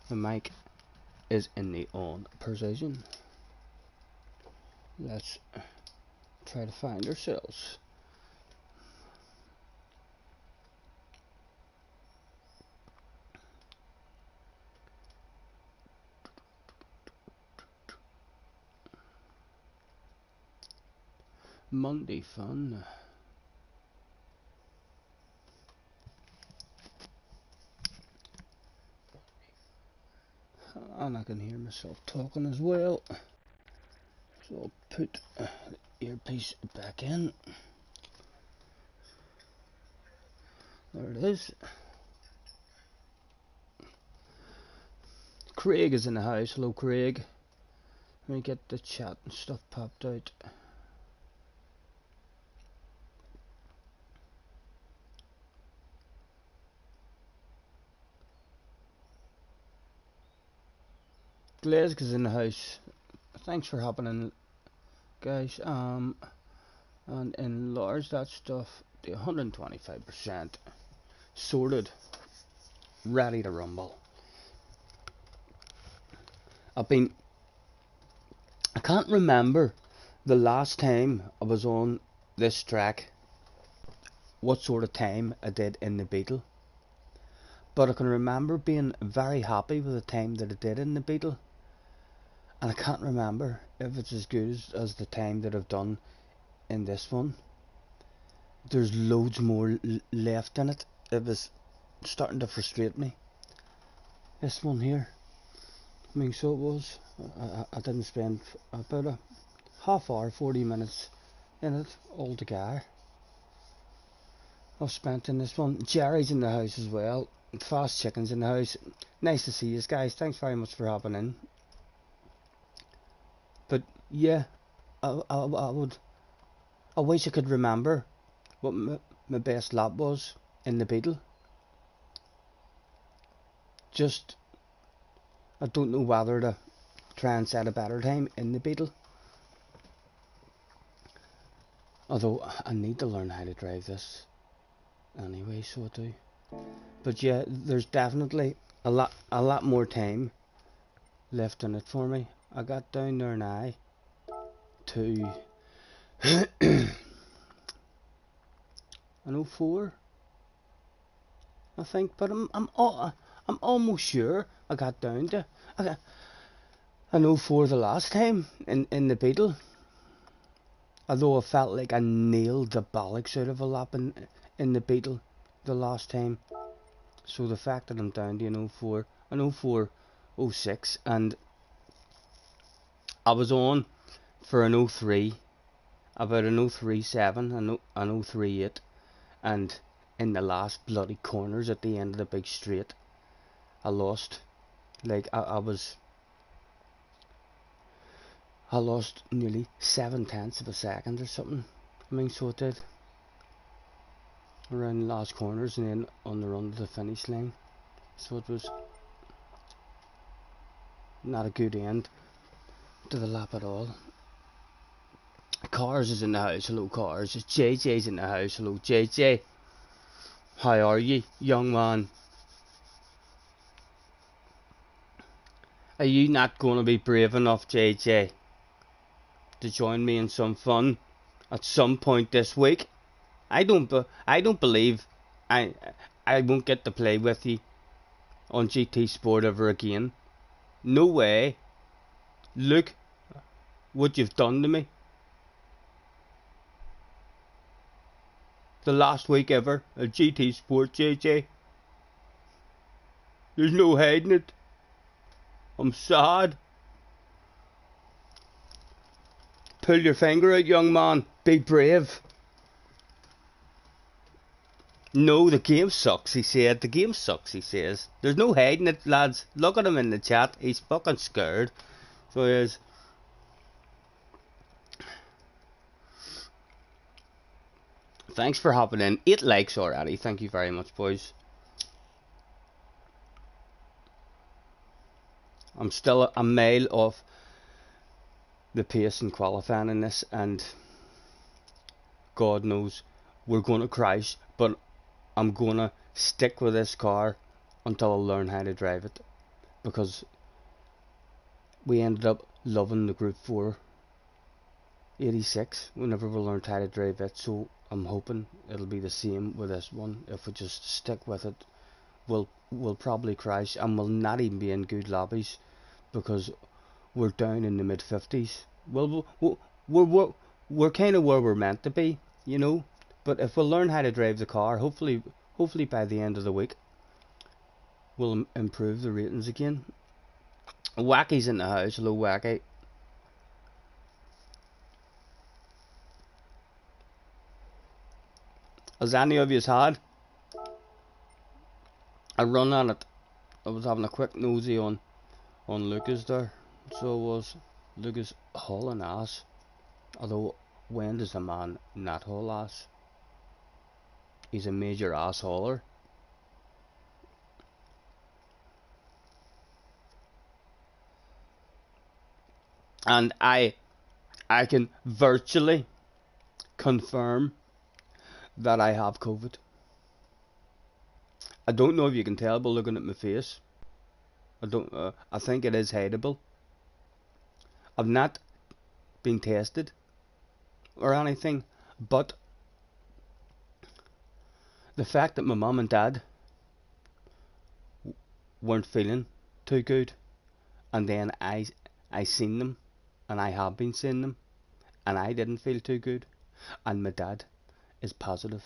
The mic is in the on position. Let's try to find ourselves. Monday fun. And I can hear myself talking as well. So I'll put the earpiece back in. There it is. Craig is in the house. Hello, Craig. Let me get the chat and stuff popped out. Glesk is in the house. Thanks for hopping in, guys. And enlarge that stuff to 125%. Sorted. Ready to rumble. I can't remember the last time I was on this track, what sort of time I did in the Beetle. But I can remember being very happy with the time that I did in the Beetle. And I can't remember if it's as good as the time that I've done in this one. There's loads more left in it. It was starting to frustrate me. This one here. I mean, so it was. I didn't spend about a half hour, 40 minutes in it altogether. I've spent in this one. Jerry's in the house as well. Fast Chicken's in the house. Nice to see you guys. Thanks very much for hopping in. But yeah, I wish I could remember what my best lap was in the Beetle. Just, I don't know whether to try and set a better time in the Beetle. Although I need to learn how to drive this anyway, so I do. But yeah, there's definitely a lot more time left in it for me. I got down there now to an 04, I think, but I'm almost sure I got down to an 04 the last time in the Beetle. Although I felt like I nailed the bollocks out of a lap in the Beetle the last time. So the fact that I'm down to an 04, 06, and I was on for an 03, about an 03.7, an 03.8, and in the last bloody corners at the end of the big straight, I lost. Like, I lost nearly 7/10 of a second or something. I mean, so it did. Around the last corners and then on the run to the finish line. So it was not a good end to the lap at all. Cars is in the house. Hello, Cars. JJ's in the house. Hello, JJ. How are you, young man? Are you not going to be brave enough, JJ, to join me in some fun at some point this week? I don't believe I won't get to play with you on GT Sport ever again. No way. Look what you've done to me. The last week ever at GT Sport, JJ. There's no hiding it. I'm sad. Pull your finger out, young man. Be brave. No, the game sucks, he said. The game sucks, he says. There's no hiding it, lads. Look at him in the chat. He's fucking scared. So he is. Thanks for hopping in. 8 likes already. Thank you very much, boys. I'm still a mile off the pace in qualifying in this, and God knows we're going to crash, but I'm going to stick with this car until I learn how to drive it, because we ended up loving the Group 4 86 whenever we learned how to drive it, so I'm hoping it'll be the same with this one. If we just stick with it, we'll probably crash, and we'll not even be in good lobbies because we're down in the mid 50s. Well, we're kind of where we're meant to be, you know. But if we learn how to drive the car, hopefully by the end of the week, we'll improve the ratings again. Wacky's in the house. Hello, Wacky. Has any of you had a run on it? I was having a quick nosy on Lucas there. So was Lucas hauling ass. Although, when does a man not haul ass? He's a major ass hauler. And I can virtually confirm that I have COVID. I don't know if you can tell by looking at my face. I think it is hideable. I've not been tested or anything, but the fact that my mum and dad weren't feeling too good, and then I seen them, and I have been seeing them, and I didn't feel too good, and my dad is positive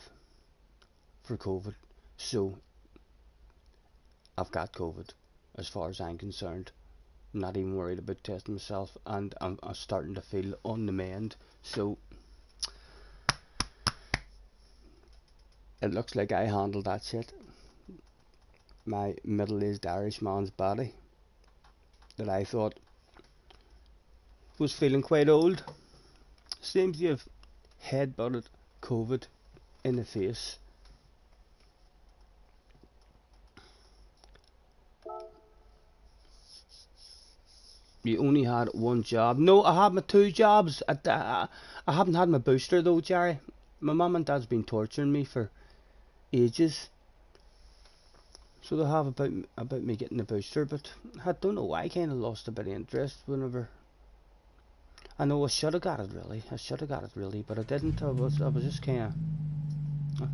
for COVID, so I've got COVID as far as I'm concerned. I'm not even worried about testing myself, and I'm starting to feel on the mend, so it looks like I handled that shit. My middle-aged Irish man's body that I thought was feeling quite old seems to have headbutted COVID in the face. You only had one job. No, I had my 2 jobs. I haven't had my booster though, Jerry. My mum and dad's been torturing me for ages, so they have about me getting the booster, but I don't know why I kind of lost a bit of interest whenever. I know I should have got it really, but I didn't. I was just kind of.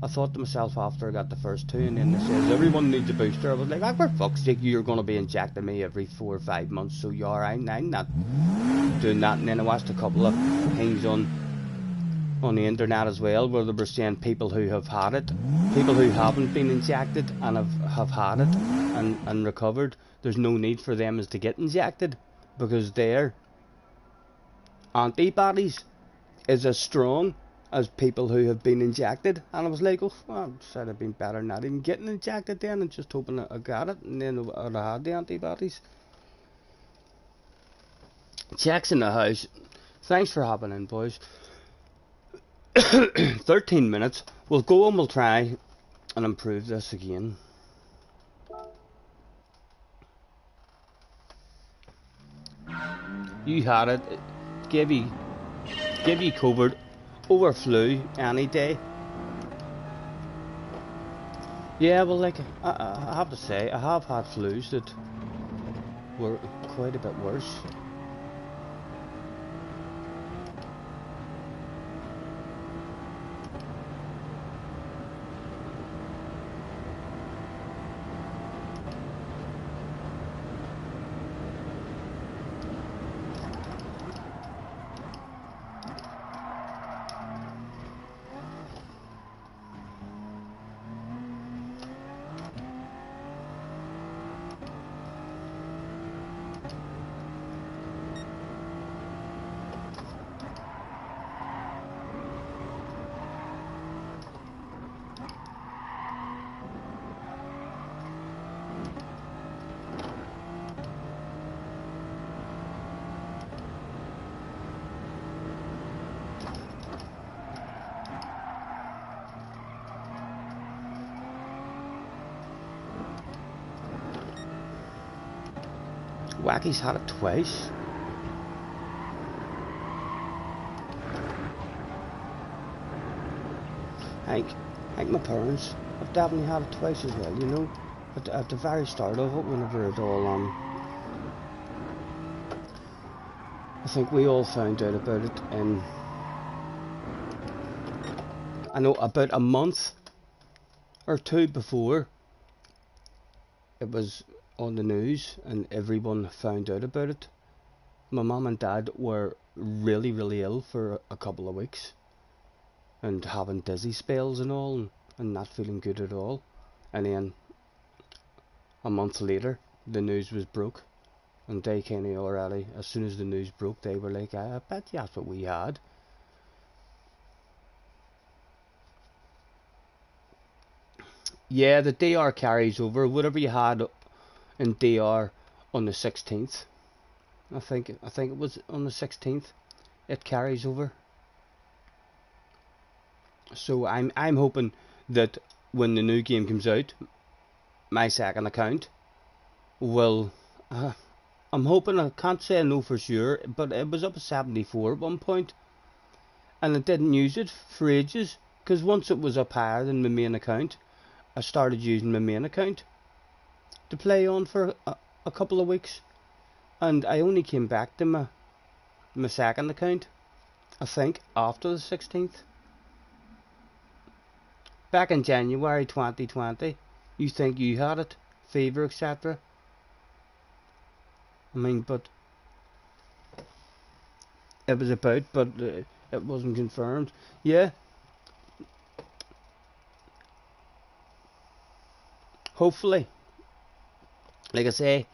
I thought to myself after I got the first 2, and then they says everyone needs a booster. I was like, for fuck's sake, you're going to be injecting me every 4 or 5 months, so you're I'm not doing that. And then I watched a couple of things on the internet as well, where they were saying people who have had it, people who haven't been injected and have had it and recovered, there's no need for them to get injected because their antibodies is as strong as people who have been injected. And I was like, oh, well, I'd have been better not even getting injected then and just hoping I got it, and then I'd have had the antibodies. Checks in the house. Thanks for hopping in, boys. 13 minutes. We'll go and we'll try and improve this again. You had it. Give you COVID over flu any day. Yeah, well, like I have to say, I have had flus that were quite a bit worse. Wacky's had it twice. I think my parents have definitely had it twice as well, you know. at the very start of it, whenever it all I think we all found out about it in, I know, about a month or two before it was on the news and everyone found out about it. My mum and dad were really, really ill for a couple of weeks and having dizzy spells and all, and not feeling good at all. And then a month later, the news was broke, and they kind of already, as soon as the news broke, they were like, I bet you that's what we had. Yeah, the DR carries over. Whatever you had in DR on the 16th, I think it was on the 16th, it carries over. So I'm hoping that when the new game comes out, my second account will. I'm hoping, I can't say I know for sure, but it was up at 74 at one point, and I didn't use it for ages, because once it was up higher than my main account, I started using my main account to play on for a couple of weeks, and I only came back to my second account, I think, after the 16th. Back in January 2020, you think you had it, fever, etc. I mean, but it was about, but it wasn't confirmed. Yeah, hopefully. Like I say,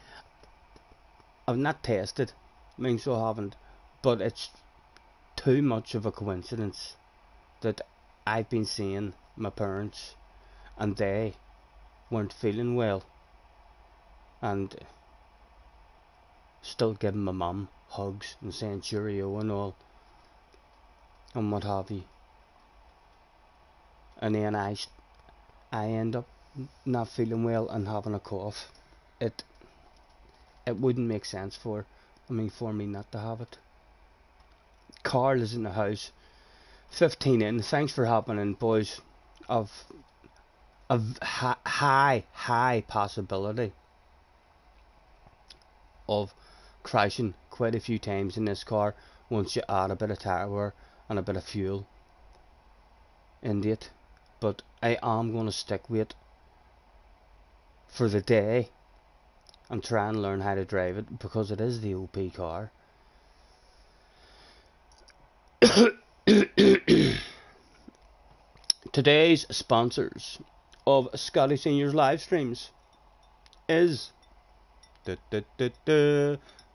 I've not tested, I mean, so I haven't, but it's too much of a coincidence that I've been seeing my parents and they weren't feeling well, and still giving my mum hugs and saying cheerio and all, and what have you. And then I end up not feeling well and having a cough. It wouldn't make sense for me not to have it. Carl is in the house, 15 in. Thanks for hopping in, boys. Of high possibility of crashing quite a few times in this car once you add a bit of tire wear and a bit of fuel into it. But I am going to stick with it for the day and try and learn how to drive it, because it is the OP car. Today's sponsors of Scotty Senior's live streams is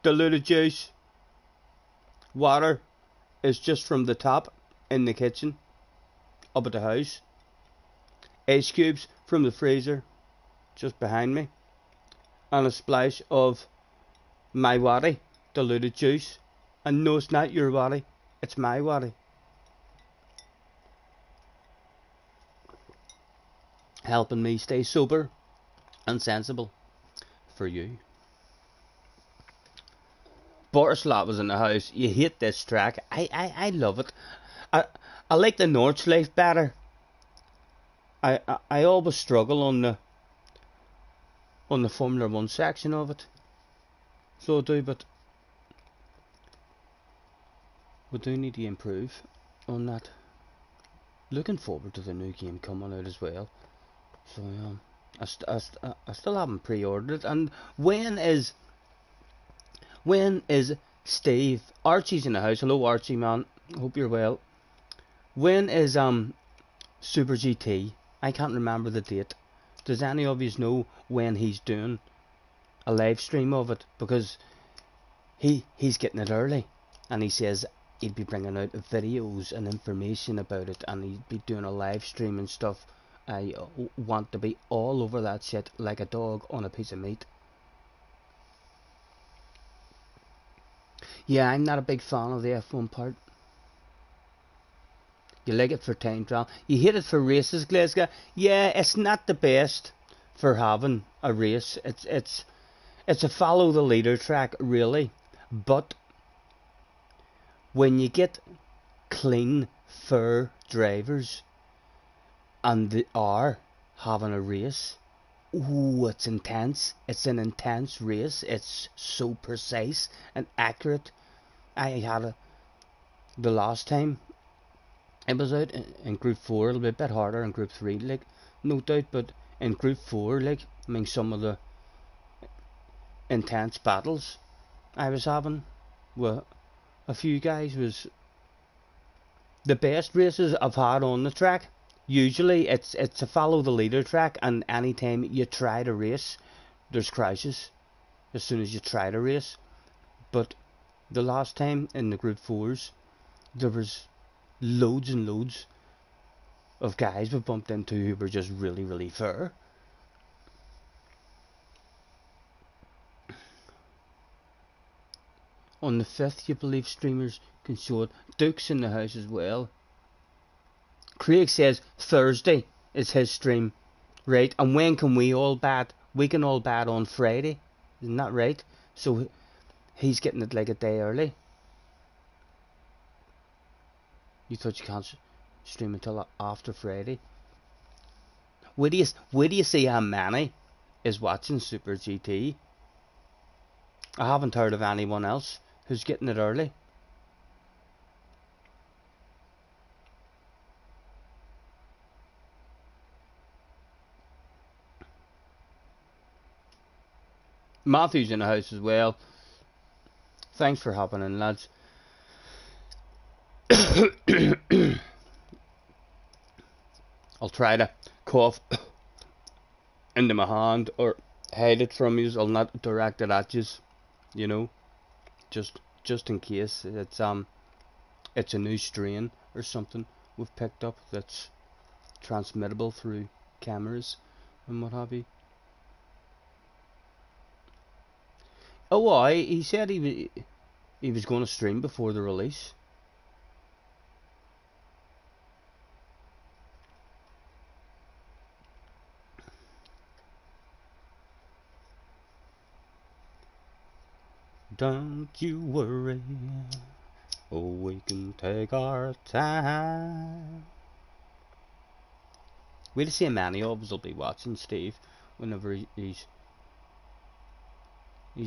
diluted juice. Water is just from the tap in the kitchen up at the house. Ice cubes from the freezer just behind me, and a splash of my waddy diluted juice. And no, it's not your waddy, it's my waddy. Helping me stay sober and sensible for you. Boris Lot was in the house. You hate this track. I love it. I like the Nordschleife better. I always struggle on the Formula 1 section of it. So I do, but we do need to improve on that. Looking forward to the new game coming out as well. So I still haven't pre-ordered it. And when is Steve? Archie's in the house. Hello, Archie, man. Hope you're well. When is Super GT? I can't remember the date. Does any of you know when he's doing a live stream of it? Because he's getting it early, and he says he'd be bringing out videos and information about it, and he'd be doing a live stream and stuff. I want to be all over that shit like a dog on a piece of meat. Yeah, I'm not a big fan of the F1 part. You like it for time trial. You hate it for races, Glasgow. Yeah, it's not the best for having a race. It's a follow the leader track, really. But when you get clean, fair drivers and they are having a race, ooh, it's intense. It's an intense race. It's so precise and accurate. I had the last time it was out in Group 4, it'll be a bit harder in Group 3, like, no doubt, but in Group 4, like, I mean, some of the intense battles I was having with a few guys was the best races I've had on the track. Usually it's a follow the leader track, and anytime you try to race, there's crashes as soon as you try to race. But the last time in the Group 4s, there was loads and loads of guys we bumped into who were just really, really fair. On the 5th, you believe streamers can show it. Duke's in the house as well. Craig says Thursday is his stream. Right, and when can we all bat? We can all bat on Friday. Isn't that right? So he's getting it like a day early. You thought you can't stream until after Friday? Where do you see how many is watching Super GT? I haven't heard of anyone else who's getting it early. Matthew's in the house as well. Thanks for hopping in, lads. I'll try to cough into my hand or hide it from you. I'll not direct it at you, you know, just in case it's a new strain or something we've picked up that's transmittable through cameras and what have you. Oh, he said he was going to stream before the release. Don't you worry, oh, we can take our time. We'll see how many of us will be watching Steve whenever he's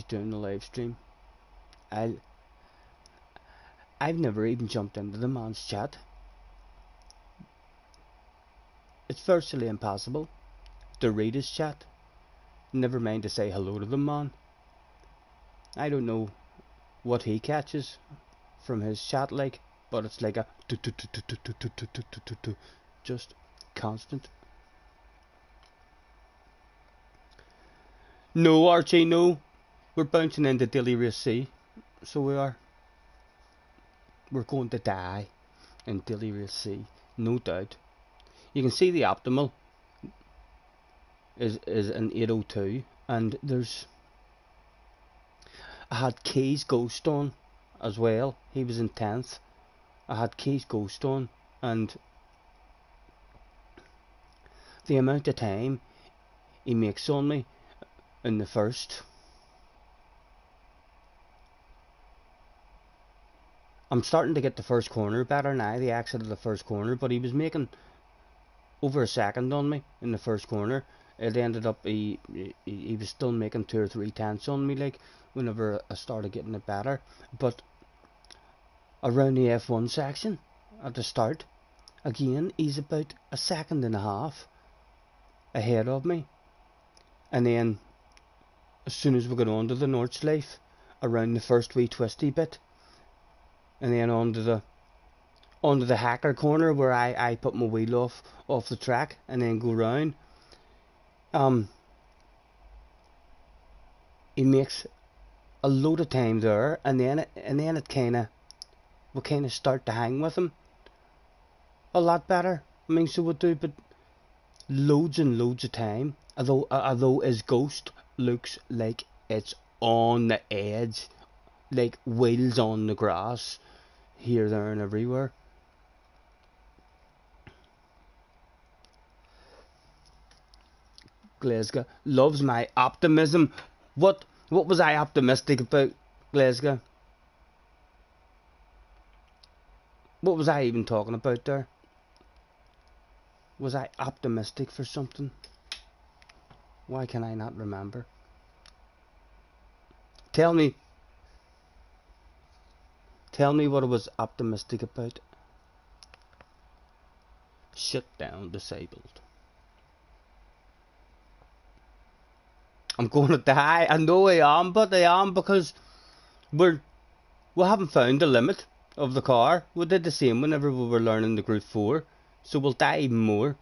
doing the live stream. I've never even jumped into the man's chat. It's virtually impossible to read his chat, never mind to say hello to the man. I don't know what he catches from his chat like, but it's like a just constant. No, Archie, no. We're bouncing into Daily Race C, so we are. We're going to die in Daily Race C, no doubt. You can see the optimal is an 802, and there's. I had Key's Ghost on as well. He was in 10th. I had Key's Ghost on, and the amount of time he makes on me in the first. I'm starting to get the first corner better now, the exit of the first corner, but he was making over a second on me in the first corner. It ended up he was still making 2 or 3 tenths on me, like, whenever I started getting it better. But around the F1 section at the start, again, he's about a second and a half ahead of me. And then as soon as we got onto the Nordschleife, around the first wee twisty bit, and then onto the hacker corner where I put my wheel off the track and then go round, he makes a load of time there, and then it we kind of start to hang with him a lot better. I mean, so we do, but loads and loads of time. Although his Ghost looks like it's on the edge, like wheels on the grass, here, there, and everywhere. Glasgow loves my optimism. What was I optimistic about, Glasgow? What was I even talking about there? Was I optimistic for something? Why can I not remember? Tell me what I was optimistic about. Shut down disabled. I'm going to die. I know I am, but I am because we haven't found the limit of the car. We did the same whenever we were learning the Group 4, so we'll die even more.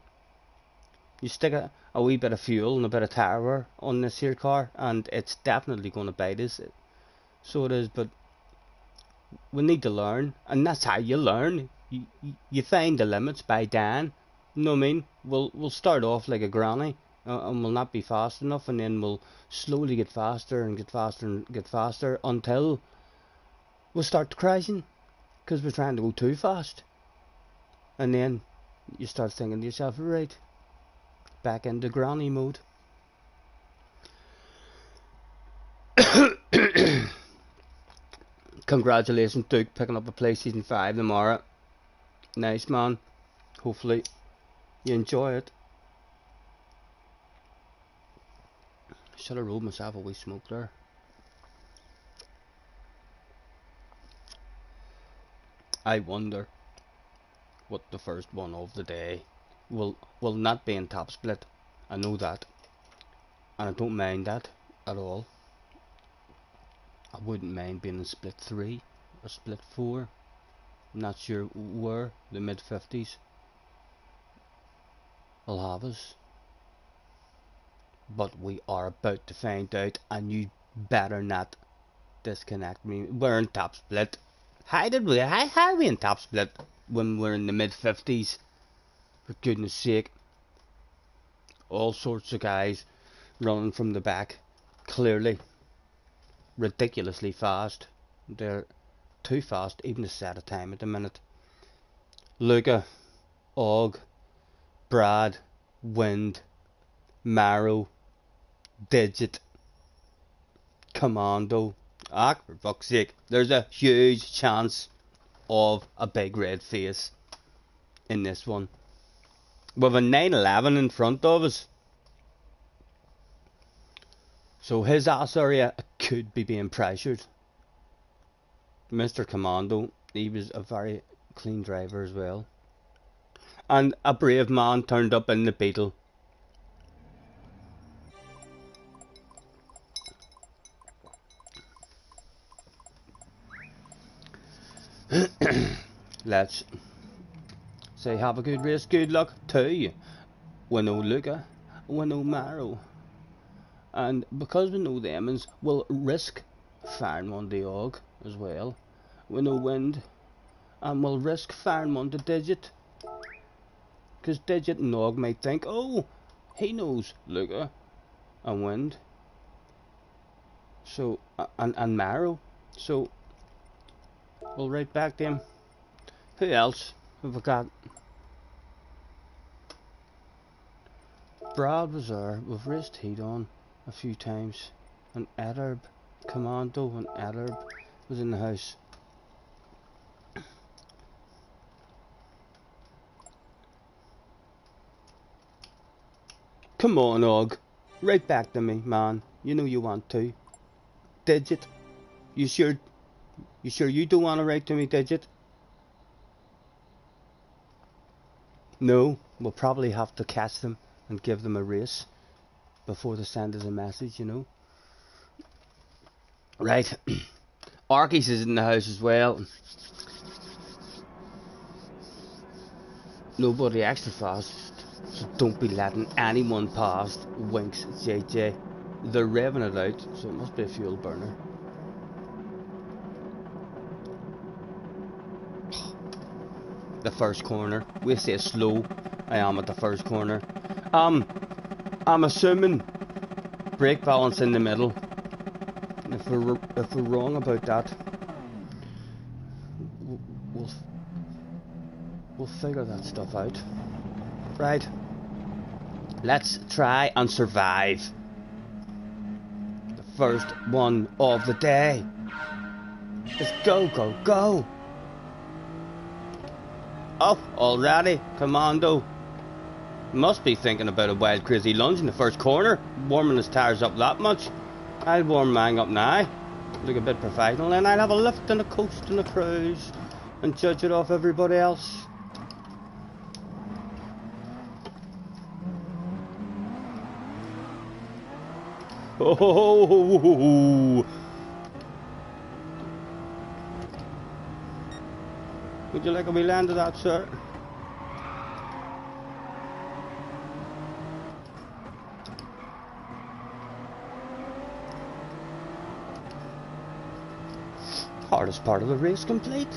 You stick a wee bit of fuel and a bit of tire wear on this here car, and it's definitely going to bite us. So it is, but we need to learn, and that's how you learn. You find the limits by dying. You know what I mean? We'll start off like a granny, and we'll not be fast enough, and then we'll slowly get faster and get faster and get faster until we'll start crashing, because we're trying to go too fast. And then you start thinking to yourself, right, back into granny mode. Congratulations, Duke, picking up a PlayStation 5 tomorrow. Nice, man. Hopefully you enjoy it. Should have rolled myself a wee smoke there. I wonder what the first one of the day will not be in top split. I know that, and I don't mind that at all. I wouldn't mind being in split 3 or split 4. I'm not sure where the mid-50s will have us, but we are about to find out, and you better not disconnect me. We're in top split. How are we in top split when we're in the mid-50s? For goodness sake. All sorts of guys running from the back, clearly ridiculously fast. They're too fast even to set a time at the minute. Luca, Og, Brad, Wind, Marrow, Digit, Commando. Ah, for fuck's sake, there's a huge chance of a big red face in this one. With a 911 in front of us, so his ass area could be being pressured. Mr. Commando, he was a very clean driver as well. And a brave man turned up in the Beetle. Let's say have a good race, good luck to you. We know Luca, we know Marrow. And because we know them, we'll risk firing one to Og as well. We know Wind, and we'll risk firing one to Digit. Because Digit and Og might think, oh, he knows Luca and Wind. So, and Marrow. So, we'll write back to him. Who else have we got? Brad was there. We've raced heat on a few times, and Edderb, Commando and Edderb was in the house. Come on, Og, right back to me, man. You know you want to. Digit, you sure you don't want to write to me, Digit? No, we'll probably have to catch them and give them a race before they send us a message, you know. Right. Arkies is in the house as well. Nobody extra fast, so don't be letting anyone past. Winks, JJ. They're revving it out, so it must be a fuel burner. The first corner. We say slow. I am at the first corner. I'm assuming brake balance in the middle. If we're wrong about that, we'll figure that stuff out. Right. Let's try and survive the first one of the day. Let's go, go, go. Oh, already, Commando. Must be thinking about a wild crazy lunge in the first corner, warming his tyres up that much. I'll warm mine up now, look a bit professional, and I'll have a lift and a coast and a cruise, and judge it off everybody else. Oh, would you like a wee land of that, sir? Hardest part of the race complete,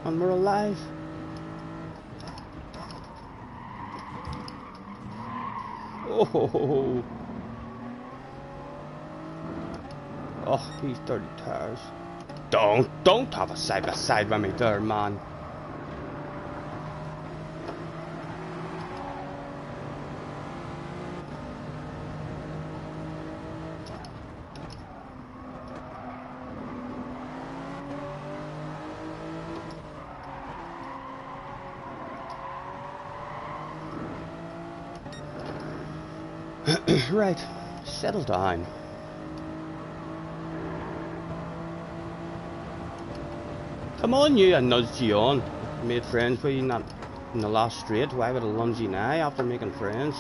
and we're alive. Oh, oh, he's dirty tires. Don't have a side by side with me there, man. Right, settle down. Come on, you, I nudged you on. Made friends with you not in the last straight. Why would I lunge you now after making friends?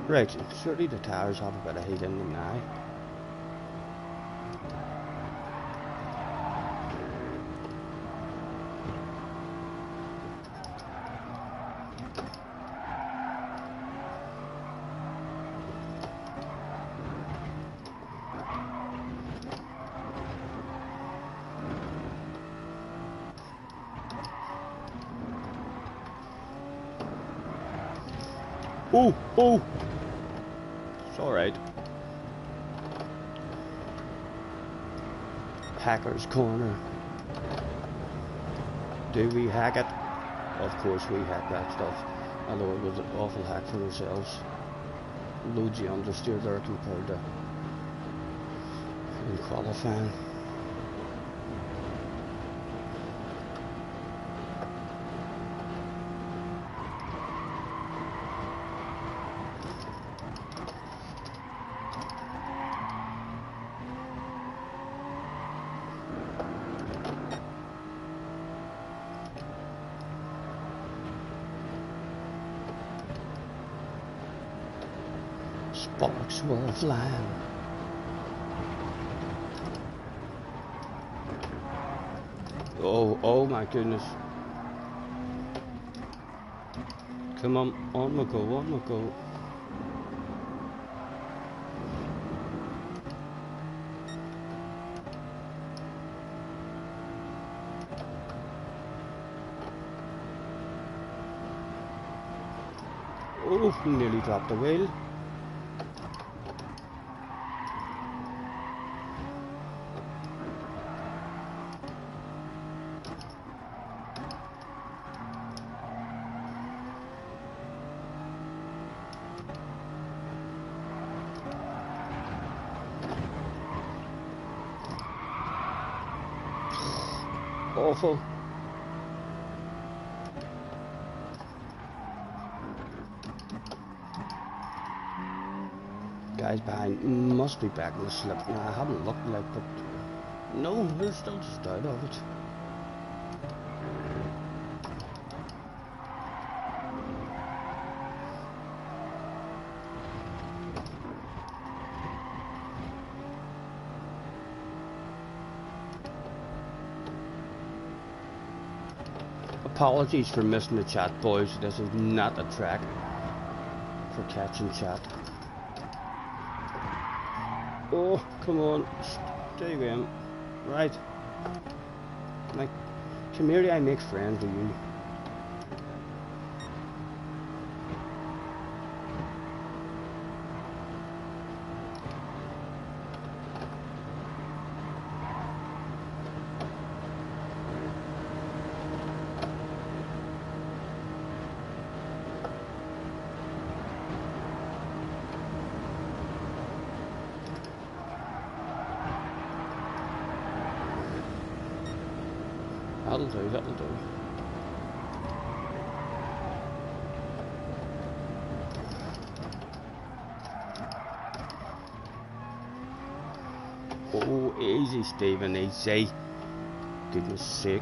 Right, surely the tires have a bit of heat in them now. Oh, oh! It's alright. Hacker's corner. Do we hack it? Of course we hack that stuff. Although it was an awful hack for ourselves. Loads of understeer there compared to in qualifying. Sparks were flying. Oh my goodness. Come on we go, on we go. Oh, nearly dropped the wheel. Awful. Guys behind must be back in the slip. Now, I haven't looked like, but no, they're still just out of it. Apologies for missing the chat, boys. This is not a track for catching chat. Oh, come on. Stay with him. Right. Like, come here, I make friends with you. That'll do, that'll do. Oh, easy, Stephen, easy. Goodness sake.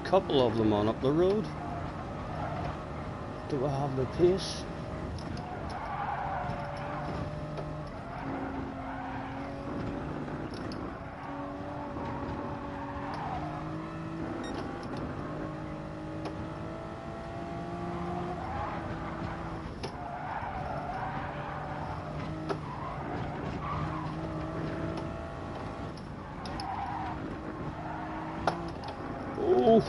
Couple of them on up the road. Do I have the pace? Oh,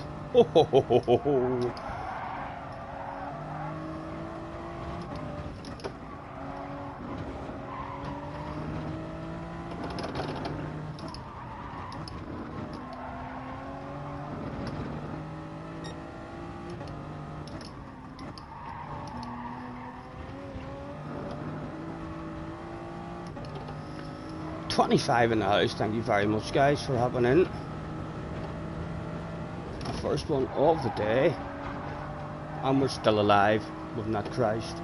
25 in the house. Thank you very much, guys, for hopping in. The first one of the day, and we're still alive. We've not crashed.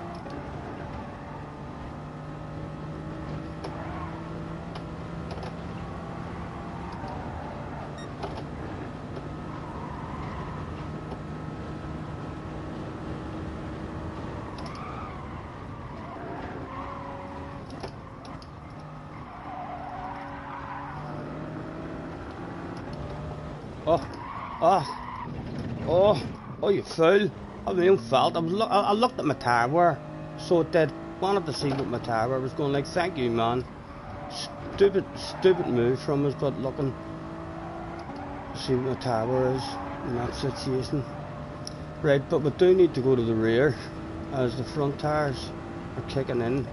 Oh, you fool. I mean, fault. I looked at my tire wear, so it did. Wanted to see what my tire wear was going like. Thank you, man. Stupid move from us, but looking to see what my tire wear is in that situation. Right, but we do need to go to the rear, as the front tires are kicking in.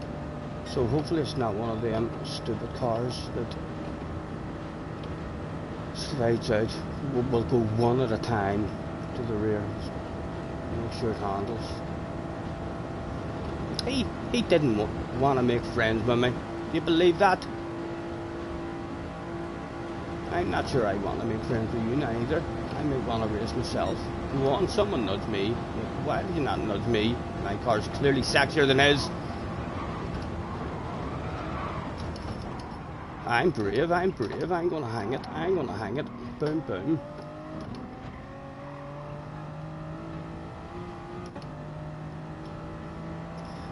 So hopefully it's not one of them stupid cars that slides out. We'll go one at a time to the rear. Make sure it handles. He didn't want to make friends with me. Do you believe that? I'm not sure I want to make friends with you now either. I may want to race myself. Go on, someone nudge me. Why did you not nudge me? My car's clearly sexier than his. I'm brave, I'm gonna hang it, boom, boom.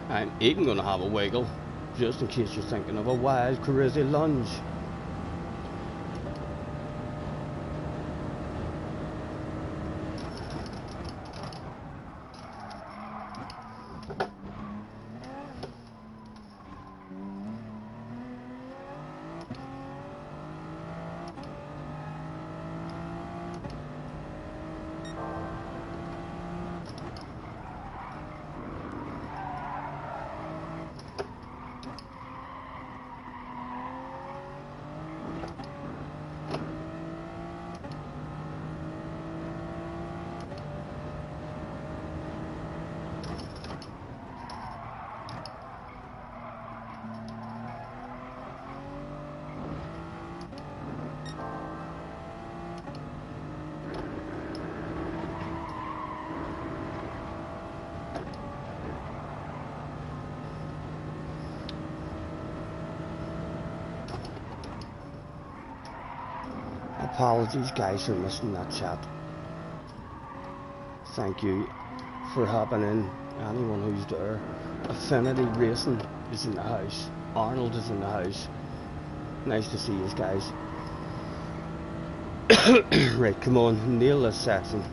I'm even gonna have a wiggle, just in case you're thinking of a wild, crazy lunge. Apologies, guys, for missing that chat. Thank you for hopping in. Anyone who's there. Affinity Racing is in the house. Arnold is in the house. Nice to see you guys. Right, come on, nail this section.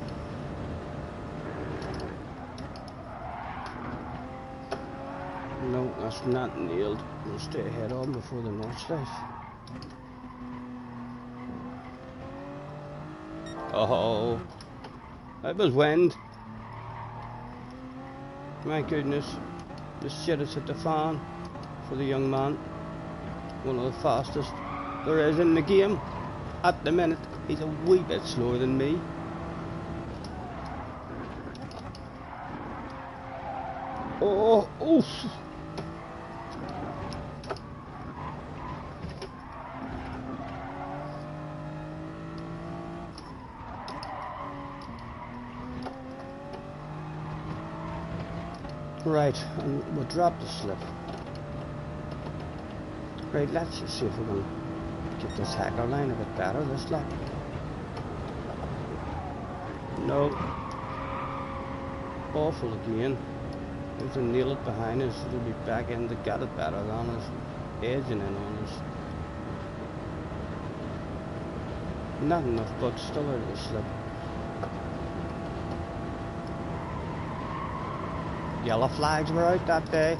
No, that's not nailed. We'll stay ahead on before the north light. Oh, that was wind. My goodness, this shit has hit the fan for the young man. One of the fastest there is in the game. At the minute, he's a wee bit slower than me. Oh, oof. Right, and we'll drop the slip. Right, let's just see if we can get this hacker line a bit better this lap. No. Awful again. If to nail it behind us, it'll be back in to get it better than us. Edging in on us. Not enough, but still out of the slip. Yellow flags were out that day.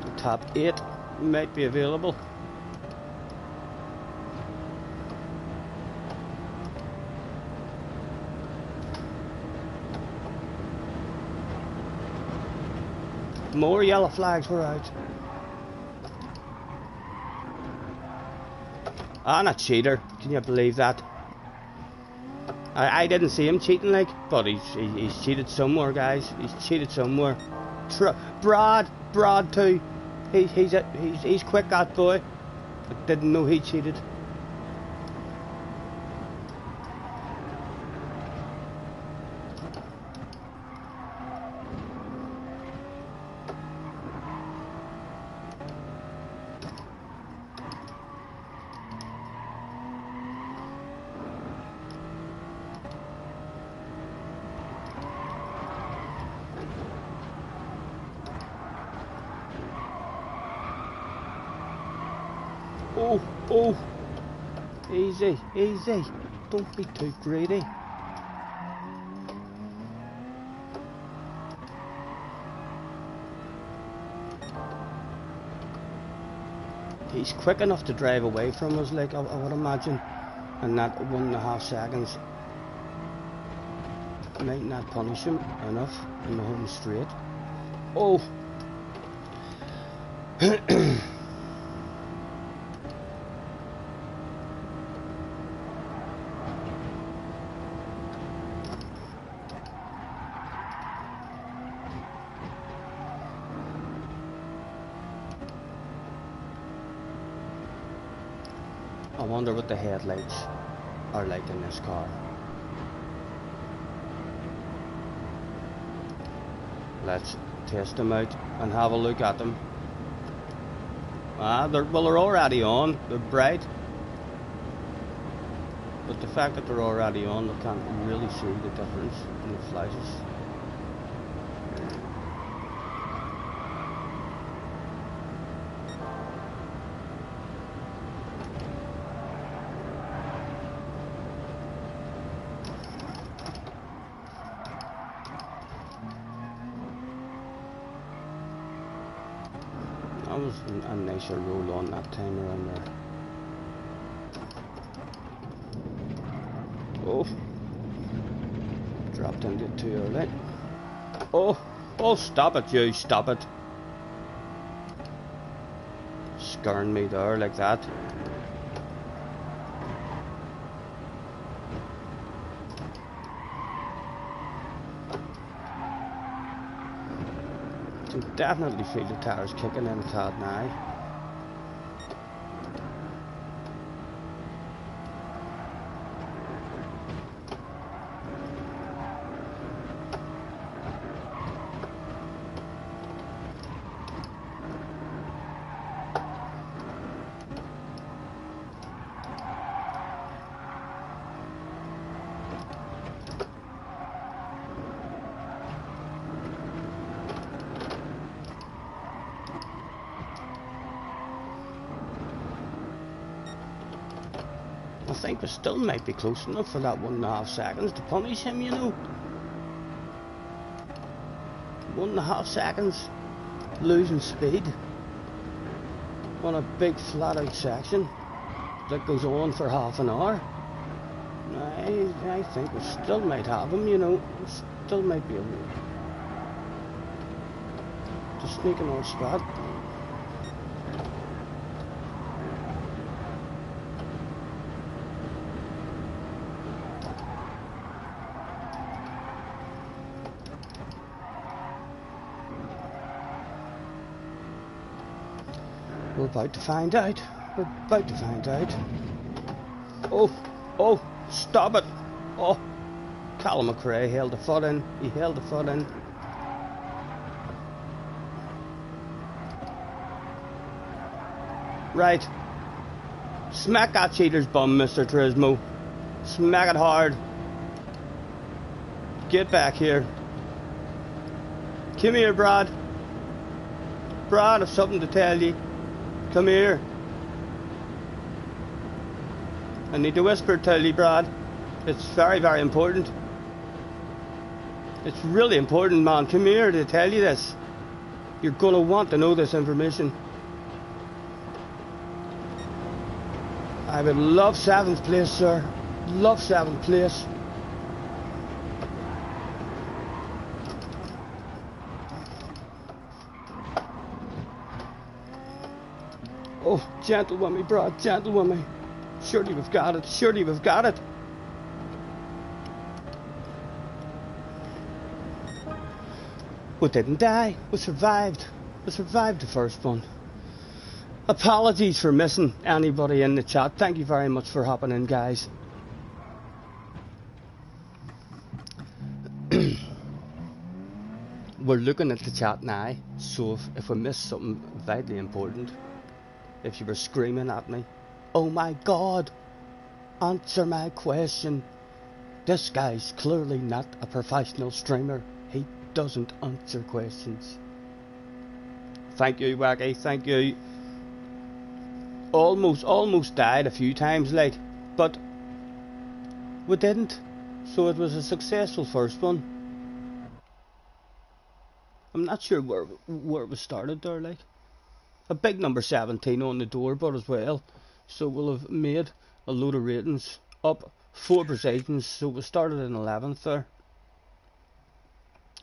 The top 8 might be available. More yellow flags were out. Ah, a cheater. Can you believe that? I didn't see him cheating, like, but he's cheated somewhere, guys. He's cheated somewhere. Brad too. He's quick, that boy. I didn't know he cheated. Oh, easy, easy. Don't be too greedy. He's quick enough to drive away from us, like I would imagine, and that 1.5 seconds might not punish him enough in the home straight. Oh. I wonder what the headlights are like in this car. Let's test them out and have a look at them. They're already on. They're bright. But the fact that they're already on, they can't really see the difference in the flashes. That was a nicer roll on that time around there. Oh, dropped into it too early. Oh, stop it, you, stop it. Scaring me there like that. I can definitely feel the tires kicking in a tad now. I think we still might be close enough for that 1.5 seconds to punish him, you know. 1.5 seconds losing speed on a big flat out section that goes on for half an hour. I think we still might have him, you know. We still might be able to sneak in our spot. We're about to find out. We're about to find out. Oh, oh, stop it. Oh, Callum McRae held the foot in. He held the foot in. Right. Smack that cheater's bum, Mr. Turismo. Smack it hard. Get back here. Come here, Brad. Brad, I've something to tell you. Come here. I need to whisper tell you, Brad. It's very, very important. It's really important, man. Come here to tell you this. You're gonna want to know this information. I would love 7th place, sir. Love 7th place. Oh, gentle with me, Brad, gentle with me. Surely we've got it, surely we've got it. We didn't die, we survived. We survived the first one. Apologies for missing anybody in the chat. Thank you very much for hopping in, guys. We're looking at the chat now, so if we miss something vitally important, if you were screaming at me, oh my god, answer my question. This guy's clearly not a professional streamer. He doesn't answer questions. Thank you, Wacky, thank you. Almost died a few times, like, but we didn't. So it was a successful first one. I'm not sure where we started there, like. A big number 17 on the door, but as well. So we'll have made a load of ratings up 4 positions. So we started in 11th there.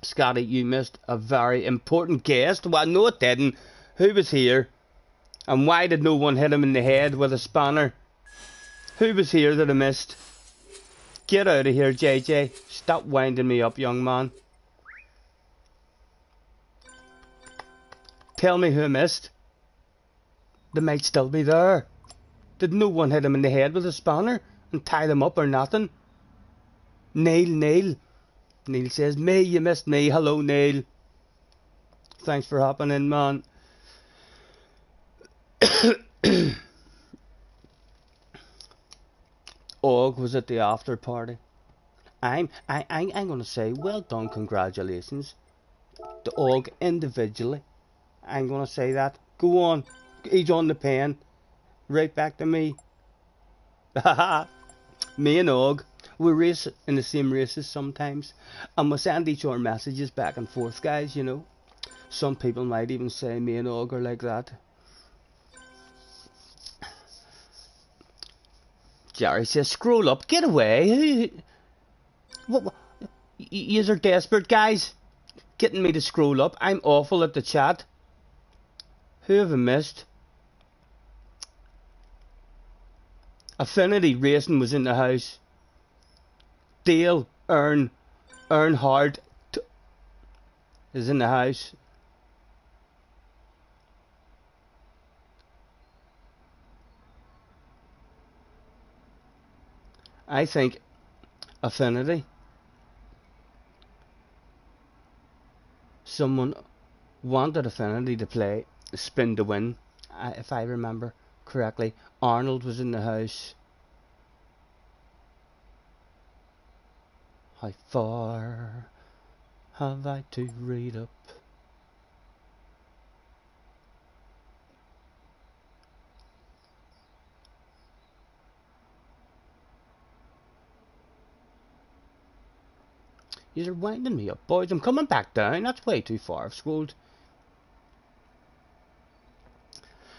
Scotty, you missed a very important guest. Well, no, it didn't. Who was here? And why did no one hit him in the head with a spanner? Who was here that I missed? Get out of here, JJ. Stop winding me up, young man. Tell me who I missed. They might still be there. Did no one hit him in the head with a spanner and tie them up or nothing? Neil. Neil says, me, you missed me. Hello, Neil. Thanks for hopping in, man. Og was at the after party. I'm gonna say well done, congratulations to Og individually. I'm gonna say that. Go on, he's on the pen. Right back to me. Me and Og, we race in the same races sometimes, and we send each other messages back and forth, guys. You know, some people might even say me and Og are like that. Jerry says, scroll up, get away. What? Yous are desperate, guys. Getting me to scroll up. I'm awful at the chat. Who have I missed? Affinity Racing was in the house. Dale Earnhardt is in the house. I think Affinity. Someone wanted Affinity to play Spin to Win, if I remember correctly. Arnold was in the house. How far have I to read up? You're winding me up, boys. I'm coming back down. That's way too far. I've scrolled.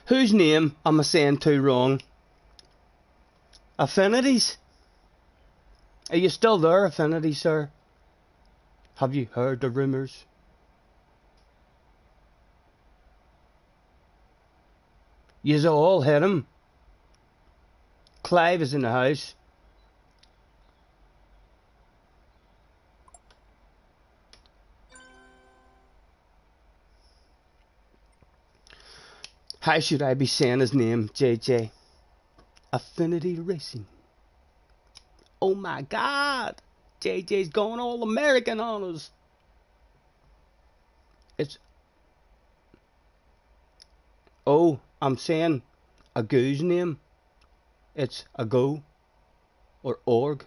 Whose name am I saying too wrong? Affinities? Are you still there, Affinity, sir? Have you heard the rumours? Yous all hit him. Clive is in the house. How should I be saying his name, JJ? Affinity Racing. Oh my god! JJ's going all American on us. It's... Oh, I'm saying a goo's name. It's a go. Or org.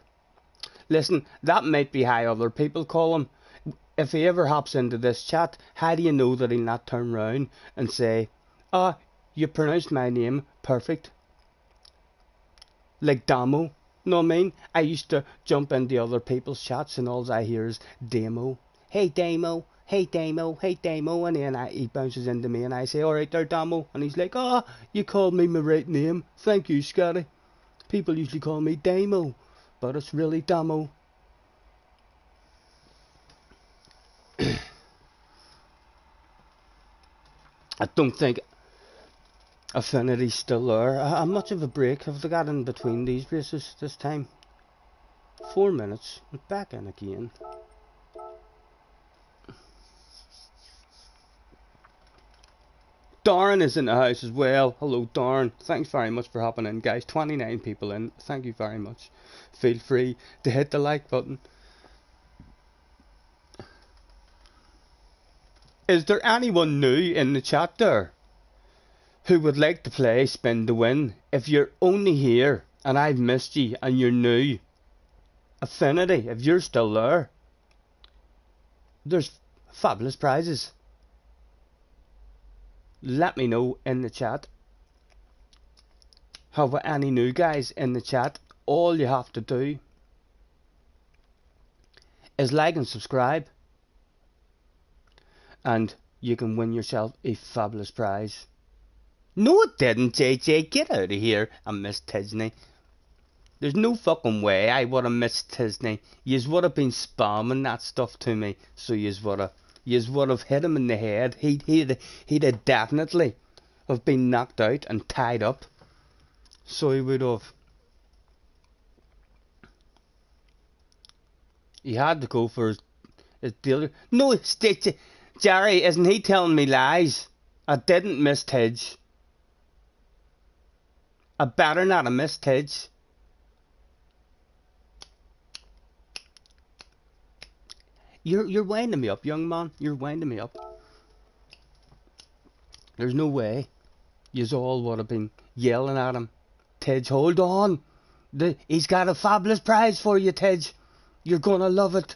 Listen, that might be how other people call him. If he ever hops into this chat, how do you know that he'll not turn round and say, "Ah, you pronounced my name perfect." Like Damo. Know what I mean? I used to jump into other people's chats and all I hear is Damo. Hey Damo, hey Damo, hey Damo. And then he bounces into me and I say, "Alright there, Damo." And he's like, "Ah, you called me my right name. Thank you, Scotty. People usually call me Damo, but it's really Damo." I don't think Affinity's still there. How much of a break have they got in between these races this time? 4 minutes. Back in again. Darren is in the house as well. Hello Darren. Thanks very much for hopping in, guys. 29 people in. Thank you very much. Feel free to hit the like button. Is there anyone new in the chat there who would like to play Spin to Win? If you're only here and I've missed you and you're new, Affinity, if you're still there, there's fabulous prizes. Let me know in the chat. Have any new guys in the chat? All you have to do is like and subscribe, and you can win yourself a fabulous prize. No it didn't, JJ, get out of here. I missed Tisney. There's no fucking way I would have missed Tisney. Yous would have been spamming that stuff to me, so yous would have hit him in the head. He'd have definitely have been knocked out and tied up. So he would have. He had to go for his dealer. No, Jerry, isn't he telling me lies? I didn't miss Tidge. I better not have missed Tidge. You're winding me up, young man. You're winding me up. There's no way. Yous all would have been yelling at him. Tidge, hold on. He's got a fabulous prize for you, Tidge. You're gonna love it.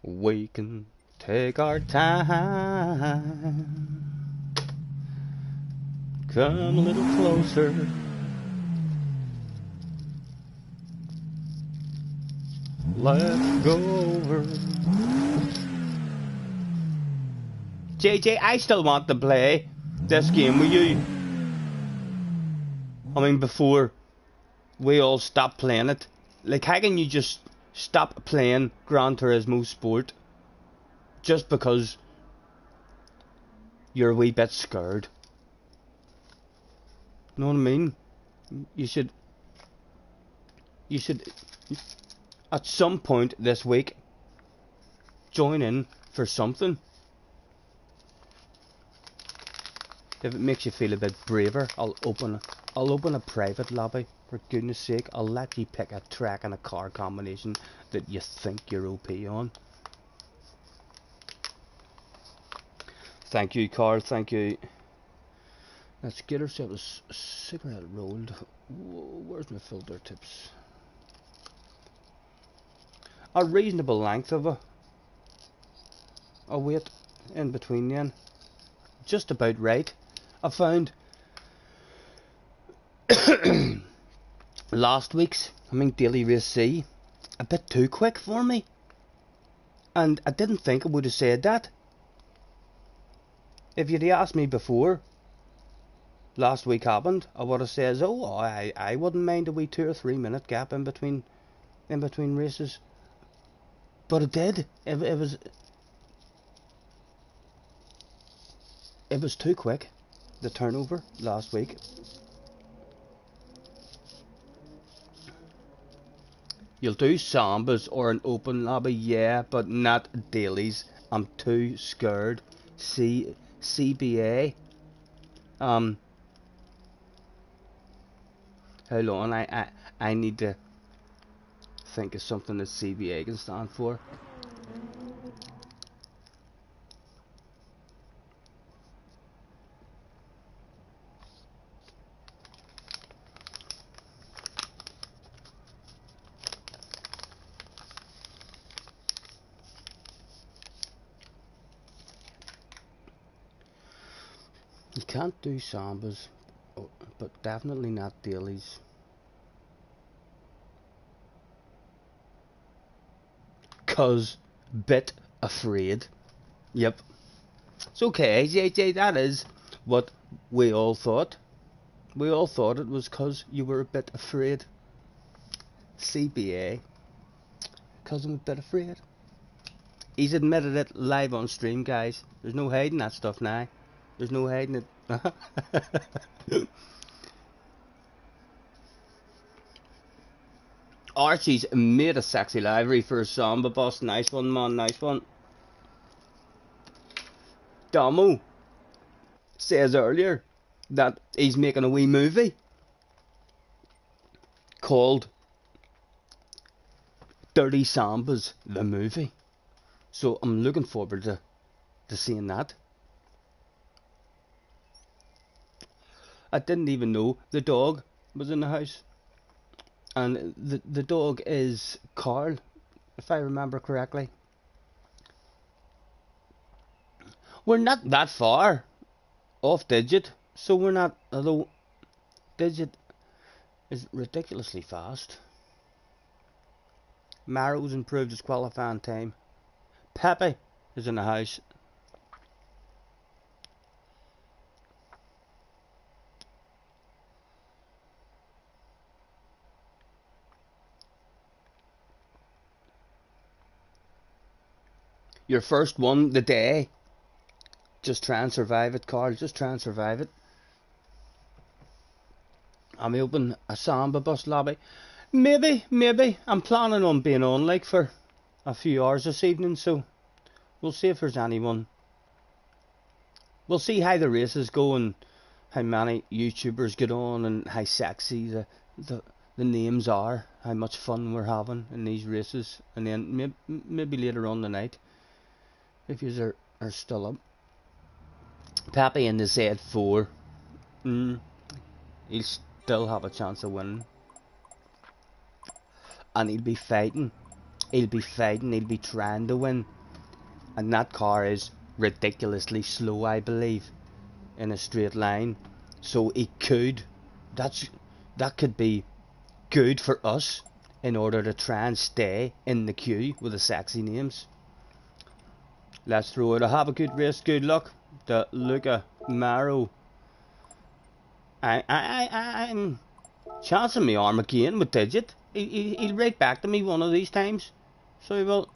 We can take our time. Come a little closer. Let's go over. JJ, I still want to play this game with you. I mean, before we all stop playing it. Like, how can you just stop playing Gran Turismo Sport just because you're a wee bit scared? Know what I mean? You should at some point this week join in for something. If it makes you feel a bit braver, I'll open a private lobby. For goodness sake, I'll let you pick a track and a car combination that you think you're OP on. Thank you, Carl, thank you. Let's get ourselves a cigarette rolled. Whoa, where's my filter tips? A reasonable length of a wait in between then. Just about right. I found last week's, Daily Race C, a bit too quick for me. And I didn't think I would have said that. If you'd asked me before last week happened, I would have said, oh, I wouldn't mind a wee 2 or 3 minute gap in between races. But it did. It was too quick, the turnover last week. You'll do sambas or an open lobby, yeah, but not dailies. I'm too scared. CBA. Hold on, I need to think of something that CBA can stand for. You can't do sambas, but definitely not dailies. Cause bit afraid. Yep. It's okay, JJ, that is what we all thought. We all thought it was cause you were a bit afraid. CBA. Cause I'm a bit afraid. He's admitted it live on stream, guys. There's no hiding that stuff now. There's no hiding it. Archie's made a sexy livery for a samba boss. Nice one, man. Nice one. Damo says earlier that he's making a wee movie called Dirty Sambas, the movie. So I'm looking forward to seeing that. I didn't even know the dog was in the house. And the dog is Carl, if I remember correctly. We're not that far off Digit, so we're not, although Digit is ridiculously fast. Marrow's improved his qualifying time. Pepe is in the house. Your first one the day. Just try and survive it, Carl. Just try and survive it. I'm open a samba bus lobby. Maybe. I'm planning on being on like for a few hours this evening, so we'll see if there's anyone. We'll see how the races go and how many YouTubers get on and how sexy the names are, how much fun we're having in these races, and then maybe later on tonight, if you are still up. Pepe in the Z4, he'll still have a chance of winning, and he'll be fighting, he'll be trying to win, and that car is ridiculously slow, I believe, in a straight line, so it could, that could be good for us in order to try and stay in the queue with the sexy names. Let's throw it. Have a good race. Good luck to Luca Maro. I'm chancing my arm again with Digit. He'll right back to me one of these times. So he will.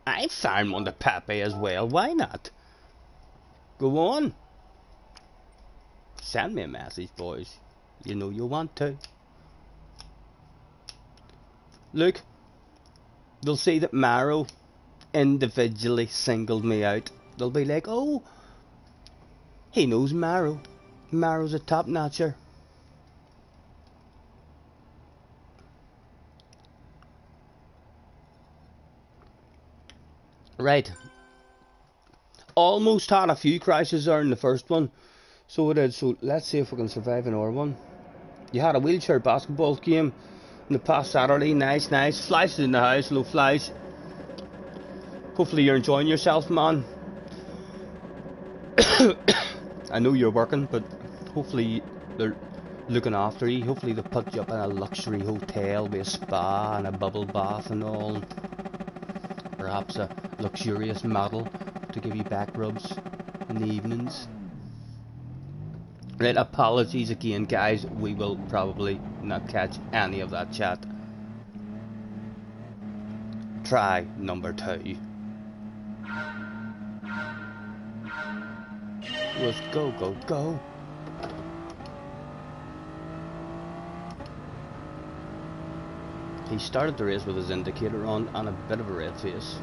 I found one to Pepe as well. Why not? Go on. Send me a message, boys. You know you want to. Look, they'll see that Maro individually singled me out. They'll be like, oh, he knows Maro. Maro's a top-notcher. Right. Almost had a few crashes there in the first one. So it did. So let's see if we can survive another one. You had a wheelchair basketball game in the past Saturday. Nice. Flash is in the house. Hello, Flash. Hopefully you're enjoying yourself, man. I know you're working, but hopefully they're looking after you. Hopefully they put you up in a luxury hotel with a spa and a bubble bath and all. Perhaps a luxurious model to give you back rubs in the evenings. Right, apologies again, guys. We will probably not catch any of that chat. Try number 2. with go, go, go. He started the race with his indicator on and a bit of a red face.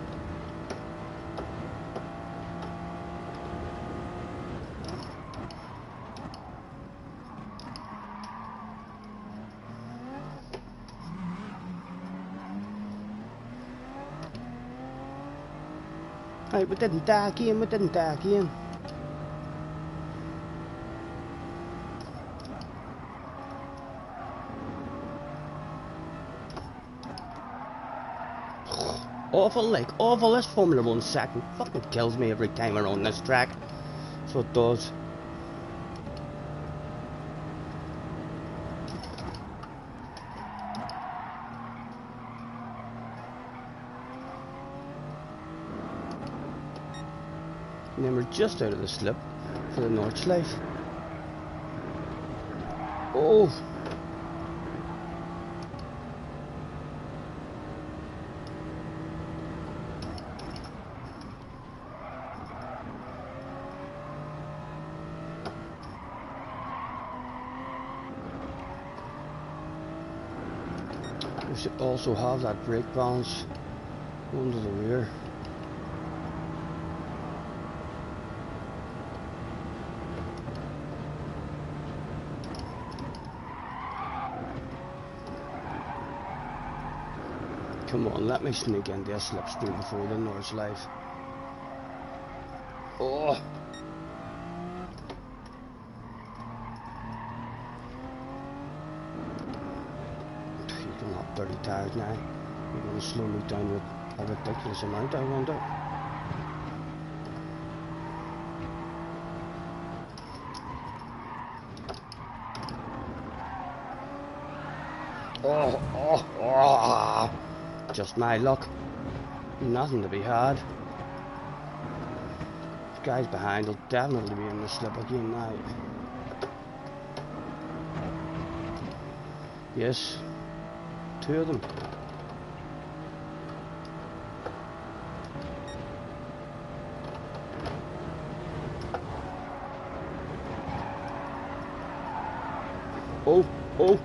Right, we didn't die again, we didn't die again. Awful, like, awful. This Formula 1 second fucking kills me every time around this track. So it does. And then we're just out of the slip for the Nordschleife. Oh! We should also have that brake balance under the rear. Come on, let me sneak into a slipstream before the Nordschleife. Oh! You're going to have dirty tires now. You're going to slow me down with a ridiculous amount, I wonder. Oh, oh, oh! Just my luck. Nothing to be had. The guys behind will definitely be in the slip again now. Yes, 2 of them. Oh, oh.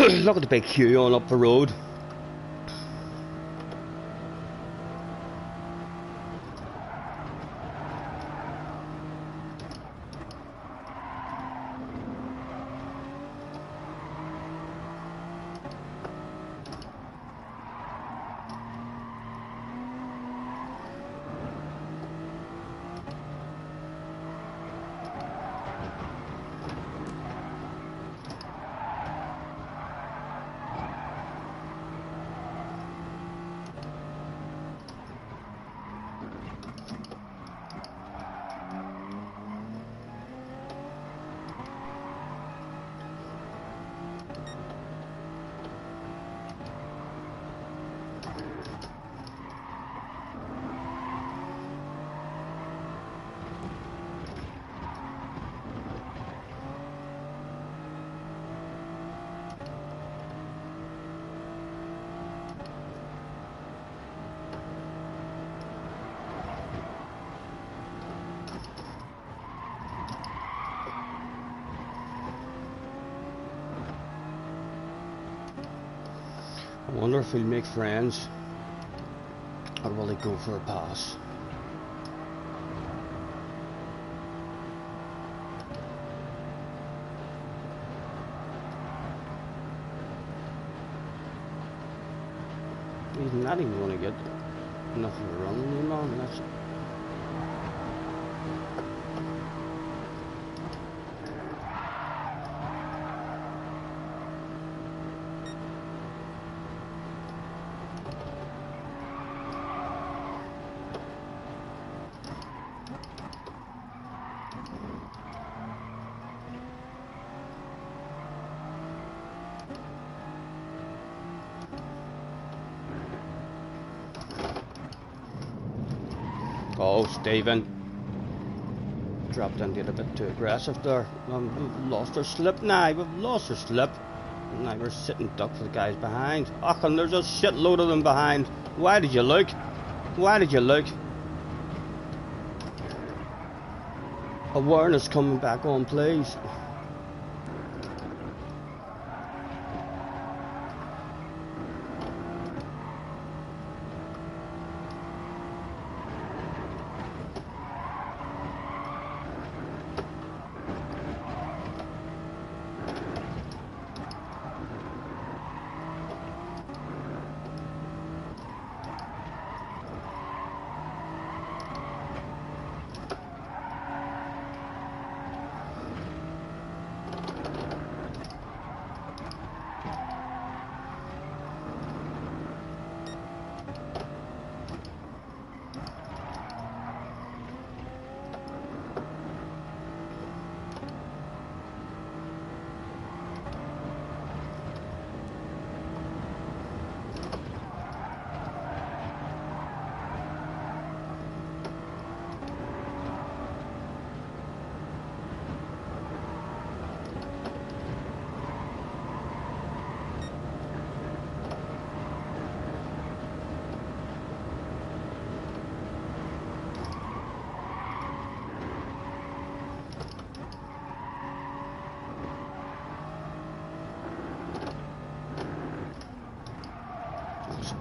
Look at the big queue on up the road. I wonder if he'll make friends, or will he go for a pass? He's not even going to get enough of a run, you know, and that's... Oh, Stephen. Dropped into it a bit too aggressive there. We've lost our slip now. We've lost our slip. Now we're sitting duck for the guys behind. Oh, and there's a shitload of them behind. Why did you look? Why did you look? Awareness coming back on, please.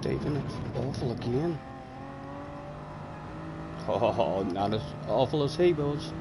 Stephen, it's awful again. Oh, not as awful as he was.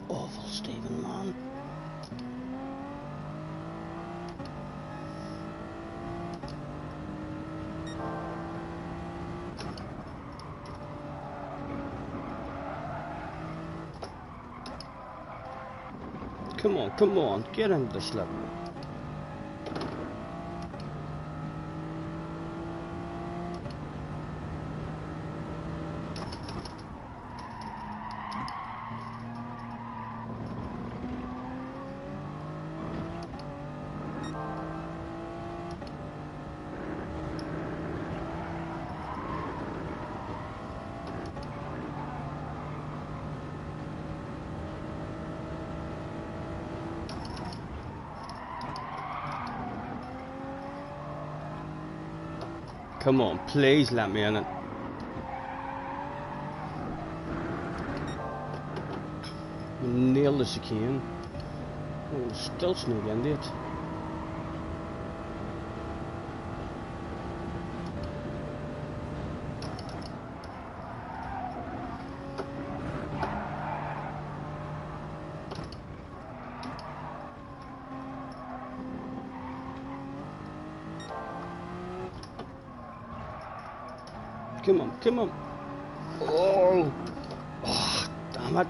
Awful, Stephen, man. Come on, get into the slip. Come on, please let me in it. Nail the chicane. Oh, still sneak into it. Come on, come on. Oh, oh damn it.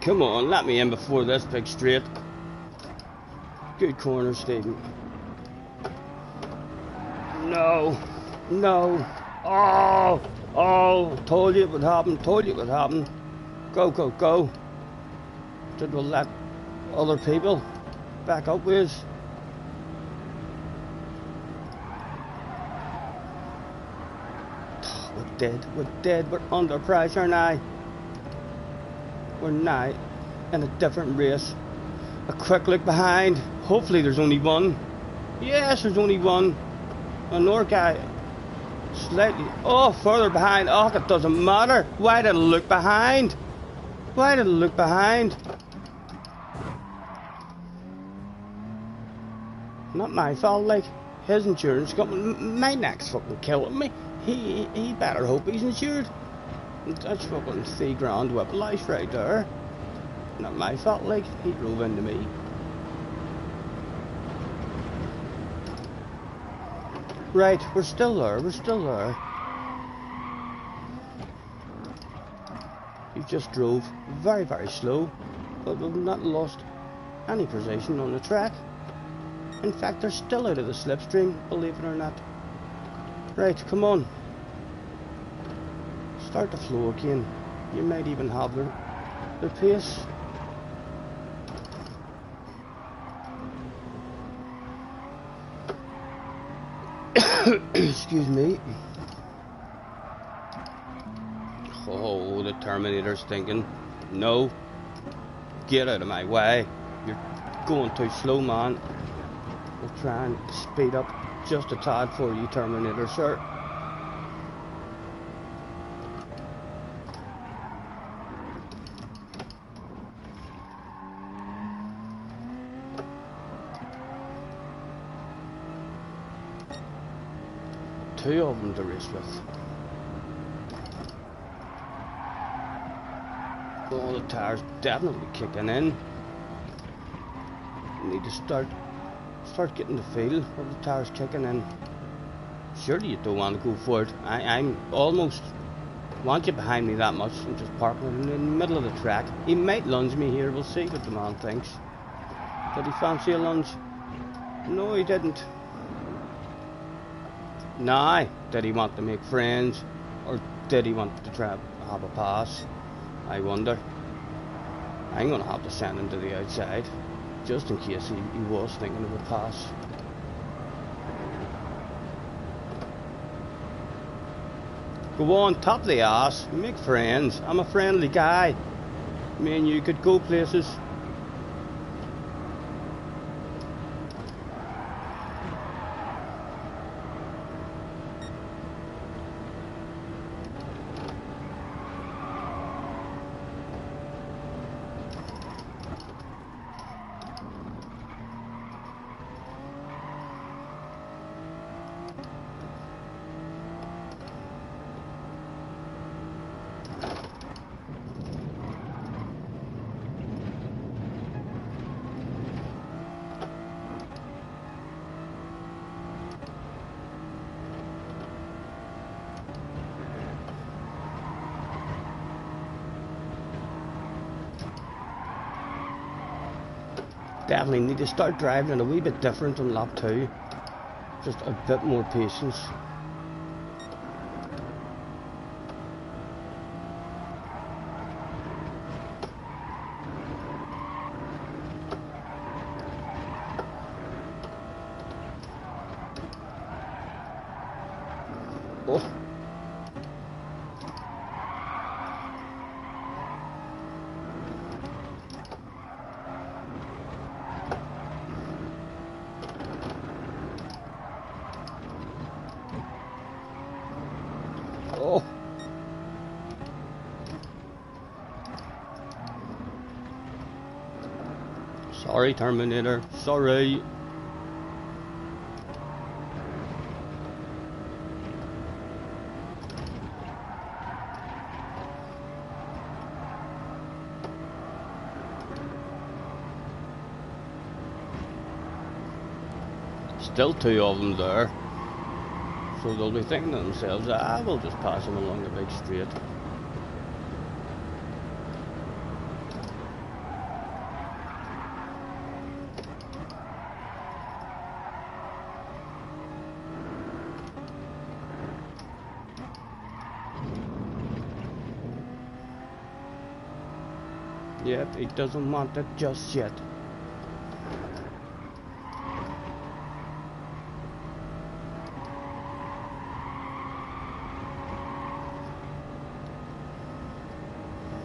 Come on, let me in before this big straight. Good corner, Stephen. No, no. Oh, oh, told you it would happen, told you it would happen. Go, go, go. Did we let other people back up with us? We're dead, we're under pressure now. We're now in a different race. A quick look behind. Hopefully there's only one. Yes, there's only one. Another guy slightly, oh, further behind. Oh, it doesn't matter. Why did I look behind? Why did I look behind? Not my fault, like. His insurance company, my neck's fucking killing me. He better hope he's insured. That's fucking $3,000 whiplash right there. Not my fault, like. He drove into me. Right, we're still there, we're still there. You just drove very, very slow, but we've not lost any position on the track. In fact, they're still out of the slipstream, believe it or not. Right, come on. Start the flow again. You might even have their pace. Excuse me. Oh, the Terminator's thinking, no, get out of my way. You're going too slow, man. We'll try and speed up just a tad for you, Terminator, sir. Two of them to race with. Oh, the tires definitely kicking in. Need to start getting the feel of the tires kicking in. Surely you don't want to go for it. I'm almost want you behind me that much. I'm just parking in the middle of the track. He might lunge me here. We'll see what the man thinks. Did he fancy a lunge? No, he didn't. Nah, did he want to make friends, or did he want to try have a pass? I wonder. I'm gonna have to send him to the outside, just in case he was thinking of a pass. Go on, top the ass, make friends. I'm a friendly guy. Me and you could go places. Definitely need to start driving it a wee bit different on lap 2. Just a bit more patience. Oh. Oh. Sorry, Terminator. Sorry. still two of them there. So they'll be thinking to themselves, we'll just pass them along the big straight. Yep, he doesn't want it just yet.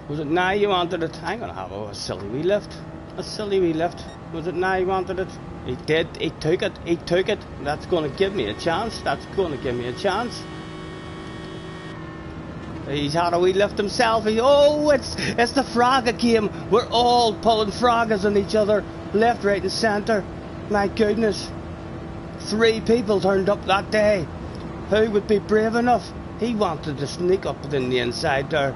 Was it now you wanted it? I'm gonna have a silly wee lift. A silly wee lift. Was it now you wanted it? He did. He took it. He took it. That's gonna give me a chance. That's gonna give me a chance. He's had a wee lift himself. It's the Frogger game. We're all pulling Froggers on each other, left, right, and centre. My goodness, 3 people turned up that day. Who would be brave enough? He wanted to sneak up within the inside there.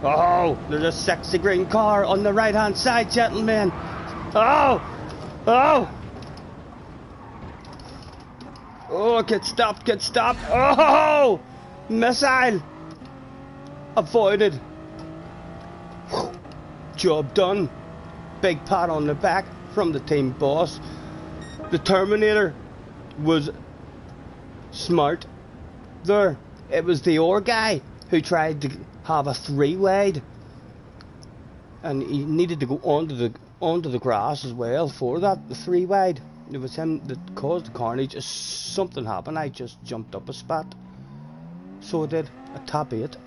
Oh, there's a sexy green car on the right hand side, gentlemen. Oh, get stopped, get stopped. Oh, missile avoided. Job done. Big pat on the back from the team boss. The Terminator was smart there. It was the ore guy who tried to have a 3-wide, and he needed to go onto the grass as well for that, the 3-wide. It was him that caused the carnage. Something happened. I just jumped up a spot. So I did a top 8.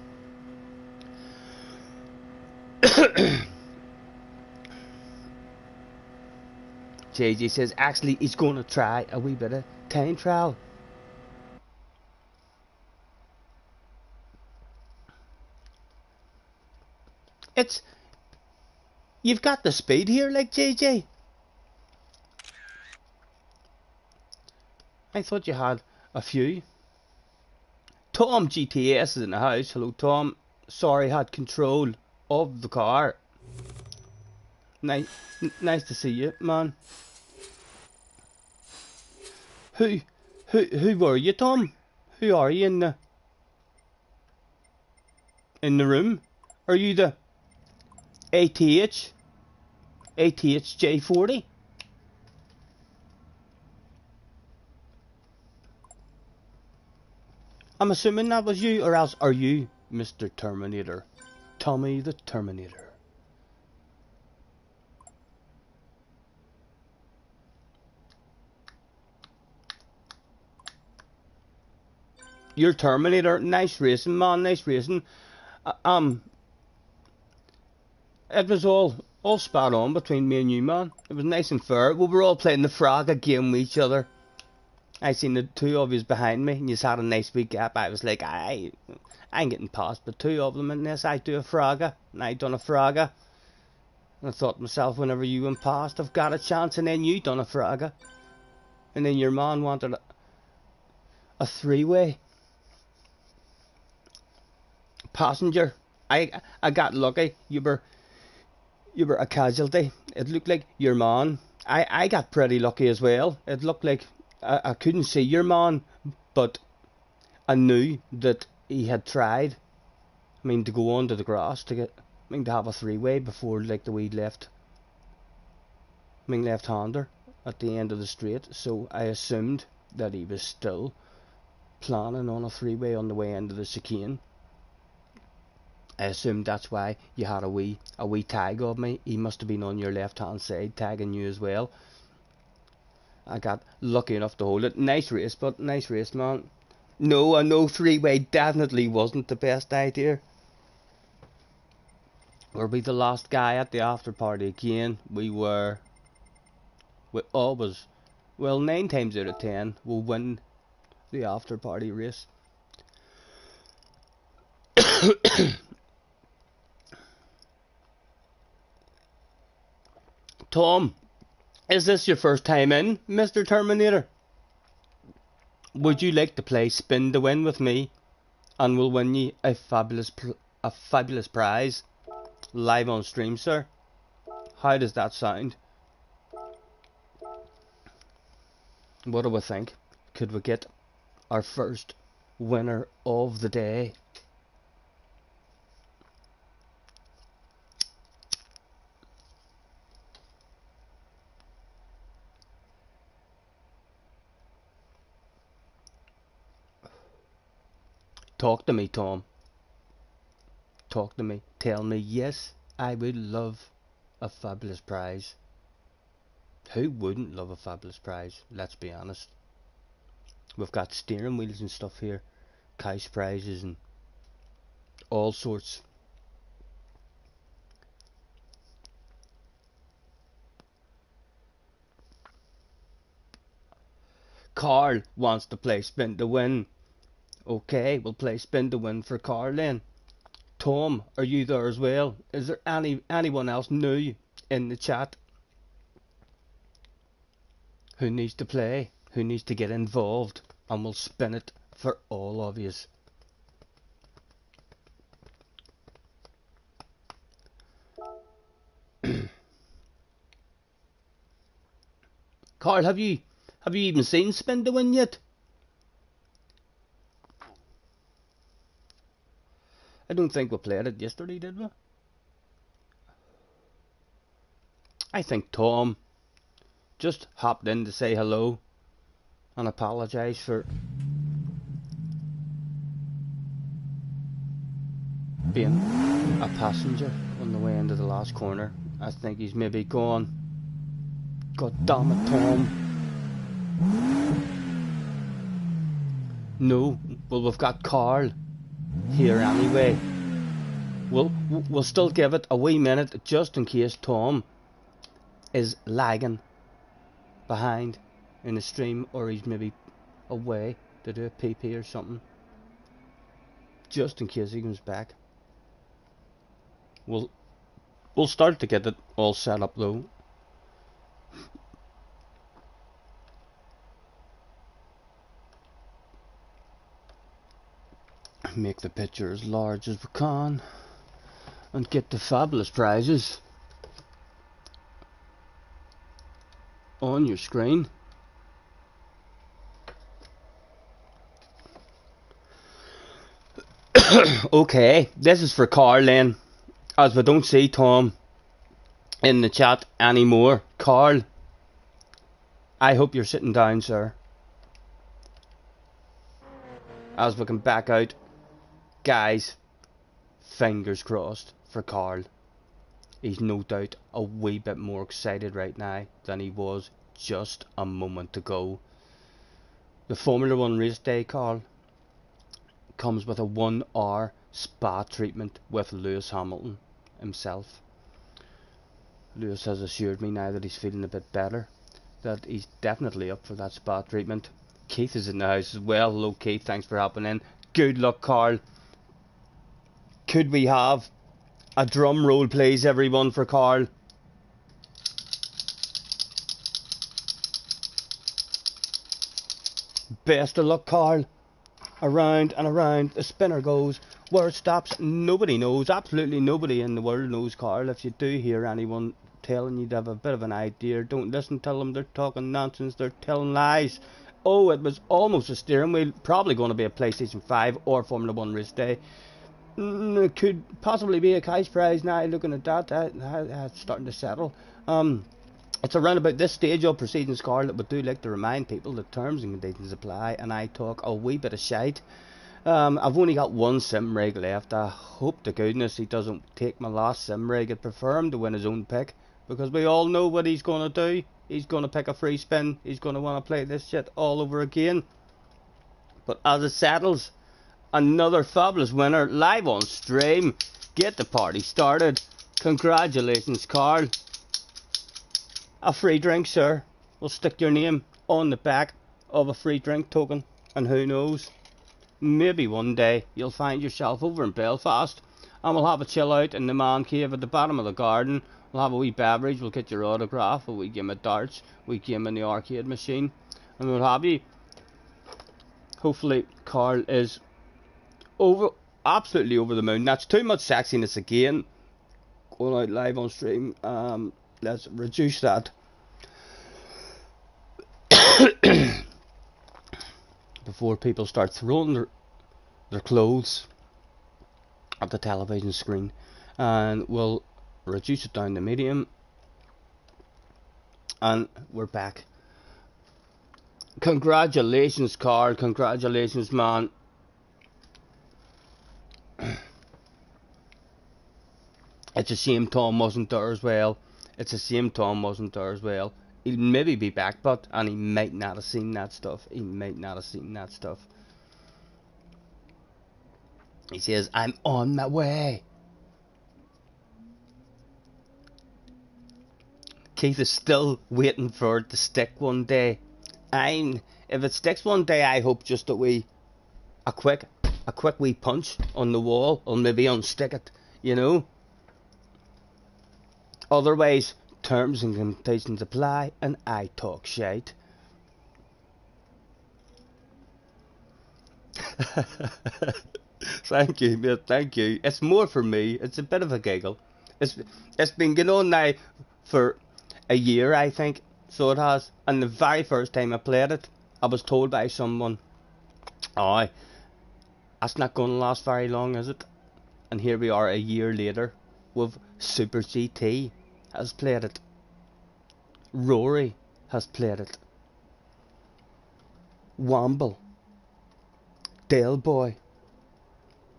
JJ says actually he's going to try a wee bit of time trial. You've got the speed here, like JJ. I thought you had a few. Tom GTS is in the house. Hello, Tom. Sorry, had control of the car. Nice to see you, man. Who were you, Tom? Who are you in the room? Are you the ATHJ40? I'm assuming that was you, or else are you Mr. Terminator? Tommy the Terminator. You're Terminator. Nice racing, man. Nice racing. It was all spot on between me and you, man. It was nice and fair. We were all playing the Frogger game with each other. I seen the 2 of yous behind me, and you had a nice big gap. I was like, I ain't getting past, but 2 of them in this. I do a Frogger, and I done a Frogger. And I thought to myself, whenever you went past, I've got a chance, and then you done a Frogger. And then your man wanted a 3-way. Passenger. I got lucky. You were a casualty. It looked like your man. I got pretty lucky as well. It looked like I couldn't see your man, but I knew that he had tried. I mean, to go onto the grass to have a 3-way before, like, the wee left-hander at the end of the straight. So I assumed that he was still planning on a 3-way on the way into the chicane. I assumed that's why you had a wee tag of me. He must have been on your left hand side tagging you as well. I got lucky enough to hold it. Nice race, but nice race, man. No, a no 3-way definitely wasn't the best idea. Were we the last guy at the after party again? We were. We always, well, 9 times out of 10 we'll win the after party race. Tom, is this your first time in, Mr. Terminator? Would you like to play Spin to Win with me, and we'll win you a fabulous prize live on stream, sir? How does that sound? What do we think? Could we get our first winner of the day? Talk to me, Tom. Talk to me. Tell me, yes, I would love a fabulous prize. Who wouldn't love a fabulous prize? Let's be honest. We've got steering wheels and stuff here, cash prizes and all sorts. Carl wants to play spin to win. Okay, we'll play spin to win for Carl then. Tom, are you there as well? Is there anyone else new in the chat who needs to play, who needs to get involved, and we'll spin it for all of yous. Carl, have you even seen Spin to Win yet? I don't think we played it yesterday, did we? I think Tom just hopped in to say hello and apologise for being a passenger on the way into the last corner. I think he's maybe gone. God damn it, Tom. No, well, we've got Carl here anyway. We'll still give it a wee minute just in case Tom is lagging behind in the stream, or he's maybe away to do a PP or something. Just in case he comes back. We'll start to get it all set up though. Make the picture as large as we can and get the fabulous prizes on your screen. Okay, this is for Carl then, as we don't see Tom in the chat anymore. Carl, I hope you're sitting down, sir, as we can back out. Guys, fingers crossed for Carl. He's no doubt a wee bit more excited right now than he was just a moment ago. The Formula 1 race day, Carl, comes with a 1 hour spa treatment with Lewis Hamilton himself. Lewis has assured me now that he's feeling a bit better, that he's definitely up for that spa treatment. Keith is in the house as well. Hello Keith, thanks for hopping in. Good luck, Carl. Could we have a drum roll please, everyone, for Carl? Best of luck, Carl. Around and around the spinner goes. Where it stops, nobody knows. Absolutely nobody in the world knows, Carl. If you do hear anyone telling you to have a bit of an idea, don't listen to them. They're talking nonsense. They're telling lies. Oh, it was almost a steering wheel. Probably going to be a PlayStation 5 or Formula 1 race day. It could possibly be a cash prize now. Looking at that, that's starting to settle. It's around about this stage of proceedings, Carl, that we do like to remind people that terms and conditions apply, and I talk a wee bit of shite. I've only got one sim rig left. I hope to goodness he doesn't take my last sim rig. I'd prefer him to win his own pick, because we all know what he's going to do. He's going to pick a free spin. He's going to want to play this shit all over again. But as it settles, another fabulous winner live on stream. Get the party started. Congratulations, Carl. A free drink, sir. We'll stick your name on the back of a free drink token, and who knows, maybe one day you'll find yourself over in Belfast and we'll have a chill out in the man cave at the bottom of the garden. We'll have a wee beverage, we'll get your autograph, a wee game of darts, a wee game in the arcade machine, and we'll have you. Hopefully Carl is absolutely over the moon. That's too much sexiness again, going out live on stream. Let's reduce that. before people start throwing their clothes at the television screen, and we'll reduce it down to medium, and we're back. Congratulations, Carl. Congratulations, man. It's a shame Tom wasn't there as well. It's a shame Tom wasn't there as well. He'll maybe be back, but and he might not have seen that stuff. He might not have seen that stuff. He says, I'm on my way. Keith is still waiting for it to stick one day. If it sticks one day, I hope just a quick wee punch on the wall, or maybe unstick it, you know. Otherwise, terms and conditions apply, and I talk shite. Thank you, mate, thank you. It's more for me. It's a bit of a giggle. It's been going on now for a year, I think. So it has. And the very first time I played it, I was told by someone, "Oh, that's not going to last very long, is it?" And here we are a year later with Super GT has played it. Rory has played it. Wamble. Dale Boy.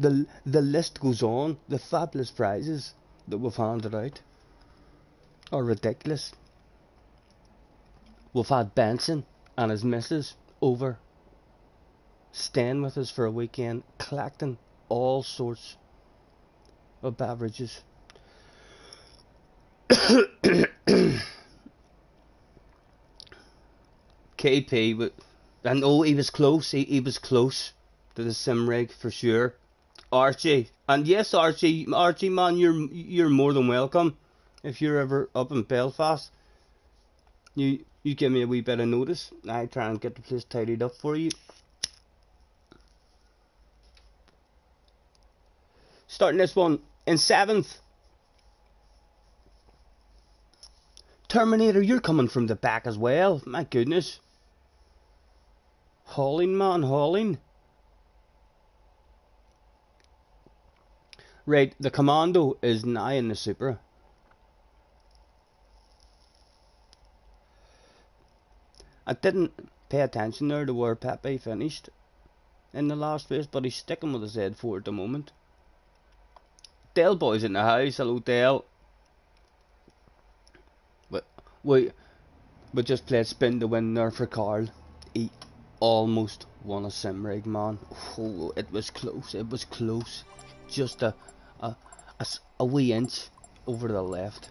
The list goes on. The fabulous prizes that we've handed out are ridiculous. We've had Benson and his missus over, staying with us for a weekend, collecting all sorts of beverages. KP, I know he was close. He was close to the sim rig for sure. Archie, and yes, Archie man, you're more than welcome. If you're ever up in Belfast, you give me a wee bit of notice. I try and get the place tidied up for you. Starting this one in 7th. Terminator, you're coming from the back as well. My goodness. Hauling, man, hauling. Right, the Commando is now in the Supra. I didn't pay attention there to where Pepe finished in the last race, but he's sticking with his Z4 at the moment. Dale Boy's in the house. Hello, Dale. But we just played spin to win there for Carl. He almost won a sim rig, man. Oh, it was close. It was close. Just a wee inch over the left,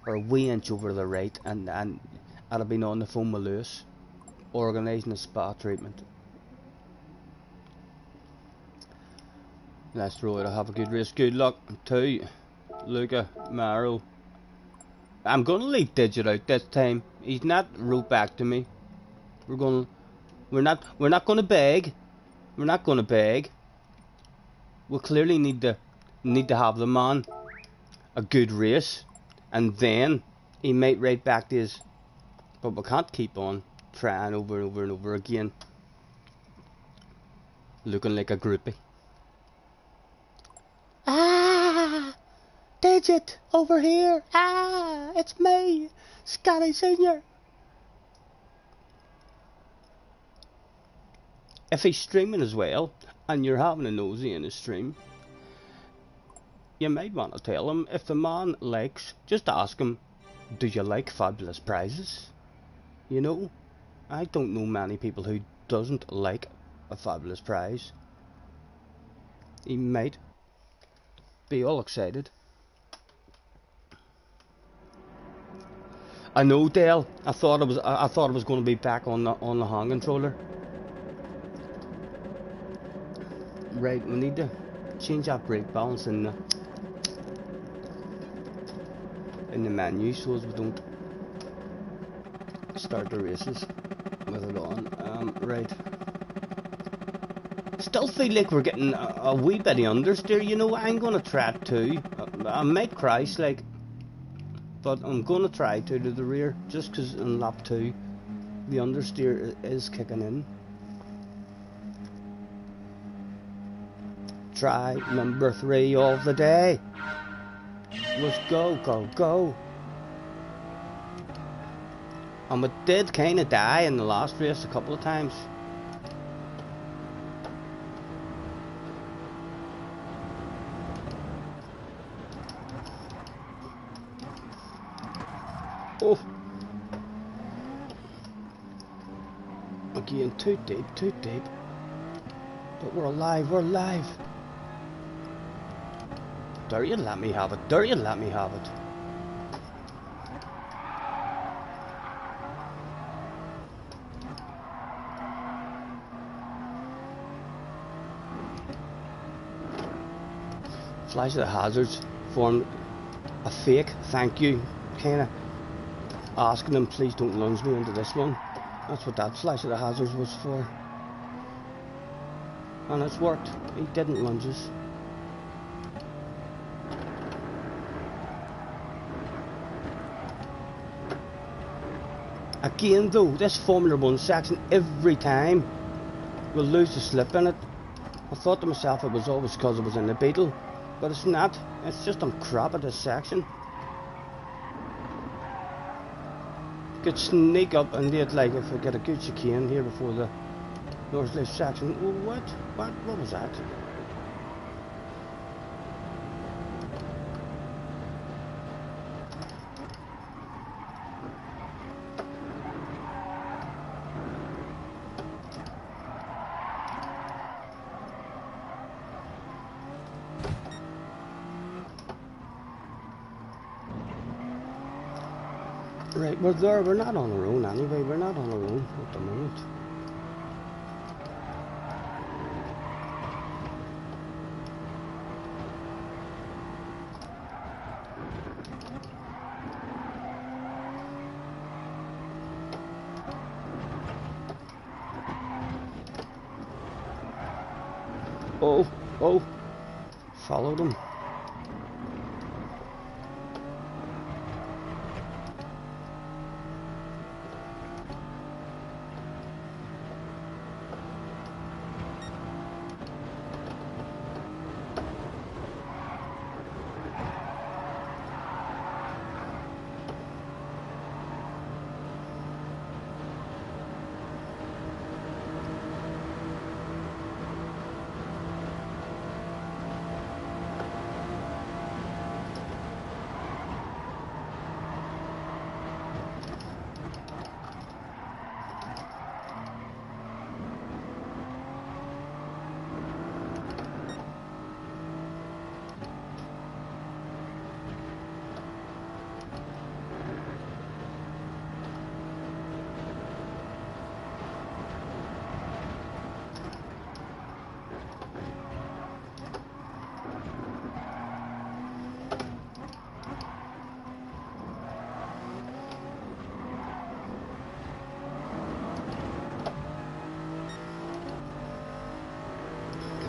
or a wee inch over the right, and I'd have been on the phone with Lewis, organising a spa treatment. Let's roll it. Have a good race. Good luck to Luca Maro. I'm gonna leave Digit out this time. He's not wrote back to me. We're not gonna beg. We're not gonna beg. We clearly need to have the man a good race, and then he might write back to us. But we can't keep on trying over and over and over again, looking like a groupie. Ah, Digit over here. Ah, it's me, Scotty Senior. If he's streaming as well, and you're having a nosy in his stream, you might want to tell him, if the man likes, just ask him, do you like fabulous prizes? You know, I don't know many people who doesn't like a fabulous prize. He might be all excited. I know, Dale. I thought it was going to be back on the hand controller. Right, we need to change our brake balance in the menu so as we don't start the races with it on. Right. Still feel like we're getting a wee bit of understeer. You know, I'm gonna try it too. I might crash, like, but I'm gonna try to the rear, just because in lap 2 the understeer is kicking in. try number 3 of the day. Let's go, go, go. And we did kind of die in the last race a couple of times. Oh. Again, too deep, too deep. But we're alive, we're alive. Dare you let me have it, dare you let me have it. Flash of the hazards formed a fake thank you, kind of asking them please don't lunge me into this one. That's what that flash of the hazards was for. And it's worked. He didn't lunge us. Again though, this Formula 1 section, every time we'll lose the slip in it. I thought to myself it was always because it was in the Beetle, but it's not. It's just I'm crap at this section. Could sneak up and do like if we get a good chicane here before the North Lift section. What was that? Right, we're there, we're not on our own anyway, we're not on our own at the moment. Oh, followed him.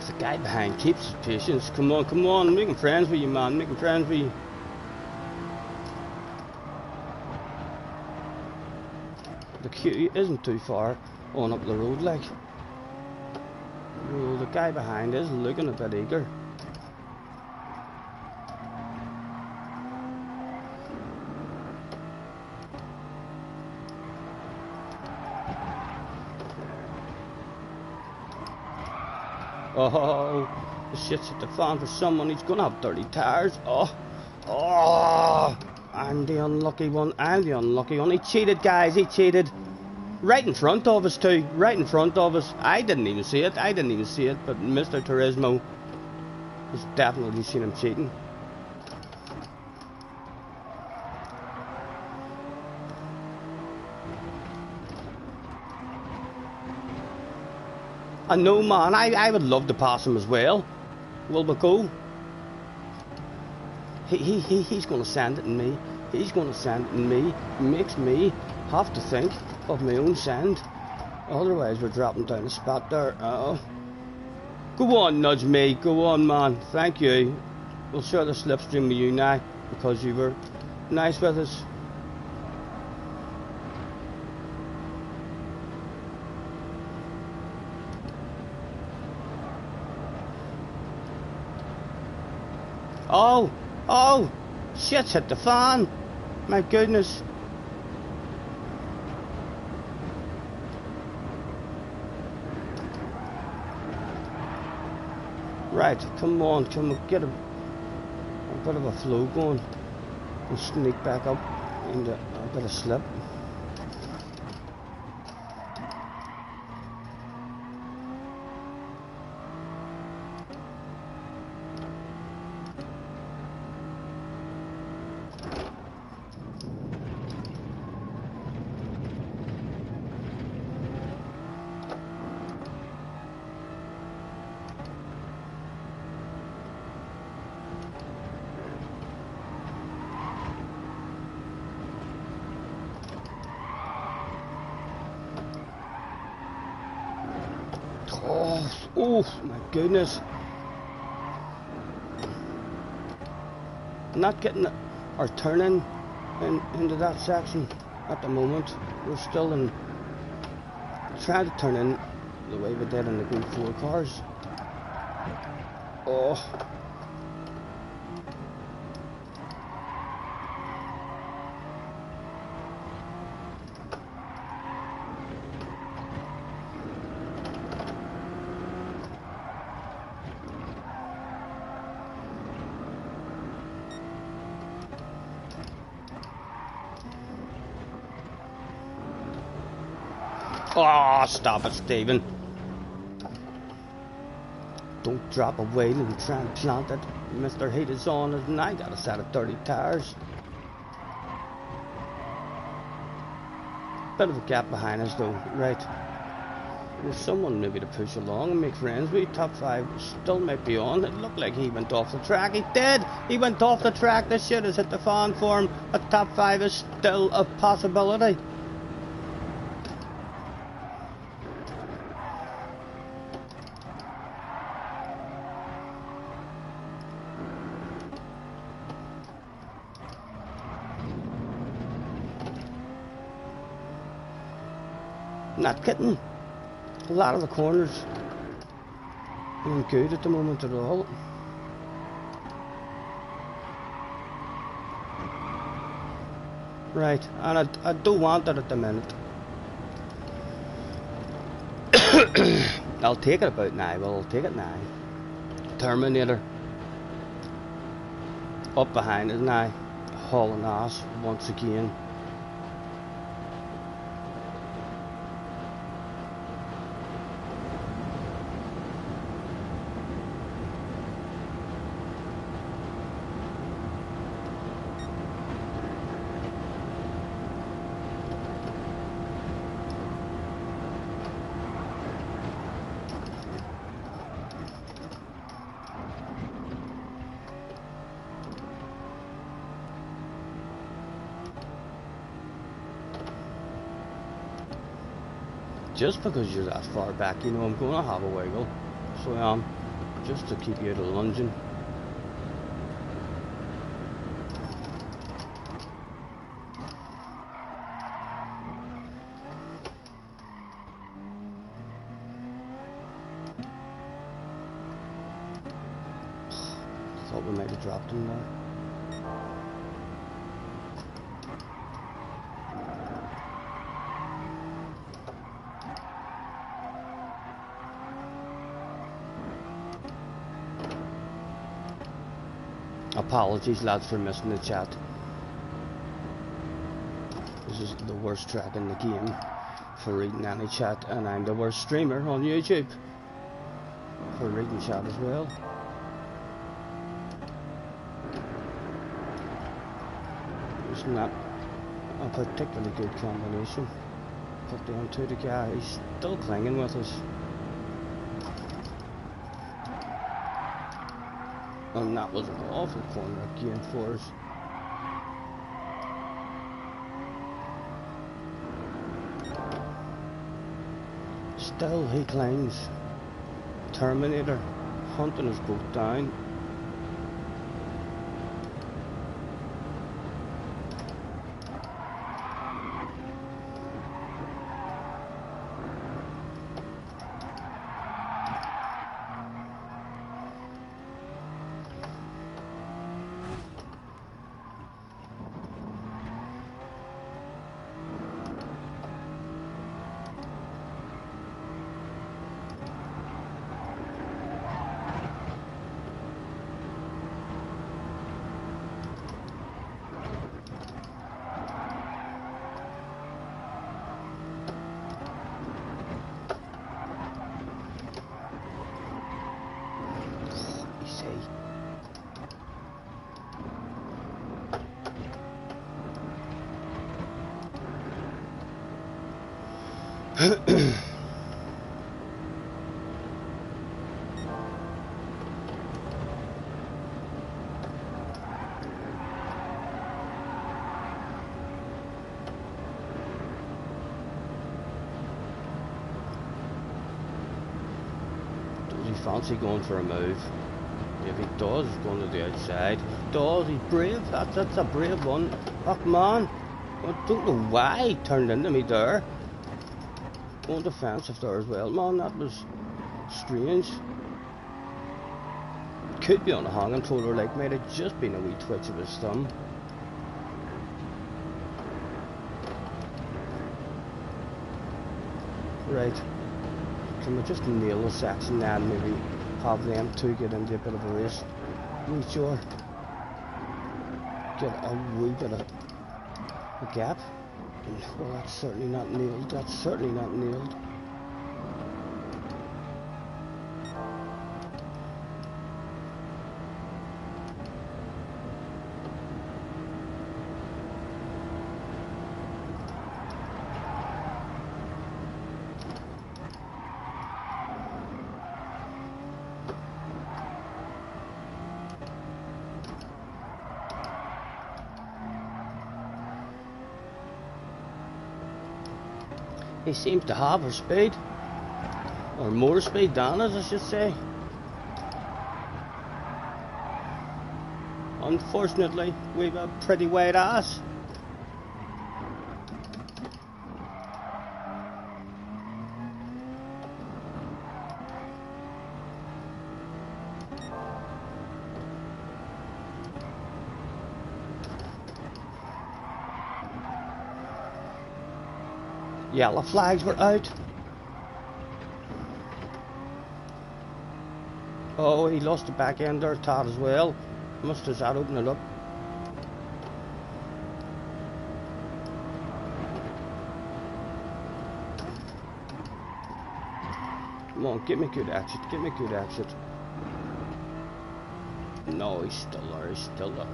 The guy behind keeps his patience. Come on, making friends with you, man, making friends with you. The queue isn't too far on up the road, like. Oh, the guy behind is looking a bit eager. Oh, the shit's at the fan for someone. He's gonna have dirty tires. Oh, I'm the unlucky one. I'm the unlucky one. He cheated, guys. He cheated. Right in front of us, too. Right in front of us. I didn't even see it. But Mr. Turismo has definitely seen him cheating. I know, man, I would love to pass him as well. Will we go? He's going to send it in me. He's going to send it in me. Makes me have to think of my own send. Otherwise, we're dropping down the spot there. Go on, nudge me. Go on, man. Thank you. We'll share the slipstream with you now because you were nice with us. Oh! Oh! Shit's hit the fan! My goodness! Right, come on, get a bit of a flow going and sneak back up into a bit of slip. Oh my goodness. I'm not getting or turning into that section at the moment. We're still in trying to turn in the way we did in the group 4 cars. Oh. Oh, stop it, Stephen. Don't drop a wheel and try and plant it. Mr. Heat is on it and I got a set of 30 tires. Bit of a gap behind us though, right. There's someone maybe to push along and make friends with. Top 5 still might be on. It looked like he went off the track. He did! He went off the track. This shit has hit the fan for him. A top 5 is still a possibility. Not getting a lot of the corners ain't good at the moment at all. Right, and I do want it at the minute. I'll take it about now, well I'll take it now. Terminator. Up behind us now. Hauling ass once again. Just because you're that far back, you know, I'm going to have a wiggle. So I am, just to keep you out of lunging. Thought we might have dropped him there. Apologies lads for missing the chat. This is the worst track in the game for reading any chat, and I'm the worst streamer on YouTube for reading chat as well. It's not a particularly good combination. Put down to the guy, he's still clinging with us. And that was an awful corner again for us. Still he clings. Terminator hunting us both down. Does he fancy going for a move? If he does, he's going to the outside. If he does, he's brave. That's a brave one. Oh, man. I don't know why he turned into me there. Going defensive there as well, man. That was strange. Could be on a hand controller, like, might have just been a wee twitch of his thumb. Right. Can we just nail the section and maybe have them two get into a bit of a race? We sure get a wee bit of a gap. Well, that's certainly not nailed. That's certainly not nailed. He seems to have her speed, or more speed than us, I should say. Unfortunately, we've a pretty wide ass. Yellow flags were out. Oh, he lost the back end there, Todd, as well. Must have that opened it up. Come on, give me good exit, give me good exit. No, he's still there, he's still there.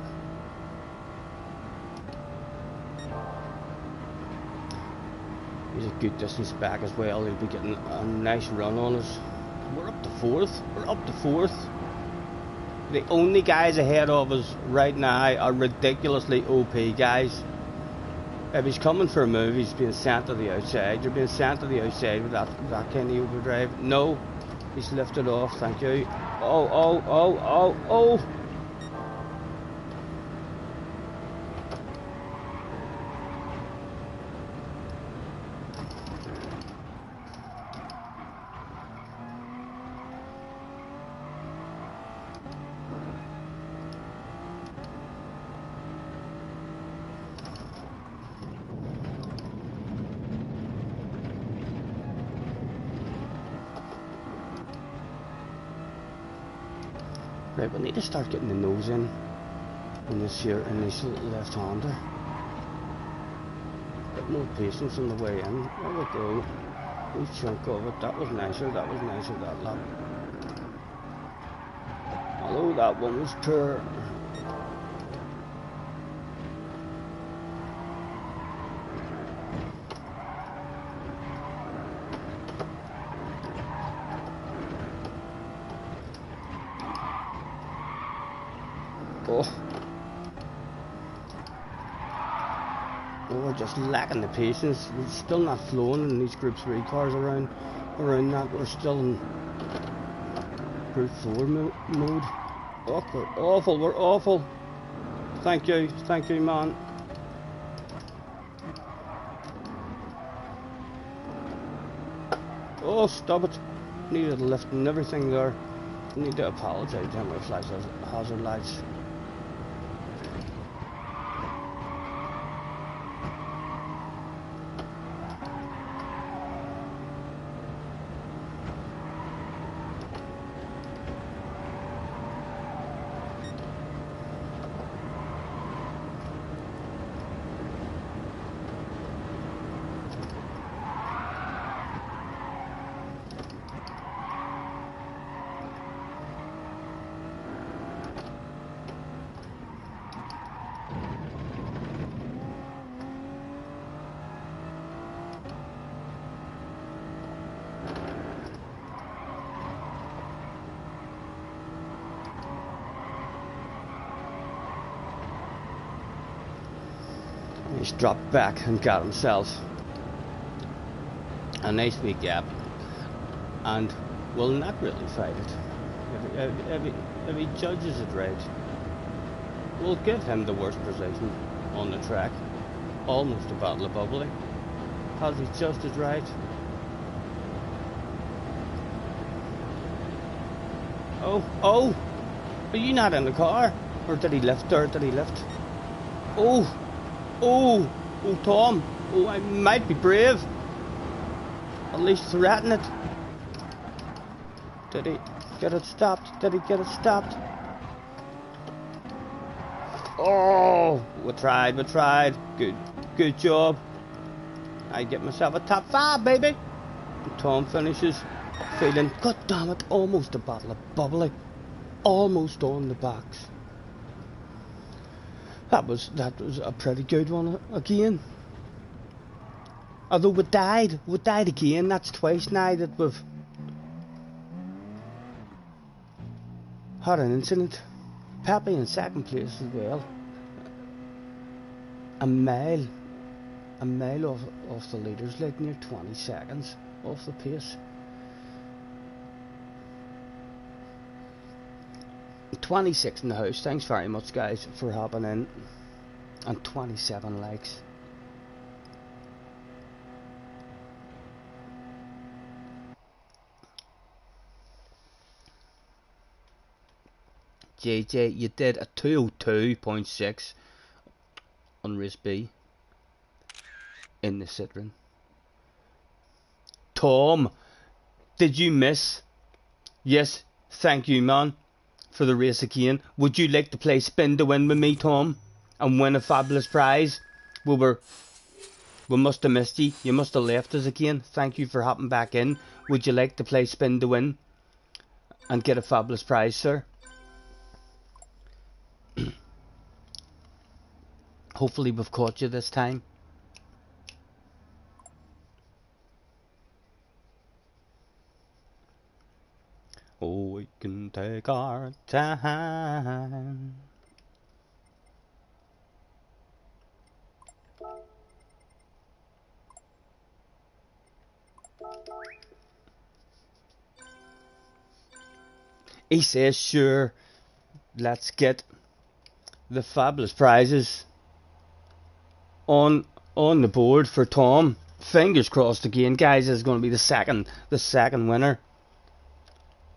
He's a good distance back as well. He'll be getting a nice run on us. We're up to fourth. We're up to fourth. The only guys ahead of us right now are ridiculously OP guys. If he's coming for a move, he's being sent to the outside. You're being sent to the outside with that kind of overdrive. No, he's lifted off. Thank you. Oh, oh, oh, oh, oh. Right, we need to start getting the nose in this here initial left-hander. Bit more patience on the way in. There we go. Wee chunk of it. That was nicer. That was nicer. That lap. Although that one was poor. We're just lacking the patience. We're still not flowing in these Group 3 cars around that. We're still in Group 4 mode. Oh, we're awful, we're awful. Thank you, man. Oh, stop it. Needed a lift and everything there. Need to apologise to him with flags hazard lights. He's dropped back and got himself a nice big gap, and will not really fight it. If he judges it right, we'll give him the worst position on the track. Almost a bottle of bubbly. Has he judged it right? Oh! Are you not in the car? Or did he lift? Oh, Tom. Oh, I might be brave. At least threaten it. Did he get it stopped? Oh, we tried. Good job. I get myself a top 5, baby. And Tom finishes feeling, god damn it, almost a bottle of bubbly. Almost on the box. That was a pretty good one again. Although we died again. That's twice now that we've had an incident. Pepe in second place as well. A mile off the leaders, like near 20 seconds off the pace. 26 in the house. Thanks very much, guys, for hopping in. And 27 likes. JJ, you did a 202.6 on race B in the Citroen. Tom, did you miss? Yes, thank you, man, for the race again. Would you like to play spin to win with me, Tom, and win a fabulous prize? We must have missed you. You must have left us again. Thank you for hopping back in. Would you like to play spin to win and get a fabulous prize, sir? Hopefully we've caught you this time. Oh, we can take our time. He says, sure, let's get the fabulous prizes on the board for Tom. Fingers crossed again, guys. Is going to be the second winner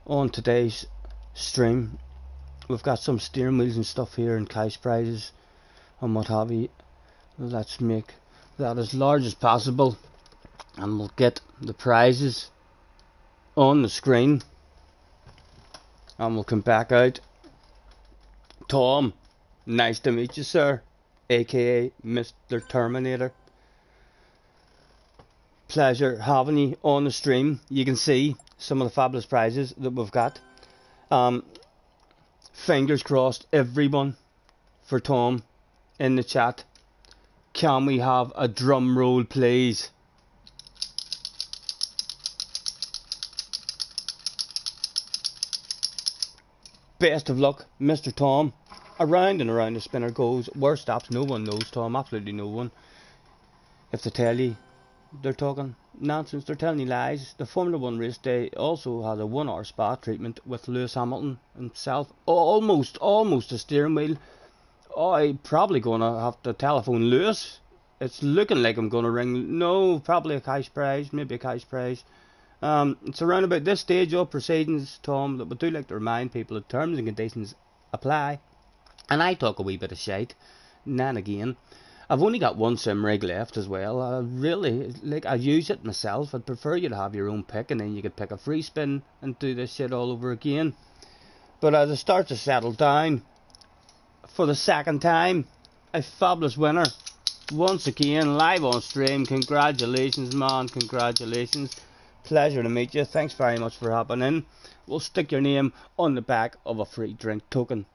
on today's stream. We've got some steering wheels and stuff here and cash prizes and what have you. Let's make that as large as possible, and we'll get the prizes on the screen, and we'll come back out. Tom, nice to meet you, sir, aka Mr. Terminator. Pleasure having you on the stream. You can see some of the fabulous prizes that we've got. Fingers crossed, everyone, for Tom in the chat. Can we have a drum roll, please? Best of luck, Mr. Tom. Around and around the spinner goes. Where stops, no one knows, Tom. Absolutely no one. If they tell you they're talking nonsense, they're telling you lies. The Formula 1 race day also had a 1 hour spa treatment with Lewis Hamilton himself. Almost a steering wheel. I'm probably going to have to telephone Lewis. It's looking like I'm going to ring. No, probably a cash prize. Maybe a cash prize. It's around about this stage of proceedings, Tom, that we do like to remind people that terms and conditions apply. And I talk a wee bit of shite now and again. I've only got one sim rig left as well. I use it myself. I'd prefer you to have your own pick, and then you could pick a free spin and do this shit all over again. But as I start to settle down for the second time, a fabulous winner once again live on stream. Congratulations, man, congratulations. Pleasure to meet you. Thanks very much for hopping in. We'll stick your name on the back of a free drink token,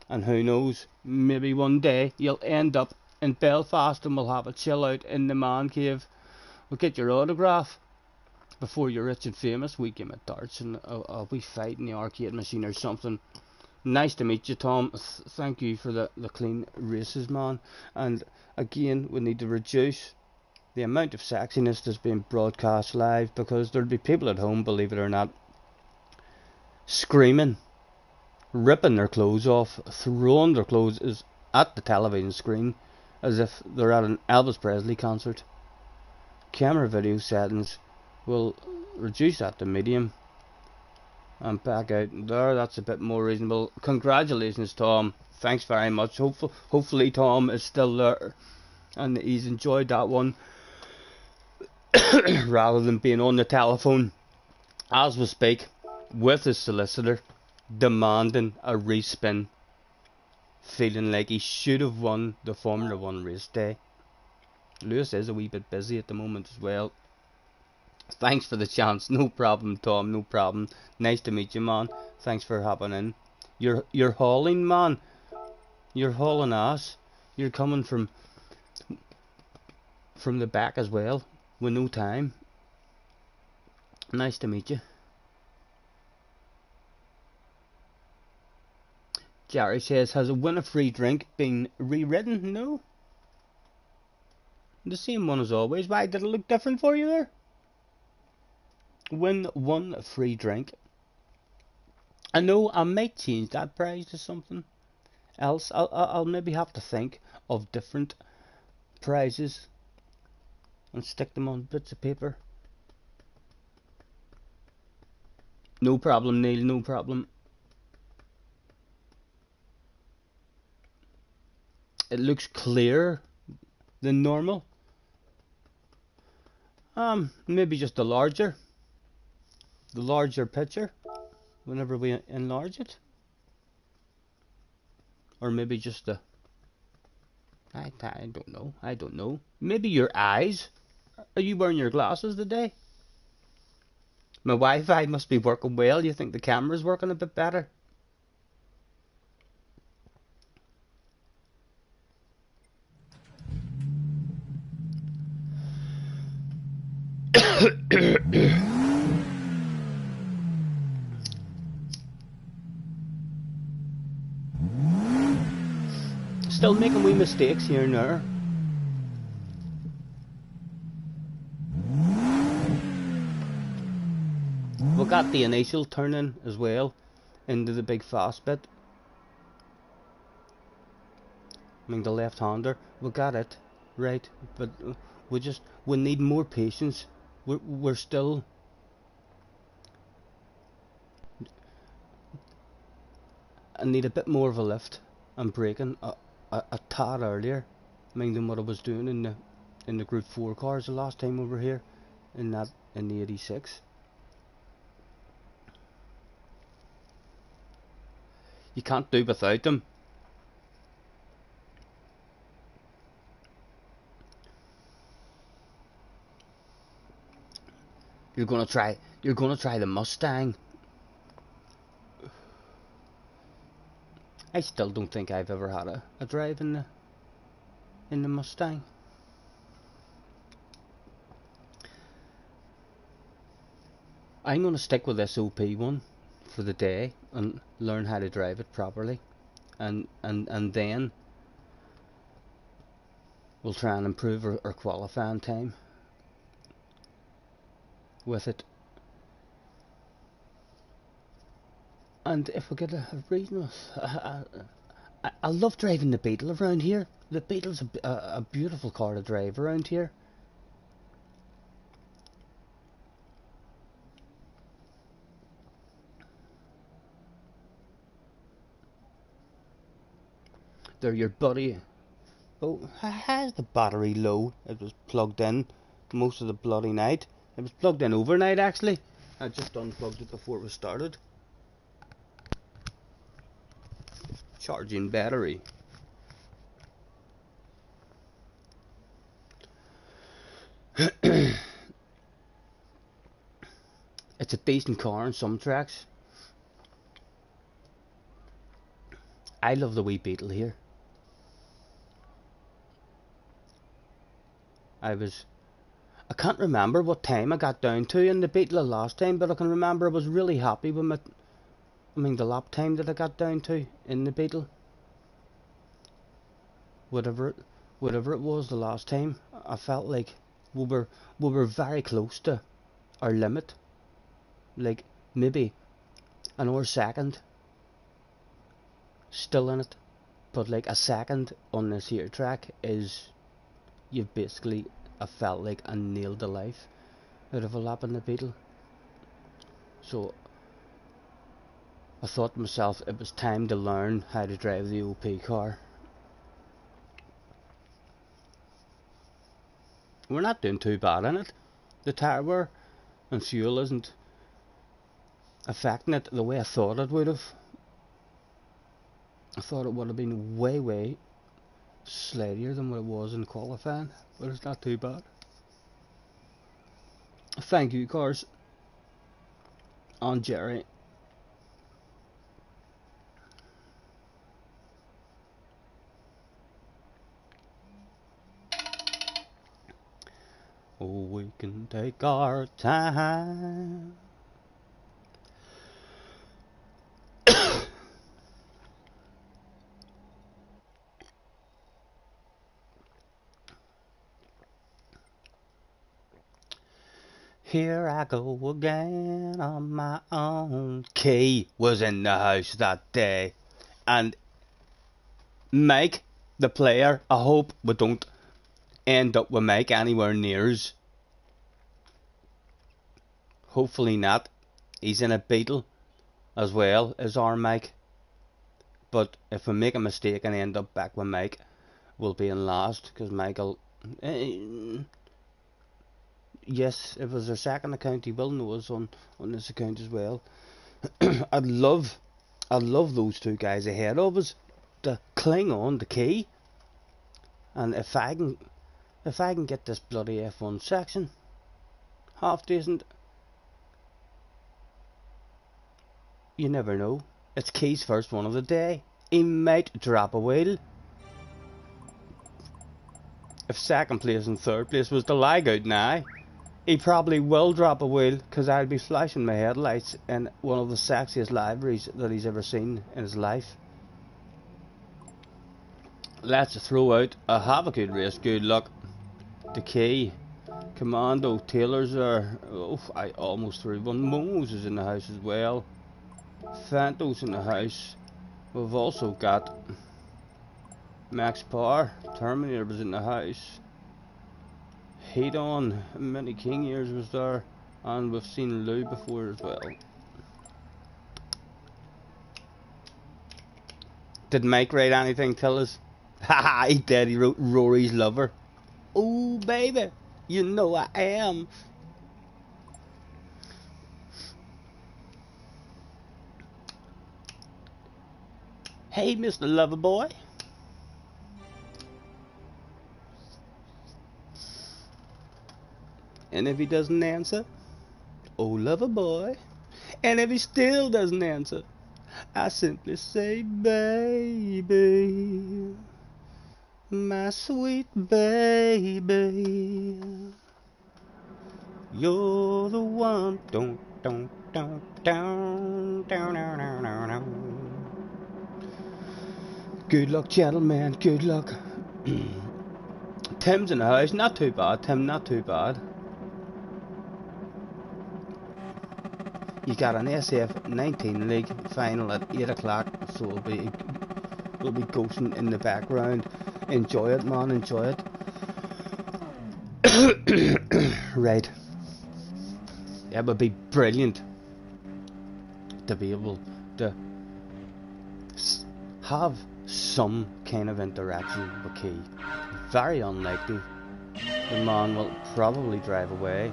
and who knows, maybe one day you'll end up in Belfast and we'll have a chill out in the man cave. We'll get your autograph before you're rich and famous. We game at darts and a wee fight in the arcade machine or something. Nice to meet you, Tom. Thank you for the clean races, man. And again, we need to reduce the amount of sexiness that's being broadcast live, because there'll be people at home, believe it or not, screaming, ripping their clothes off, throwing their clothes at the television screen as if they're at an Elvis Presley concert. Camera video settings will reduce that to medium. And back out there, that's a bit more reasonable. Congratulations, Tom. Thanks very much. Hopefully Tom is still there and he's enjoyed that one rather than being on the telephone as we speak with his solicitor demanding a respin, feeling like he should have won the Formula 1 race day. Lewis is a wee bit busy at the moment as well. Thanks for the chance. No problem, Tom. No problem. Nice to meet you, man. Thanks for hopping in. You're hauling, man. You're hauling ass. You're coming from the back as well, with no time. Nice to meet you. Jerry says, has a win a free drink been rewritten? No. The same one as always. Why did it look different for you there? Win one free drink. I know I might change that prize to something else. I'll maybe have to think of different prizes and stick them on bits of paper. No problem, Neil, no problem. It looks clearer than normal. Maybe just the larger picture whenever we enlarge it, or maybe just the I don't know. Maybe your eyes. Are you wearing your glasses today? My Wi-Fi must be working well. You think the camera's working a bit better? Still making wee mistakes here and there. We got the initial turn-in as well into the big fast bit. I mean the left-hander. We got it right, but we need more patience. We're still. I need a bit more of a lift and braking a tad earlier, I mean, than what I was doing in the Group 4 cars the last time over here in the 86. You can't do without them. You're gonna try the Mustang. I still don't think I've ever had a drive in the Mustang. I'm gonna stick with SOP one for the day and learn how to drive it properly, and then we'll try and improve our qualifying time with it. And if we get a reasonable, I love driving the Beetle around here. The Beetle's a beautiful car to drive around here. There, your buddy. Oh, has the battery low? It was plugged in most of the bloody night. It was plugged in overnight actually. I just unplugged it before it was started. Charging battery. It's a decent car on some tracks. I love the wee Beetle here. I can't remember what time I got down to in the Beetle last time, but I can remember I was really happy with I mean, the lap time that I got down to in the Beetle, whatever it, whatever it was the last time, I felt like we were very close to our limit. Like maybe another second still in it, but like a second on this here track is, you've basically, I felt like I nailed the life out of a lap in the Beetle. So I thought to myself it was time to learn how to drive the OP car. We're not doing too bad in it. The tyre wear and fuel isn't affecting it the way I thought it would have. I thought it would have been way slighter than what it was in qualifying, but it's not too bad. Thank you, cars, on Jerry. Oh, we can take our time. Here I go again on my own. Key was in the house that day, and Mike, the player, I hope we don't end up with Mike anywhere near us. Hopefully not. He's in a Beetle as well as our Mike. But if we make a mistake and end up back with Mike, we'll be in last, because Michael... yes, if it was our second account, he will know us on this account as well. I'd love those two guys ahead of us to cling on the key, and if I can get this bloody F1 section half decent, you never know. It's Key's first one of the day. He might drop a wheel. If second place and third place was the lag out now, he probably will drop a wheel, because I'll be flashing my headlights in one of the sexiest liveries that he's ever seen in his life. Let's throw out a have a good race, good luck. The Key, Commando, Taylor's there. Oh, I almost threw one. Mo's is in the house as well. Fanto's in the house. We've also got Max Power, Terminator was in the house. Heat On, Many King Ears was there, and we've seen Lou before as well. Did Mike write anything, tell us? Haha, he did, he wrote Rory's Lover. Oh baby, you know I am. Hey Mr. Loverboy. And if he doesn't answer, oh lover boy. And if he still doesn't answer, I simply say, baby, my sweet baby, you're the one. Don't. Good luck, gentlemen, good luck. Tim's in the house, not too bad, Tim, not too bad. You got an SF 19 league final at 8 o'clock, so we'll be ghosting in the background. Enjoy it, man, enjoy it. Right. It would be brilliant to be able to have some kind of interaction with Key. Very unlikely. The man will probably drive away.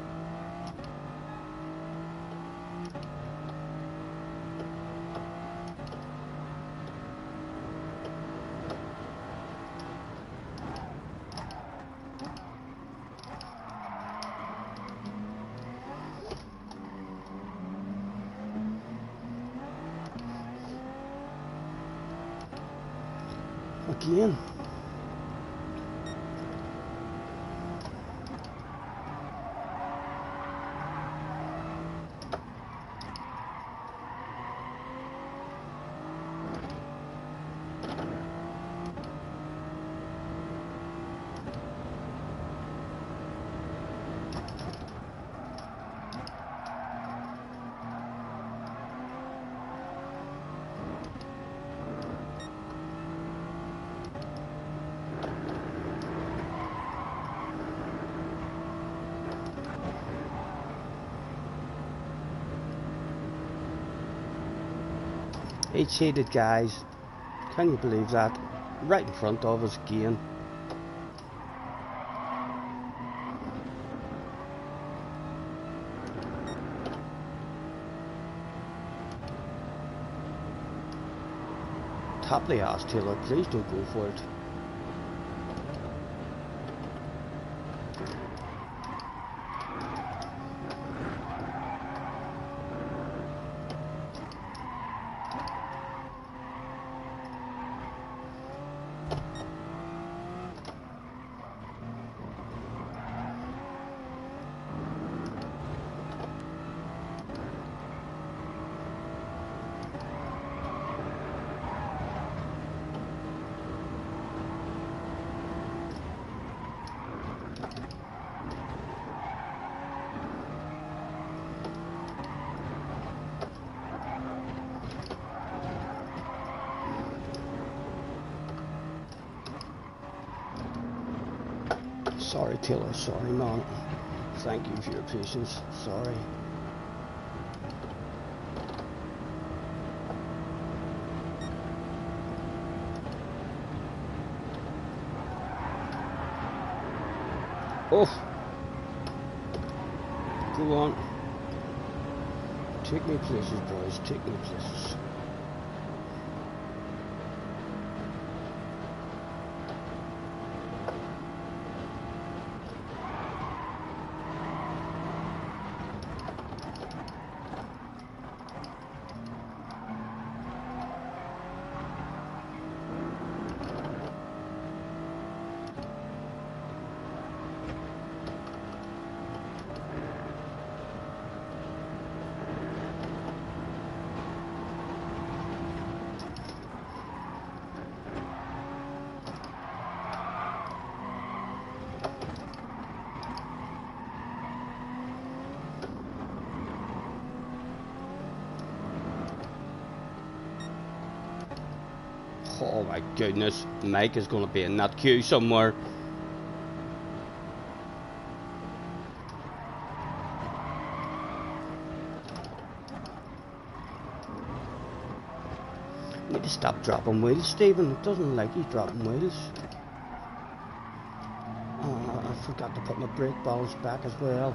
Again. He cheated, guys. Can you believe that? Right in front of us again. Tap the ass, Taylor. Please don't go for it. Sorry, Taylor. Sorry, man. Thank you for your patience. Sorry. Oh! Go on. Take me places, boys. Take me places. Oh my goodness, Mike is going to be in that queue somewhere. You need to stop dropping wheels, Stephen. It doesn't like you dropping wheels. Oh, I forgot to put my brake balance back as well.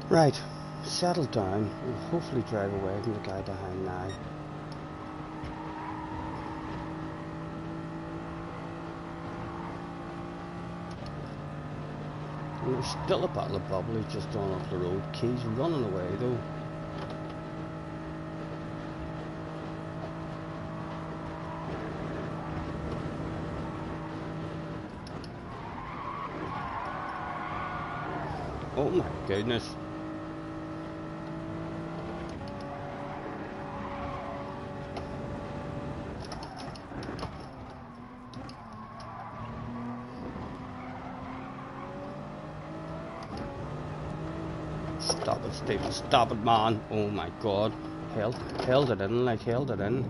Right, settle down. We'll hopefully drive away from the guy behind now. And there's still a bottle of bubbly just on up the road. Keys running away though. Oh my goodness. Stop it, Stephen. Stop it, man. Oh my god. Held it in, like held it in.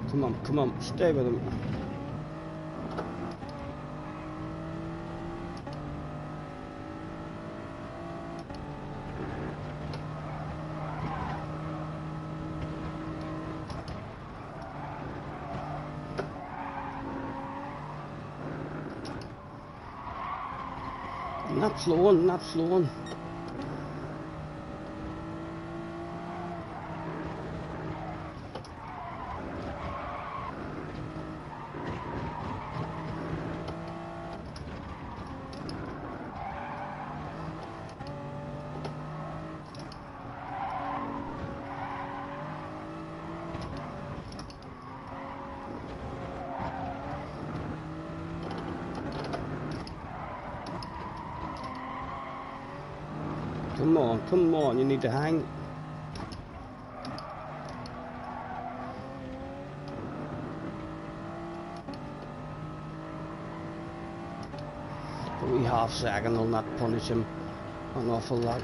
Come on, stay with him. Not slowing, not slowing. Come on, you need to hang. A wee half second will not punish him an awful lot.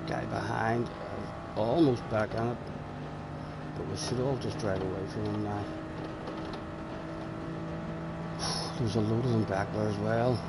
Guy behind, almost back on it, but we should all just drive away from him now. There's a load of them back there as well.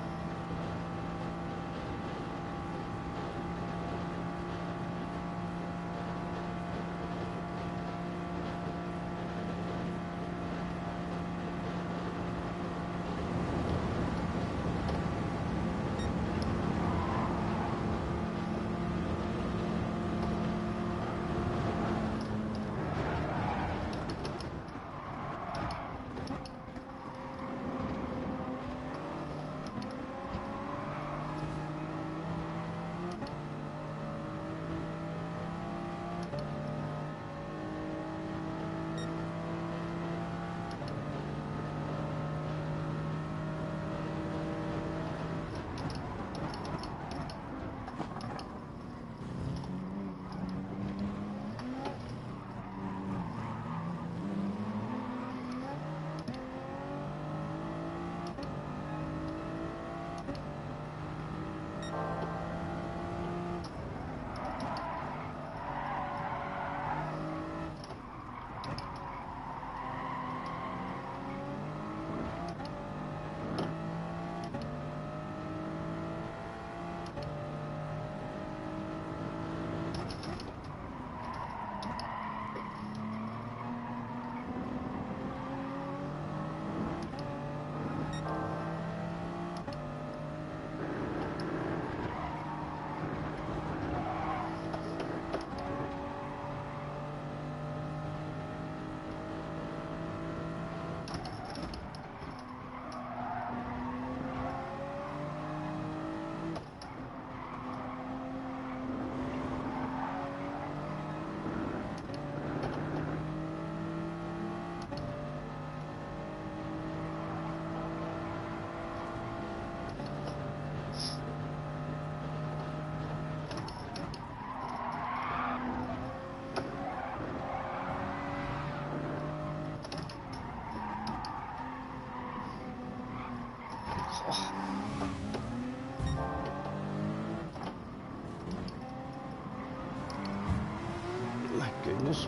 My goodness,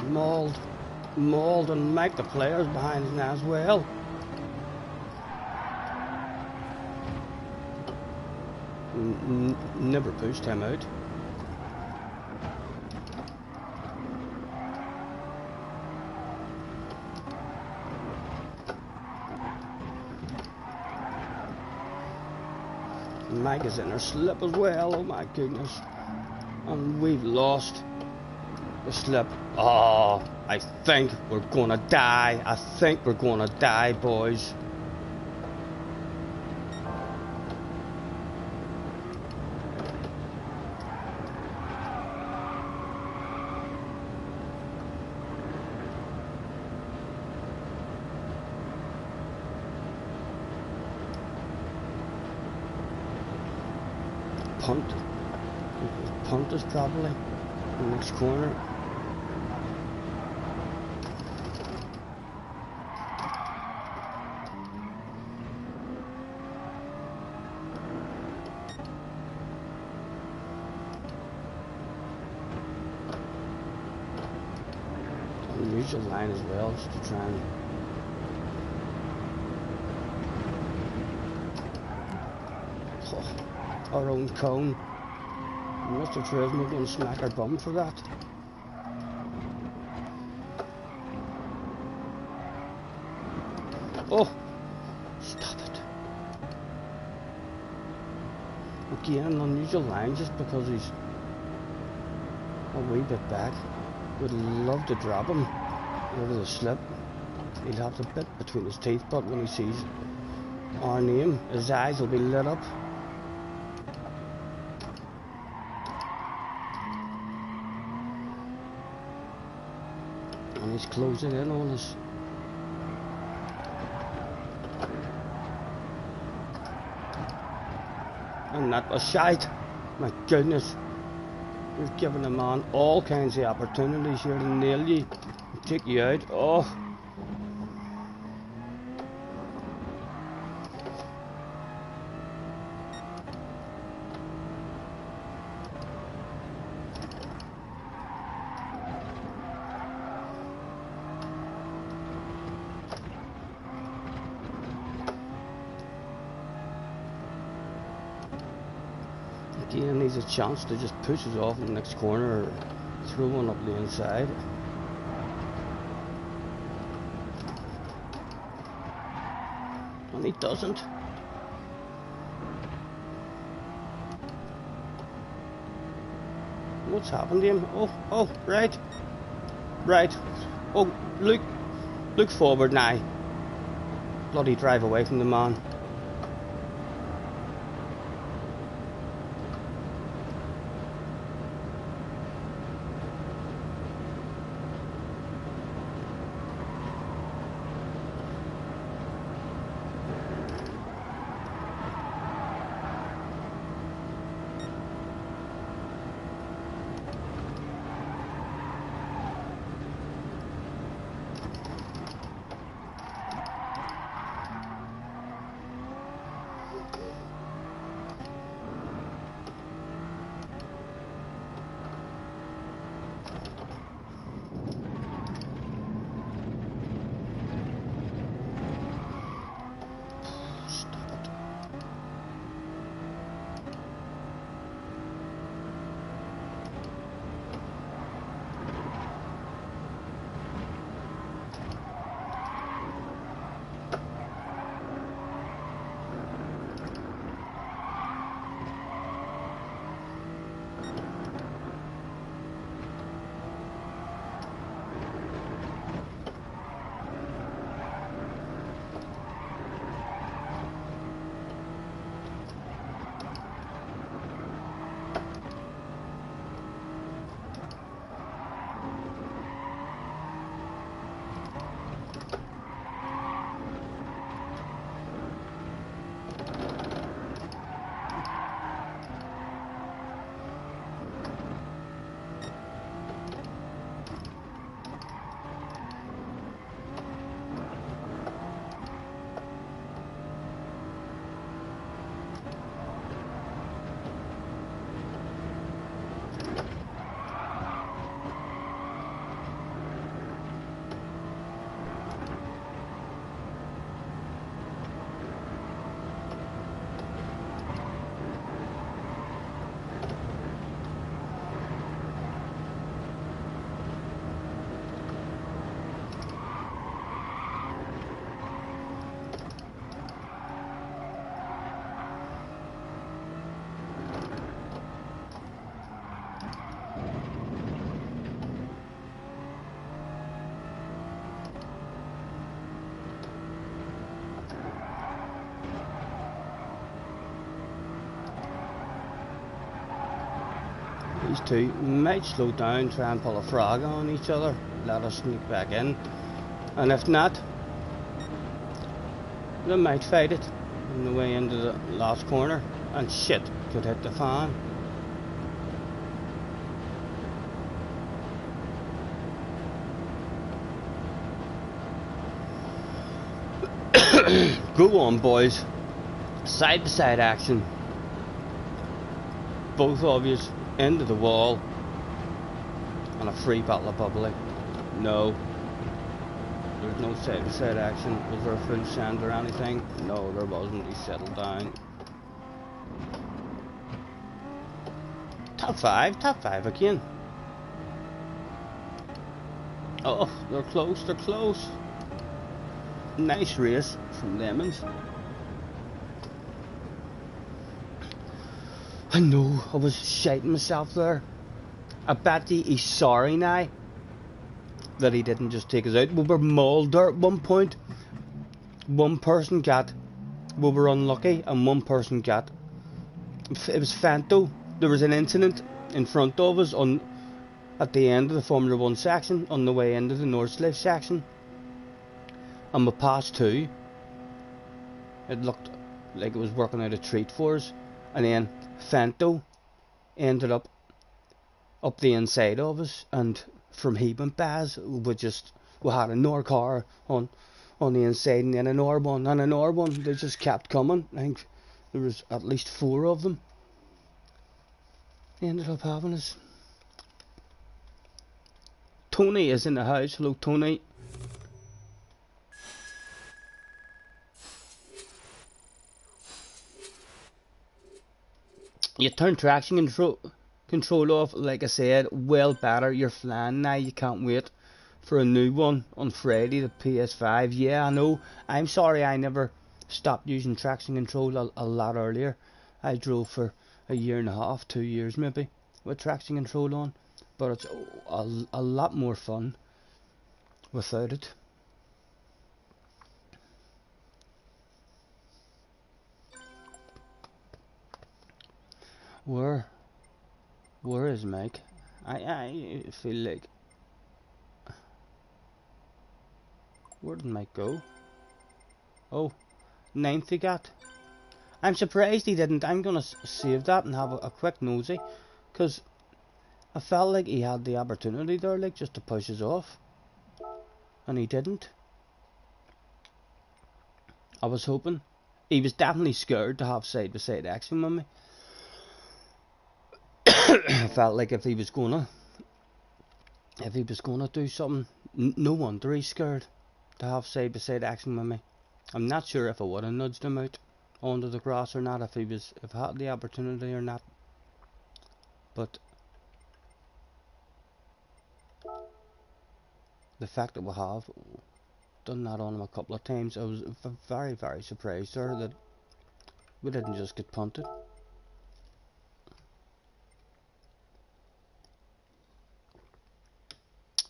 mauled and make the players behind us now as well. Never pushed him out. Mike is in her slip as well, oh my goodness. And we've lost the slip. Oh, I think we're gonna die. I think we're gonna die, boys. Punt us probably in the next corner. Use the line as well, just to try and our own cone. Mr. Trev's not going to smack our bum for that. Oh! Stop it. Again, an unusual line just because he's a wee bit back. Would love to drop him out of the slip. He'll have the bit between his teeth, but when he sees our name, his eyes will be lit up. And he's closing in on us. And that was shite. My goodness. We've given a man all kinds of opportunities here to nail you, take you out. Oh. Again, needs a chance to just push us off in the next corner or throw one up the inside. And he doesn't. What's happened to him? Oh, right. Right. Oh, look forward now. Bloody drive away from the man. These two might slow down, try and pull a frog on each other, let us sneak back in, and if not, they might fight it on the way into the last corner, and shit could hit the fan. Go on, boys. Side to side action. Both of you into the wall. And a free bottle of bubbly. No. There's no side to side action. Was there a full sand or anything? No, there wasn't. He settled down. top five again. Oh, they're close, they're close. Nice race from Lemons. I know, I was shiting myself there. I bet he's sorry now that he didn't just take us out. We were mauled there at one point. One person got, we were unlucky, and one person got, it was Fanto. There was an incident in front of us at the end of the Formula 1 section, on the way into the Northslife section. And we passed two. It looked like it was working out a treat for us. And then Fanto ended up the inside of us, and from he went by we had another car on the inside, and then another one and another one. They just kept coming. I think there was at least 4 of them. They ended up having us. Tony is in the house. Hello, Tony. You turn traction control off, like I said, well better. You're flying now. You can't wait for a new one on Friday, the PS5. Yeah, I know. I'm sorry I never stopped using traction control a lot earlier. I drove for a year and a half, 2 years maybe, with traction control on. But it's a lot more fun without it. Where is Mike? I feel like, where did Mike go? Oh, 9th he got. I'm surprised he didn't. I'm gonna save that and have a quick nosy, because I felt like he had the opportunity there, like, just to push us off, and he didn't. I was hoping. He was definitely scared to have side by side action with me. I felt like if he was gonna do something, no wonder he's scared to have side by side action with me. I'm not sure if I would have nudged him out onto the grass or not, if I had the opportunity or not. But the fact that we have done that on him a couple of times, I was very, very surprised there that we didn't just get punted.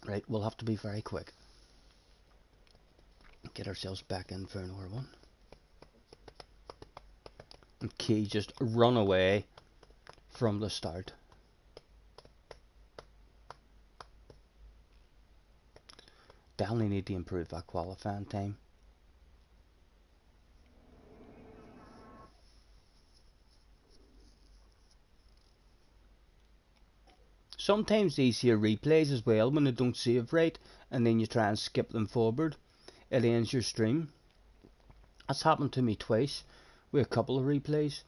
Right, we'll have to be very quick. Get ourselves back in for another one. And Key just run away from the start. Definitely need to improve that qualifying time. Sometimes these here replays as well, when they don't save right and then you try and skip them forward, it ends your stream. That's happened to me twice with a couple of replays.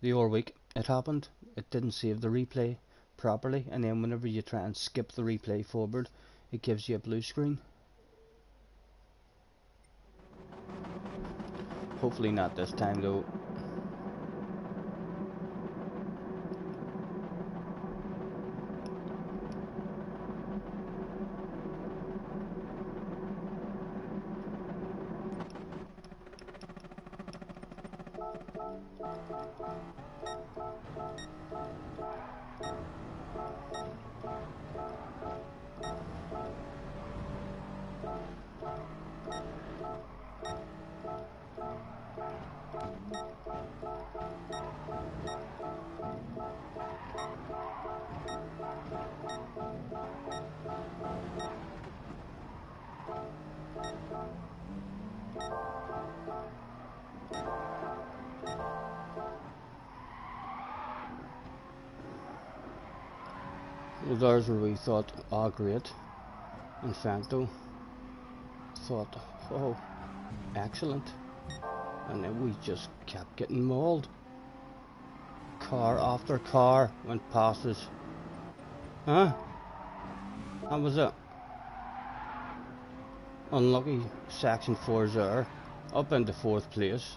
The other week it happened. It didn't save the replay properly, and then whenever you try and skip the replay forward, it gives you a blue screen. Hopefully not this time though. Well, there's where we thought, oh great, and Fanto thought, oh excellent, and then we just kept getting mauled. Car after car went past us. Huh? That was it. Unlucky section 4's there, up into 4th place.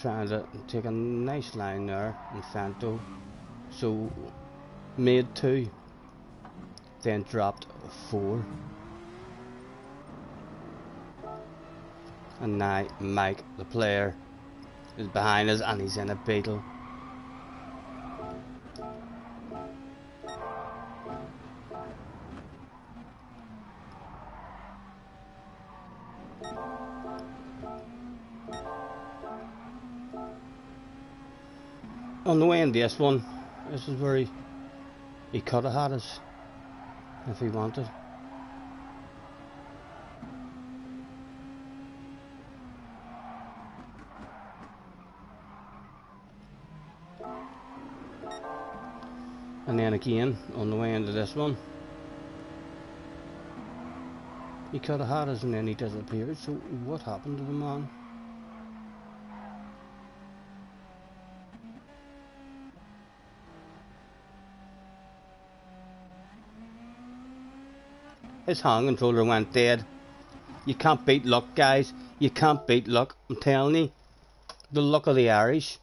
trying to take a nice line there in Fanto. So made 2, then dropped 4. And now Mike, the player, is behind us and he's in a beetle. On the way in this one, this is where he could have had us if he wanted. And then again, on the way into this one, he could have had us and then he disappeared. So what happened to the man? His hand controller went dead. You can't beat luck, guys. You can't beat luck. I'm telling you. The luck of the Irish.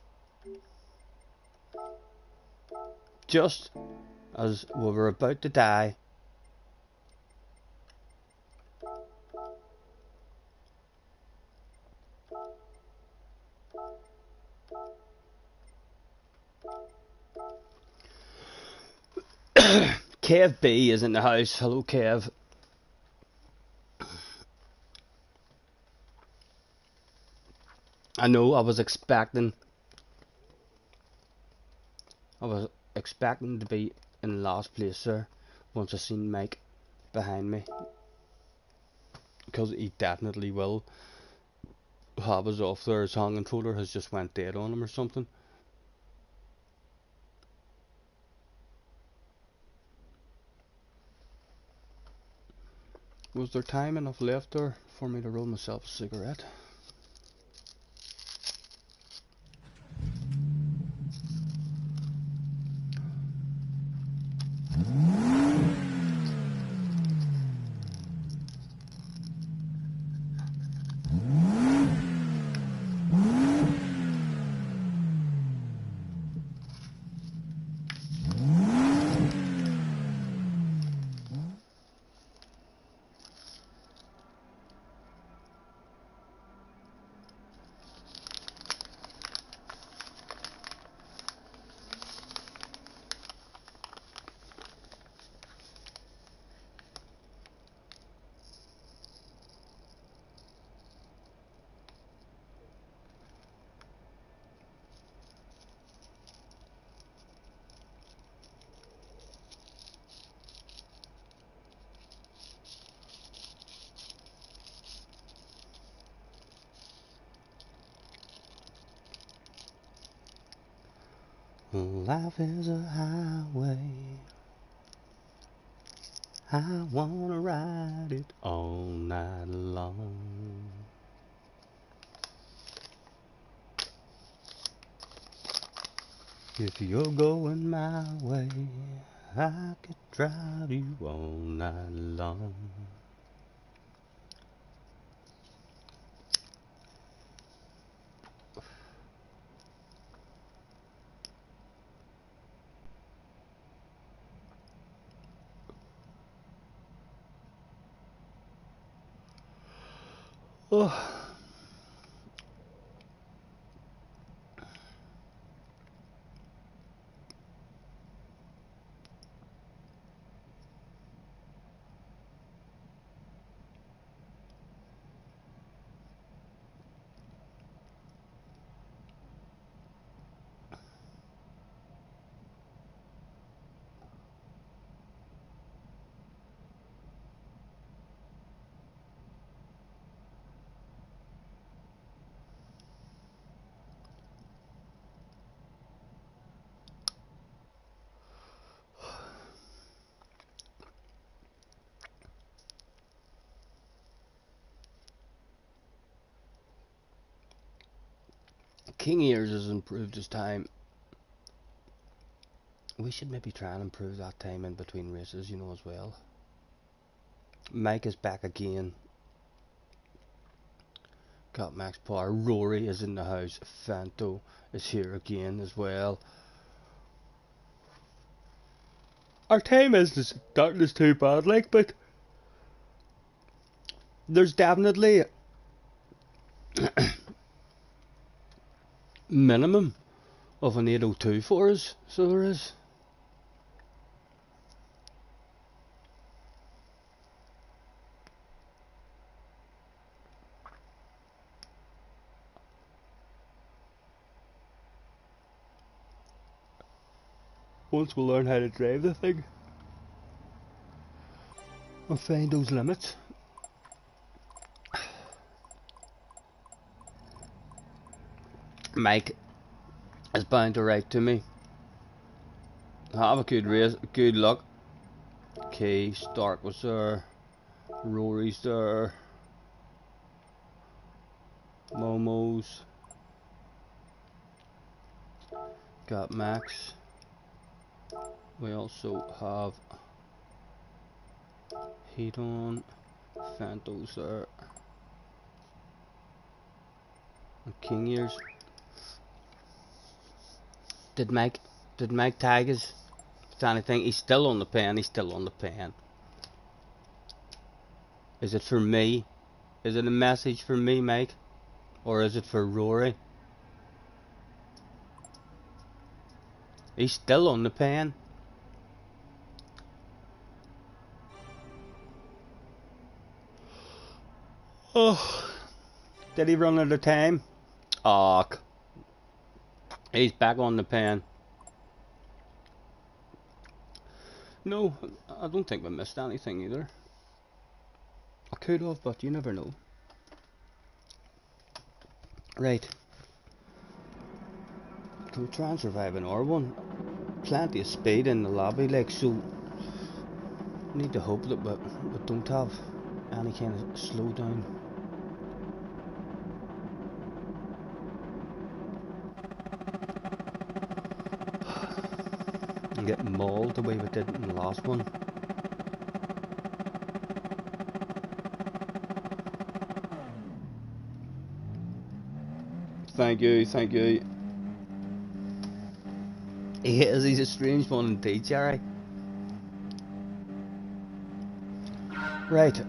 Just as we were about to die, Kev B is in the house. Hello, Kev. I know I was expecting to be in last place there once I seen Mike behind me, because he definitely will have us off there. His hand controller has just went dead on him or something. Was there time enough left there for me to roll myself a cigarette? Life is a highway, I wanna ride it all night long. If you're going my way, I could drive you all night long. Oh. King Ears has improved his time. We should maybe try and improve that time in between races, you know, as well. Mike is back again. Got max power. Rory is in the house. Fanto is here again as well. Our time isn't starting us too bad, like, but there's definitely minimum of an 802 for us, so there is. Once we learn how to drive the thing, we'll find those limits. Mike is bound to write to me. Have a good race, good luck. Okay, Stark was there. Rory's there. Momo's. Got Max. We also have Heat on. Fanto's there. And King Ears. Did Mike tag us? If anything, he's still on the pen. He's still on the pen. Is it for me? Is it a message for me, Mike? Or is it for Rory? He's still on the pen. Oh, did he run out of time? Oh, he's back on the pen. No, I don't think we missed anything either. I could have, but you never know. Right. Can we try and survive an R1? Plenty of speed in the lobby, like, so need to hope that we don't have any kind of slowdown. And get mauled the way we did in the last one. Thank you, thank you. He is, he's a strange one indeed, Jerry. Right.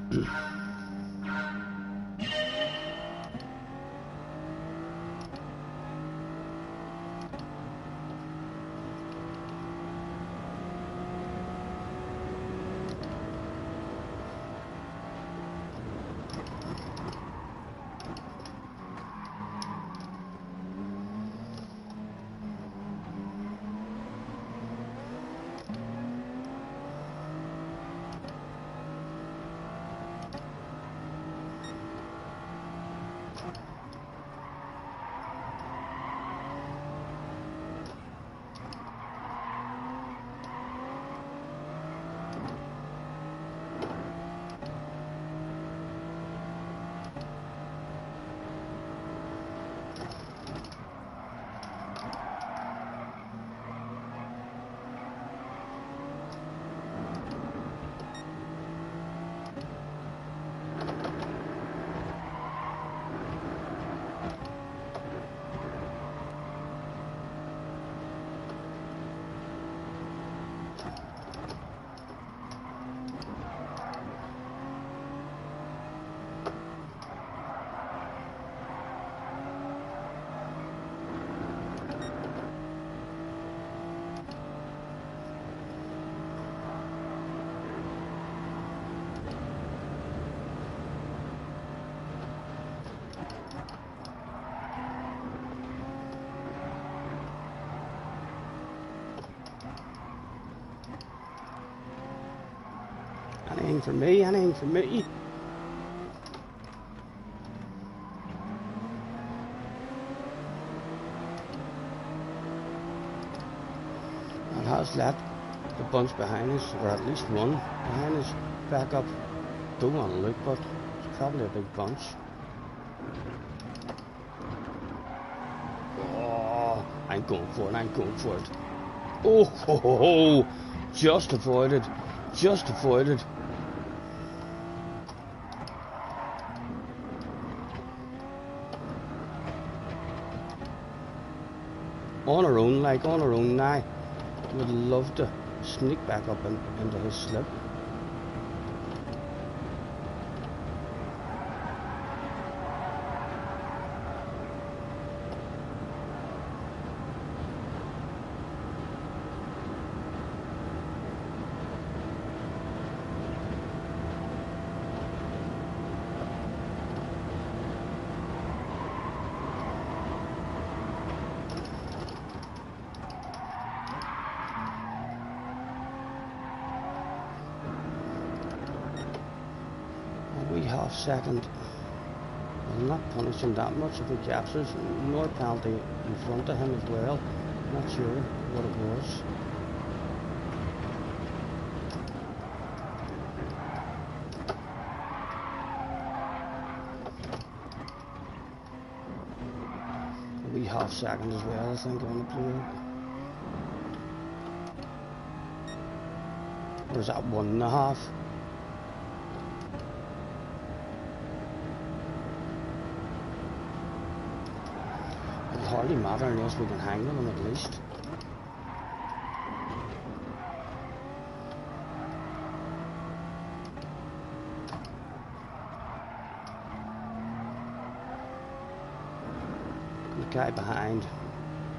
Anything for me, anything for me. It has left the bunch behind us, or at least one behind us, back up. Don't want to look, but it's probably a big bunch. Oh, I'm going for it, I'm going for it. Oh, ho, ho, ho. Just avoided, just avoided. on her own, like on her own now. Would love to sneak back up into his slip. Half second. I'm not punishing that much if he captures, nor penalty in front of him as well. Not sure what it was. A wee half second as well, I think, on the play. Or is that 1.5? Hardly matter unless we can hang them at least. The guy behind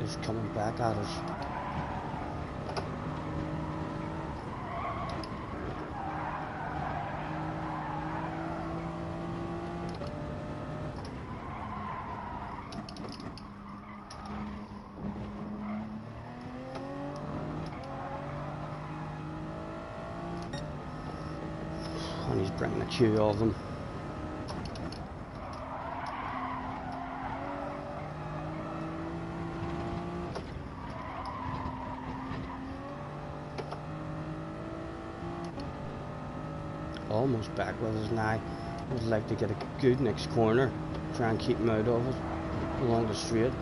is coming back at us. And he's bringing a queue of them. Almost back with us now. Would like to get a good next corner, try and keep him out of it along the straight.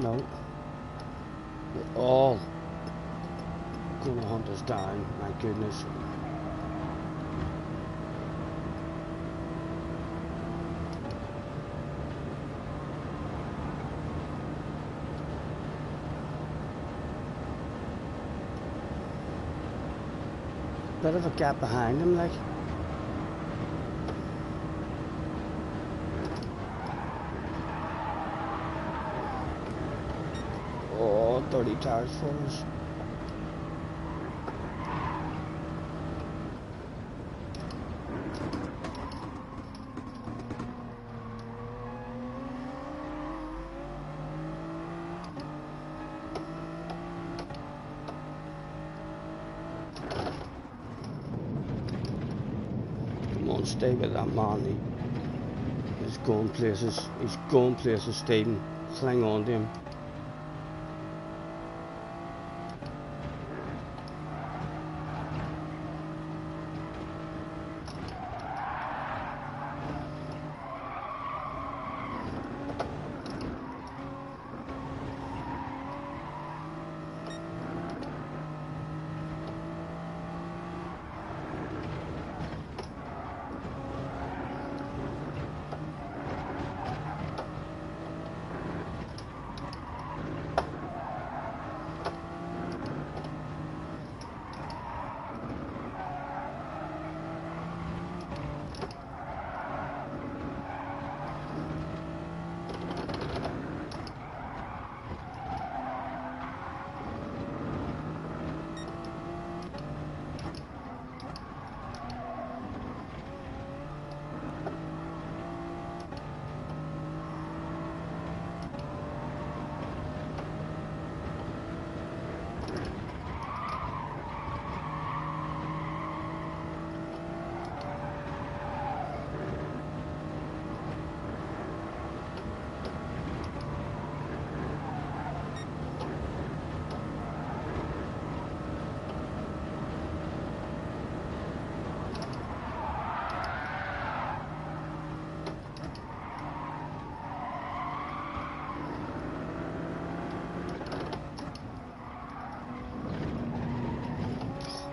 No. We're all gonna hunt us down, my goodness. Bit of a gap behind him, like. Oh, 30 tires for us. Come on, stay with that man. He's going places. He's going places, Stephen. Cling on to him.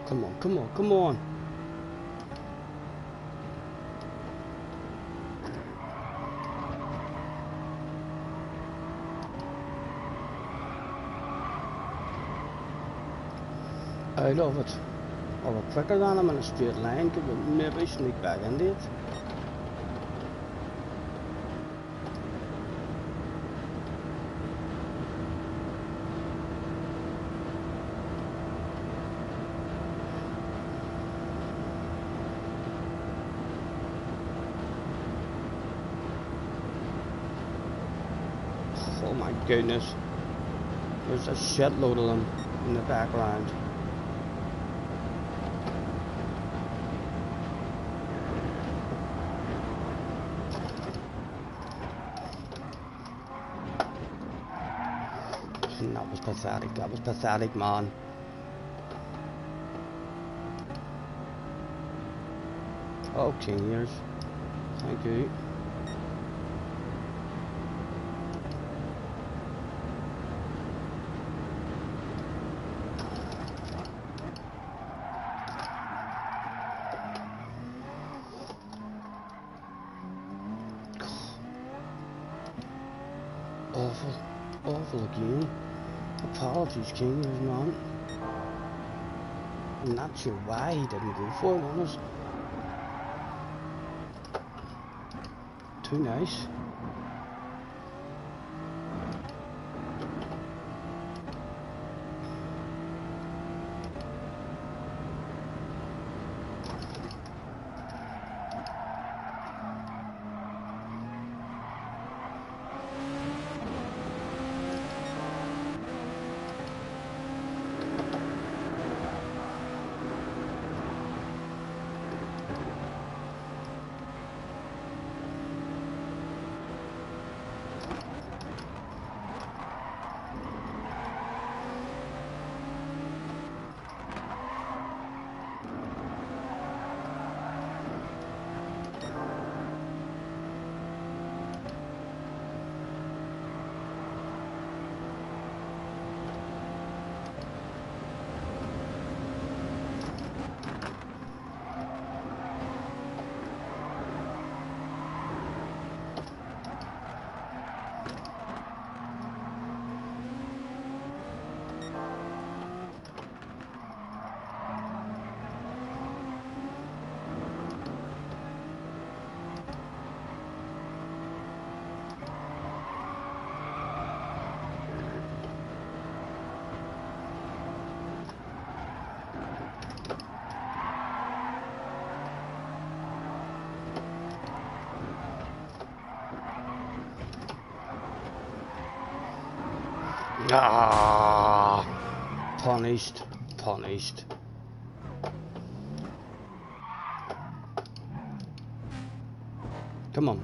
Come on, come on, come on. out of it. Or we're quicker than him in a straight line, could we maybe sneak back into it? Oh my goodness. There's a shitload of them in the background. That was pathetic, man. Okay, years. Thank you. Awful again. Apologies, King, there's none. I'm not sure why he didn't go for it, honest. Too nice. Ah, punished. Come on.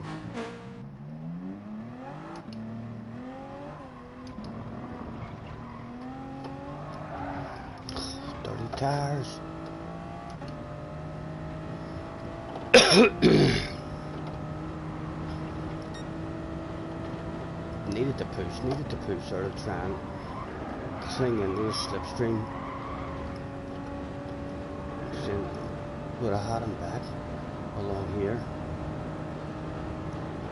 Dirty tires. Needed to push, sort of try and cling into the slipstream. Then would have had him back along here.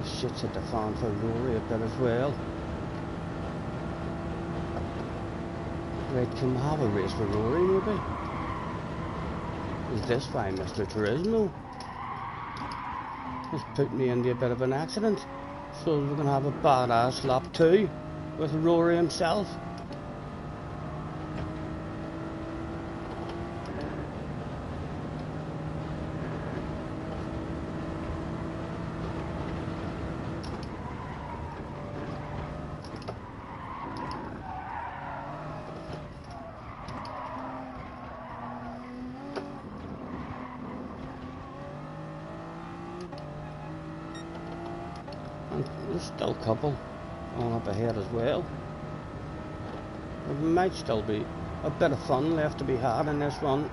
The shit's hit the fan for Rory a bit as well. Right, can we have a race with Rory maybe? Is this why Mr. Turismo has put me into a bit of an accident? So we're gonna have a badass lap 2 with Rory himself. There's still a couple on up ahead as well. There might still be a bit of fun left to be had in this run.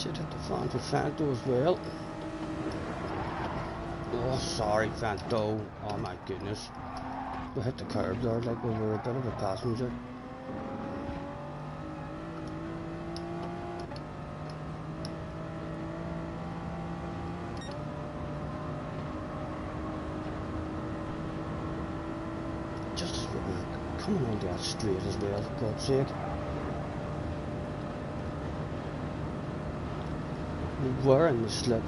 Should hit the fan for Fanto as well. Oh, sorry, Fanto. Oh my goodness. We hit the curb there like we were a bit of a passenger. Just as we were coming on that straight as well, for God's sake. We were in the slip.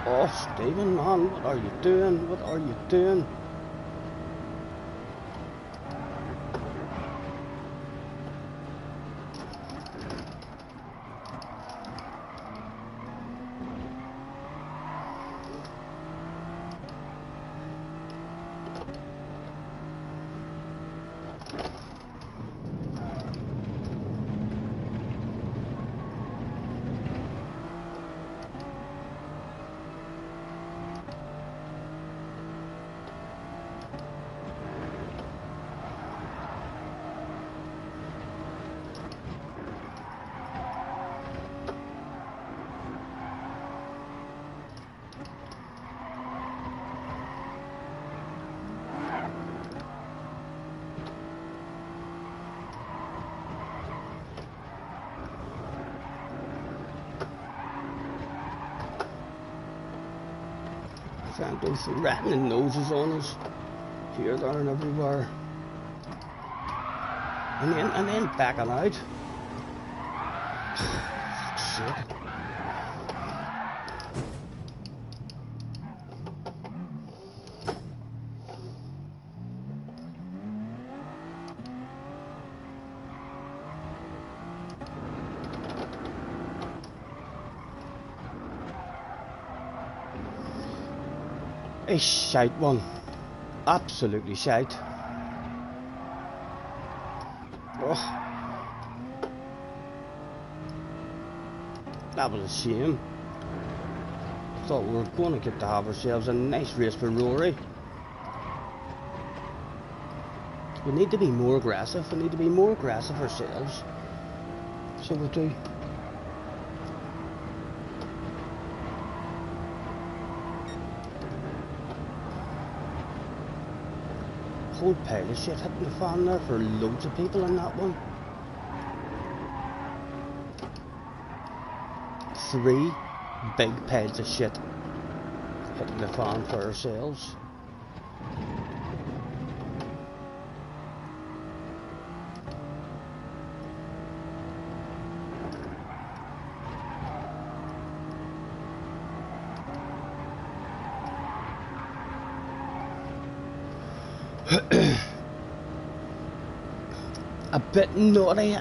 Oh, Stephen, man, what are you doing? What are you doing? Fanto's rattling noses on us. Here, there and everywhere. And then backing out. Fuck's sake. A shite one. Absolutely shite. Oh. That was a shame. Thought we were going to get to have ourselves a nice race for Rory. We need to be more aggressive. We need to be more aggressive ourselves. So we do. Whole pile of shit hitting the fan there for loads of people in that one. 3 big piles of shit hitting the fan for ourselves. A bit naughty.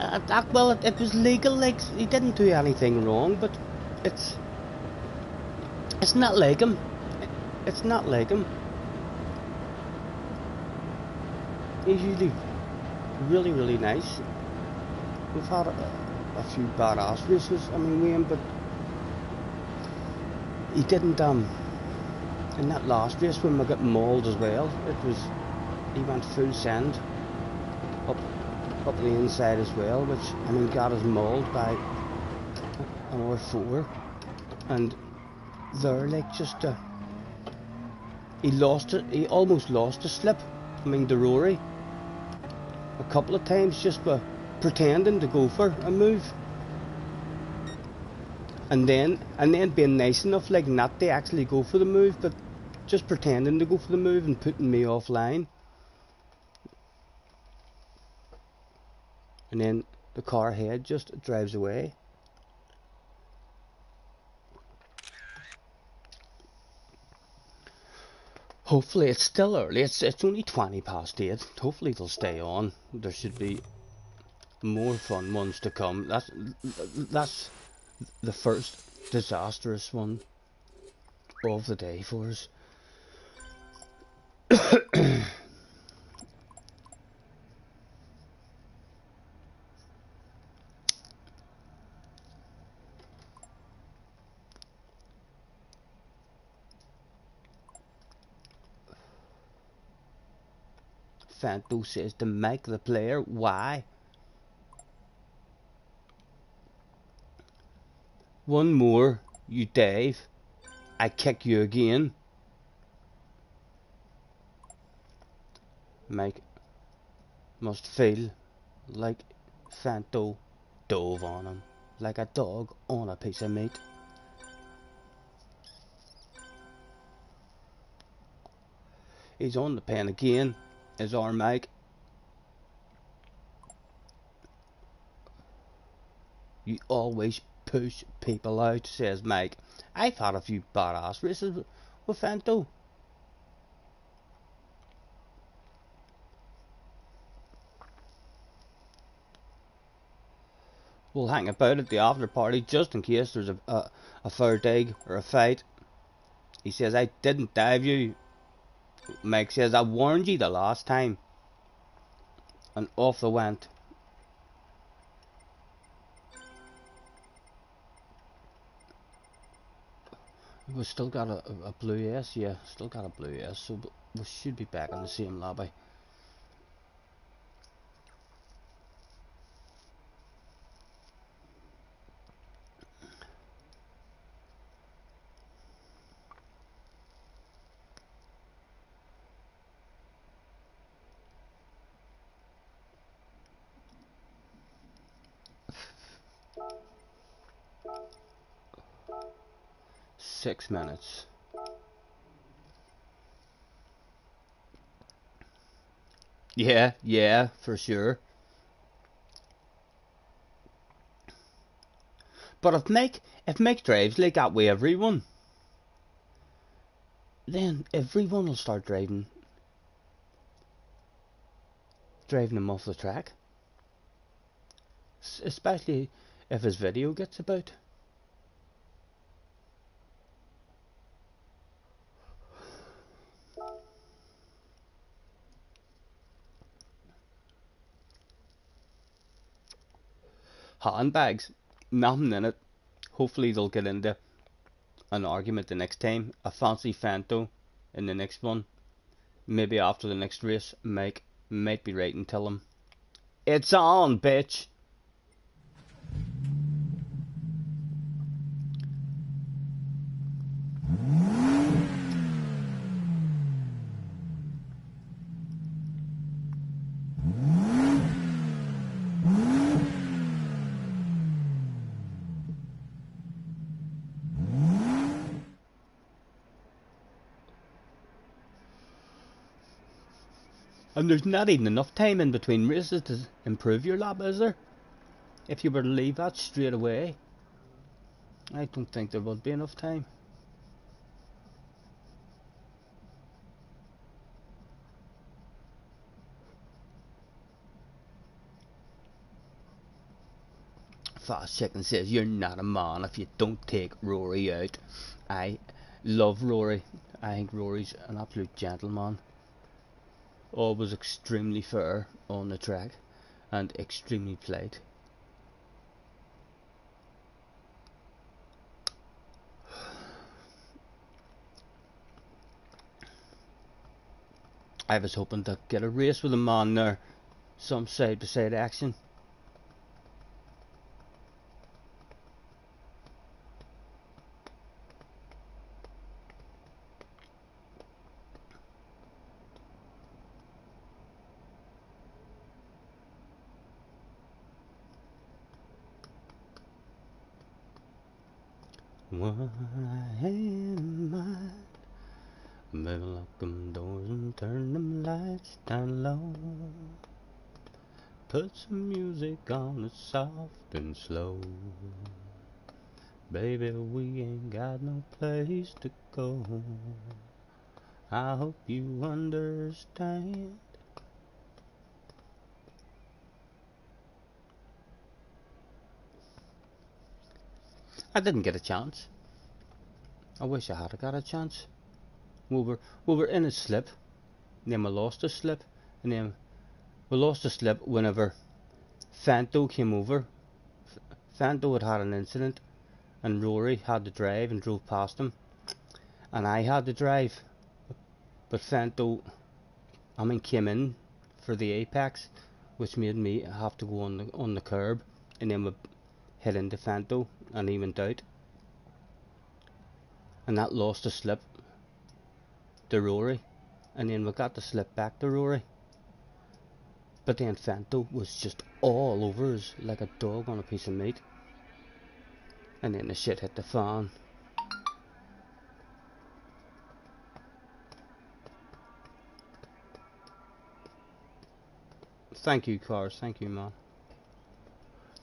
Well, it was legal. Like, he didn't do anything wrong, but it's not like him. It's not like him. He's usually really, really nice. We've had a few badass races, I mean, with him, but he didn't. In that last race when we got mauled as well, he went full send up the inside as well, which, I mean, got us mauled by another 4, and there, like, just he lost it. He almost lost a slip. I mean, the Rory a couple of times just by pretending to go for a move, and then being nice enough, like, not to actually go for the move, but just pretending to go for the move and putting me offline. And then the car ahead just drives away. Hopefully, it's still early. It's only 20 past 8. Hopefully they'll stay on. There should be more fun ones to come. That's the first disastrous one of the day for us. Fanto says to Mike the player, why? One more, you Dave. I kick you again. Mike must feel like Fanto dove on him, like a dog on a piece of meat. He's on the pen again, is our Mike. You always push people out, says Mike. I've had a few badass races with Fanto. We'll hang about at the after party just in case there's a fair dig or a fight. He says, I didn't dive you. Mike says, I warned you the last time. And off they went. We've still got a blue S, yeah, still got a blue S, so we should be back in the same lobby. Six minutes. Yeah, for sure. But if Mike drives like that with everyone, then everyone will start driving him off the track. Especially if his video gets about. Handbags, nothing in it. Hopefully they'll get into an argument the next time. A fancy Fanto in the next one. Maybe after the next race, Mike might be right and tell him, it's on, bitch. And there's not even enough time in between races to improve your lap, is there? If you were to leave that straight away, I don't think there would be enough time. Fast Chicken says, you're not a man if you don't take Rory out. I love Rory. I think Rory's an absolute gentleman. Always extremely fair on the track and extremely polite. I was hoping to get a race with a man there, some side by side action. What I had in mind, better lock them doors and turn them lights down low. Put some music on that's soft and slow. Baby, we ain't got no place to go. I hope you understand. I didn't get a chance. I wish I had got a chance. We were in a slip, and then we lost a slip, and then we lost a slip whenever Fanto came over. Fanto had an incident, and Rory had to drive and drove past him, and I had to drive, but Fanto, came in for the apex, which made me have to go on the curb, and then we hit into Fanto, and he went out, and that lost the slip to Rory, and then we got the slip back to Rory, but then Fanto was just all over us like a dog on a piece of meat, and then the shit hit the fan. Thank you, cars. Thank you, man.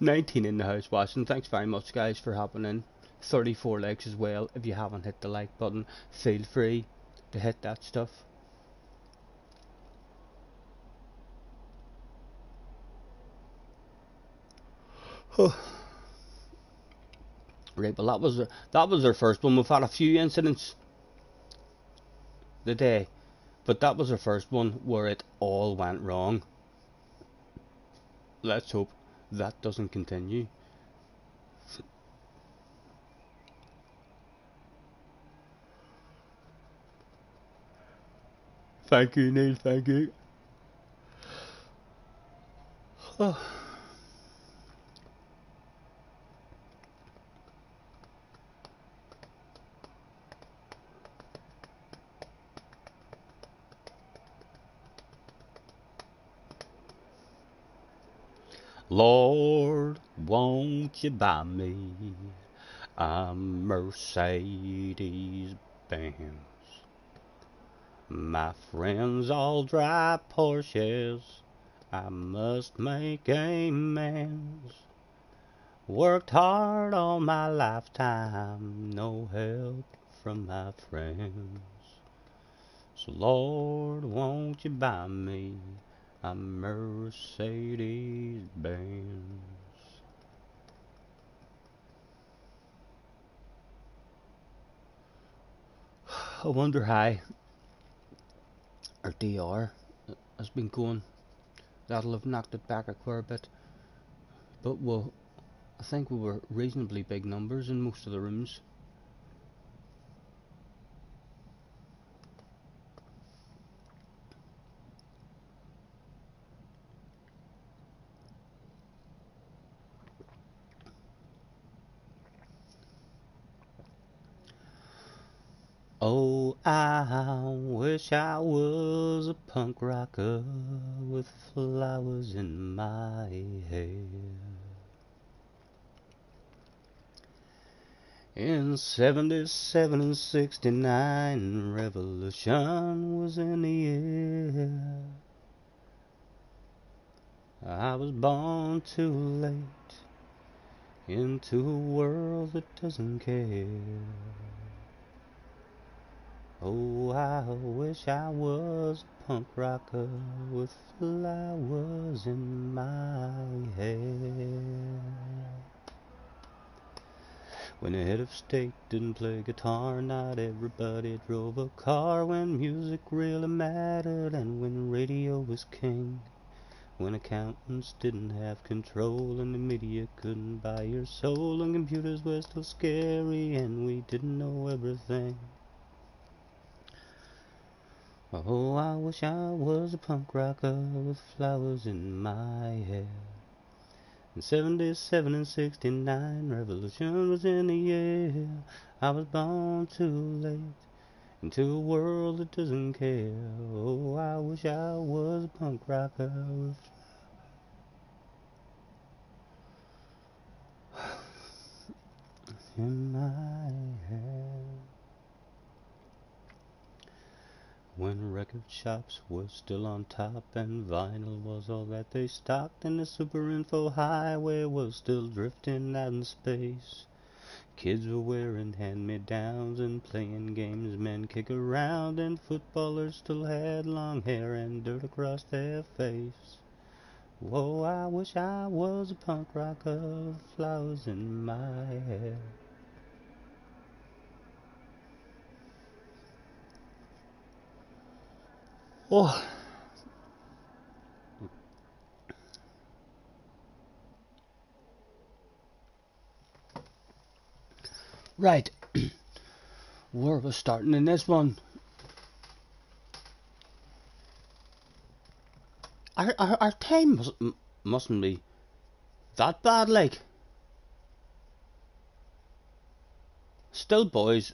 19 in the house watching. Thanks very much, guys, for hopping in. 34 likes as well. If you haven't hit the like button, feel free to hit that stuff. Right, well that was our first one. We've had a few incidents today, but that was our first one where it all went wrong. Let's hope that doesn't continue. Thank you, Neil, thank you. Lord, won't you buy me a Mercedes Benz? My friends all drive Porsches, I must make amends. Worked hard all my lifetime, no help from my friends. So Lord, won't you buy me a Mercedes Benz? I wonder how our DR has been going. That'll have knocked it back a queer bit, but I think we were reasonably big numbers in most of the rooms. Oh, I wish I was a punk rocker with flowers in my hair. In 77 and 69, revolution was in the air. I was born too late into a world that doesn't care. Oh, I wish I was a punk rocker with flowers in my hair. When the head of state didn't play guitar, not everybody drove a car. When music really mattered and when radio was king. When accountants didn't have control and the media couldn't buy your soul, and computers were still scary and we didn't know everything. Oh, I wish I was a punk rocker with flowers in my hair. In 77 and 69, revolution was in the air. I was born too late into a world that doesn't care. Oh, I wish I was a punk rocker with in my hair. When record shops were still on top and vinyl was all that they stocked, and the super info highway was still drifting out in space. Kids were wearing hand-me-downs and playing games men kick around, and footballers still had long hair and dirt across their face. Whoa, I wish I was a punk rocker with flowers in my hair. Oh. Right. Where was starting in this one? our time mustn't be that bad, like. Still boys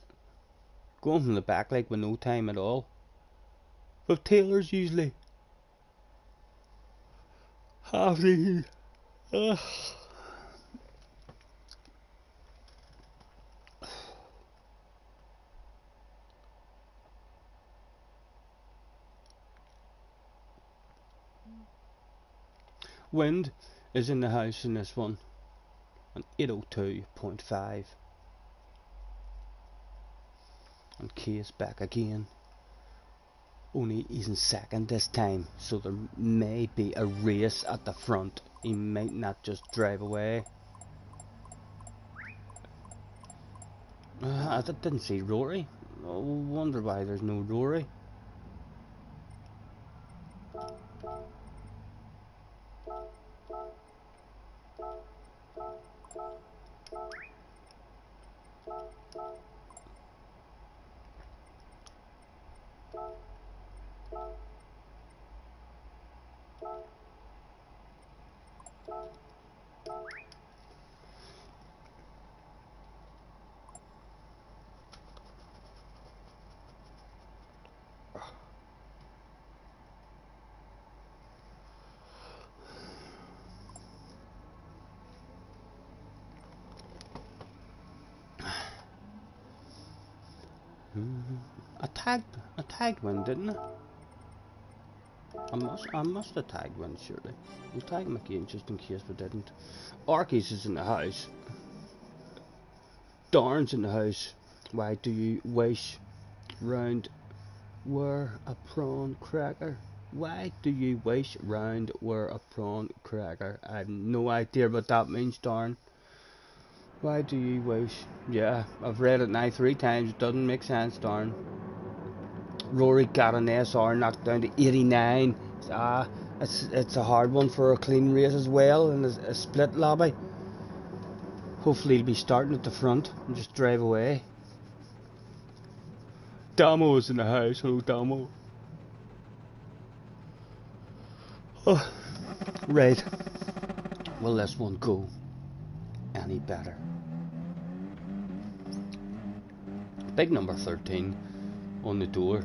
going from the back like with no time at all. But Taylor's usually half the wind is in the house in this one. On 802.5. And Kay's back again. Only he's in second this time, so there may be a race at the front. He might not just drive away. I didn't see Rory. I wonder why there's no Rory. I tagged one, didn't I? I must have tagged one, surely. We'll tag him again just in case we didn't. Arkies is in the house. Darn's in the house. Why do you wish round were a prawn cracker? Why do you wish round were a prawn cracker? I have no idea what that means, Darn. Why do you wish? Yeah, I've read it now 3 times. It doesn't make sense, Darn. Rory got an SR knocked down to 89. It's a hard one for a clean race as well, and a split lobby. Hopefully he'll be starting at the front and just drive away. Damo's in the house. Hello, Damo. Oh, right. Will this one go any better? Big number 13 on the door.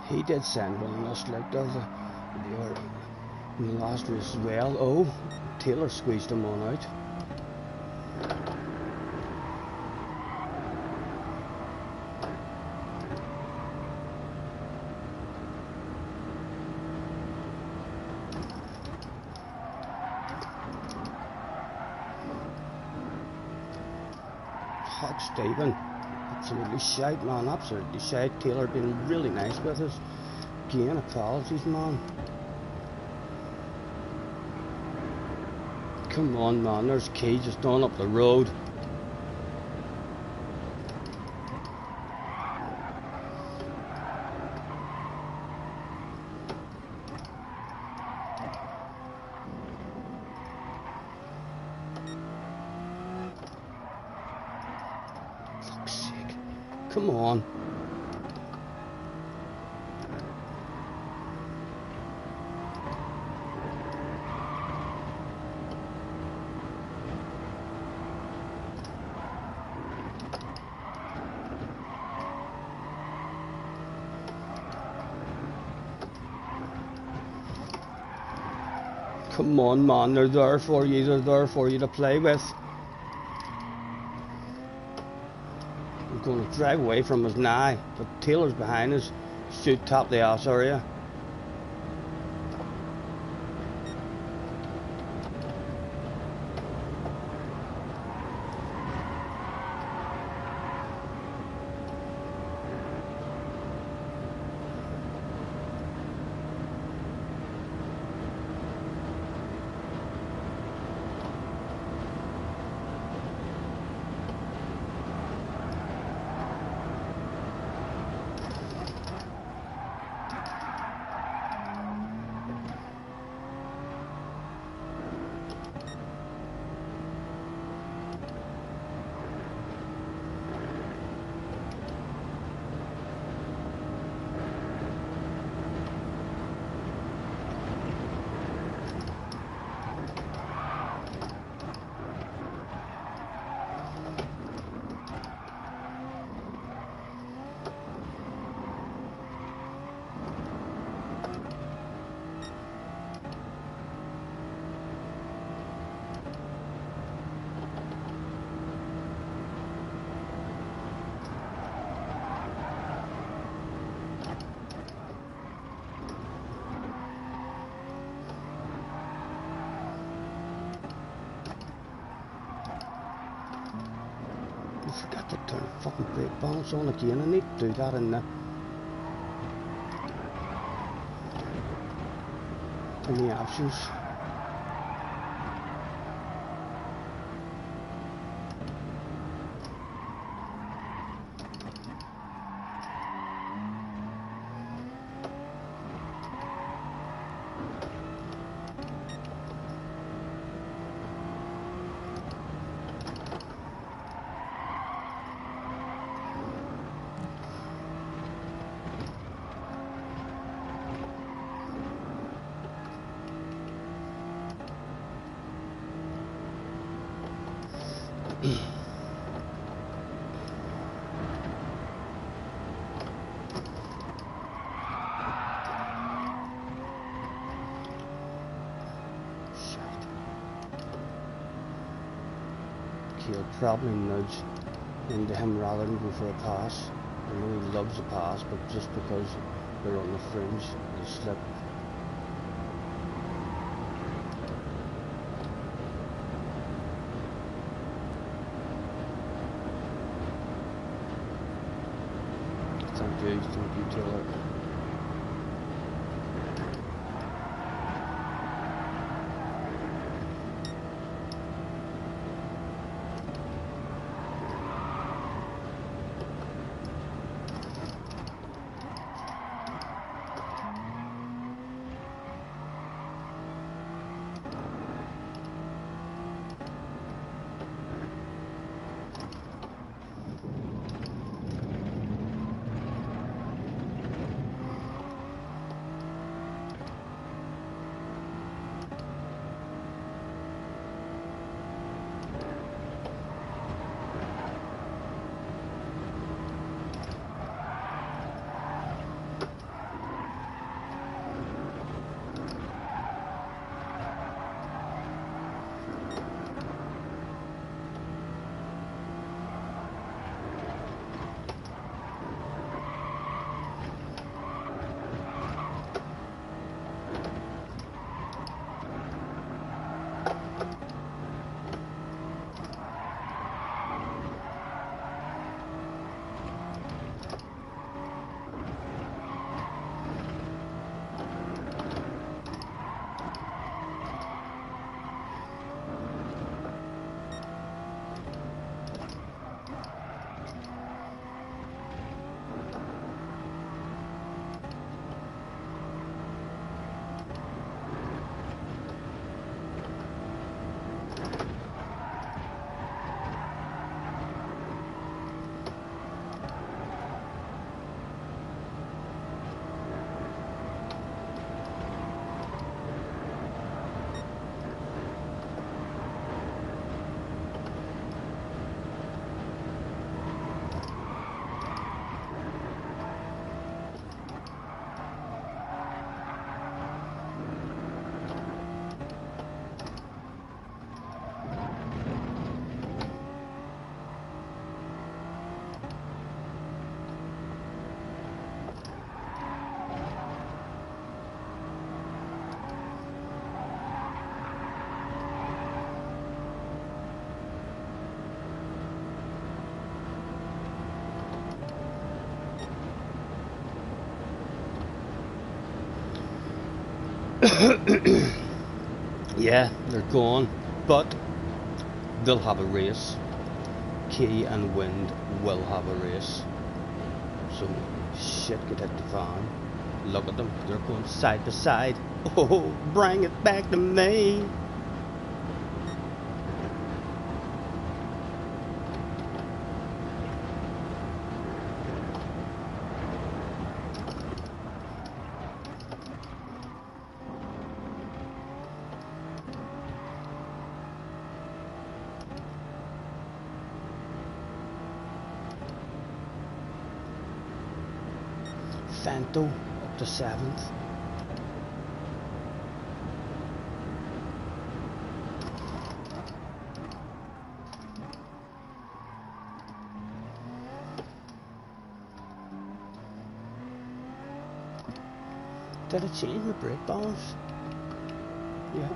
He did send one on us like that in the last race as well. Oh, Taylor squeezed him on out. Hot Stephen. Absolutely shite, man. Absolutely shite. Taylor been really nice with us. Again, apologies, man. Come on, man. There's Key just on up the road. Fuck's sake. Come on. Come on, man, they're there for you. They're there for you to play with. I'm going to drive away from us now, but Taylor's behind us. Shoot top the ass area. I forgot to turn the fucking brake balance on again. I need to do that in the options. He'll probably nudge into him rather than go for a pass. I know he loves a pass, but just because they're on the fringe, they slip. Thank you, Taylor. Yeah, they're gone, but they'll have a race. Key and Wind will have a race. So shit could hit the fan. Look at them, they're going side by side. Oh, bring it back to me. Fanto up to 7th. Did I change my brake balance? Yeah.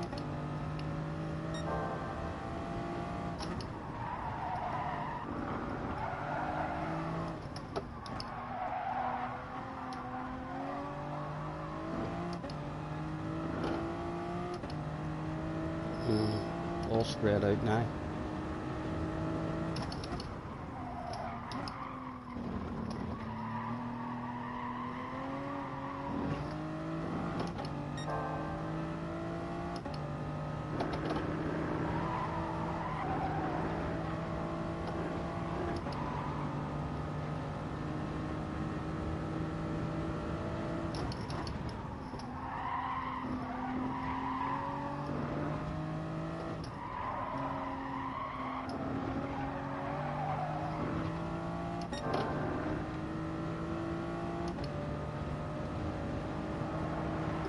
All spread out now.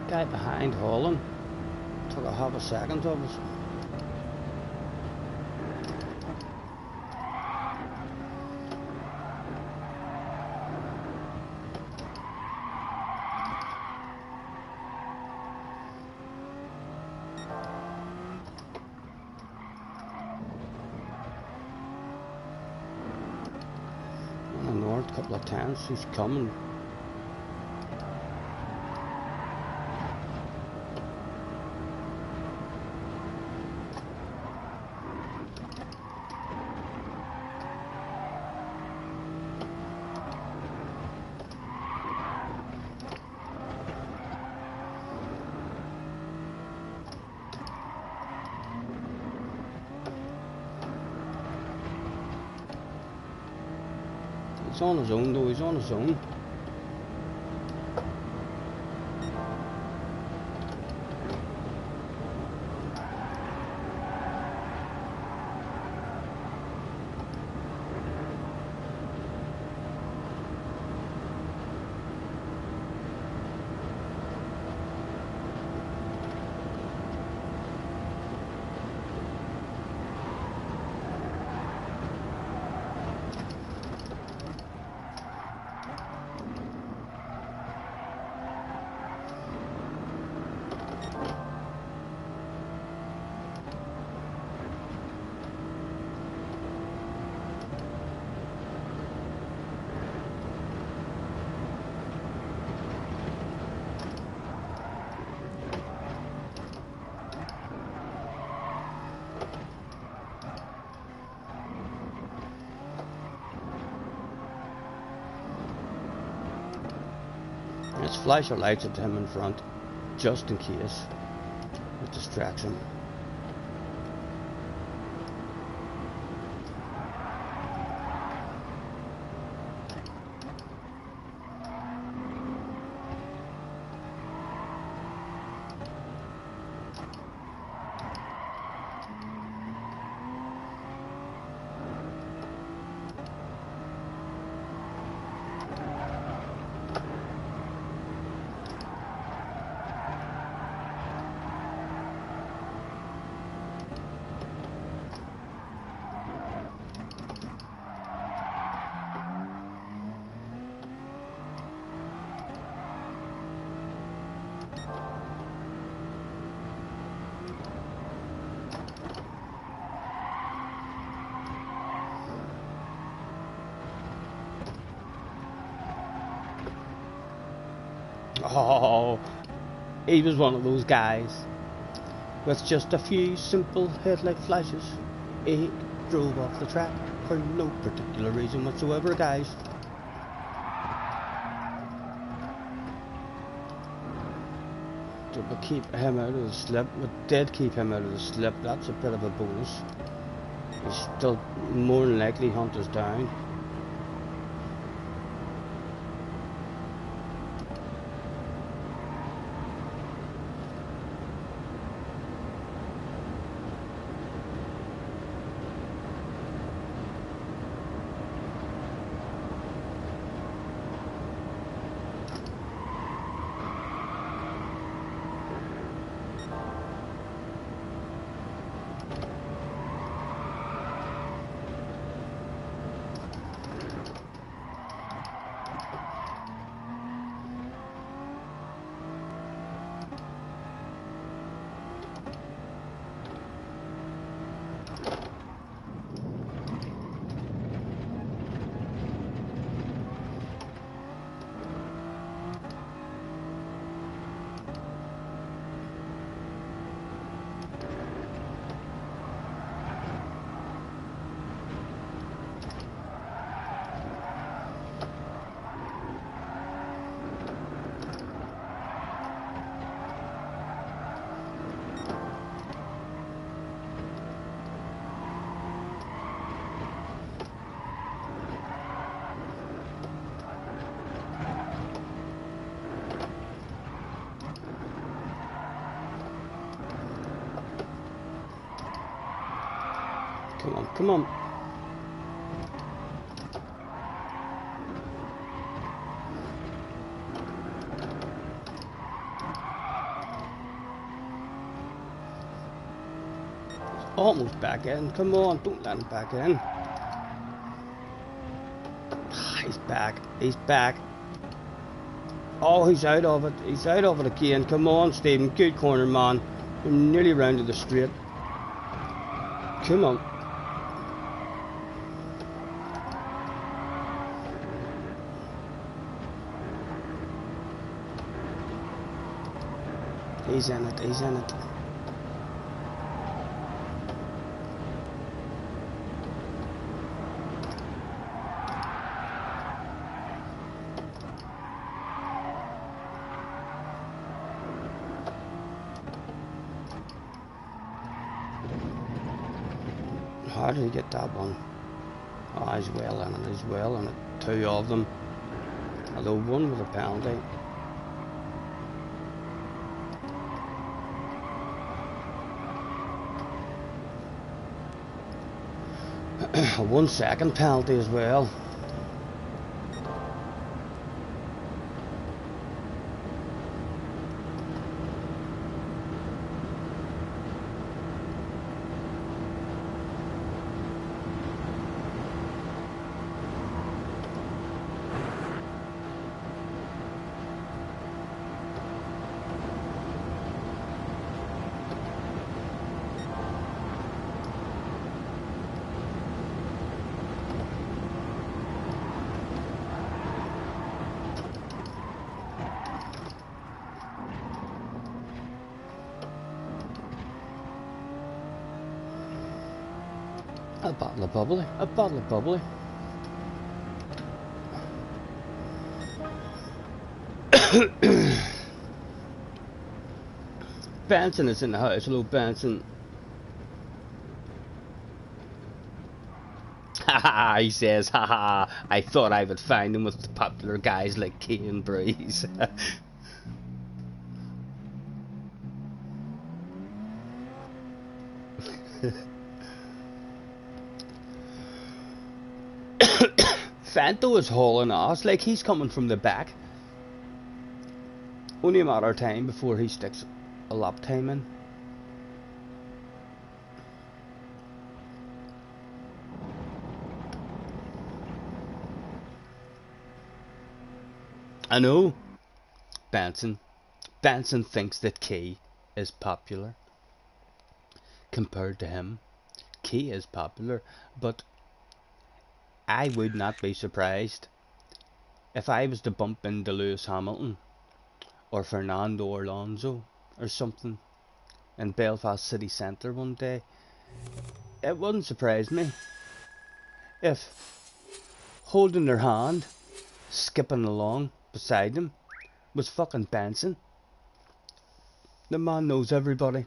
Guy behind hauling took a half a second of us. On the north, couple of tents, he's coming. He's on his own though, he's on his own. Let's flash our lights at him in front, just in case. It distracts him. Oh, He was one of those guys with just a few simple headlight flashes. He drove off the track for no particular reason whatsoever, guys. So we keep him out of the slip. We did keep him out of the slip. That's a bit of a bonus. He's still more than likely hunt us down. Come on, come on. Almost back in. Come on, don't let him back in. He's back. He's back. Oh, he's out of it. He's out of it again. Come on, Stephen. Good corner, man. We're nearly round to the straight. Come on. He's in it. He's in it. How did he get that one? Oh, he's well in it. He's well in it. Two of them. Although one with a penalty. 1 second penalty as well. A bottle of bubbly, a bottle of bubbly. Benson is in the house. Hello, Benson. Haha, he says, haha, I thought I would find him with the popular guys like Key and Breeze. Fanto is hauling ass, like he's coming from the back. Only a matter of time before he sticks a lap time in. I know. Benson thinks that Key is popular. Compared to him, Key is popular, but I would not be surprised if I was to bump into Lewis Hamilton or Fernando Alonso or something in Belfast city centre one day, it wouldn't surprise me if holding their hand, skipping along beside them, was fucking Benson. The man knows everybody.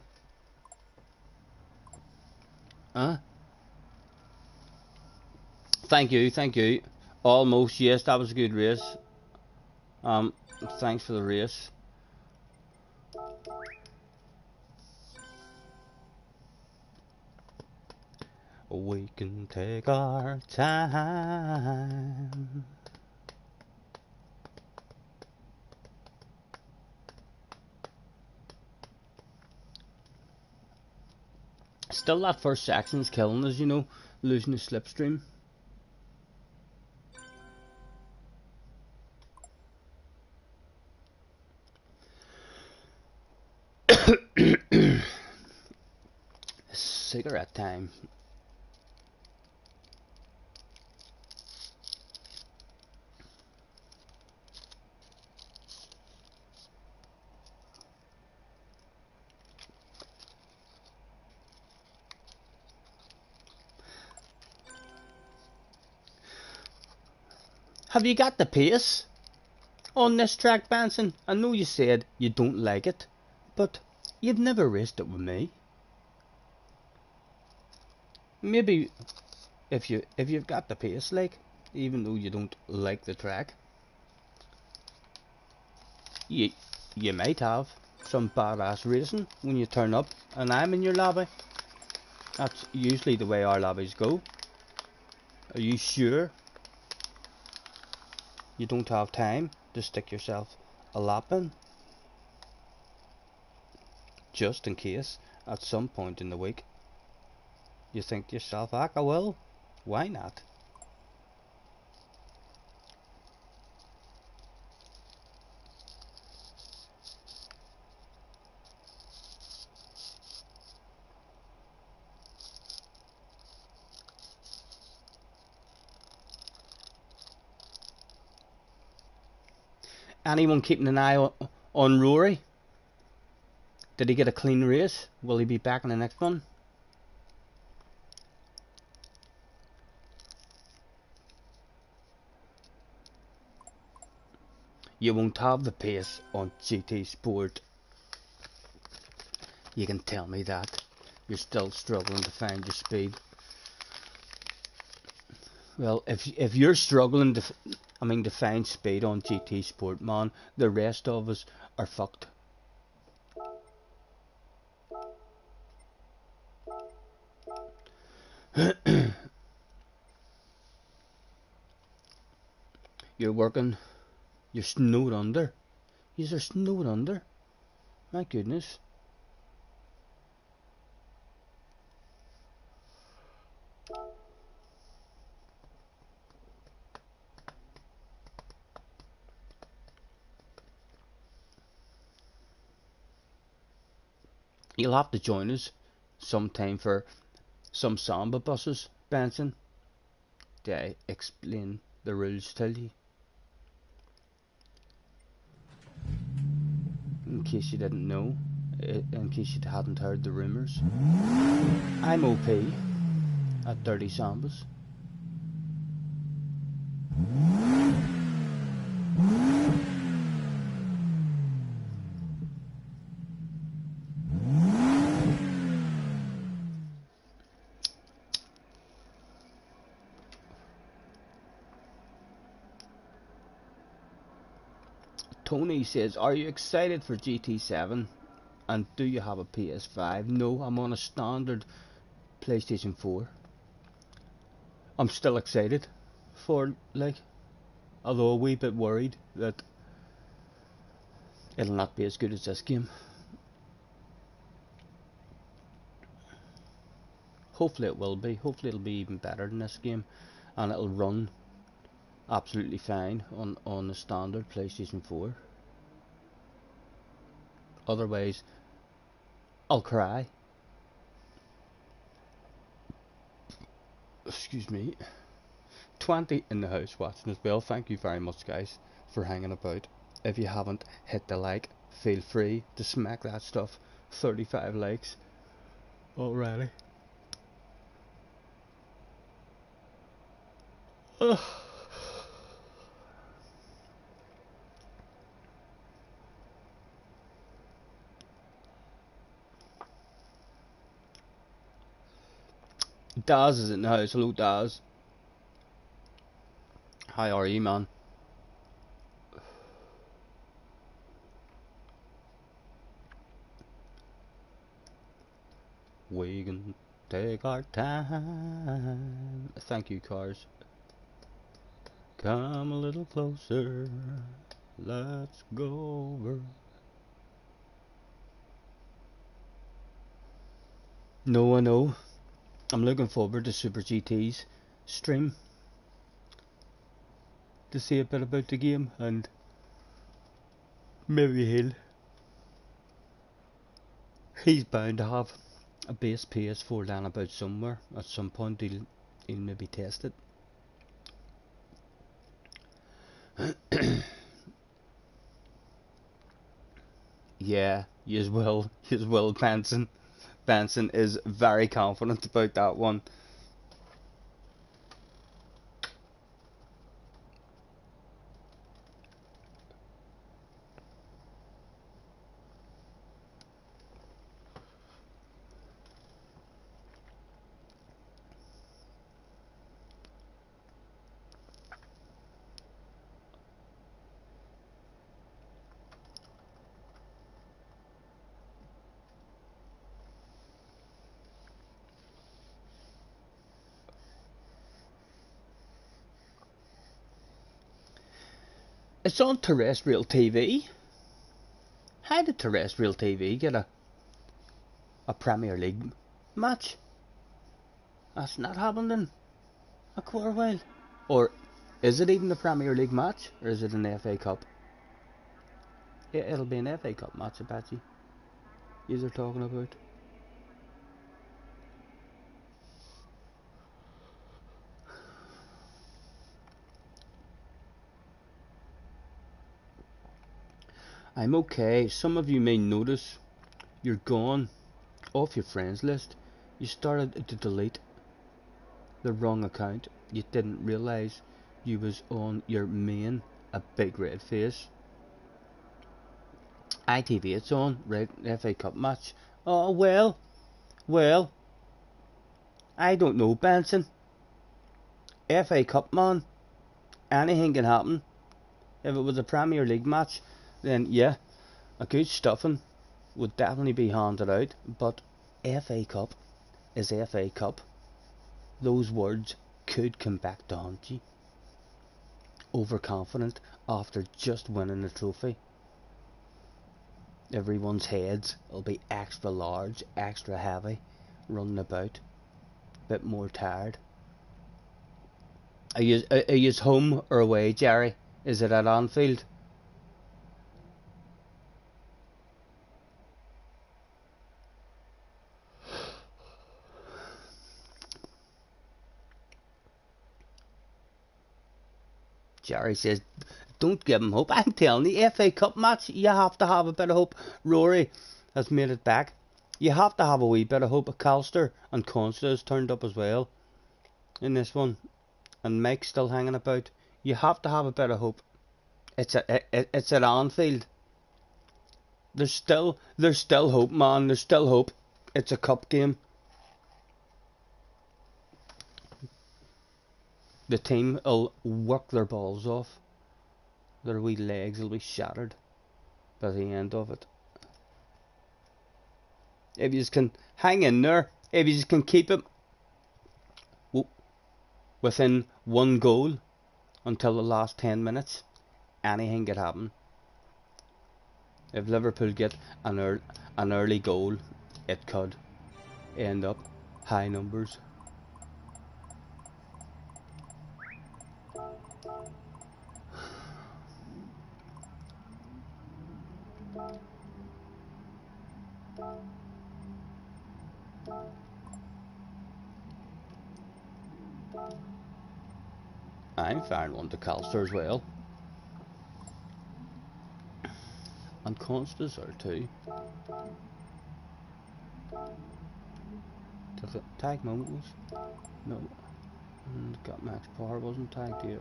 Huh? Thank you, thank you. Almost, yes, that was a good race. Thanks for the race. We can take our time. Still, that first section's killing us, you know, losing the slipstream. Cigarette time. Have you got the pace on this track, Benson? I know you said you don't like it, but you've never raced it with me. Maybe if you've got the pace, like, even though you don't like the track, you might have some badass racing when you turn up and I'm in your lobby. That's usually the way our lobbies go. Are you sure you don't have time to stick yourself a lap in? Just in case at some point in the week you think to yourself, I will. Why not? Anyone keeping an eye on Rory? Did he get a clean race? Will he be back in the next one? You won't have the pace on GT Sport. You can tell me that. You're still struggling to find your speed. Well, if you're struggling to find speed on GT Sport, man, the rest of us are fucked. You're working. You're snowed under. You're snowed under. My goodness. You'll have to join us sometime for some samba buses, Benson. To explain the rules to you. In case you didn't know, in case you hadn't heard the rumours. I'm OP at 30 sambas. Tony says, are you excited for GT7? And do you have a PS5? No, I'm on a standard PlayStation 4. I'm still excited for, like, although a wee bit worried that it'll not be as good as this game. Hopefully it will be. Hopefully it'll be even better than this game, and it'll run absolutely fine on the standard PlayStation 4. Otherwise, I'll cry. Excuse me. 20 in the house watching as well. Thank you very much, guys, for hanging about. If you haven't hit the like, feel free to smack that stuff. 35 likes already. Ugh. Daz is in the house. Hello, Daz. How are you, man? We can take our time. Thank you, cars. Come a little closer. Let's go over. No, I know. I'm looking forward to Super GT's stream to see a bit about the game, and maybe he's bound to have a base PS4 down about somewhere. At some point he'll maybe test it. Yeah, you will, Benson. Benson is very confident about that one. It's on terrestrial TV. How did terrestrial TV get a Premier League match? That's not happened in a quarter while. Or is it even a Premier League match? Or is it an FA Cup? Yeah, it'll be an FA Cup match, I bet you. You're talking about. I'm okay. Some of you may notice you're gone off your friends list. You started to delete the wrong account. You didn't realise you was on your main, a big red face. ITV, it's on, right? FA Cup match. Oh, well, I don't know, Benson. FA Cup, man. Anything can happen. If it was a Premier League match, then yeah, a good stuffing would definitely be handed out. But FA Cup is FA Cup. Those words could come back to haunt you. Overconfident after just winning a trophy. Everyone's heads will be extra large, extra heavy, running about, a bit more tired. Are you home or away, Jerry? Is it at Anfield? Jerry says, don't give him hope. I'm telling you, FA Cup match, you have to have a bit of hope. Rory has made it back. You have to have a wee bit of hope. Calster and Consta has turned up as well in this one. And Mike's still hanging about. You have to have a bit of hope. It's at Anfield. There's still hope, man. There's still hope. It's a cup game. The team will work their balls off. Their wee legs will be shattered by the end of it. If you can hang in there, if you can keep it within one goal until the last 10 minutes, anything could happen. If Liverpool get an early goal, it could end up high numbers. I'm firing one to Calster as well. And Constance are too. Tag moments? No. Got max power, wasn't tagged here.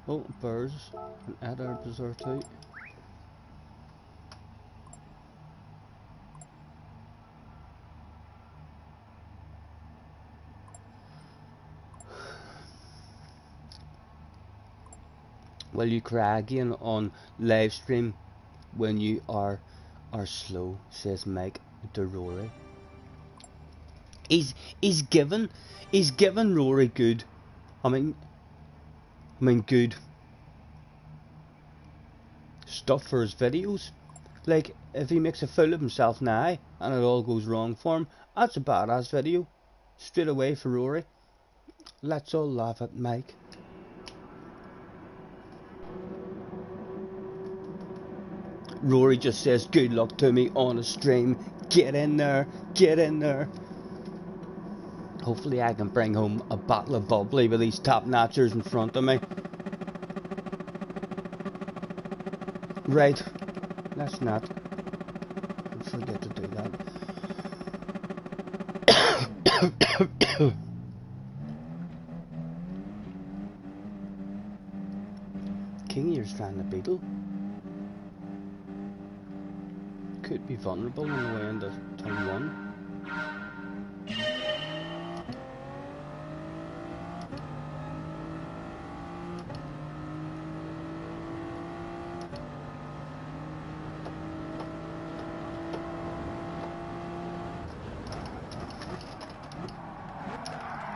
Oh, birds and other bizarre too. Will you cry again on live stream when you are slow? Says Mike to Rory. He's given Rory good. I mean good stuff for his videos. Like if he makes a fool of himself now and it all goes wrong for him, that's a badass video. Straight away for Rory. Let's all laugh at Mike. Rory just says good luck to me on a stream. Get in there, get in there. Hopefully I can bring home a bottle of bubbly with these top notchers in front of me. Right, let's not forget to do that. King Ear's trying to beetle. Could be vulnerable on the way into turn 1.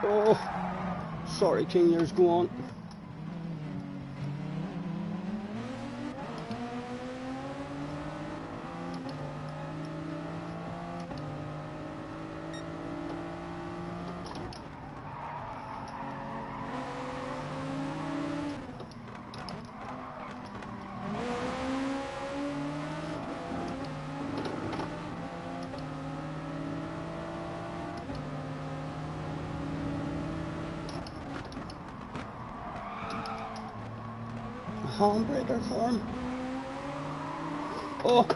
Oh, sorry, King Ears, go on. Handbreaker for him. Oh!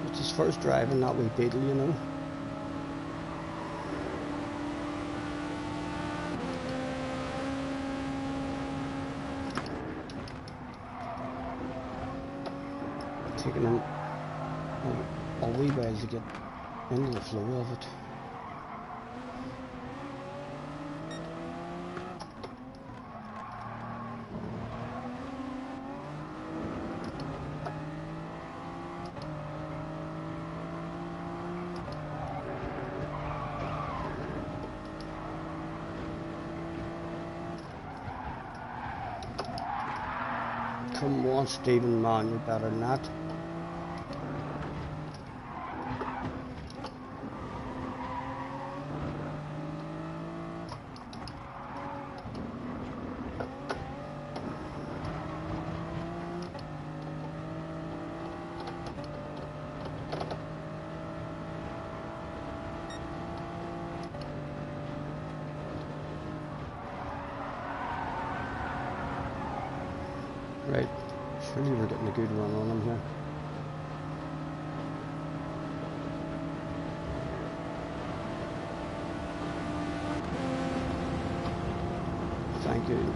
It's his first drive in that wee beetle, you know. Taking him a wee while to get into the flow of it. Come on, Stephen, man, you're better than that. Right, surely we're getting a good run on him here. Thank you.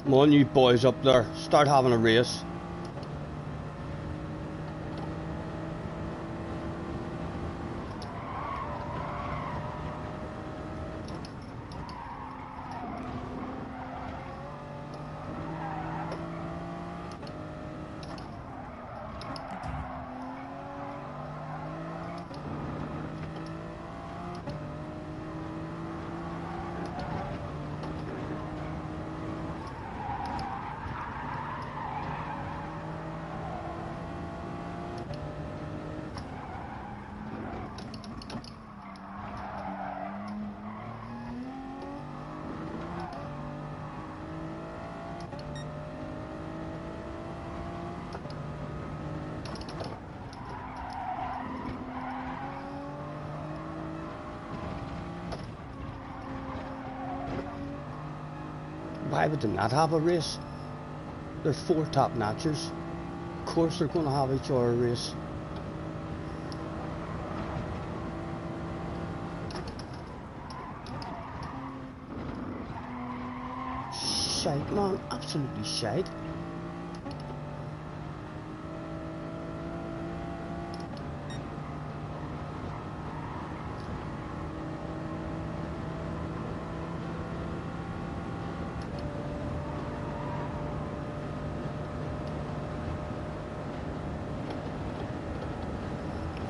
Come on, you boys up there. Start having a race. Why would they not have a race? They're 4 top notchers. Of course they're going to have each other race. Shite, man. Absolutely shite.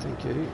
Thank you.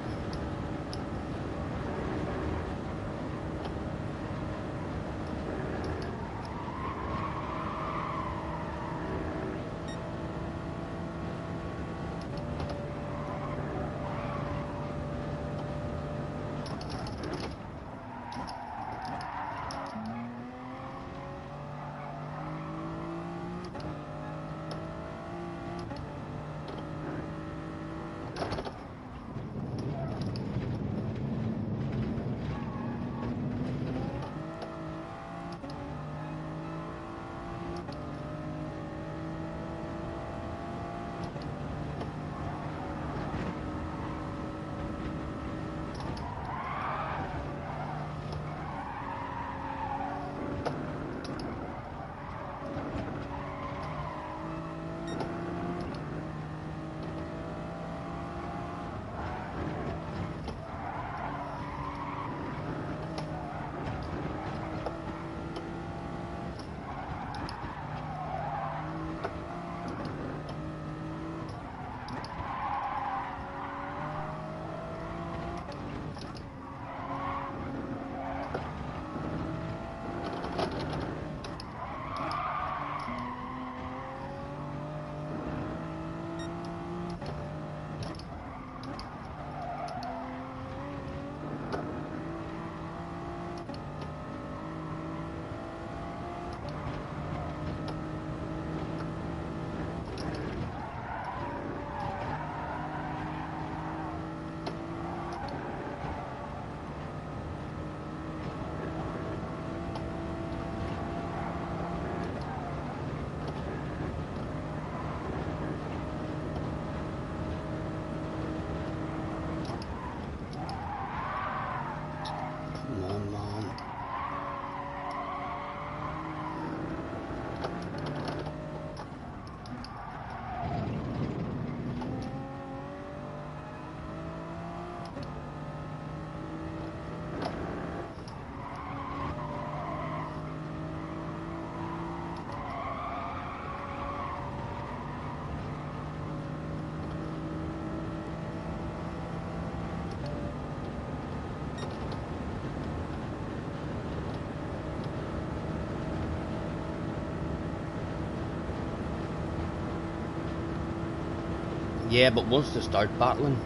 Yeah, but once they start battling,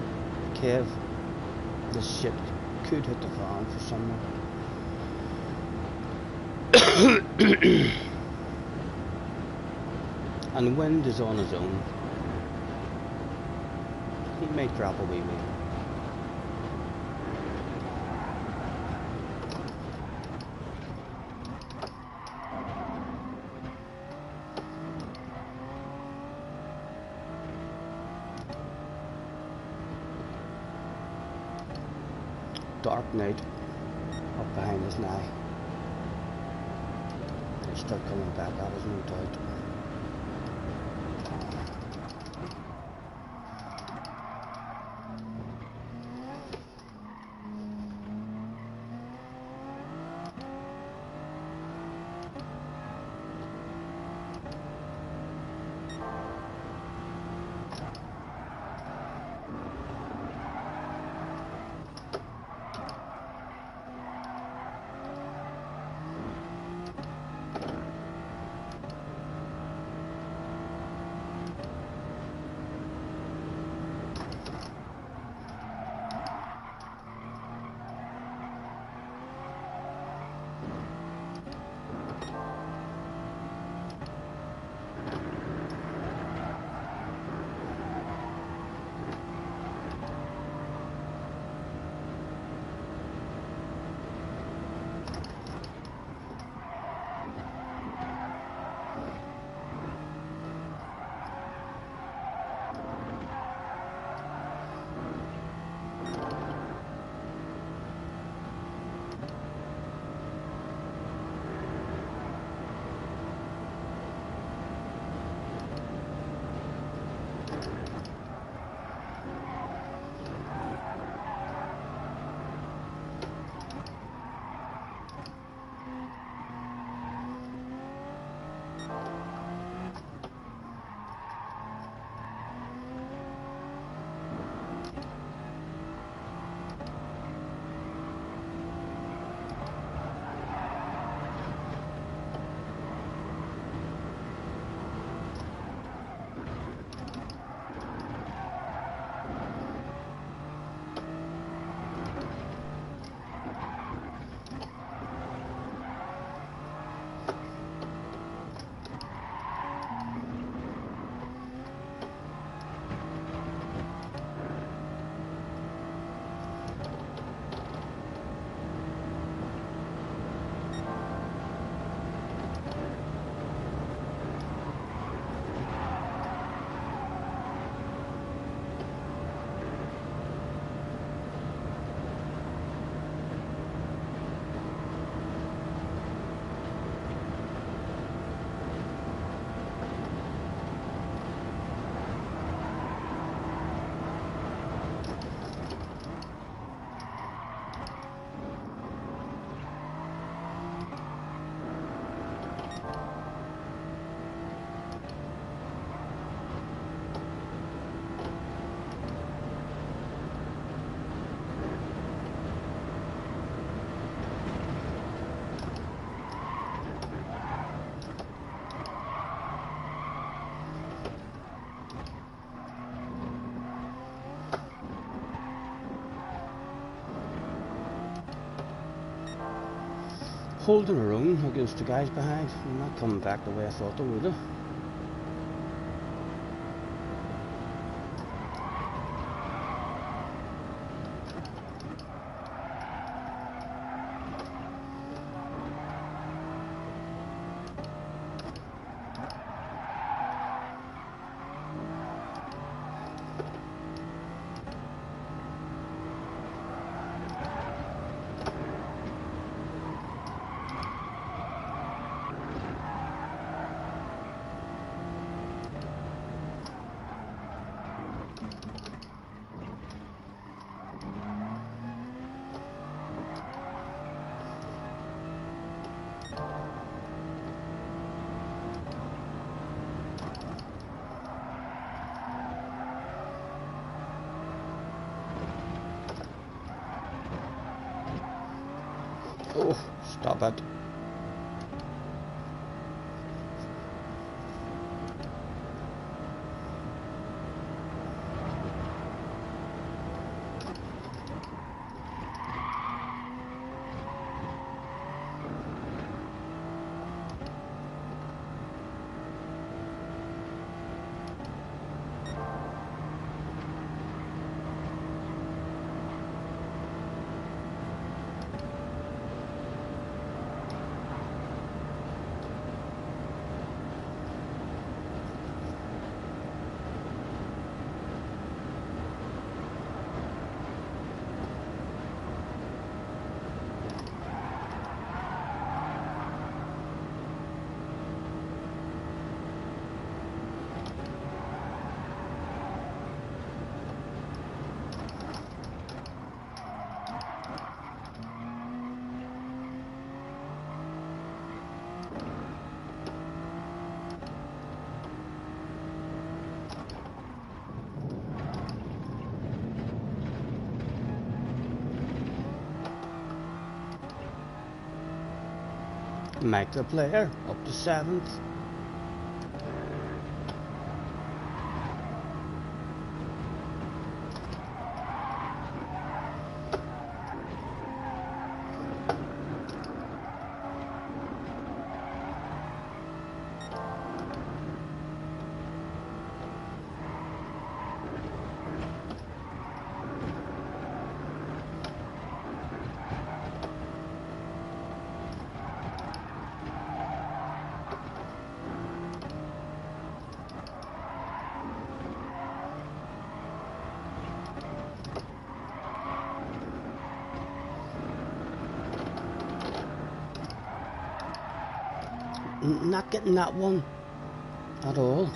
Kev, this shit could hit the fan for someone. And Wind is on his own. He may drop a wee wee. Dark Knight up behind us now. start coming back at us, no doubt. Holding her own against the guys behind. They're not coming back the way I thought they would have. Oh, stop it. Make the player up to 7th. Not getting that one at all.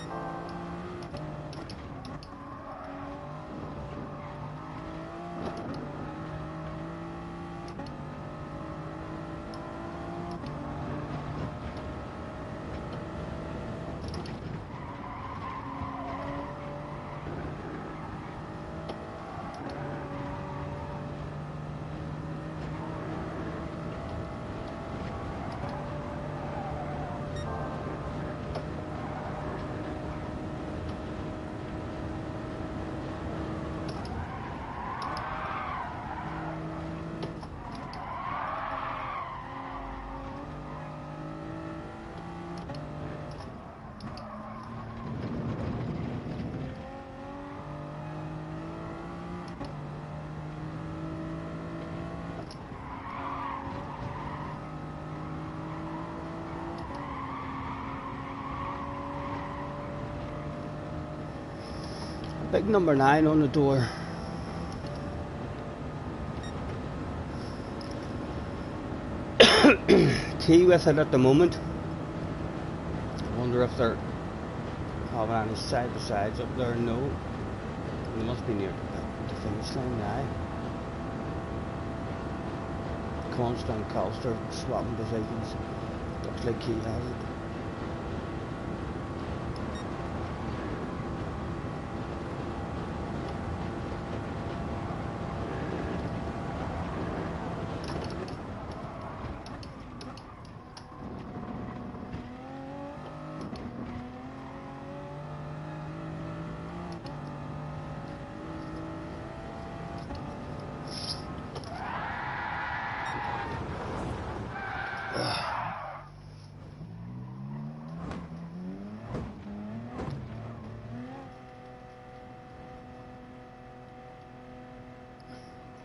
Big number 9 on the door. Key with it at the moment. I wonder if they're having any side-by-sides up there. No. They must be near the finish line now. Constant Colster swapping positions. Looks like Key has it.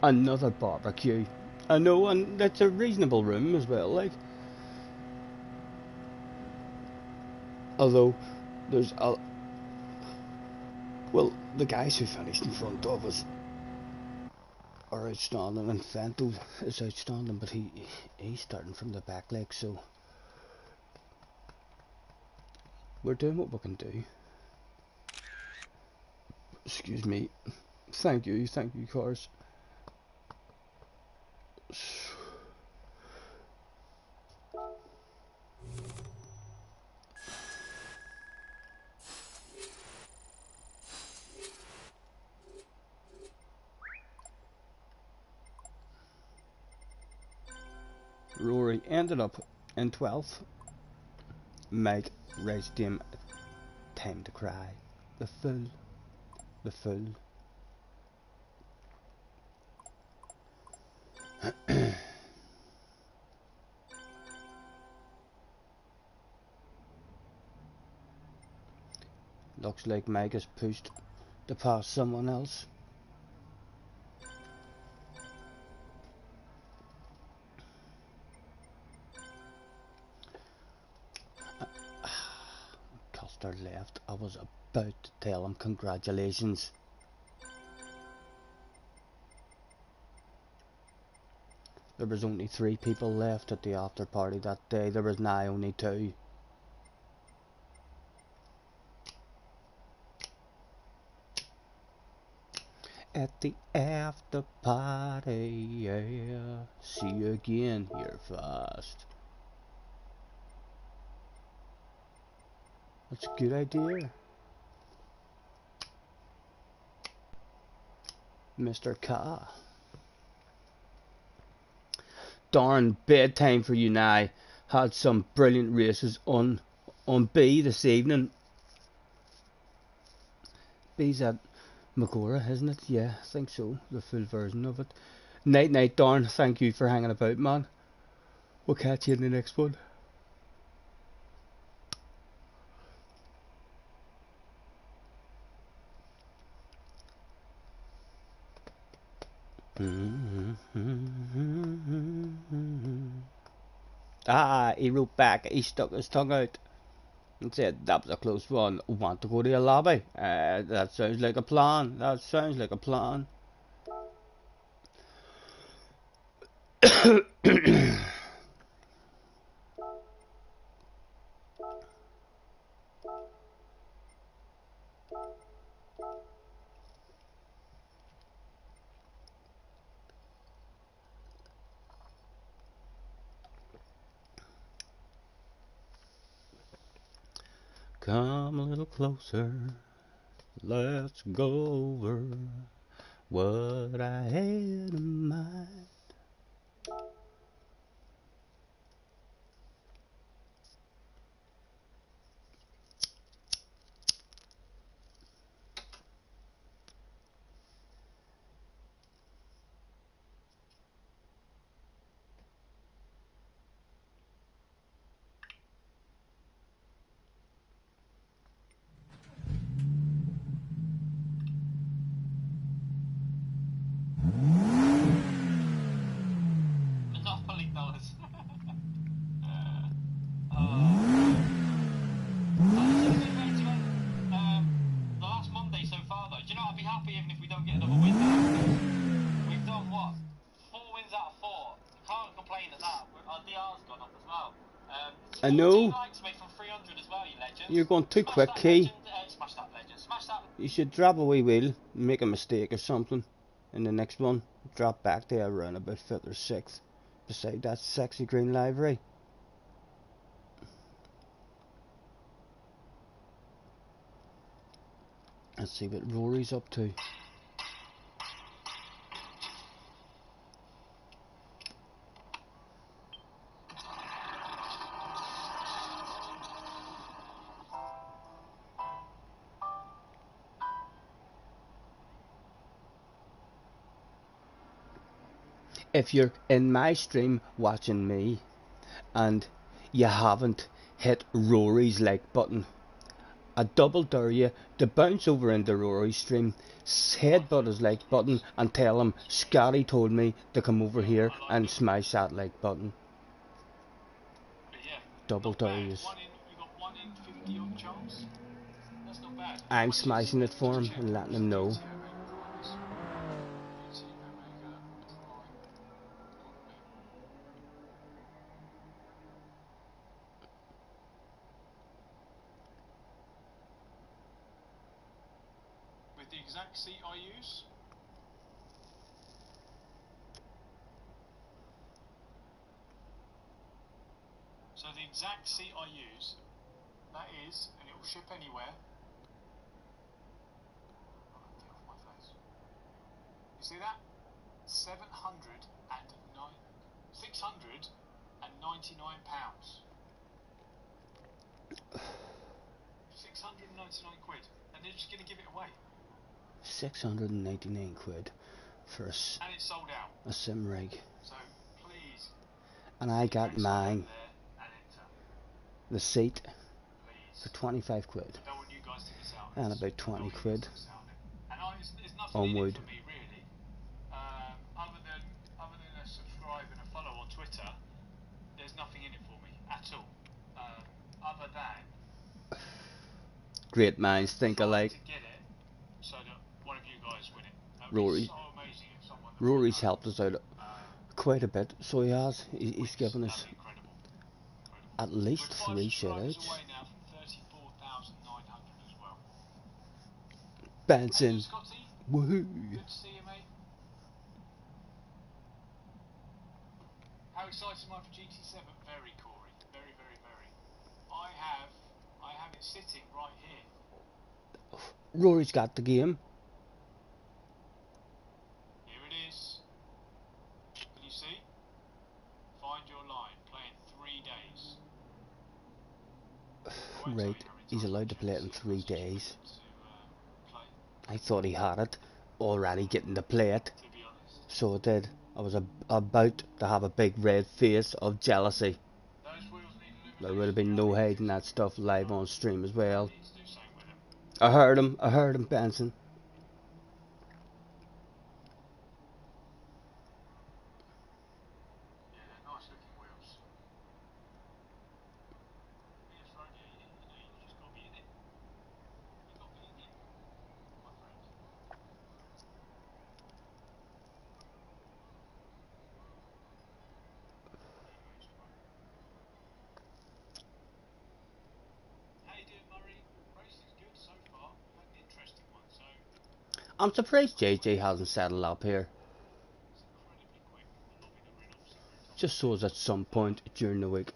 Another barbecue. I know, and it's a reasonable room as well, like. Although, there's a... Well, the guys who finished in front of us are outstanding, and Fento is outstanding, but he's starting from the back leg, so... We're doing what we can do. Excuse me. Thank you, cars. Rory ended up in 12th. Meg raised him. Time to cry. The fool. The fool. Looks like Meg is pushed to pass someone else. Custer left. I was about to tell him congratulations. There was only 3 people left at the after party that day. There was now only 2. At the after party, yeah. See you again here fast. That's a good idea. Mr. K. Darn bedtime for you now. had some brilliant races on B this evening. B's at Magora, isn't it? Yeah, I think so. The full version of it. Night night, Darn. Thank you for hanging about, man. We'll catch you in the next one. Ah, he wrote back. He stuck his tongue out and said that was a close one. Want to go to a lobby? That sounds like a plan. That sounds like a plan. Come a little closer. Let's go over what I had in mind. Monopoly dollars. The last Monday so far, though. Do you know, I'd be happy even if we don't get another win now. We've done what? 4 wins out of 4. Can't complain at that. Our DR's gone up as well. I know. Likes me from 300 as well, you legend. You're going too quick, Key. Smash that legend. Smash that. You should drop a wee wheel, make a mistake or something. In the next one, drop back there around about 5th or 6th, beside that sexy green livery. Let's see what Rory's up to. If you're in my stream watching me and you haven't hit Rory's like button, I double dare you to bounce over into Rory's stream, headbutt his like button and tell him Scotty told me to come over here and smash that like button. Double dare you. I'm smashing it for him and letting him know. The exact seat I use. So the exact seat I use, that is, and it will ship anywhere. My face. You see that? 699 pounds. 699 quid, and they're just going to give it away. 699 quid for and it's sold out. A sim rig. So please. And I got mine. The seat for 25 quid. I don't want you guys to miss out. And about 20 quid. And there's nothing onward. for me really. Other than a subscribe and a follow on Twitter, there's nothing in it for me at all. Other than great minds think alike. To get it so that one of you guys win it. Rory. So amazing if someone Rory's helped us out quite a bit, so he has. He's given us incredible. at least 3 shoutouts. Away now from 34,900 as well. Benson. Scotty, woohoo. good to see you, mate. How excited am I for GT7? Very, Corey. Very, very, very. I have it sitting right here. Rory's got the game. Here it is. Can you see? Find your line. Play in 3 days. Right, he's allowed to play it in 3 days. Play, I thought he had it already getting to play it. to be honest. So I did. I was about to have a big red face of jealousy. Those wheels need There would have illumination. been no hiding that stuff live on stream as well. Need to do something with them. I heard him, Benson. Yeah, they're nice looking wheels. Yes, right, yeah, you just got to be in it. You got to be in it, my friend. How you doing, Murray? Race is good so far. Had an interesting one, so I'm surprised JJ hasn't settled up here. it's incredibly quick. Not been a rid of cigarette. Just so as at some point during the week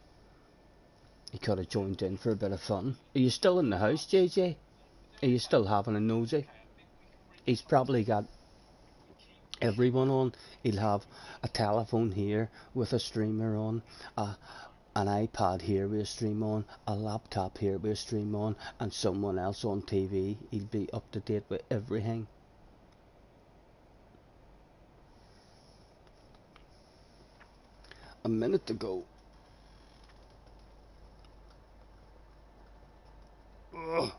he could have joined in for a bit of fun. Are you still in the house, JJ? Are you still having a nosy? He's probably got everyone on. He'll have a telephone here with a streamer on, an iPad here with a stream on, a laptop here with a stream on, and someone else on TV. He'll be up to date with everything. A minute to go. Ugh.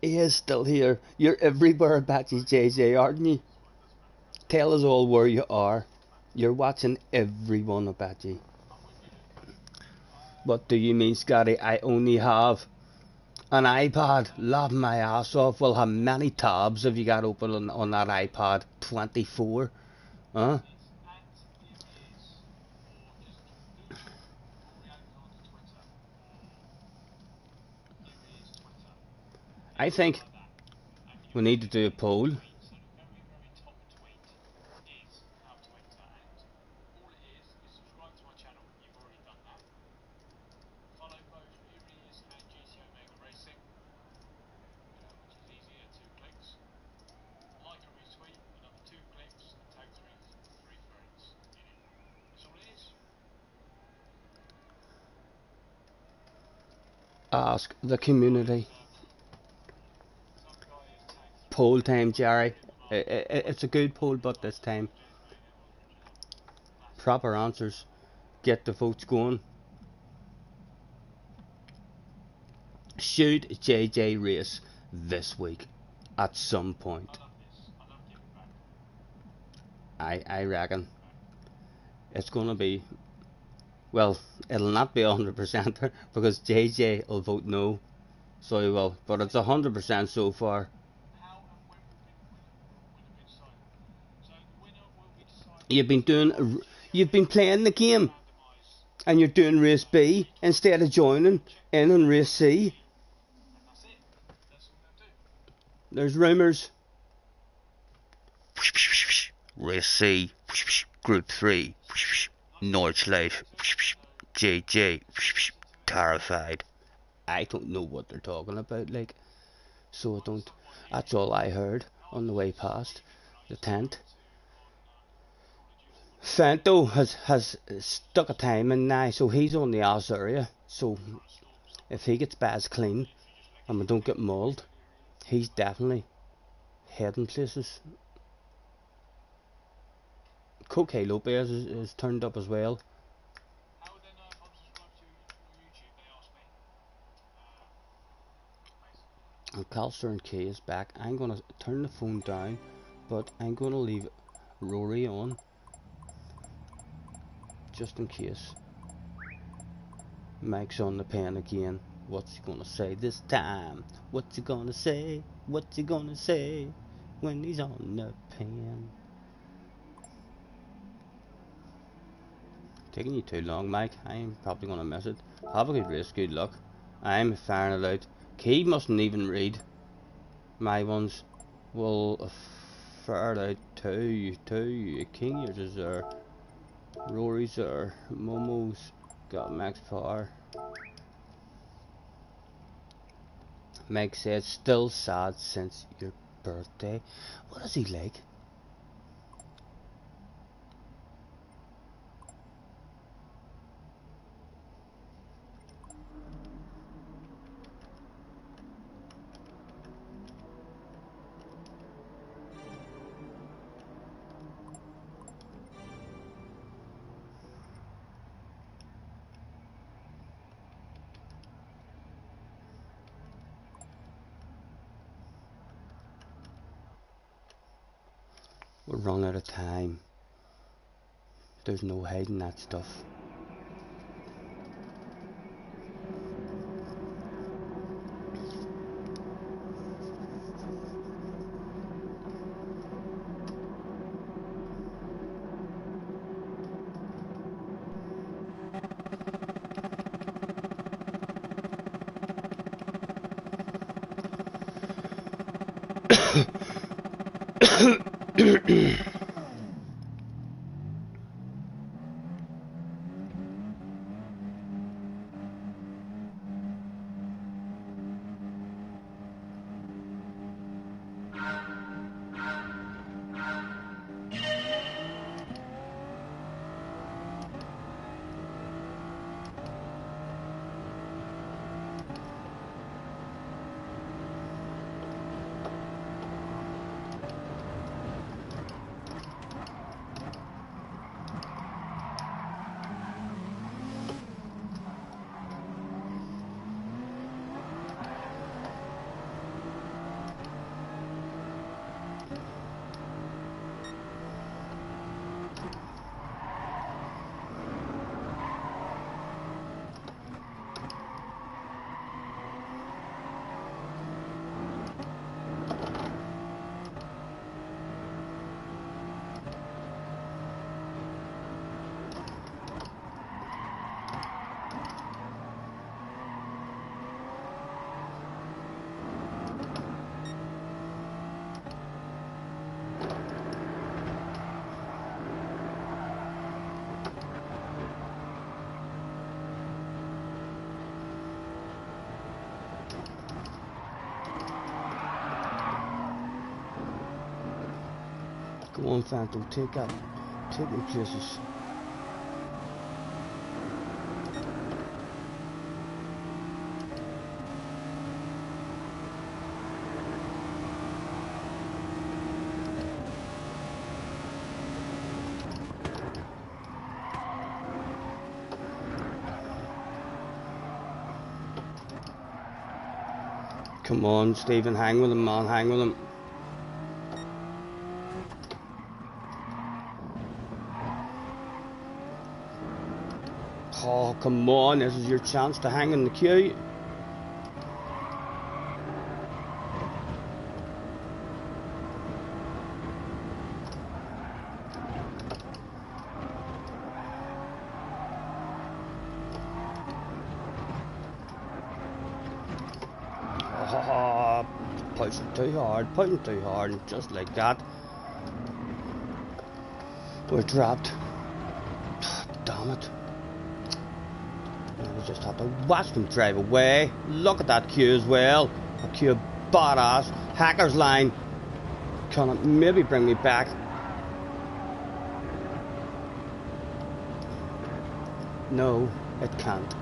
He is still here. You're everywhere, Batchy JJ, aren't you? Tell us all where you are. You're watching everyone, Batchy. What do you mean, Scotty? I only have an iPad. Love my ass off. Well, how many tabs have you got open on that iPad? 24? Huh? I think we need to do a poll. Ask the community. Poll time, Jerry. It's a good poll, but this time proper answers. Get the votes going. Should JJ race this week at some point? I reckon it's going to be, well, it'll not be 100% because JJ will vote no, so he will, but it's 100% so far. You've been playing the game, and you're doing race B instead of joining in on race C. There's rumours. Race C, Group 3, Nordschleife, JJ, terrified. I don't know what they're talking about, like, so I don't. That's all I heard on the way past the tent. Fento has stuck a time in now, so he's on the ass area. So if he gets Baz clean and we don't get mauled, he's definitely heading places. Coque Lopez is turned up as well. And Calster and Kay is back. I'm going to turn the phone down, but I'm going to leave Rory on just in case Mike's on the pen again. What's he going to say this time? What's he going to say? What's he going to say when he's on the pen? Taking you too long, Mike. I'm probably going to miss it. Have a good race. Good luck. I'm firing it out. Key mustn't even read my ones. Well, fire it out too. King yours is there. Rory's there. Momo's got max power. Meg said, still sad since your birthday. What is he like? We're running out of time. There's no hiding that stuff. Go on, Phantom, take that. Take me places. Come on, Stephen, hang with him, man, hang with him. Oh, come on, this is your chance to hang in the queue. Oh, pushing too hard, and just like that, we're trapped. Damn it. We just have to watch them drive away. Look at that queue as well. A queue of badass. Hacker's line. Can it maybe bring me back? No, it can't.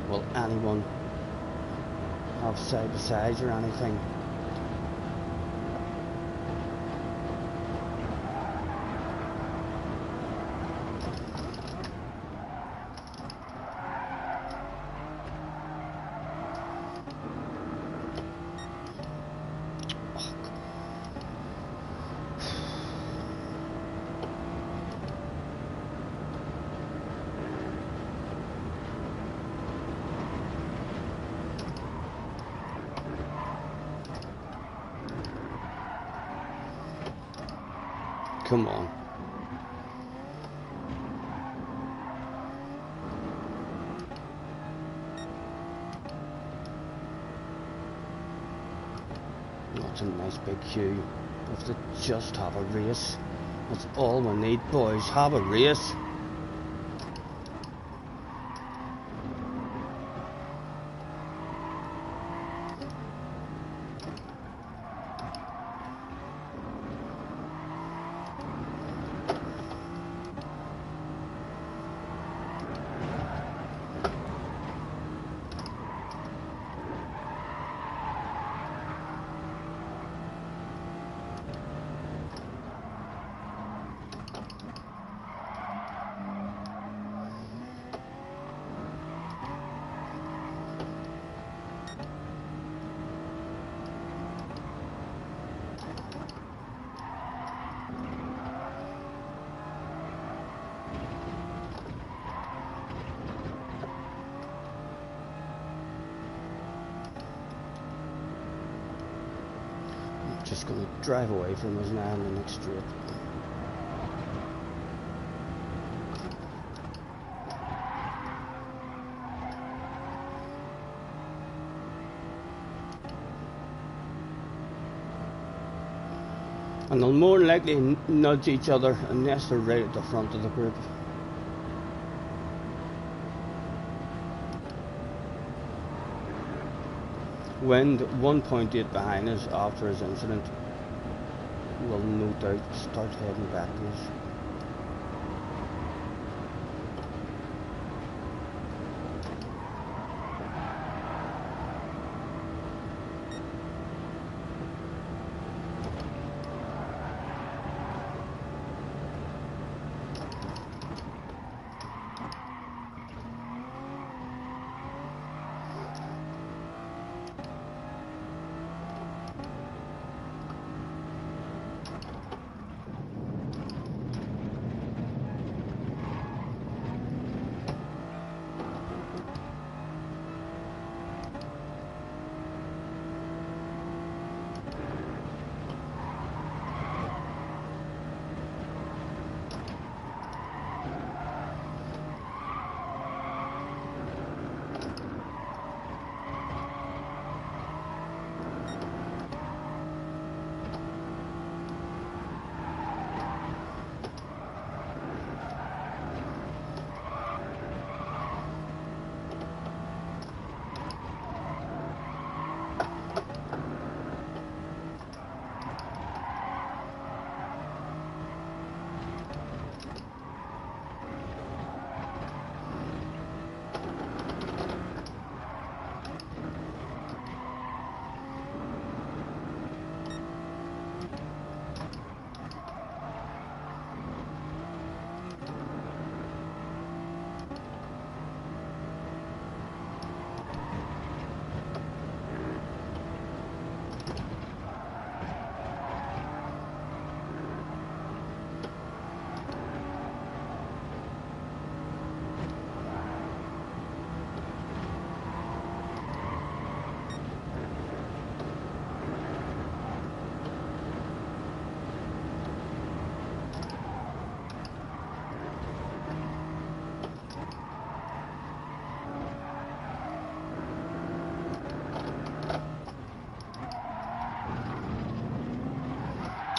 Will anyone have side by sides or anything? Come on. That's a nice big queue. We have to just have a race. That's all we need, boys. Have a race. just going to drive away from us now in the next straight. And they'll more than likely nudge each other unless they're right at the front of the group. Wind 1.8 behind us after his incident will no doubt start heading back to us.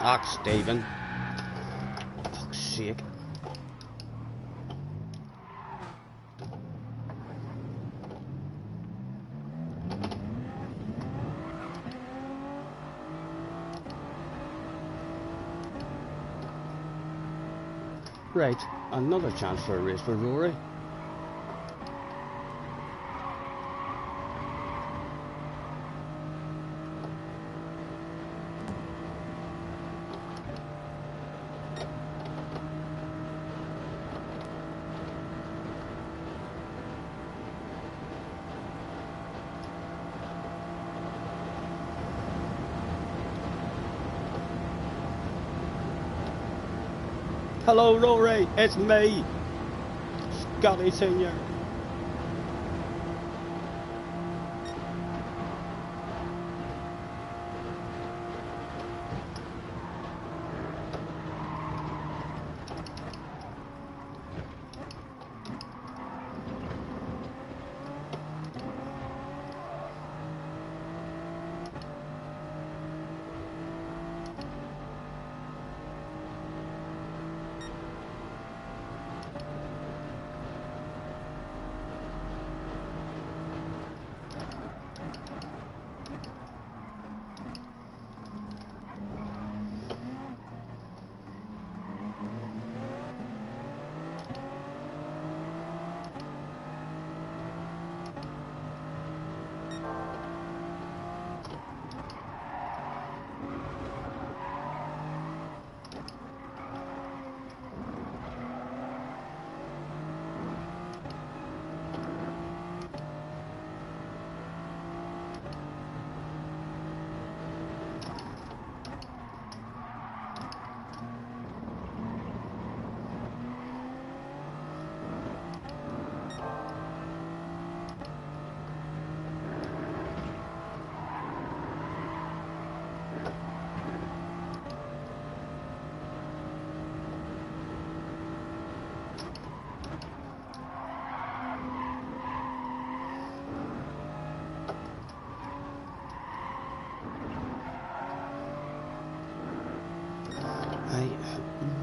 Ah, Stephen. Fuck's sake. Right, another chance for a race for Rory. Hello Rory, it's me, Scotty Senior.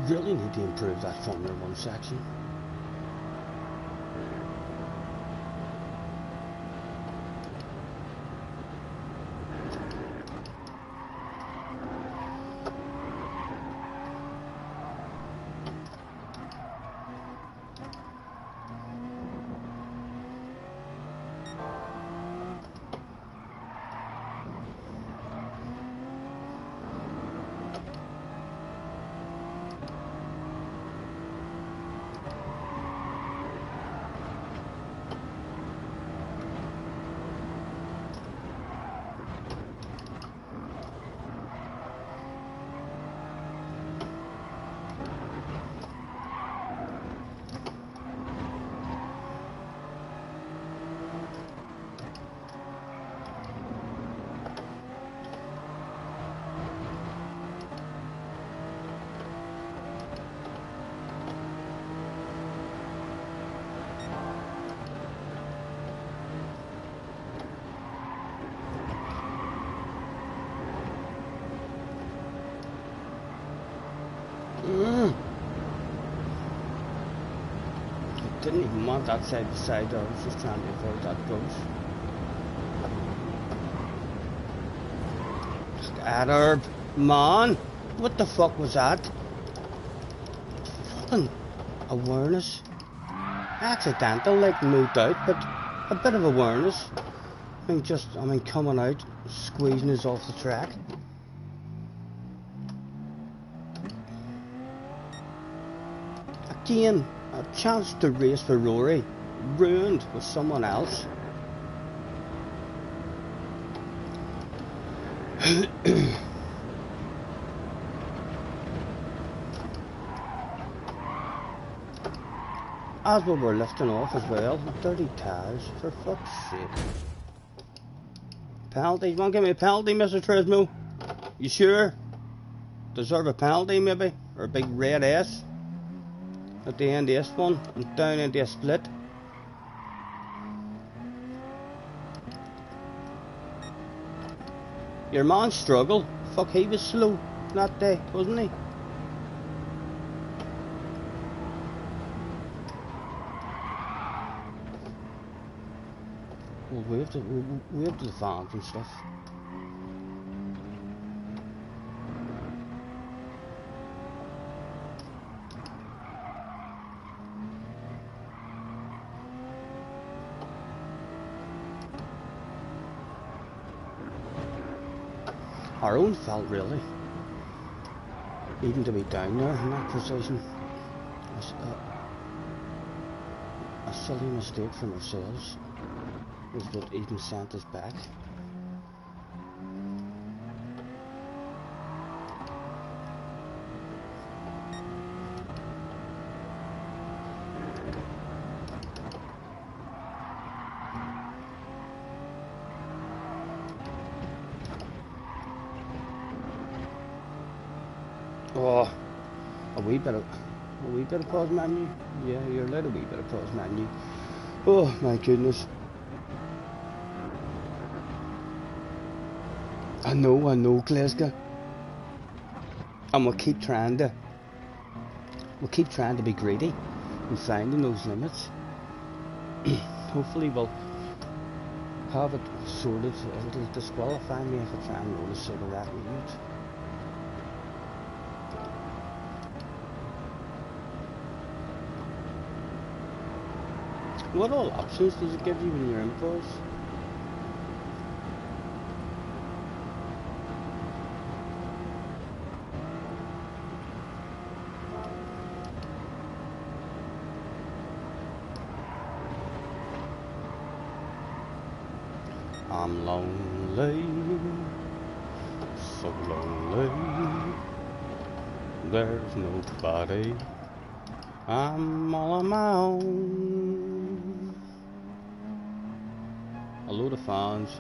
Really need to improve that Formula 1 section. Didn't even want that side to side, I was just trying to avoid that ghost. Just add herb, man! What the fuck was that? Fucking awareness. Accidental, like, no doubt, but a bit of awareness. I mean, coming out, squeezing us off the track. Again, a chance to race for Rory, ruined with someone else. As we were lifting off as well, dirty tires, for fuck's sake. Penalty, you want to give me a penalty, Mr. Trismo? You sure? Deserve a penalty maybe? Or a big red S? At the end of this one, and down into a split. Your man struggled. Fuck, he was slow that day, wasn't he? We'll wave to the fans and stuff. Our own fault, really. Even to be down there in that position. A silly mistake from ourselves was what even sent us back. Oh, a wee bit of pause menu. Yeah, you're allowed a wee bit of pause menu. Oh my goodness. I know, Glasgow. And we'll keep trying to be greedy and finding those limits. Hopefully we'll have it sorted. It'll disqualify me if I try and roll a sort of that route. What all options does it give you when you're in pause? I'm lonely, so lonely. There's nobody. I'm all on my own. A load of fans.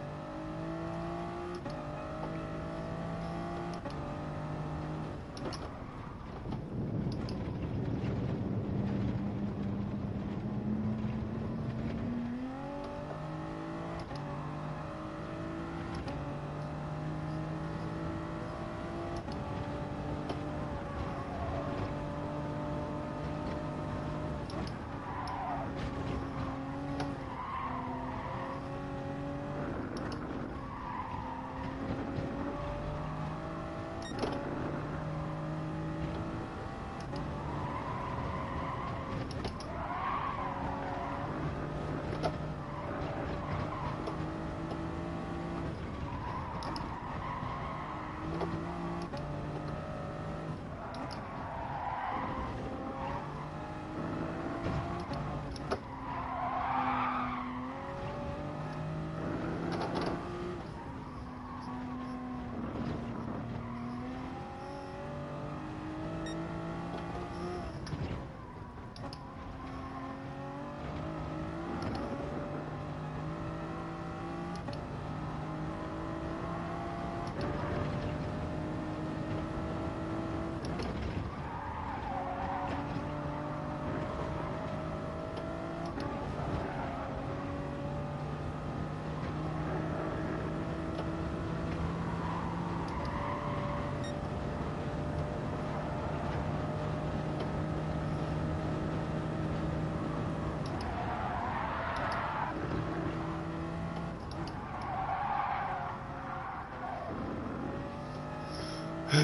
A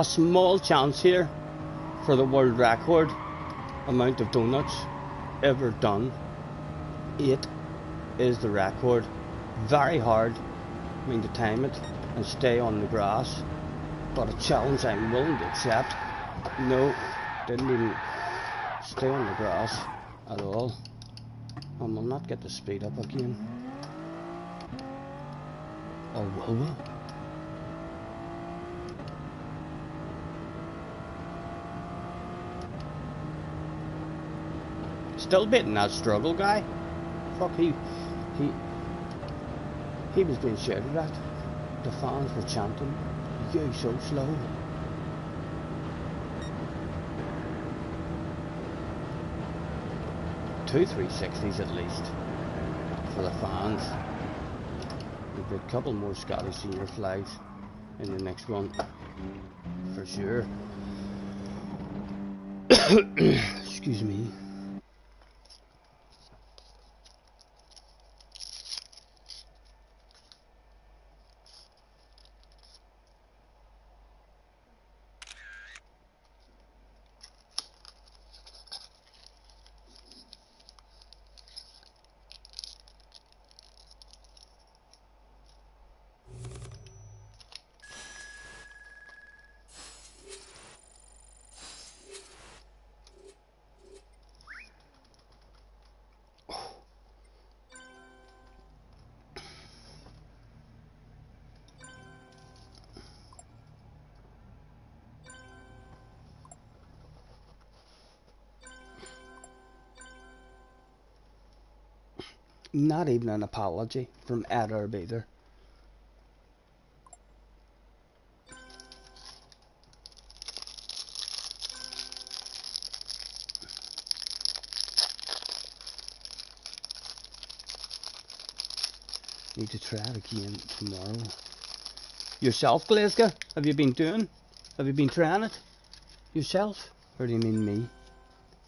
small chance here for the world record amount of donuts ever done. 8 is the record. Very hard, I mean, to time it and stay on the grass, but a challenge I'm willing to accept. No, didn't even stay on the grass at all, and we'll not get the speed up again. Or will we? Still beating that struggle guy. Fuck, he was being shouted at. The fans were chanting, "You so slow." Two 360s at least for the fans. We've got a couple more Scottish senior flags in the next one for sure. Excuse me. Not even an apology from Ed Herb either. Need to try it again tomorrow. Yourself, Glasgow? Have you been trying it? Yourself? Or do you mean me?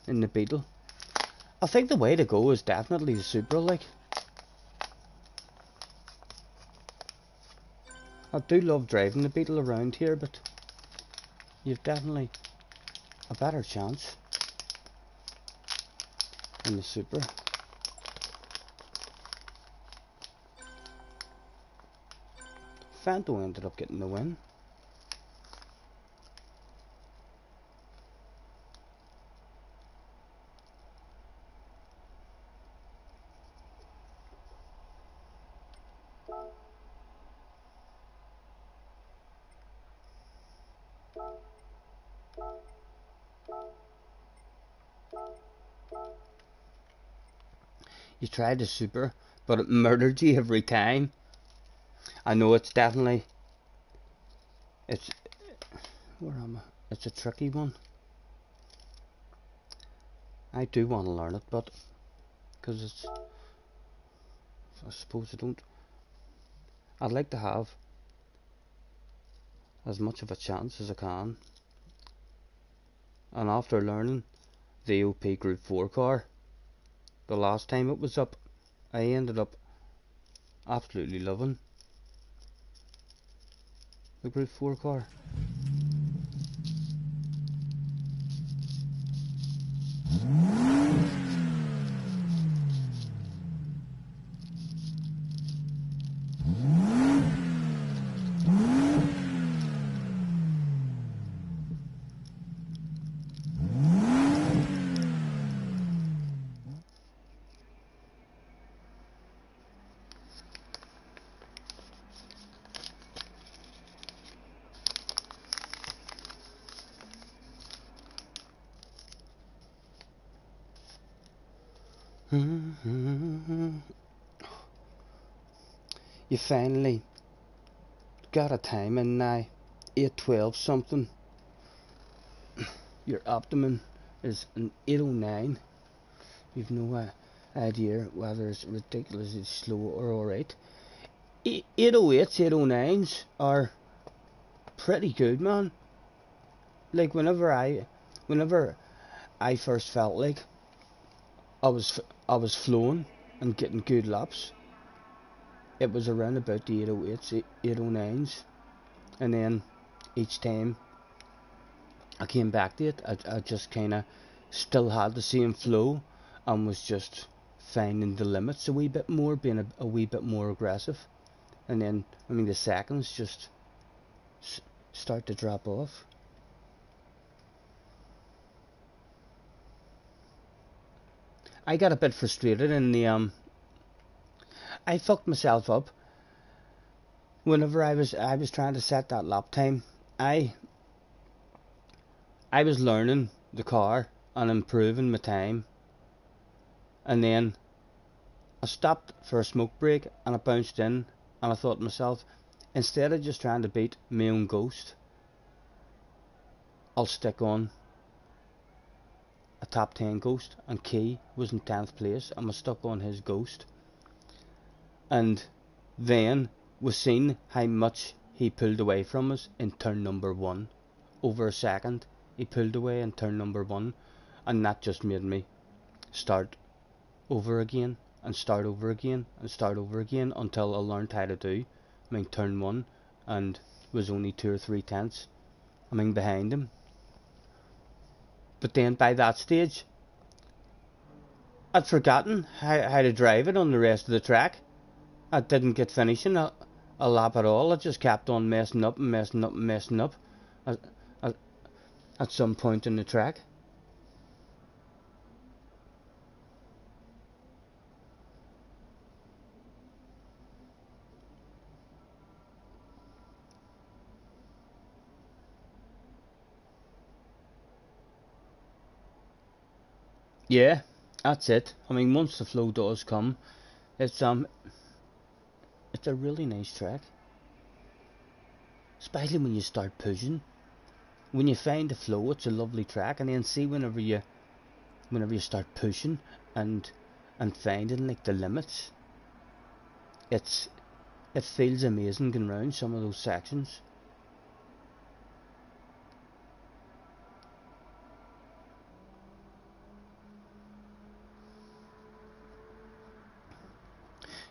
In the Beetle? I think the way to go is definitely the Supra, like. I do love driving the Beetle around here, but you've definitely a better chance in the Supra. Fanto ended up getting the win. You tried the Super, but it murdered you every time. I know it's definitely, where am I? It's a tricky one. I do want to learn it, but because it's, I suppose I'd like to have as much of a chance as I can. And after learning the OP Group 4 car the last time it was up, I ended up absolutely loving the Group 4 car. You finally got a time in now, 8:12 something. Your Optimum is an 8:09. You've no idea whether it's ridiculously slow or alright. 8:08s, 8:09s are pretty good, man. Like whenever I whenever I first felt like I was flowing and getting good laps, it was around about the 808s, 809s, and then each time I came back to it, I just kind of still had the same flow and was just finding the limits a wee bit more, being a wee bit more aggressive. And then, I mean, the seconds just start to drop off. I got a bit frustrated in the I fucked myself up whenever I was trying to set that lap time. I was learning the car and improving my time, and then I stopped for a smoke break and I bounced in, and I thought to myself, instead of just trying to beat my own ghost, I'll stick on a top 10 ghost, and Key was in 10th place and was stuck on his ghost. And then we seen how much he pulled away from us in turn number 1. Over a second he pulled away in turn number 1, and that just made me start over again and start over again and start over again until I learned how to do, I mean, turn 1, and was only 2 or 3 tenths, I mean, behind him. But then by that stage I'd forgotten how to drive it on the rest of the track. I didn't get finishing a lap at all. I just kept on messing up and messing up and messing up at, at, at some point in the track. Yeah, that's it. I mean, once the flow does come, it's a really nice track. Especially when you start pushing. When you find the flow, it's a lovely track, and then see whenever you start pushing and finding like the limits, it feels amazing going round some of those sections.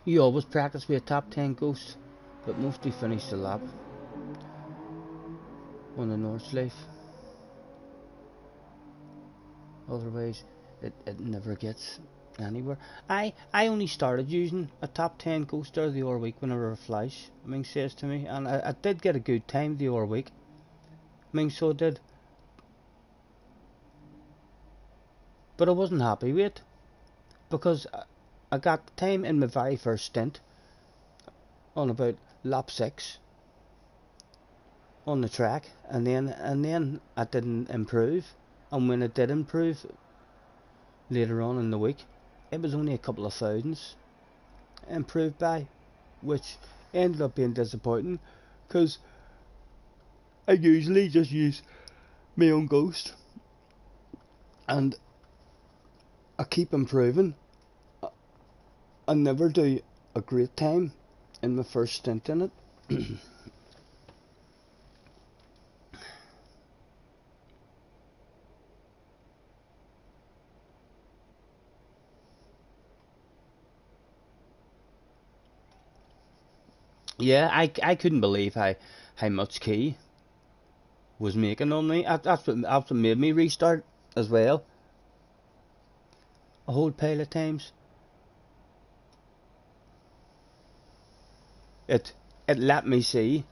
You always practice with a top 10 ghost, but mostly finish the lap on the Nordschleife. Otherwise, it never gets anywhere. I only started using a top 10 ghost the other week whenever a Flash, I mean, says to me, and I did get a good time the other week. I mean, so I did. But I wasn't happy with it, because I got the time in my very first stint on about lap 6 on the track, and then I didn't improve. And when I did improve later on in the week, it was only a couple of thousandths improved by, which ended up being disappointing, because I usually just use my own ghost and I keep improving. I never do a great time in my first stint in it. Yeah, I couldn't believe how much Key was making on me. That's what made me restart as well. A whole pile of times. It let me see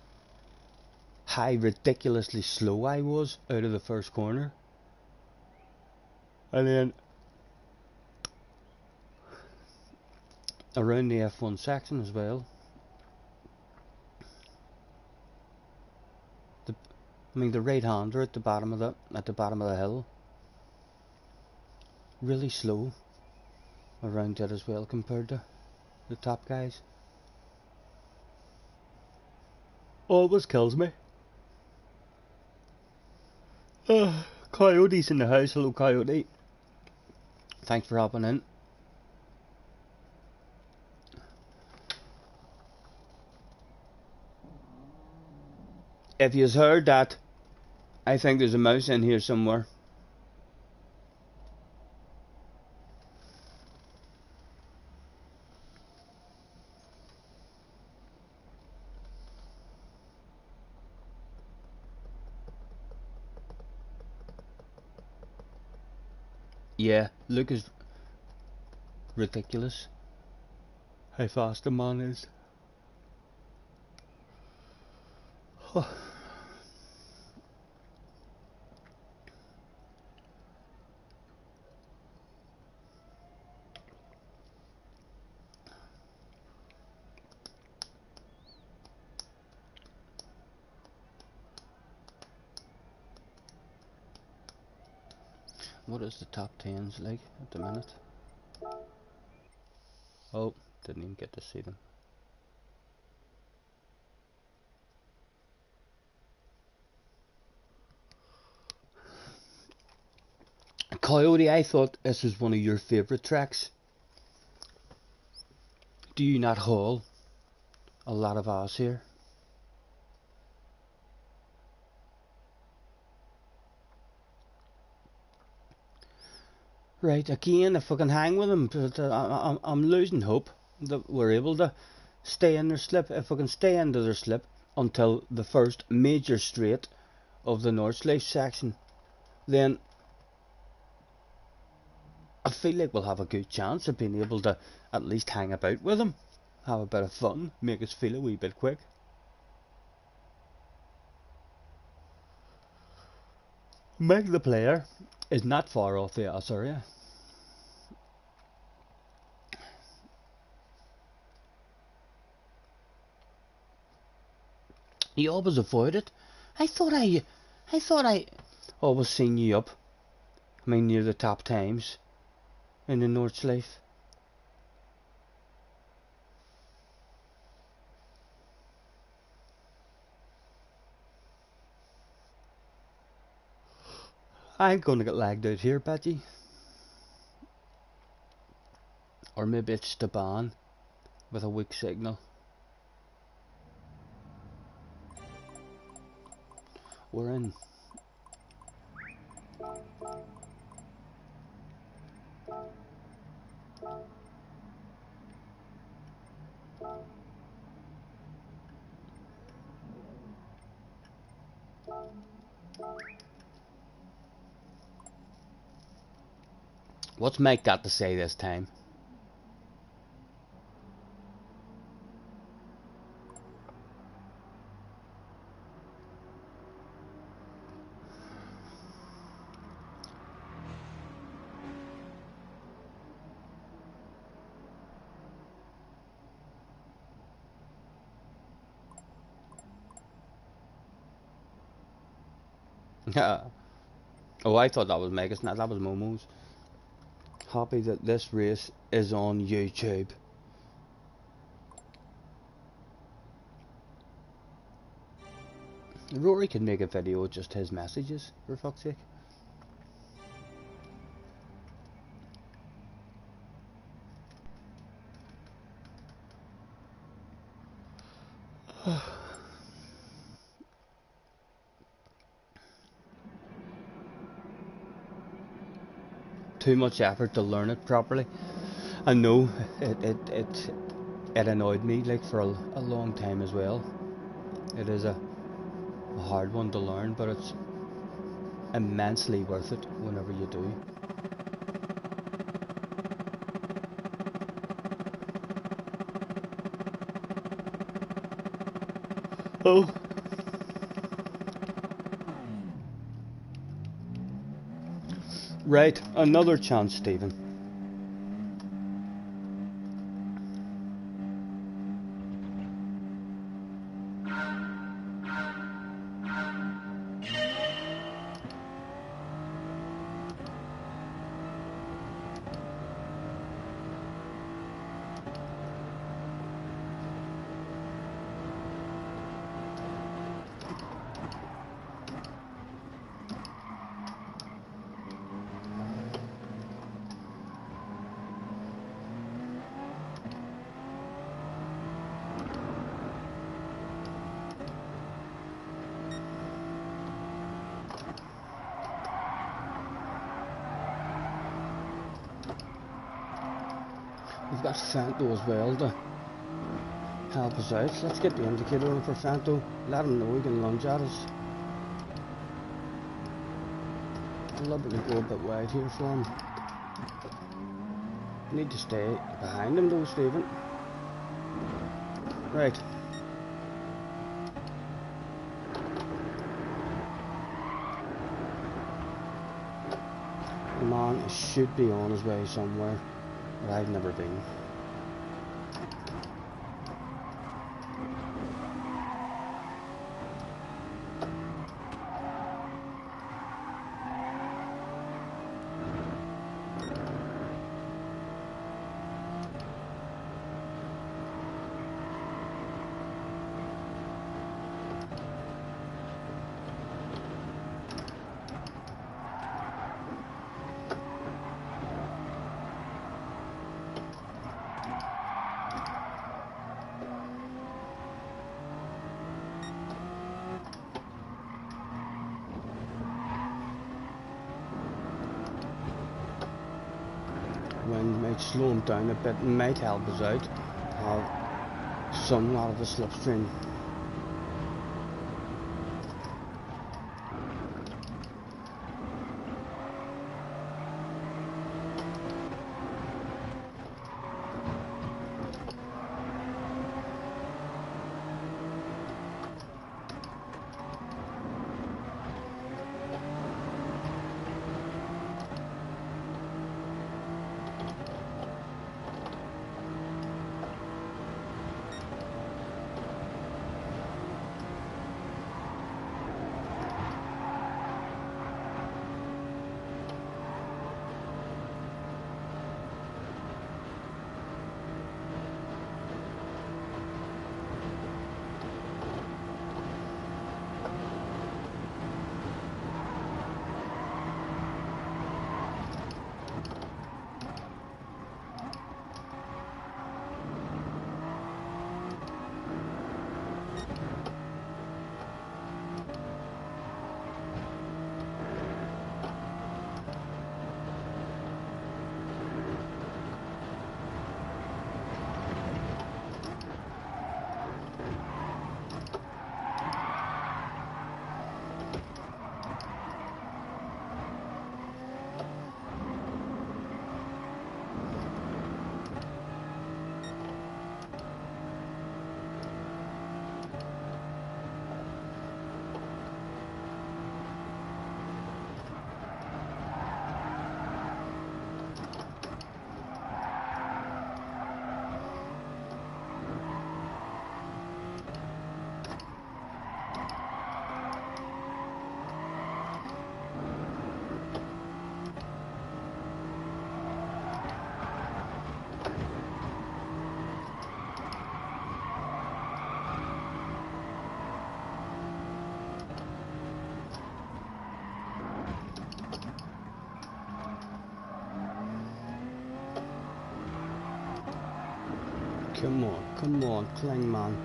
how ridiculously slow I was out of the first corner. And then around the F1 section as well. I mean, the right hander at the bottom of the hill, really slow around it as well compared to the top guys. Always kills me. Coyote's in the house. Hello, Coyote. Thanks for hopping in. If you've heard that, I think there's a mouse in here somewhere. Yeah, look is ridiculous. How fast the man is. What is the top 10s like at the minute? Oh, didn't even get to see them. Coyote, I thought this was one of your favourite tracks. Do you not haul a lot of ass here? Right, again, if I can hang with them, but I'm losing hope that we're able to stay in their slip. If we can stay into their slip until the first major straight of the North Sleeve section, then I feel like we'll have a good chance of being able to at least hang about with them, have a bit of fun, make us feel a wee bit quick. Meg the player is not far off the ass area. You always avoid it. I thought I always seen you up. I mean, near the top times in the North Sleeve. I'm gonna get lagged out here, Betty. Or maybe it's the ban with a weak signal. We're in. What's Mike got to say this time? Oh, I thought that was Megas. No, that was Momo's. Happy that this race is on YouTube. Rory could make a video with just his messages, for fuck's sake. Too much effort to learn it properly. I know it annoyed me like for a long time as well. It is a hard one to learn, but it's immensely worth it whenever you do. Oh. Right, another chance, Stephen. We've got Fanto as well to help us out. Let's get the indicator on for Fanto. Let him know he can lunge at us. I'll liberally go a bit wide here for him. Need to stay behind him though, Stephen. Right. The man should be on his way somewhere, but I've never been. Wind might slow him down a bit and might help us out. Have somewhat of a slipstream. Come on, climb man.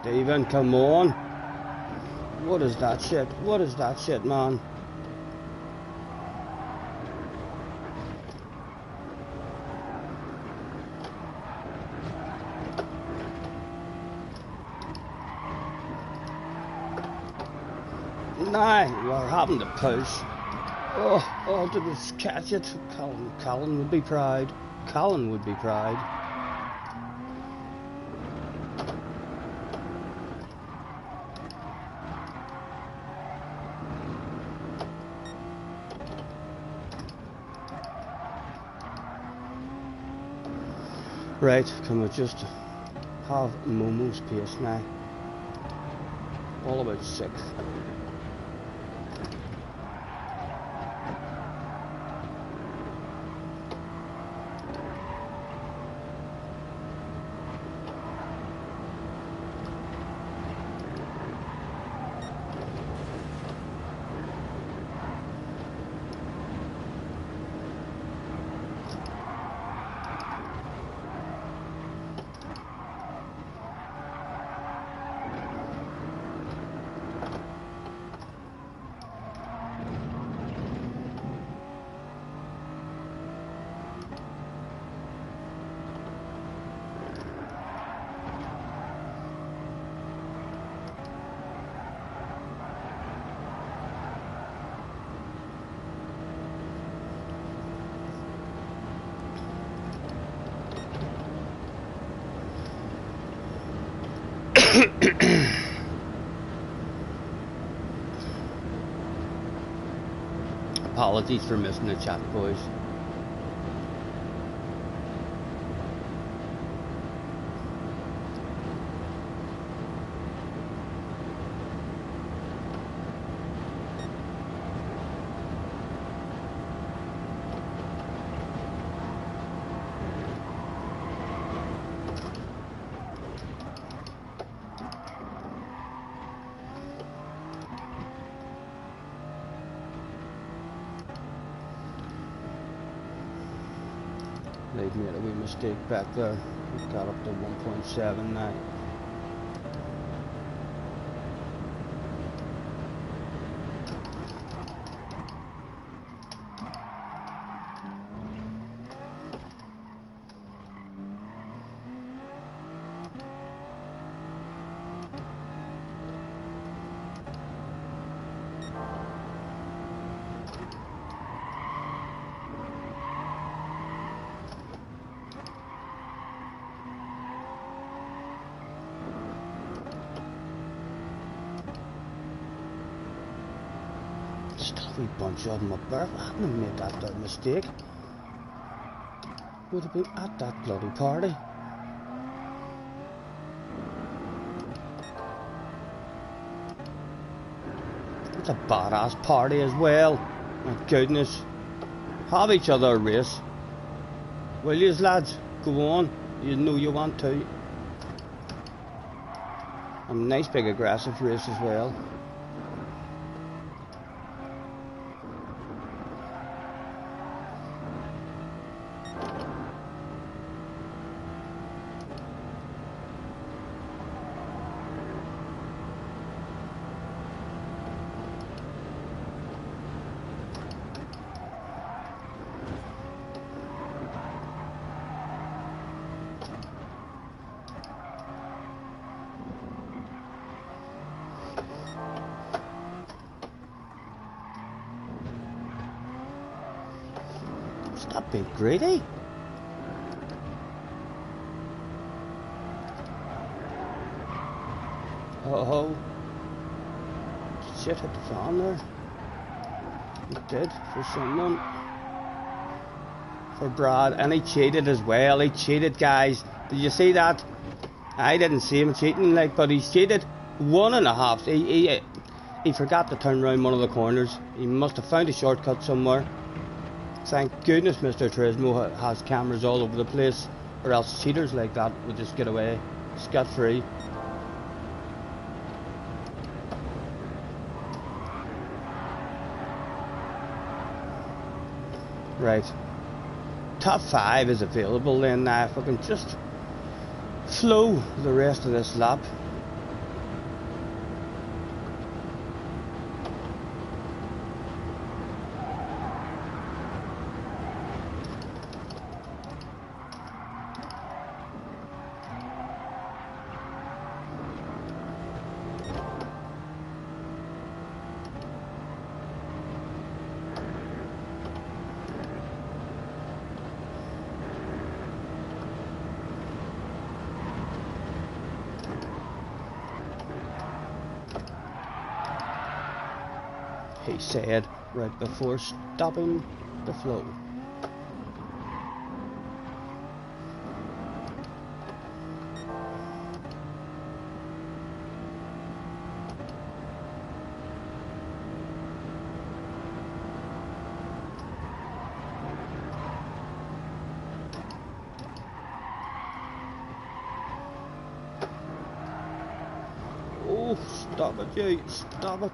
Steven, come on. What is that shit? What is that shit, man? Nah, we're having to push. Oh, did we catch it? Colin would be proud. Colin would be proud. Right, can we just have Momo's pace now? All about 6th. Apologies for missing the chat, boys. They've made a wee mistake back there. We got up to 1.7 now. Stuffy bunch of them up there. I hadn't made that there mistake. Would have been at that bloody party. It's a badass party as well. My goodness. Have each other a race. Will yous, lads? Go on. You know you want to. A nice big aggressive race as well. Stop being greedy. Oh, shit hit the fan there. It did for someone. For Brad, and he cheated as well. He cheated, guys. Did you see that? I didn't see him cheating, like, but he cheated 1.5. He forgot to turn around one of the corners. He must have found a shortcut somewhere. Thank goodness Mr. Turismo has cameras all over the place, or else cheaters like that would just get away scot-free. Right. Top 5 is available then now. If I can just flow the rest of this lap. he said right before stopping the flow. Oh, stop it, you, stop it.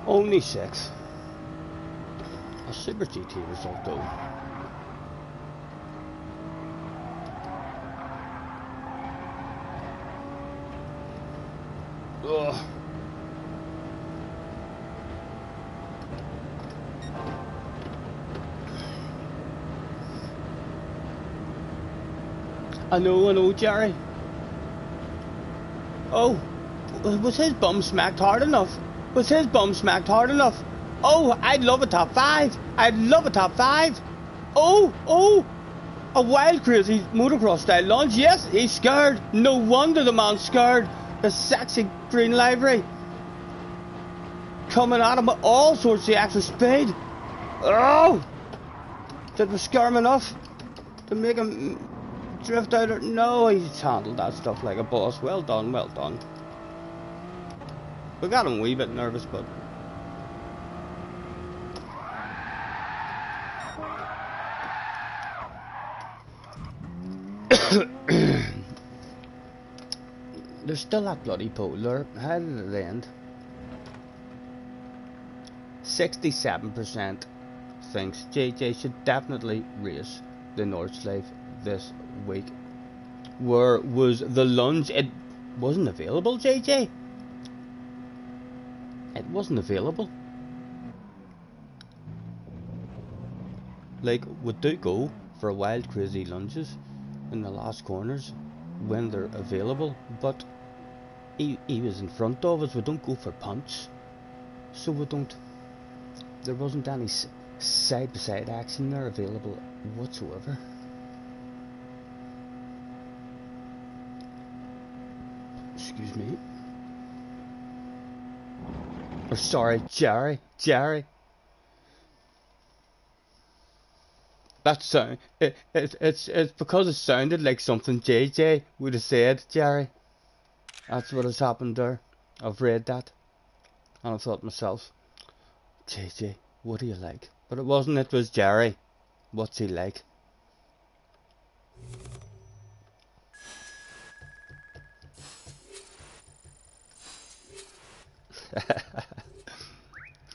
Only 6. A Super GT result though. Ugh. I know, Jerry. Oh, was his bum smacked hard enough? Was his bum smacked hard enough? Oh, I'd love a top 5. I'd love a top 5. Oh, a wild, crazy motocross style launch. Yes, he's scared. No wonder the man's scared. The sexy green livery coming at him with all sorts of extra speed. Oh, did we scare him enough to make him drift out? No, he's handled that stuff like a boss. Well done, well done. We got him a wee bit nervous, but there's still that bloody pole there. How did it end? 67% thinks JJ should definitely race the Nordschleife this week. Where was the lunge? It wasn't available, JJ. It wasn't available. Like, we do go for wild, crazy lunges in the last corners when they're available, but he was in front of us. We don't go for punts, so we don't. There wasn't any side-by-side action there available whatsoever. Excuse me. Or sorry, Jerry. That sound. It's because it sounded like something JJ would have said, Jerry. That's what has happened there. I've read that, and I thought to myself, JJ, what do you like? But it wasn't. It was Jerry. What's he like?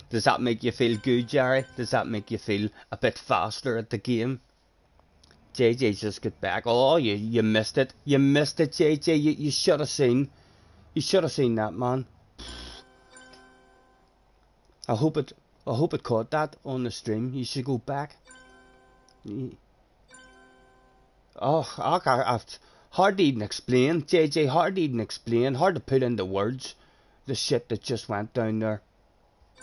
Does that make you feel good, Jerry? Does that make you feel a bit faster at the game? JJ just got back. Oh, you missed it. You missed it, JJ. You should have seen. You should have seen that, man. I hope it caught that on the stream. You should go back. Oh, I've hard to even explain, JJ. Hard to even explain. Hard to put into words the shit that just went down there.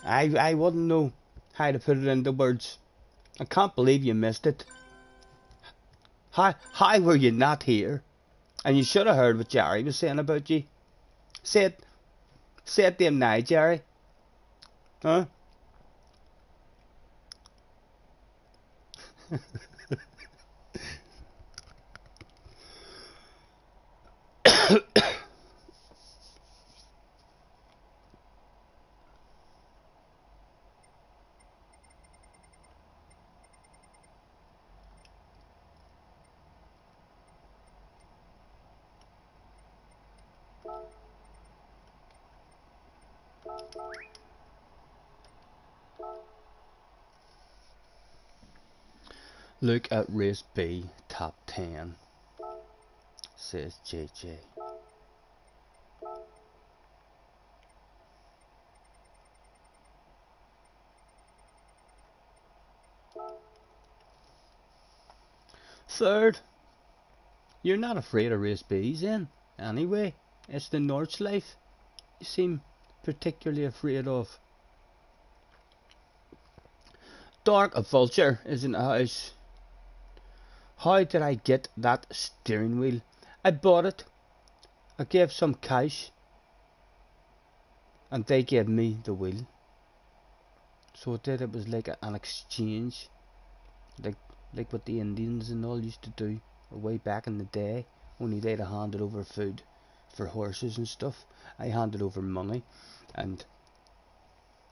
I wouldn't know how to put it into words. I can't believe you missed it. How were you not here? And you should have heard what Jerry was saying about you. Say it to him now, Jerry. Huh? Look at race B, top 10, says JJ. Third, you're not afraid of race B's in, anyway. It's the Nordschleife you seem particularly afraid of. Dark Vulture is in the house. How did I get that steering wheel? I bought it. I gave some cash, and they gave me the wheel. So it did. It was like an exchange, like what the Indians and all used to do way back in the day. Only they'd have handed over food for horses and stuff. I handed over money, and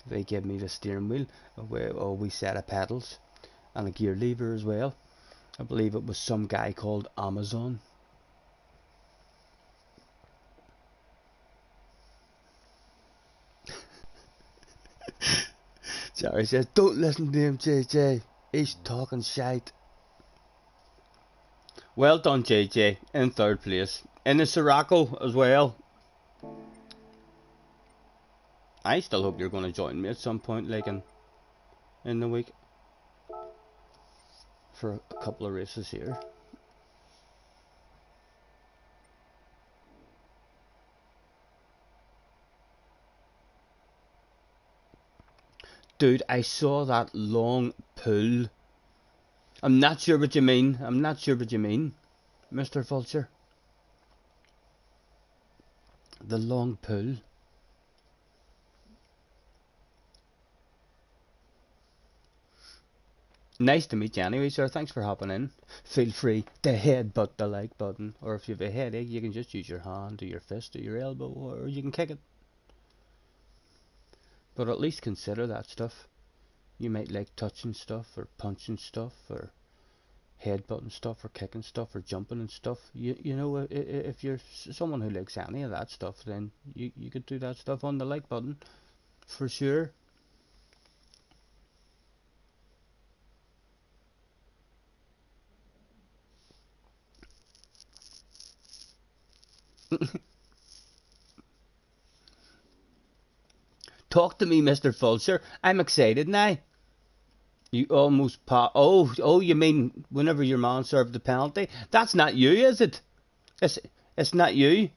they gave me the steering wheel, a wee set of pedals, and a gear lever as well. I believe it was some guy called Amazon. Jerry says, don't listen to him, JJ. He's talking shite. Well done, JJ. In third place. In the Sirocco as well. I still hope you're going to join me at some point, like in the week. For a couple of races here. Dude, I saw that long pull. I'm not sure what you mean. Mr. Vulture. The long pull. Nice to meet you anyway, sir. Thanks for hopping in. Feel free to headbutt the like button. Or if you have a headache, you can just use your hand or your fist or your elbow, or you can kick it. But at least consider that stuff. You might like touching stuff, or punching stuff, or headbutting stuff, or kicking stuff, or jumping and stuff. You know, if you're someone who likes any of that stuff, then you could do that stuff on the like button, for sure. Talk to me, Mr. Fulcher. I'm excited now. You almost oh, you mean whenever your man served the penalty? That's not you, is it? It's, it's not you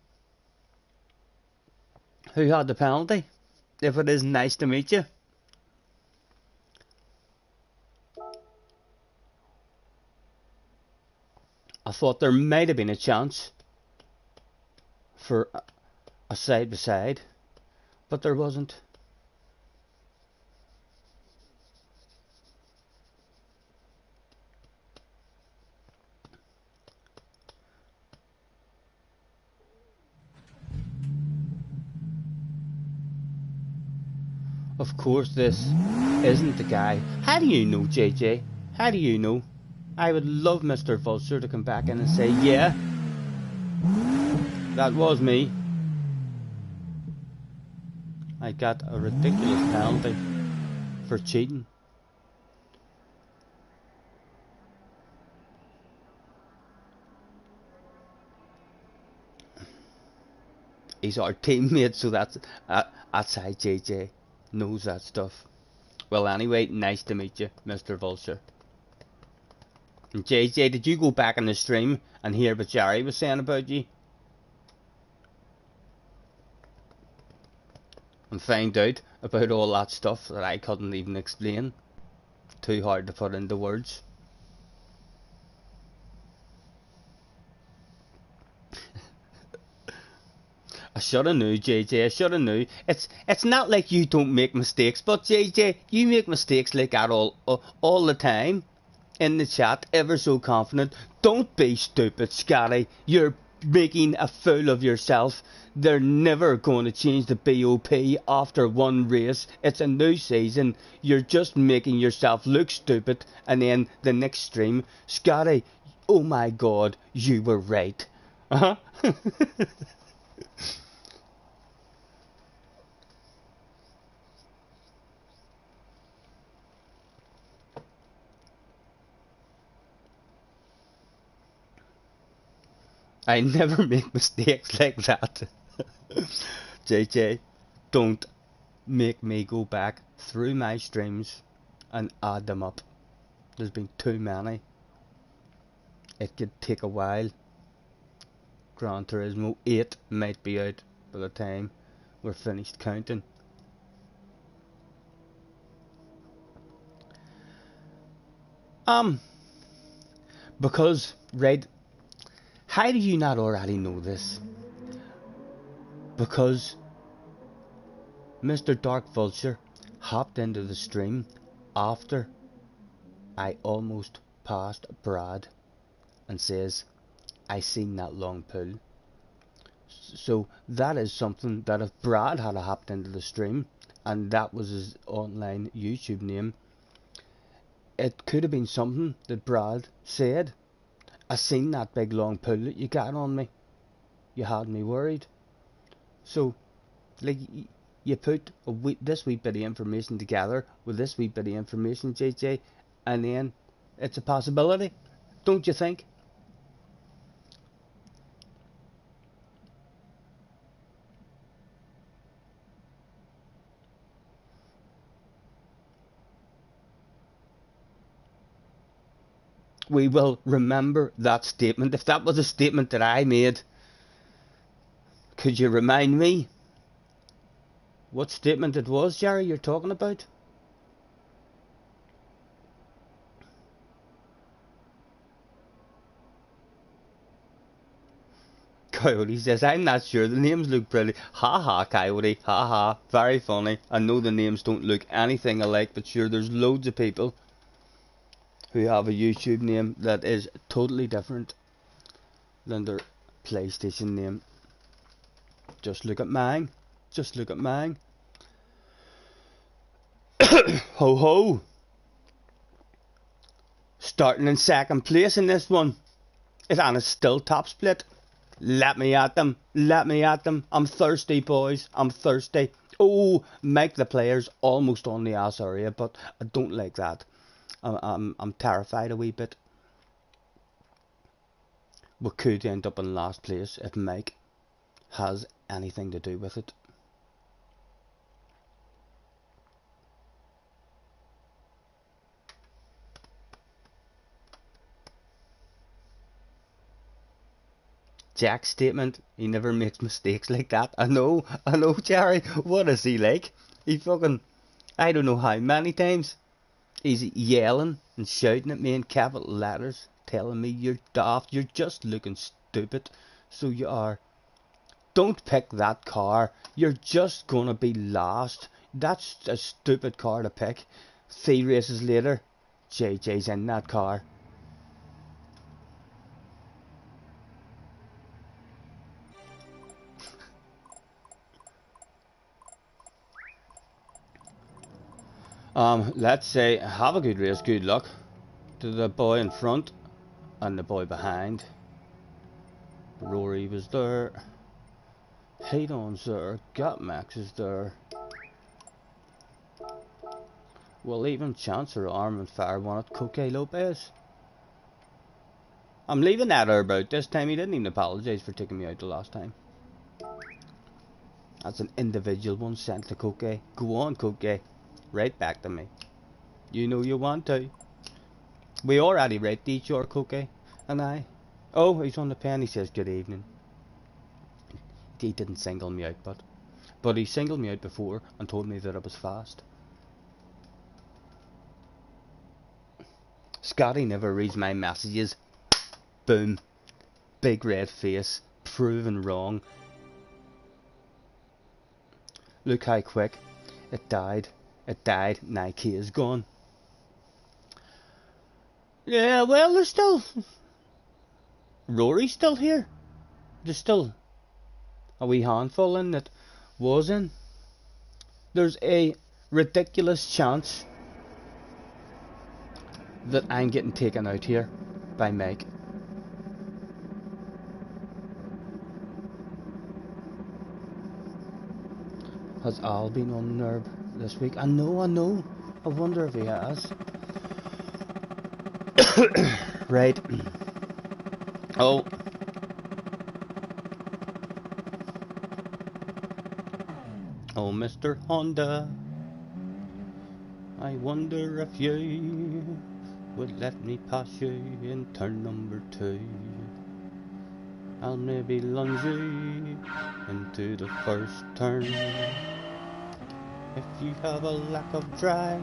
who had the penalty. If it is, nice to meet you. I thought there might have been a chance for a side by side, but there wasn't. Of course, this isn't the guy. How do you know, JJ? How do you know? I would love Mr. Vulture to come back in and say, yeah, that was me. I got a ridiculous penalty for cheating. He's our teammate, so that's how JJ knows that stuff. Well, anyway, nice to meet you, Mr. Vulture. And JJ, did you go back in the stream and hear what Jerry was saying about you? And find out about all that stuff that I couldn't even explain. Too hard to put into words. I shoulda knew, JJ, I shoulda knew. It's not like you don't make mistakes, but JJ, you make mistakes like that all the time. In the chat, ever so confident. Don't be stupid, Scotty. You're making a fool of yourself. They're never going to change the BOP after one race. It's a new season. You're just making yourself look stupid. And then the next stream, Scotty, oh my god, you were right. Uh-huh. I never make mistakes like that. JJ, don't make me go back through my streams and add them up. There's been too many. It could take a while. Gran Turismo 8 might be out by the time we're finished counting. Because, right, how do you not already know this? Because Mr. Dark Vulture hopped into the stream after I almost passed Brad and says, I seen that long pull. So that is something that if Brad had hopped into the stream and that was his online YouTube name, it could have been something that Brad said. I seen that big long pull that you got on me. You had me worried. So, like, you put this wee bit of information together with this wee bit of information, JJ, and then it's a possibility, don't you think? We will remember that statement. If that was a statement that I made, could you remind me what statement it was, Jerry, you're talking about? Coyote says, I'm not sure, the names look pretty. Ha ha, Coyote, ha ha, very funny. I know the names don't look anything alike, but sure, there's loads of people who have a YouTube name that is totally different than their PlayStation name. Just look at mine. Just look at mine. Ho ho! Starting in second place in this one. And it's still top split. Let me at them. Let me at them. I'm thirsty, boys. I'm thirsty. Oh, make the players almost on the ass area, but I don't like that. I'm terrified a wee bit. We could end up in last place if Mike has anything to do with it. Jack's statement, he never makes mistakes like that. I know, Jerry. What is he like? He fucking, I don't know how many times he's yelling and shouting at me in capital letters, telling me you're daft, you're just looking stupid. So you are. Don't pick that car. You're just gonna be last. That's a stupid car to pick. 3 races later, JJ's in that car. Let's say, have a good race, good luck to the boy in front and the boy behind. Rory was there. Hayden's there. Got Max is there. Well, even Chancer Arm and Fire wanted Coque Lopez. I'm leaving that about this time. He didn't even apologise for taking me out the last time. That's an individual one sent to Coque. Go on, Coque. Right back to me. You know you want to. We already read each other, Coque and I. Oh, he's on the pen. He says good evening. He didn't single me out, but he singled me out before and told me that I was fast. Scotty never reads my messages. Boom. Big red face. Proven wrong. Look how quick. It died. It died. Nike is gone. Yeah, well, there's still... Rory's still here. There's still a wee handful in that was in. There's a ridiculous chance that I'm getting taken out here by Meg. Has Al been on nerve this week? I know. I wonder if he has. Right. Oh. Oh, Mr. Honda. I wonder if you would let me pass you in turn number 2. I'll maybe lunge you into the first turn. If you have a lack of drive.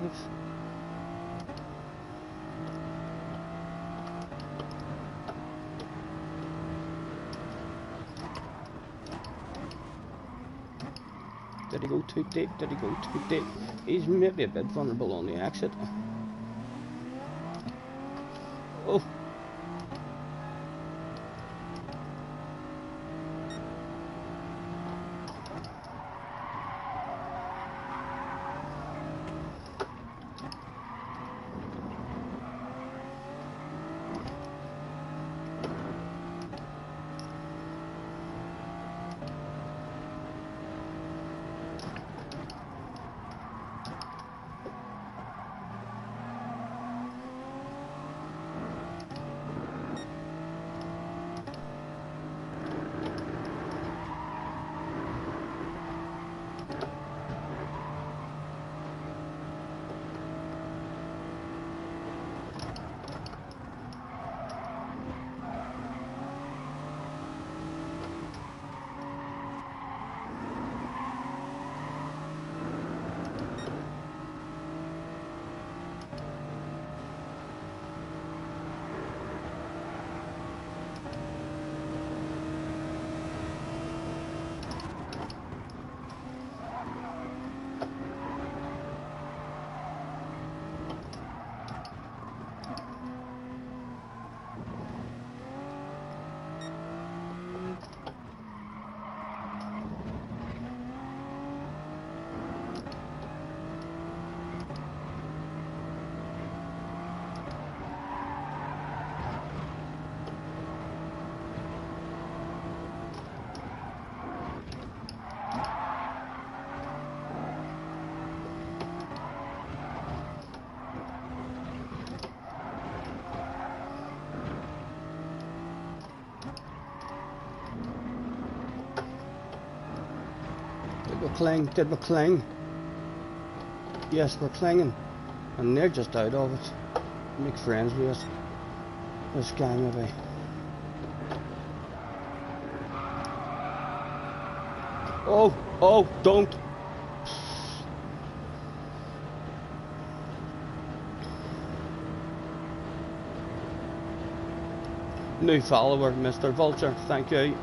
Did he go too deep? Did he go too deep? He's maybe a bit vulnerable on the exit. Oh. We're cling. Did we cling? Yes, we're clinging. And they're just out of it. Make friends with us. This guy maybe. Oh, oh, don't. New follower, Mr. Vulture, thank you.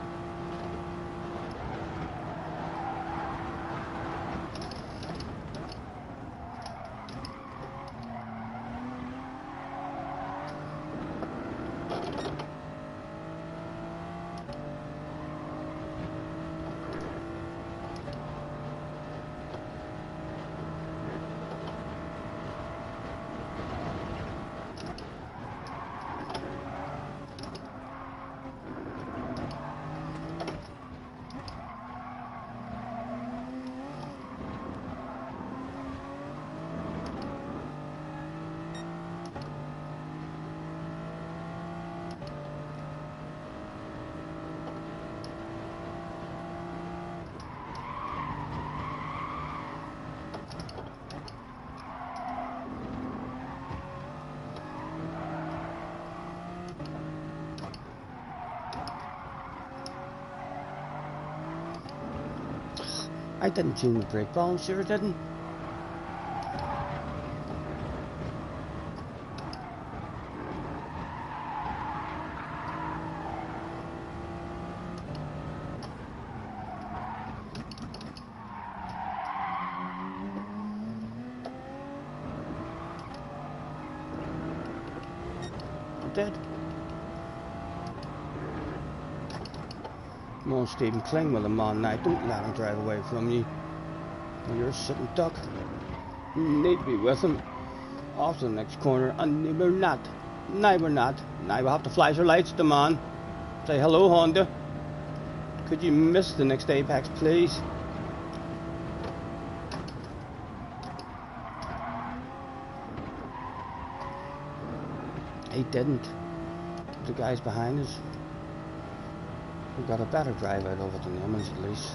I didn't tune the brake balance, sure didn't. I did. Come on, Stephen, cling with him on now. Don't let him drive away from you. You're a sitting duck. You need to be with him. Off to the next corner, and we're not. Now we're not. Now we'll have to flash our lights at the man. Say hello, Honda. Could you miss the next apex, please? He didn't. The guys behind us. We got a better drive out of it than the Emmons at least.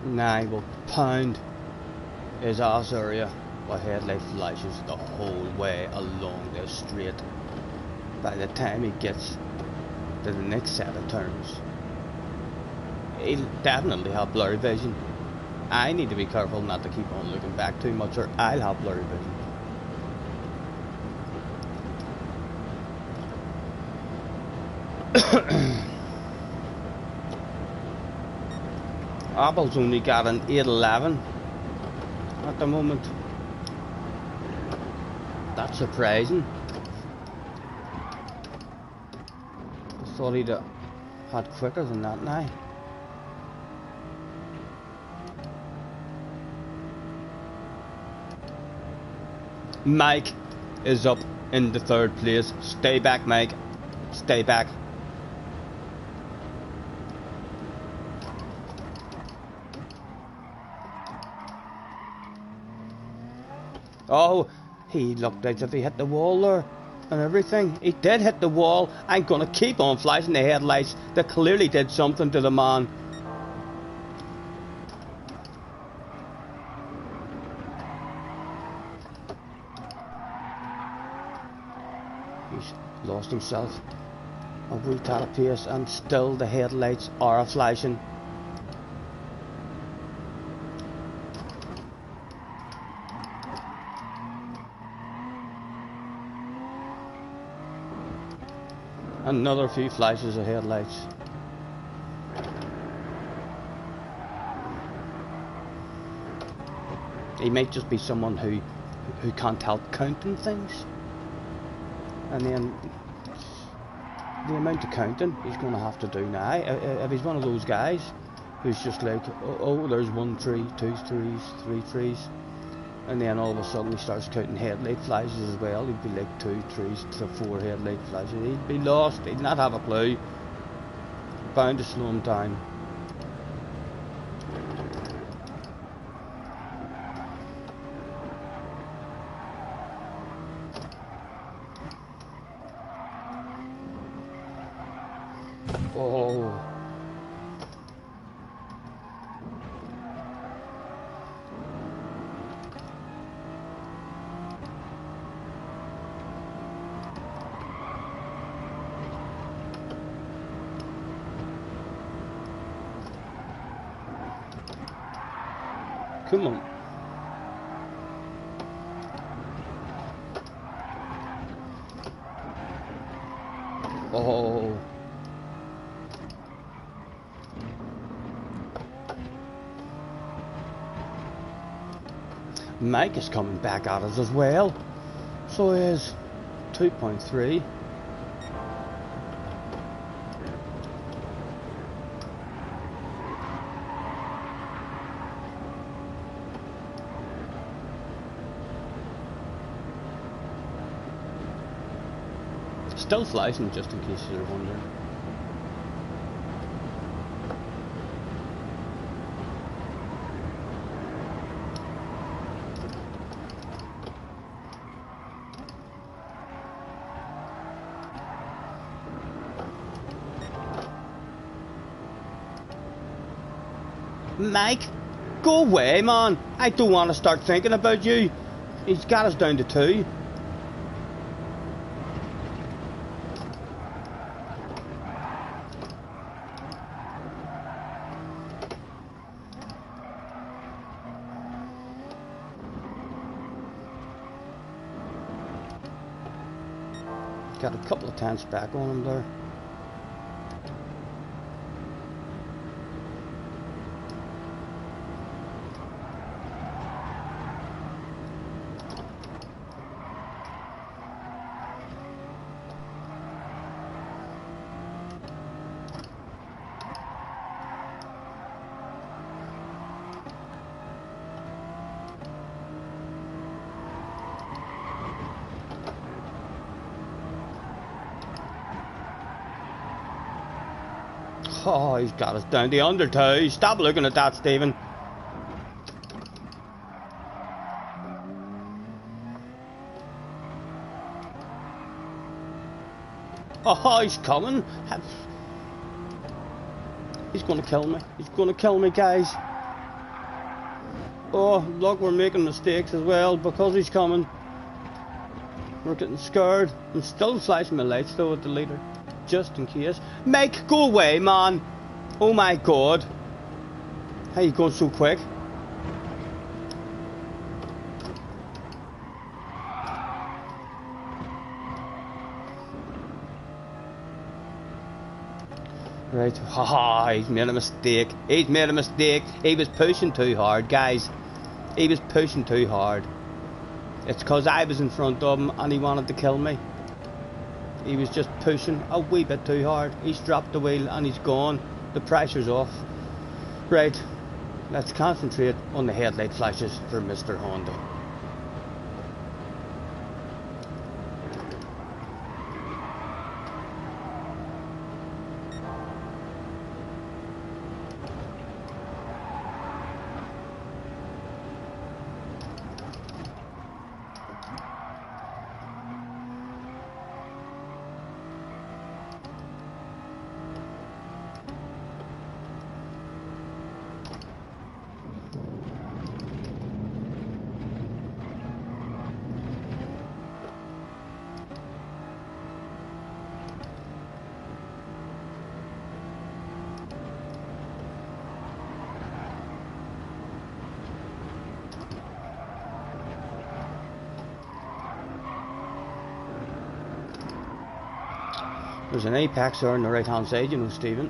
And I will pound his ass area with headlight flashes the whole way along this straight. By the time he gets to the next set of turns, he'll definitely have blurry vision. I need to be careful not to keep on looking back too much, or I'll have blurry vision. Apple's only got an 811 at the moment. That's surprising. I thought he'd had quicker than that now. Mike is up in the 3rd place. Stay back, Mike. Stay back. Oh, he looked as if he hit the wall there and everything. He did hit the wall. I'm gonna keep on flashing the headlights. That clearly did something to the man. He's lost himself a wee tad of pace, and still the headlights are flashing. Another few flashes of headlights. He might just be someone who can't help counting things, and then the amount of counting he's going to have to do now. If he's one of those guys who's just like, oh, there's 1 3, 2 3s, 3 3s, and then all of a sudden he starts counting headlight flashes as well. He'd be like 2 3s to 4 headlight flashes. He'd be lost. He'd not have a clue. Bound to slow him down. Oh. Come on. Oh. Mike is coming back at us as well. So is 2.3. Still flashing, just in case you're wondering. Mike, go away, man. I don't want to start thinking about you. He's got us down to 2. Got a couple of tenths back on him there. Oh, he's got us down to under 2. Stop looking at that, Stephen. Oh, he's coming. He's going to kill me. He's going to kill me, guys. Oh, look, we're making mistakes as well because he's coming. We're getting scared. I'm still flashing my lights though at the leader, just in case. Mike, go away, man! Oh my god. How you going so quick? Right, haha, he's made a mistake. He's made a mistake. He was pushing too hard, guys. He was pushing too hard. It's because I was in front of him and he wanted to kill me. He was just pushing a wee bit too hard. He's dropped the wheel and he's gone. The pressure's off. Right, let's concentrate on the headlight flashes for Mr. Honda. There's an apex there on the right hand side, you know, Stephen.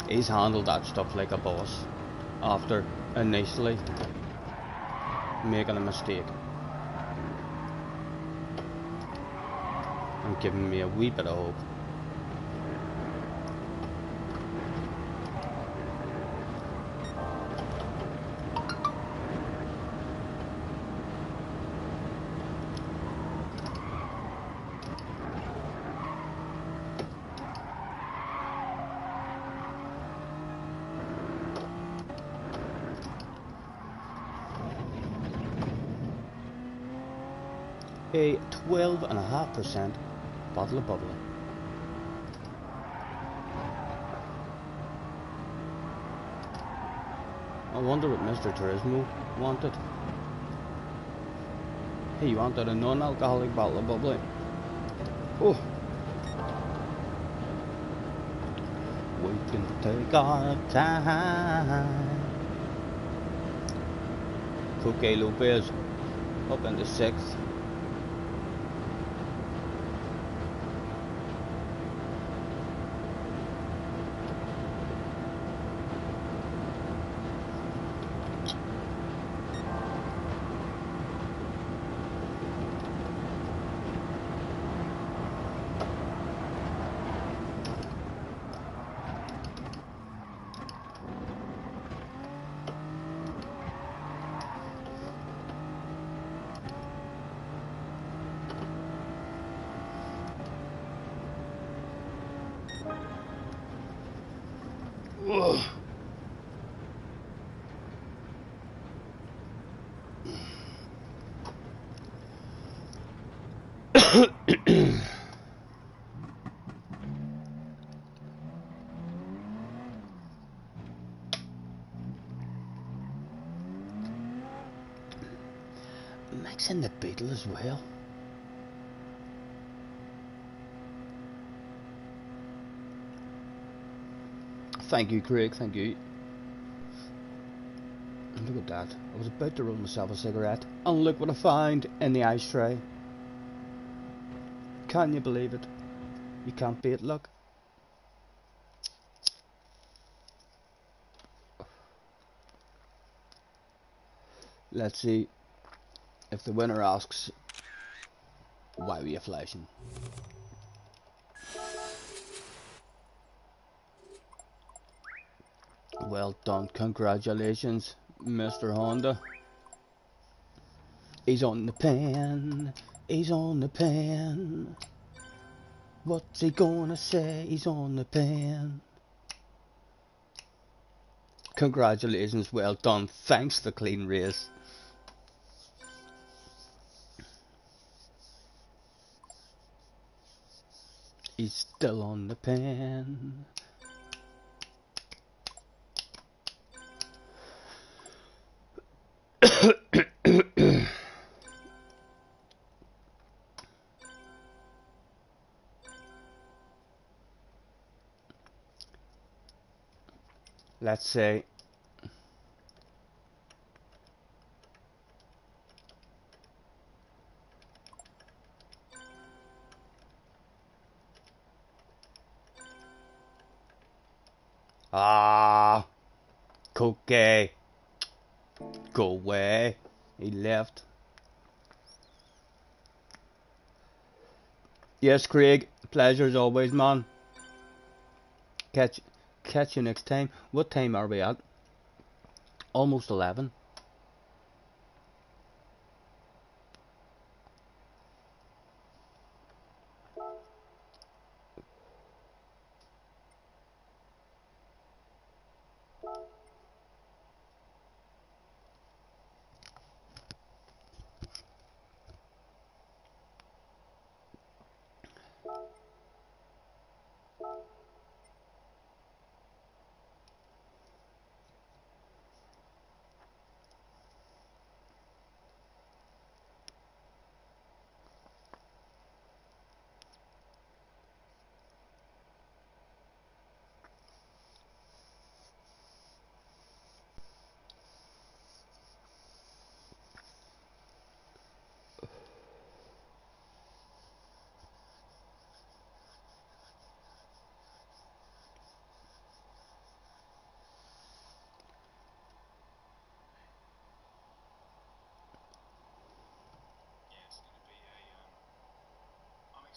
He's handled that stuff like a boss after initially making a mistake and giving me a wee bit of hope. A 12.5% bottle of bubbly. I wonder what Mr. Turismo wanted. He wanted a non-alcoholic bottle of bubbly. Oh. We can take our time. Coque Lopez up in the 6th. Ugh. Mixing the beetle as well. Thank you, Craig, thank you. And look at that. I was about to roll myself a cigarette, and look what I found in the ashtray. Can you believe it? You can't beat luck. Let's see if the winner asks Why were you flashing? Well done, congratulations, Mr. Honda. He's on the pen, he's on the pen. What's he gonna say? He's on the pen. Congratulations, well done, thanks for the clean race. He's still on the pen. Let's say Cookie, go away. He left. Yes, Craig, pleasure as always, man. Catch you next time. What time are we at? Almost 11.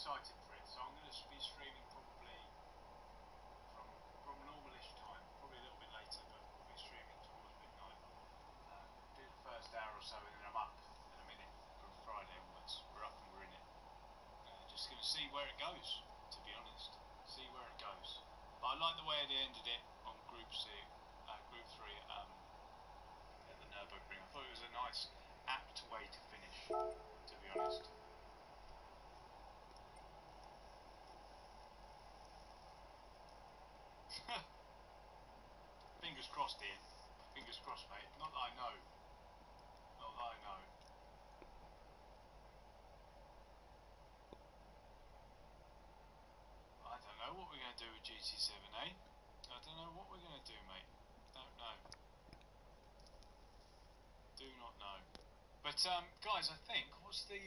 Excited for it, so I'm going to be streaming probably from normalish time, probably a little bit later, but we'll be streaming towards midnight. Do the first hour or so, and then I'm up in a minute from Friday onwards. We're up and we're in it. Just going to see where it goes, to be honest. See where it goes. But I like the way they ended it on Group 3 at the Nürburgring. I thought it was a nice, apt way to finish, to be honest. Fingers crossed, Ian. Fingers crossed, mate. Not that I know. Not that I know. I don't know what we're going to do with GT7, eh? I don't know what we're going to do, mate. Don't know. Do not know. But, guys, I think, what's the,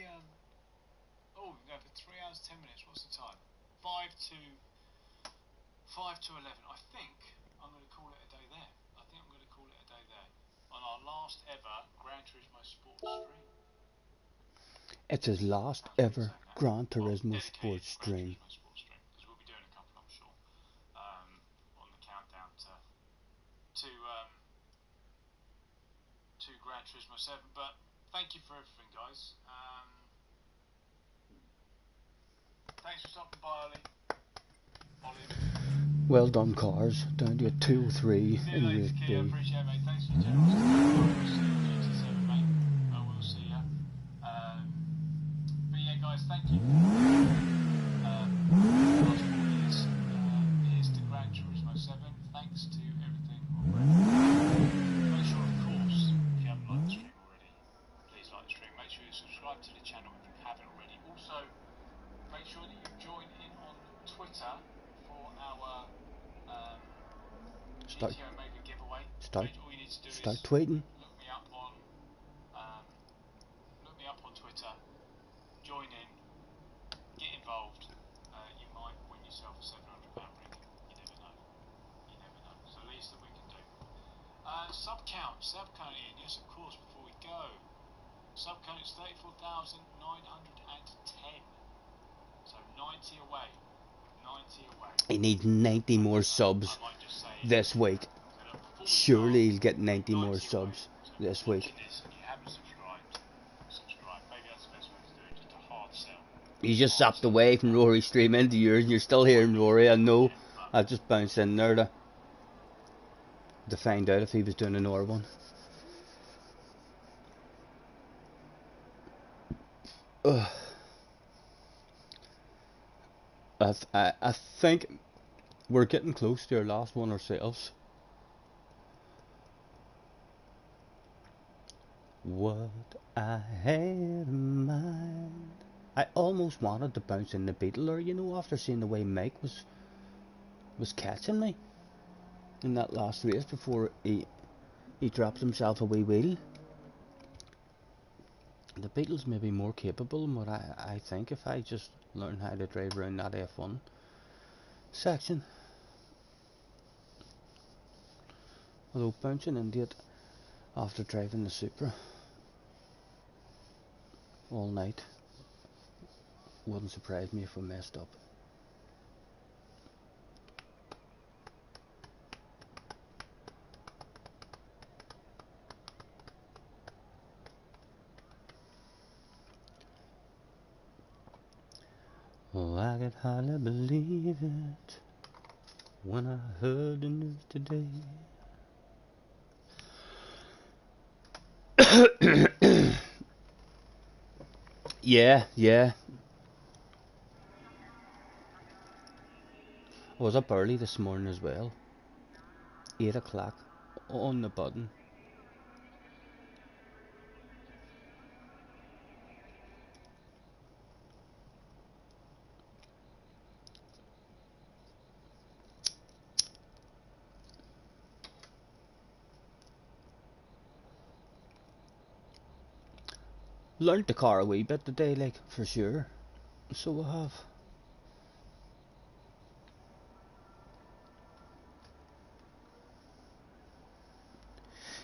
oh, we've been going for 3 hours, 10 minutes. What's the time? 5 to 11. I think I'm going to call it a day there. I think I'm going to call it a day there. On our last ever Gran Turismo Sports stream. It's his last ever Gran Turismo Sports stream. Because we'll be doing a couple, I'm sure, on the countdown to Gran Turismo 7. But thank you for everything, guys. Thanks for stopping by, Ollie. Well done, cars. Down to a 2-3 in race B. Appreciate it, mate. Thanks for your generosity. We'll see you at GT7, mate. I will see you. But yeah, guys, thank you. Last 4 years. Here's to Gran Turismo 7. Thanks to everything already. Make sure, of course, if you haven't liked the stream already, please like the stream. Make sure you subscribe to the channel if you haven't already. Also, make sure that you join in on Twitter for our GTO Mega giveaway. All you need to do Start is tweeting. look me up on Twitter, join in, get involved. You might win yourself a £700 ring. You never know. You never know. So the least that we can do. Sub count, Ian. Yes, of course. Before we go, Subcon is 34,910. So 90 away. 90 away. He needs 90 more subs I might just say this week. Surely he'll get 90 more subs this week. This and you haven't subscribed, subscribe. Maybe that's the best way to do it, just a hard sell. You just zapped away from Rory's stream into yours and you're still hearing Rory. I know. I just bounced in there to find out if he was doing another one. Ugh. I think we're getting close to our last one ourselves. What I had in mind. I almost wanted to bounce in the Beatler, you know, after seeing the way Mike was catching me in that last race before he dropped himself a wee wheel. The Beatles may be more capable than what I think if I just learn how to drive around that F1 section. Although bouncing into it after driving the Supra all night wouldn't surprise me if we messed up. Oh, I could hardly believe it when I heard the news today. Yeah. I was up early this morning as well. 8 o'clock on the button. Learned the car a wee bit today, like, for sure. So I have.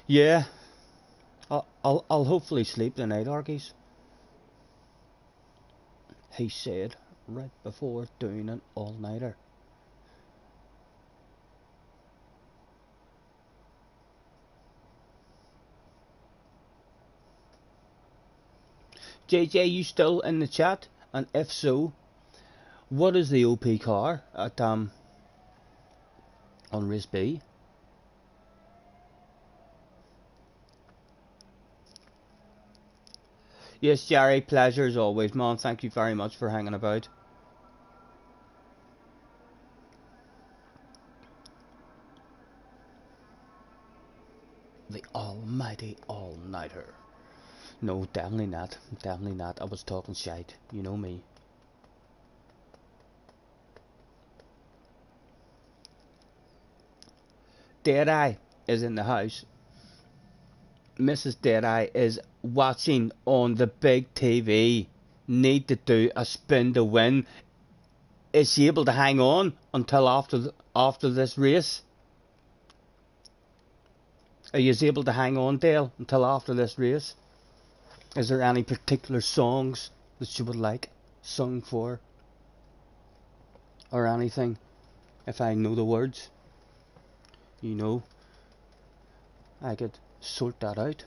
Yeah. I'll hopefully sleep tonight, Argies. He said right before doing an all-nighter. JJ, you still in the chat? And if so, what is the OP car at on race B? Yes, Jerry, pleasure as always, man. Thank you very much for hanging about. The almighty all-nighter. No, definitely not. Definitely not. I was talking shite. You know me. Deadeye is in the house. Mrs. Deadeye is watching on the big TV. Need to do a spin to win. Is she able to hang on until after this race? Are you able to hang on, Dale, until after this race? Is there any particular songs that she would like sung for? Or anything? If I know the words, you know, I could sort that out.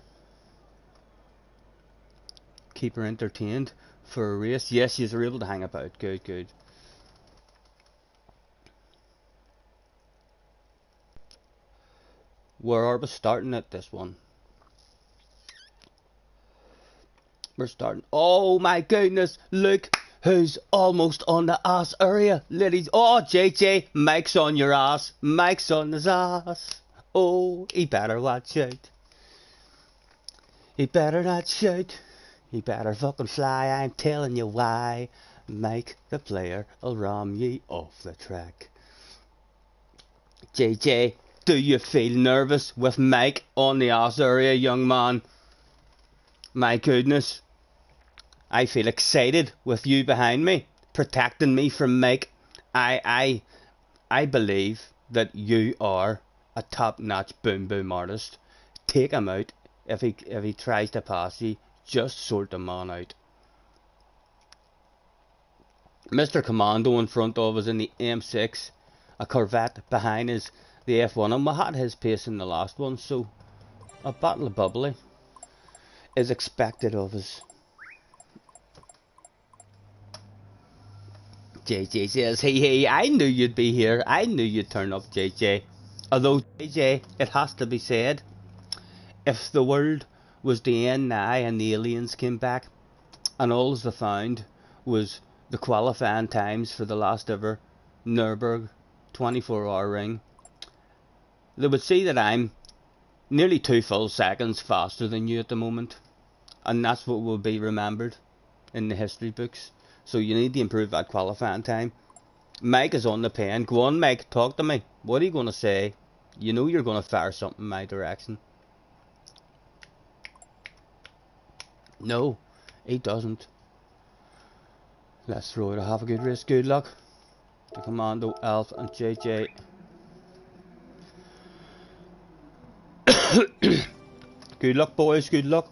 Keep her entertained for a race. Yes, you're able to hang about. Good. Where are we starting at this one? We're starting. Oh my goodness, look who's almost on the ass area. Ladies, oh JJ, Mike's on your ass. Mike's on his ass. Oh, he better watch out. He better not shout. He better fucking fly, I'm telling you why. Mike the player will ram ye off the track. JJ, do you feel nervous with Mike on the ass area, young man? My goodness. I feel excited with you behind me, protecting me from Mike. I believe that you are a top-notch boom artist. Take him out if he tries to pass you. Just sort the man out. Mr. Commando in front of us in the M6, a Corvette behind us, the F1, and we had his pace in the last one, so a battle of bubbly is expected of us. JJ says, hey, I knew you'd be here. I knew you'd turn up, JJ. Although, JJ, it has to be said, if the world was to end now and the aliens came back, and all they found was the qualifying times for the last ever Nürburgring 24-hour ring, they would see that I'm nearly 2 full seconds faster than you at the moment, and that's what will be remembered in the history books. So you need to improve that qualifying time. Mike is on the pen. Go on, Mike, talk to me. What are you going to say? You know you're going to fire something in my direction. No, he doesn't. Let's throw it. Have a good race. Good luck. The Commando, Alf, and JJ. Good luck, boys. Good luck.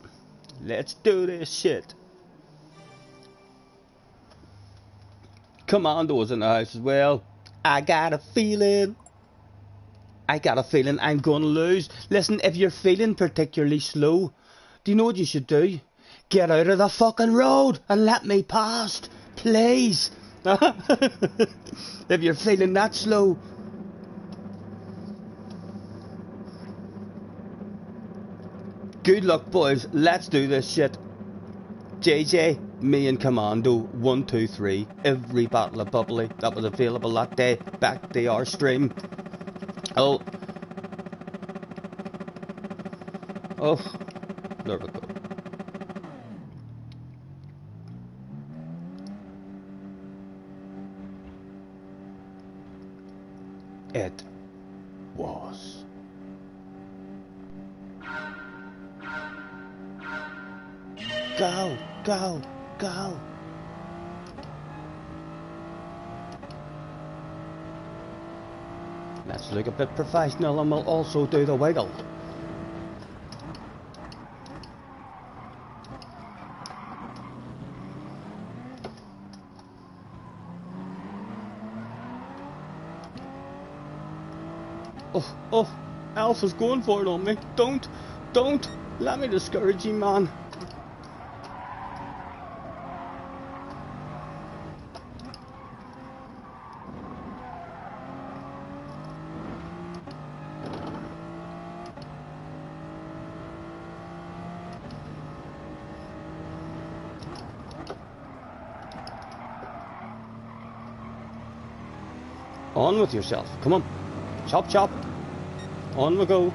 Let's do this shit. Commando's in the house as well. I got a feeling I'm gonna lose. Listen, if you're feeling particularly slow, do you know what you should do? Get out of the fucking road and let me past, please. If you're feeling that slow. Good luck, boys. Let's do this shit. JJ, me and Commando, 1, 2, 3, every battle of bubbly that was available that day, back to our stream. Oh, there we go. It was. Go, go, go. Let's look a bit professional and we'll also do the wiggle. Oh, Alpha's going for it on me. Don't let me discourage you, man. On with yourself. Come on. Chop, chop. On we go.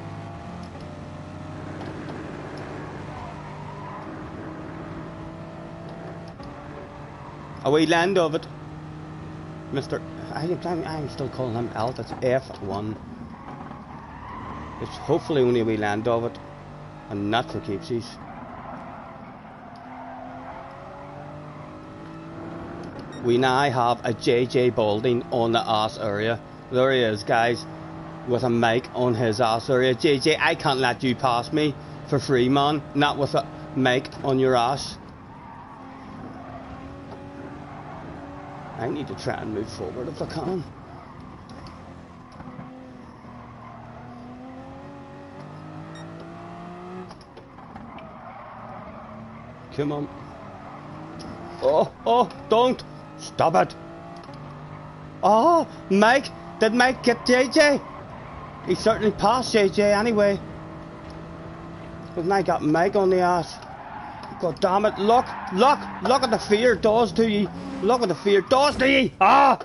A wee land of it. Mr. I'm still calling him Alf. It's F1. It's hopefully only a wee land of it. And not for keepsies. We now have a JJ Balding on the ass area. There he is, guys, with a mic on his ass area. JJ, I can't let you pass me for free, man. Not with a mic on your ass. I need to try and move forward if I can. Come on. Oh, don't. Stop it. Oh, Mike. Did Mike get JJ? He certainly passed JJ anyway. But now I got Mike on the ass. God damn it. Look at the fear it does to you. Look at the fear it does to you. Ah!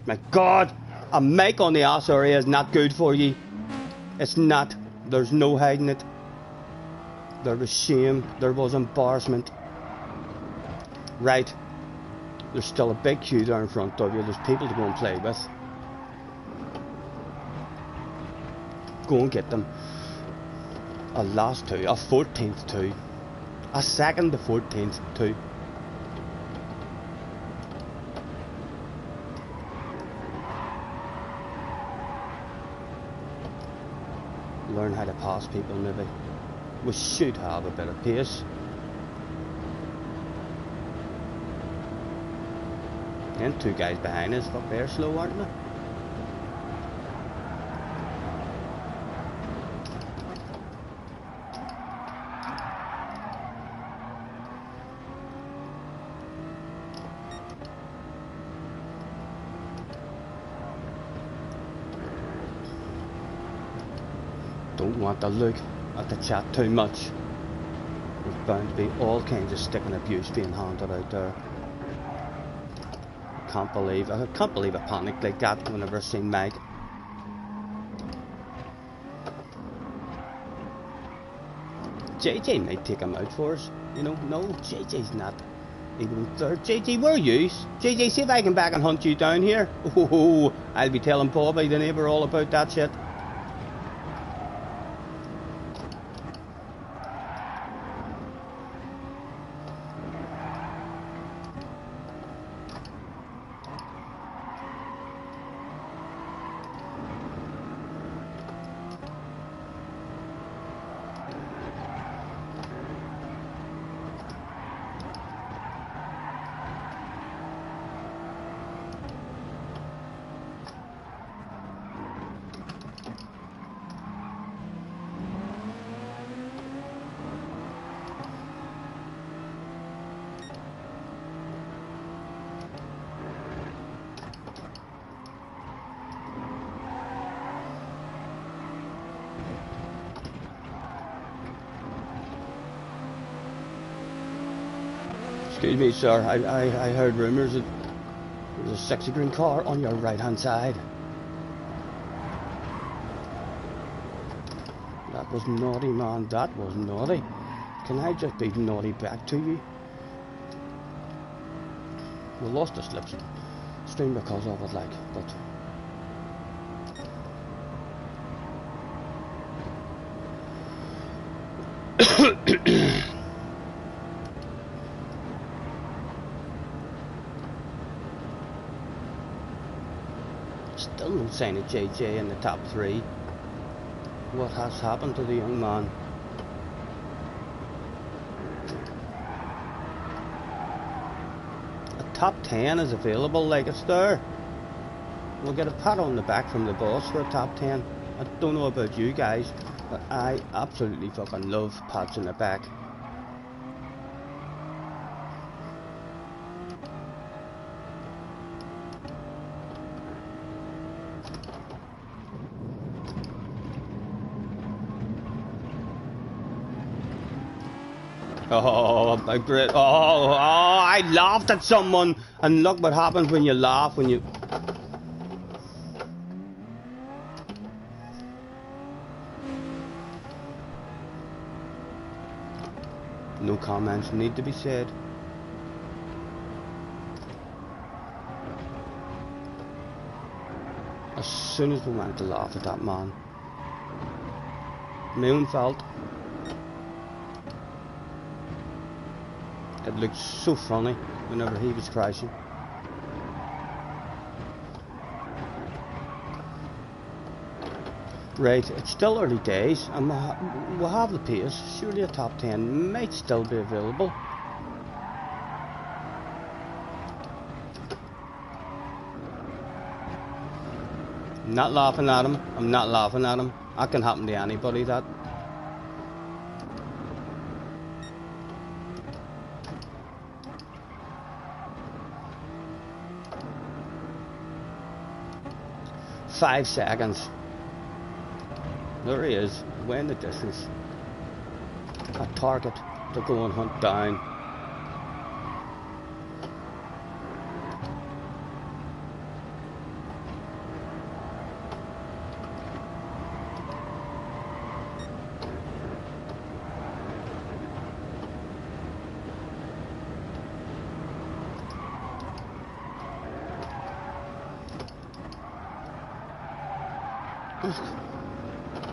My God. A Mike on the ass area is not good for you. It's not. There's no hiding it. There was shame. There was embarrassment. Right. There's still a big queue there in front of you. There's people to go and play with. Go and get them. A last 2. A 14th 2. A second to 14th 2. Learn how to pass people maybe. We should have a bit of pace. And two guys behind us. Fuck, they're slow, aren't they? Don't want to look at the chat too much. There's bound to be all kinds of stick and abuse being handed out there. I can't believe I panicked like that whenever I seen Meg. JJ might take him out for us. You know, no, JJ's not even third. JJ, where are you? JJ, see if I can back and hunt you down here. Oh, I'll be telling Bobby the neighbour all about that shit. Excuse me, sir. I heard rumours that there's a sexy green car on your right hand side. That was naughty, man. That was naughty. Can I just be naughty back to you? We lost the slipstream because of it, like, but. Still no sign of JJ in the top 3. What has happened to the young man? A top 10 is available, like it's there. We'll get a pat on the back from the boss for a top 10. I don't know about you guys, but I absolutely fucking love pats in the back. Oh, my great. I laughed at someone. And look what happens when you laugh, when you. No comments need to be said. As soon as we went to laugh at that man. My own fault. It looked so funny whenever he was crashing. Right, it's still early days and we'll have the pace. Surely a top 10 might still be available. I'm not laughing at him. I'm not laughing at him. That can happen to anybody, that. Five seconds. There he is, way in the distance. A target to go and hunt down.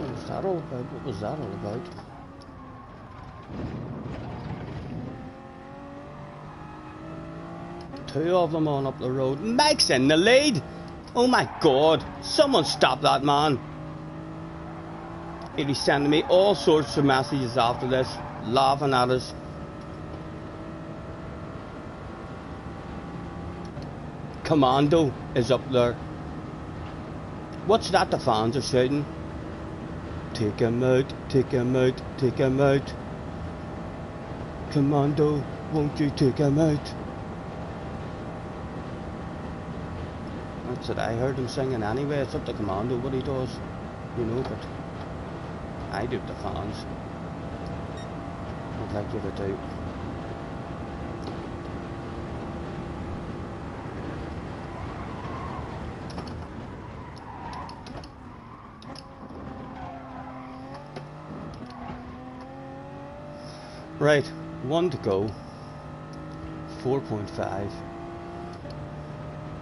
What was that all about? What was that all about? Two of them on up the road. Mike's in the lead! Oh my god! Someone stop that man! He'll be sending me all sorts of messages after this, laughing at us. Commando is up there. What's that the fans are shouting? Take him out, take him out, take him out. Commando, won't you take him out? That's what I heard him singing anyway. It's up to Commando what he does, you know, but I do the fans. I'd like you to do. Right, 1 to go. 4.5.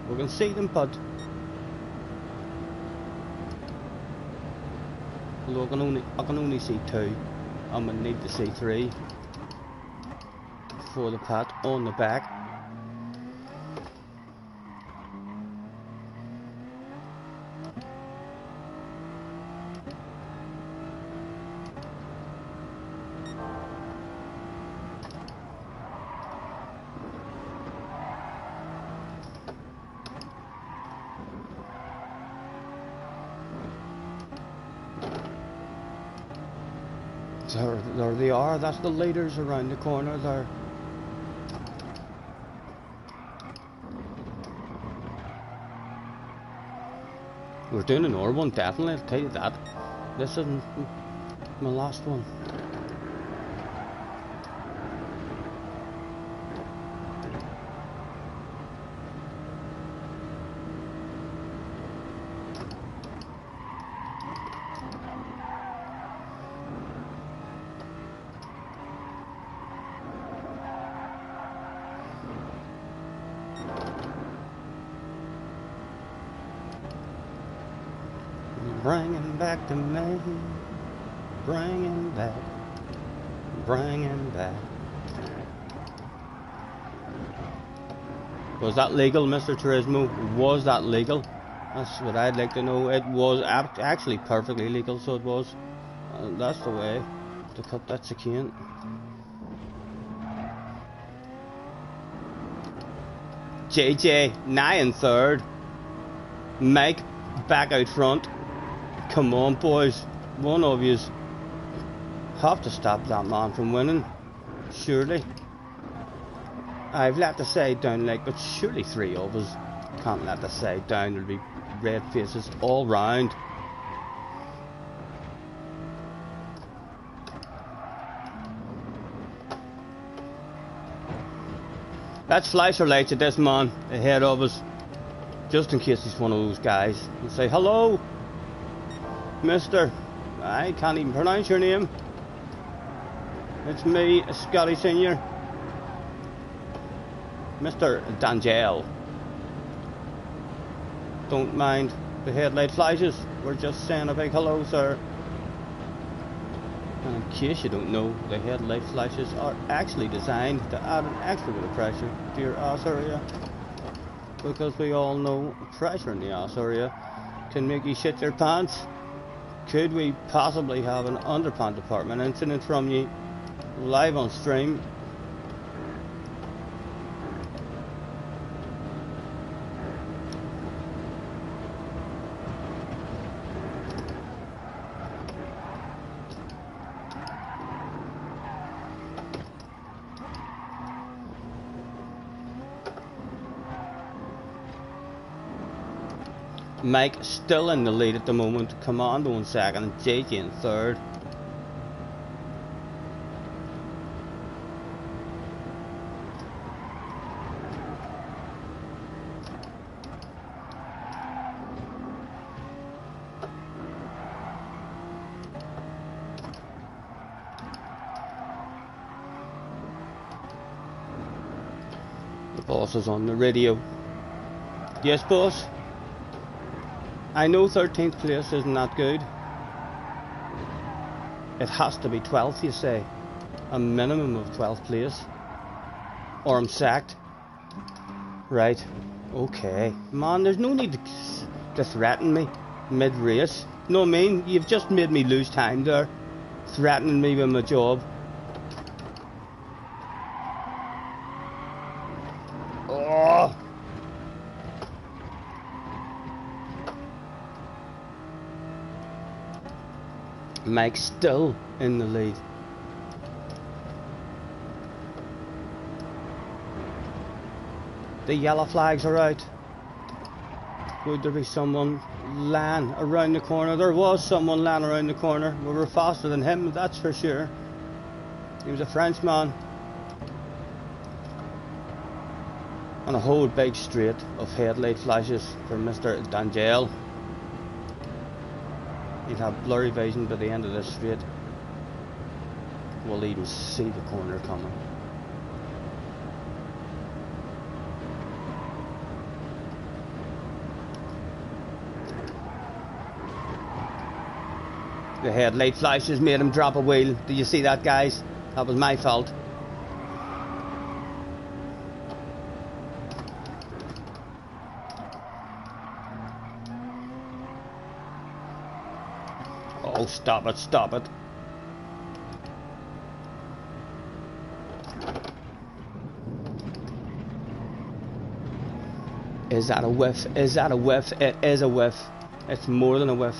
We're gonna see them, but although I can only see 2. I'm gonna need to see 3 for the pat on the back. There they are, that's the leaders around the corner there. We're doing another one, definitely, I'll tell you that. This isn't my last one. Bringing back to me, bringing back, bringing back. Was that legal, Mr. Turismo? Was that legal? That's what I'd like to know. It was actually perfectly legal, so it was. That's the way to cut that chicane. JJ, nigh in third. Mike, back out front. Come on, boys. One of yous have to stop that man from winning. Surely. I've let the side down, like, but surely 3 of us can't let the side down. There'll be red faces all round. Let's flash our lights at this man ahead of us, just in case he's one of those guys, and say hello. Mister, I can't even pronounce your name. It's me, Scotty Senior. Mr. D'Angel. Don't mind the headlight flashes. We're just saying a big hello, sir. And in case you don't know, the headlight flashes are actually designed to add an extra bit of pressure to your ass area. Because we all know pressure in the ass area can make you shit your pants. Could we possibly have an underpant department incident from you live on stream? Mike still in the lead at the moment, Commando in second and JJ in third. The boss is on the radio. Yes, boss? I know 13th place isn't that good. It has to be 12th, you say. A minimum of 12th place. Or I'm sacked. Right. Okay. Man, there's no need to threaten me mid-race. No, I mean, you've just made me lose time there. Threatening me with my job. Oh! Mike's still in the lead. The yellow flags are out. Would there be someone lying around the corner? There was someone lying around the corner. We were faster than him, that's for sure. He was a Frenchman. And a whole big straight of headlight flashes for Mr. D'Angel. He'll have blurry vision by the end of this straight. We'll even see the corner coming. The headlight flashes made him drop a wheel. Did you see that, guys? That was my fault. Oh, stop it, stop it. Is that a whiff? Is that a whiff? It is a whiff. It's more than a whiff.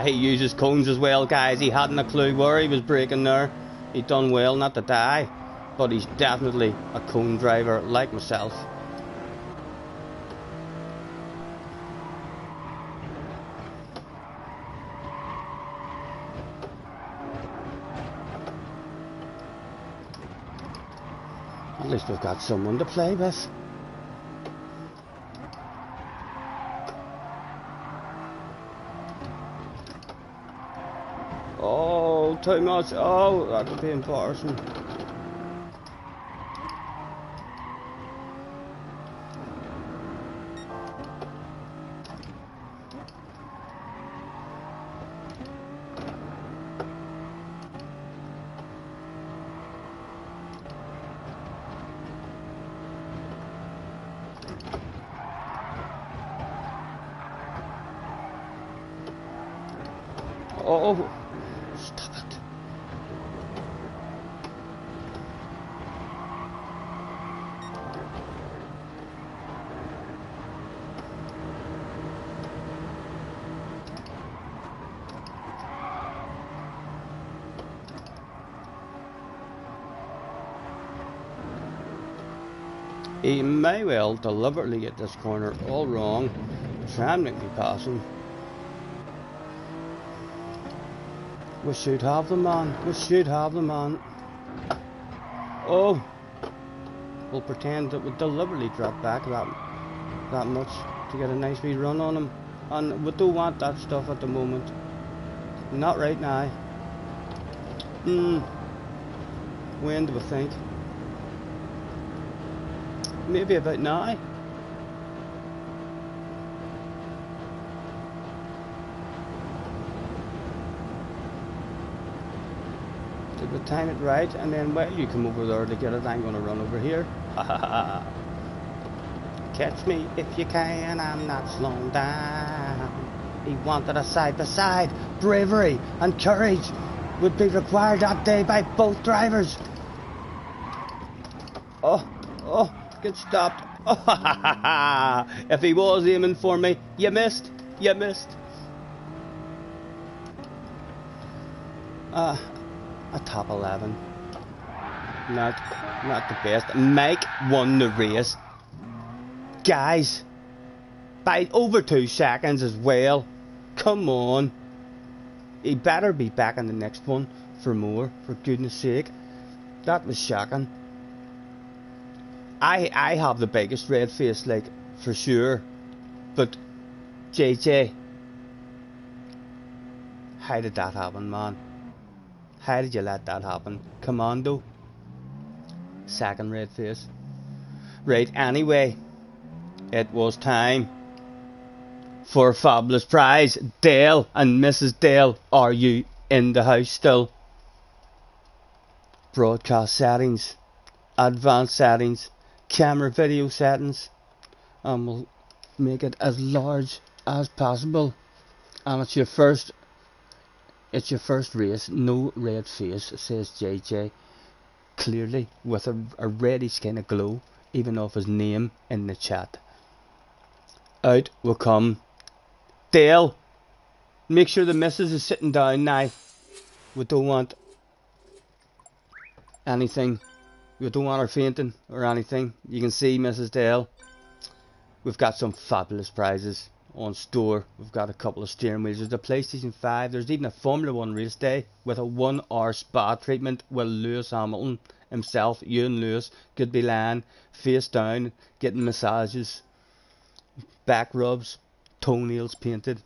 He uses cones as well, guys. He hadn't a clue where he was braking there. He done well not to die, but he's definitely a cone driver like myself. At least we've got someone to play with. Oh, too much. Oh, that could be embarrassing. Oh, stop it. He may well deliberately get this corner all wrong, try and make me pass him. We should have the man. We should have the man. Oh! We'll pretend that we deliberately drop back that much to get a nice wee run on him. And we don't want that stuff at the moment. Not right now. When do we think? Maybe about now. Did we time it right? And then, well, you come over there to get it. I'm going to run over here. Catch me if you can, I'm not slowing down. He wanted a side-by-side. Bravery and courage would be required that day by both drivers. Oh, get stopped. If he was aiming for me, you missed. You missed. A top 11. Not the best. Mike won the race. Guys, by over 2 seconds as well. Come on. He better be back in the next one for more, for goodness sake. That was shocking. I have the biggest red face, like, for sure. But, JJ, how did that happen, man? How did you let that happen? Commando. Second red face. Right, anyway. It was time for a fabulous prize. Dale and Mrs. Dale, are you in the house still? Broadcast settings. Advanced settings. Camera video settings. And we'll make it as large as possible. And it's your first race, no red face, says JJ. clearly with a reddish kind of glow, even off his name in the chat. Out will come Dale. Make sure the missus is sitting down now. We don't want anything. We don't want her fainting or anything. You can see Mrs. Dale. We've got some fabulous prizes on store. We've got a couple of steering wheels. There's a PlayStation 5. There's even a Formula 1 race day with a 1 hour spa treatment with Lewis Hamilton himself. You and Lewis could be lying face down, getting massages, back rubs, toenails painted.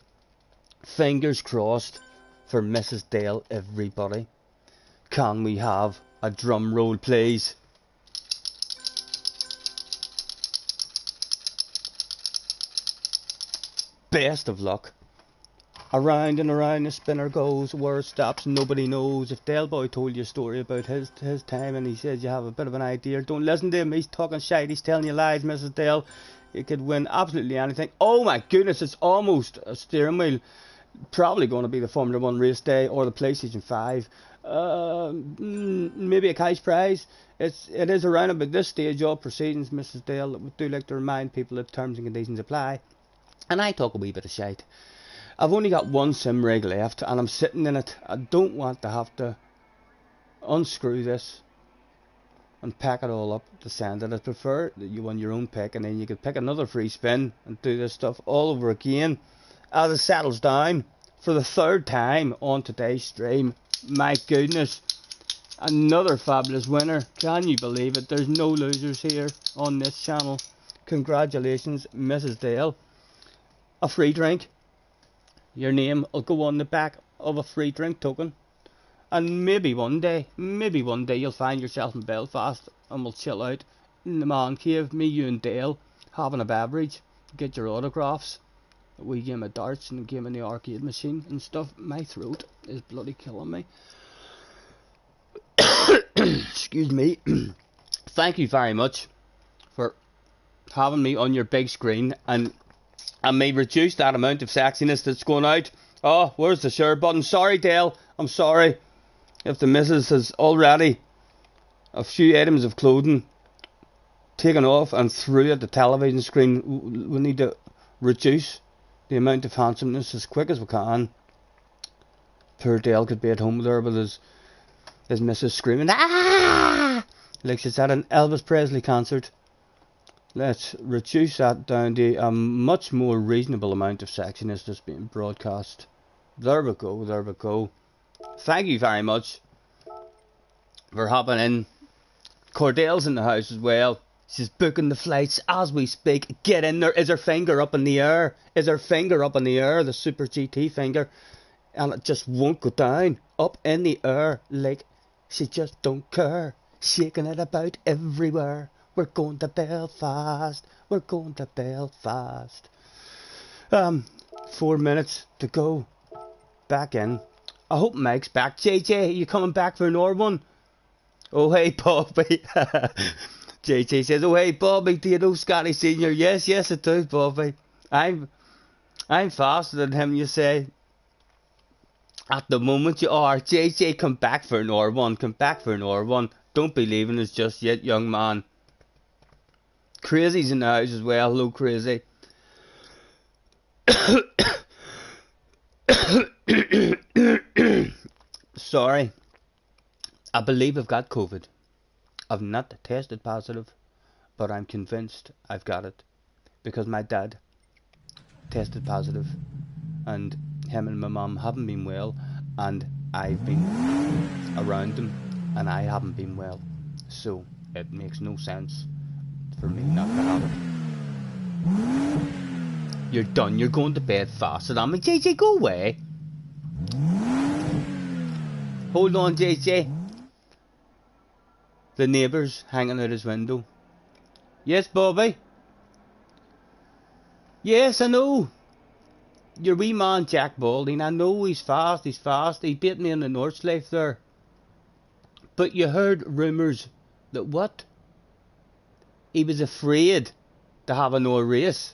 Fingers crossed for Mrs. Dale, everybody. Can we have a drum roll, please? Best of luck. Around and around the spinner goes, where it stops nobody knows. If Dale Boy told you a story about his time and he says you have a bit of an idea, don't listen to him. He's talking shite, he's telling you lies, Mrs. Dale. You could win absolutely anything. Oh my goodness, it's almost a steering wheel. Probably going to be the Formula 1 race day or the PlayStation 5. Maybe a cash prize. It is around about this stage of proceedings, Mrs. Dale, that we do like to remind people that terms and conditions apply. And I talk a wee bit of shite. I've only got one sim rig left and I'm sitting in it. I don't want to have to unscrew this and pack it all up to send it. I prefer that you win your own pick and then you could pick another free spin and do this stuff all over again as it settles down for the third time on today's stream. My goodness, another fabulous winner. Can you believe it? There's no losers here on this channel. Congratulations, Mrs. Dale. A free drink. Your name will go on the back of a free drink token. And maybe one day you'll find yourself in Belfast and we'll chill out in the man cave, me, you and Dale, having a beverage, get your autographs, a wee game of darts and a game in the arcade machine and stuff. My throat is bloody killing me. Excuse me. Thank you very much for having me on your big screen, and I may reduce that amount of sexiness that's going out. Oh, where's the share button? Sorry, Dale. I'm sorry if the missus has already a few items of clothing taken off and through at the television screen. We need to reduce the amount of handsomeness as quick as we can. Poor Dale could be at home there with his missus screaming, ah! Like she's at an Elvis Presley concert. Let's reduce that down to a much more reasonable amount of sexiness that's being broadcast. There we go, there we go. Thank you very much for hopping in. Cordell's in the house as well. She's booking the flights as we speak. Get in there. Is her finger up in the air? Is her finger up in the air? The Super GT finger. And it just won't go down. Up in the air. Like she just don't care. Shaking it about everywhere. We're going to Belfast. We're going to Belfast. 4 minutes to go. Back in. I hope Mike's back. JJ, are you coming back for another one? Oh, hey, Bobby. JJ says, oh, hey, Bobby, do you know Scotty Senior? Yes, yes, I do, Bobby. I'm faster than him, you say. At the moment you are. JJ, come back for another one. Come back for another one. Don't be leaving us just yet, young man. Crazy's in the house as well. Hello, Crazy. Sorry. I believe I've got COVID. I've not tested positive, but I'm convinced I've got it. Because my dad tested positive, and him and my mum haven't been well, and I've been around them, and I haven't been well. So, it makes no sense for me not to have it. You're done, you're going to bed faster than me. JJ, go away. Hold on, JJ. The neighbour's hanging out his window. Yes, Bobby? Yes, I know. Your wee man, Jack Balding, I know he's fast, He bit me in the North Slave there. But you heard rumours that what? He was afraid to have another race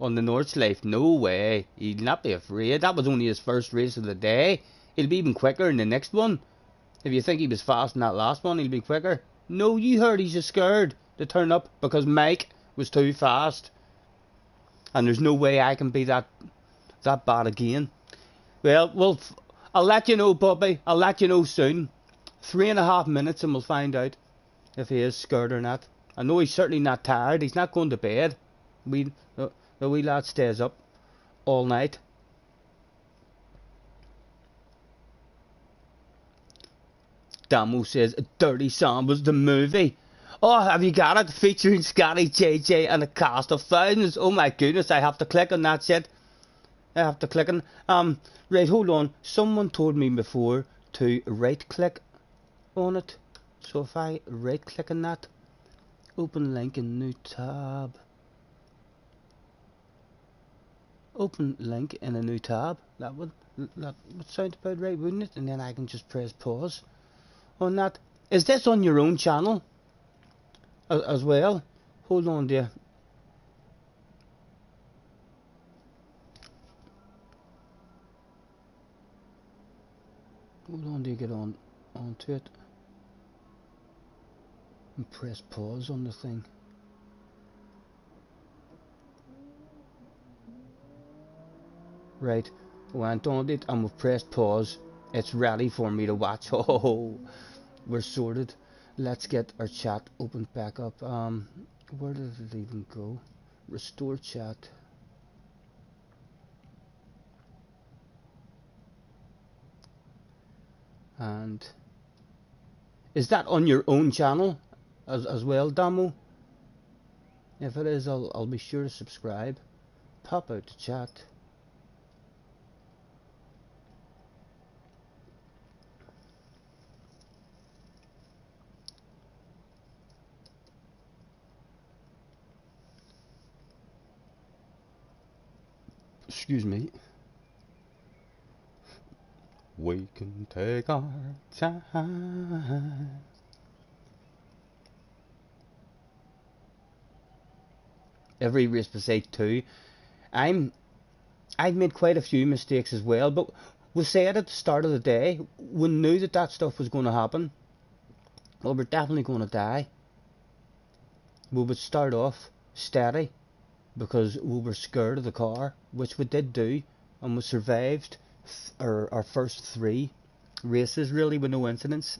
on the North Slave. No way. He'd not be afraid. That was only his first race of the day. He'll be even quicker in the next one. If you think he was fast in that last one, he'll be quicker. No, you heard he's just scared to turn up because Mike was too fast. And there's no way I can be that bad again. Well, I'll let you know, Bobby. I'll let you know soon. 3.5 minutes and we'll find out if he is scared or not. I know he's certainly not tired. He's not going to bed. The wee lad stays up all night. Damo says Dirty Sambas the movie. Oh, have you got it? Featuring Scotty, JJ and a cast of thousands. Oh my goodness, I have to click on that shit. I have to click on right, hold on. Someone told me before to right click on it. So if I right click on that, open link in new tab. Open link in a new tab. That would sound about right, wouldn't it? And then I can just press pause on that. Is this on your own channel as well? Hold on there. Hold on to get onto it. And press pause on the thing. Right, went on it and we've pressed pause. It's ready for me to watch. Oh, we're sorted. Let's get our chat opened back up. Where did it even go? Restore chat. And is that on your own channel as well, Damo? If it is, I'll be sure to subscribe. Pop out the chat. Excuse me. We can take our time. Every race beside 2. I've made quite a few mistakes as well, but we said at the start of the day, we knew that stuff was going to happen. Well, we're definitely going to die. We would start off steady because we were scared of the car, which we did do, and we survived our first 3 races really with no incidents.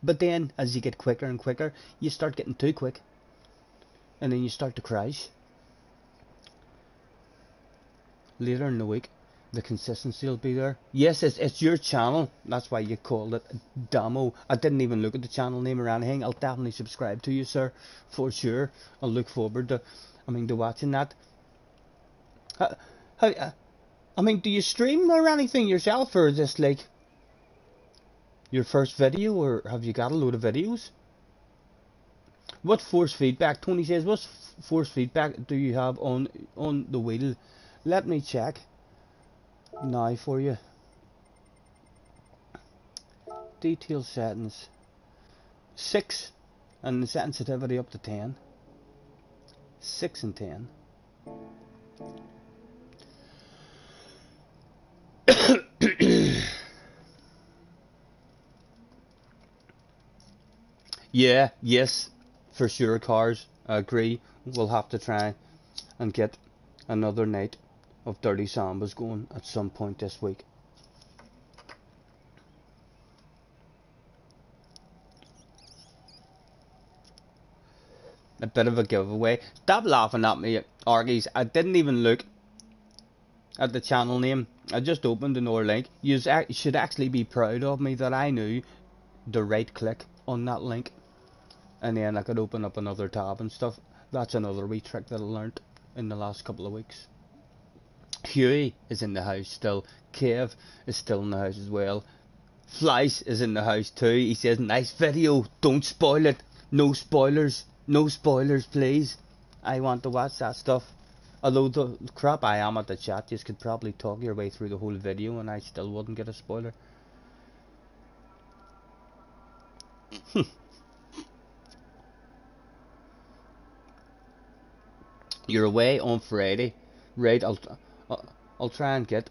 But then as you get quicker and quicker, you start getting too quick, and then you start to crash. Later in the week, the consistency will be there. Yes, it's your channel. That's why you called it Damo. I didn't even look at the channel name or anything. I'll definitely subscribe to you, sir, for sure. I'll look forward to watching that. Do you stream or anything yourself, or is this like your first video, or have you got a load of videos? What force feedback? Tony says, what force feedback do you have on the wheel? Let me check now for you. Detail settings 6, and the sensitivity up to 10. 6 and 10. Yeah, yes, for sure, cars. I agree. We'll have to try and get another night of Dirty Sambas going at some point this week. A bit of a giveaway. Stop laughing at me, Argies. I didn't even look at the channel name. I just opened another link. You should actually be proud of me that I knew to right click on that link, and then I could open up another tab and stuff. That's another wee trick that I learnt in the last couple of weeks. Huey is in the house still. Kev is still in the house as well. Fleiss is in the house too. He says, nice video, don't spoil it. No spoilers. No spoilers, please. I want to watch that stuff. Although the crap I am at the chat, you could probably talk your way through the whole video and I still wouldn't get a spoiler. You're away on Friday, right? I'll try and get.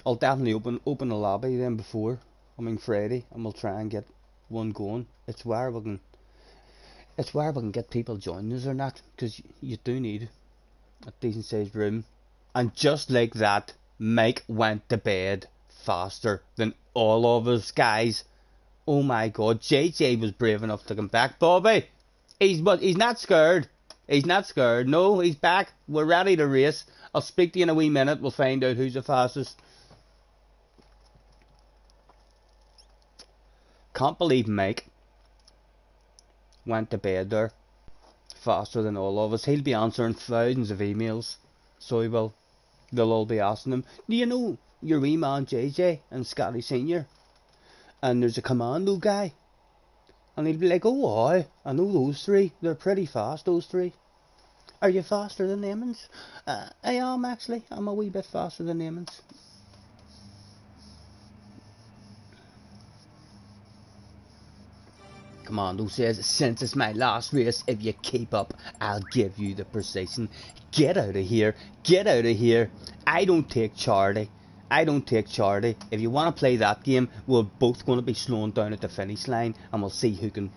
I'll definitely open a lobby then before. Friday, and we'll try and get one going. It's where we can It's where we can get people joining us or not, because you do need a decent sized room. And just like that, Mike went to bed faster than all of us, guys. Oh my god, JJ was brave enough to come back. Bobby, he's not scared. He's not scared. No, he's back. We're ready to race. I'll speak to you in a wee minute. We'll find out who's the fastest. Can't believe Mike went to bed there faster than all of us. He'll be answering thousands of emails. So he will. They'll all be asking him, do you know your wee man JJ and Scotty Senior? And there's a commando guy. And he'll be like, oh, I know those three. They're pretty fast, those three. Are you faster than them? I am, actually. I'm a wee bit faster than them. Commando says, since it's my last race, if you keep up, I'll give you the precision. Get out of here. Get out of here. I don't take charity. I don't take charity. If you want to play that game, we're both going to be slowing down at the finish line, and we'll see who can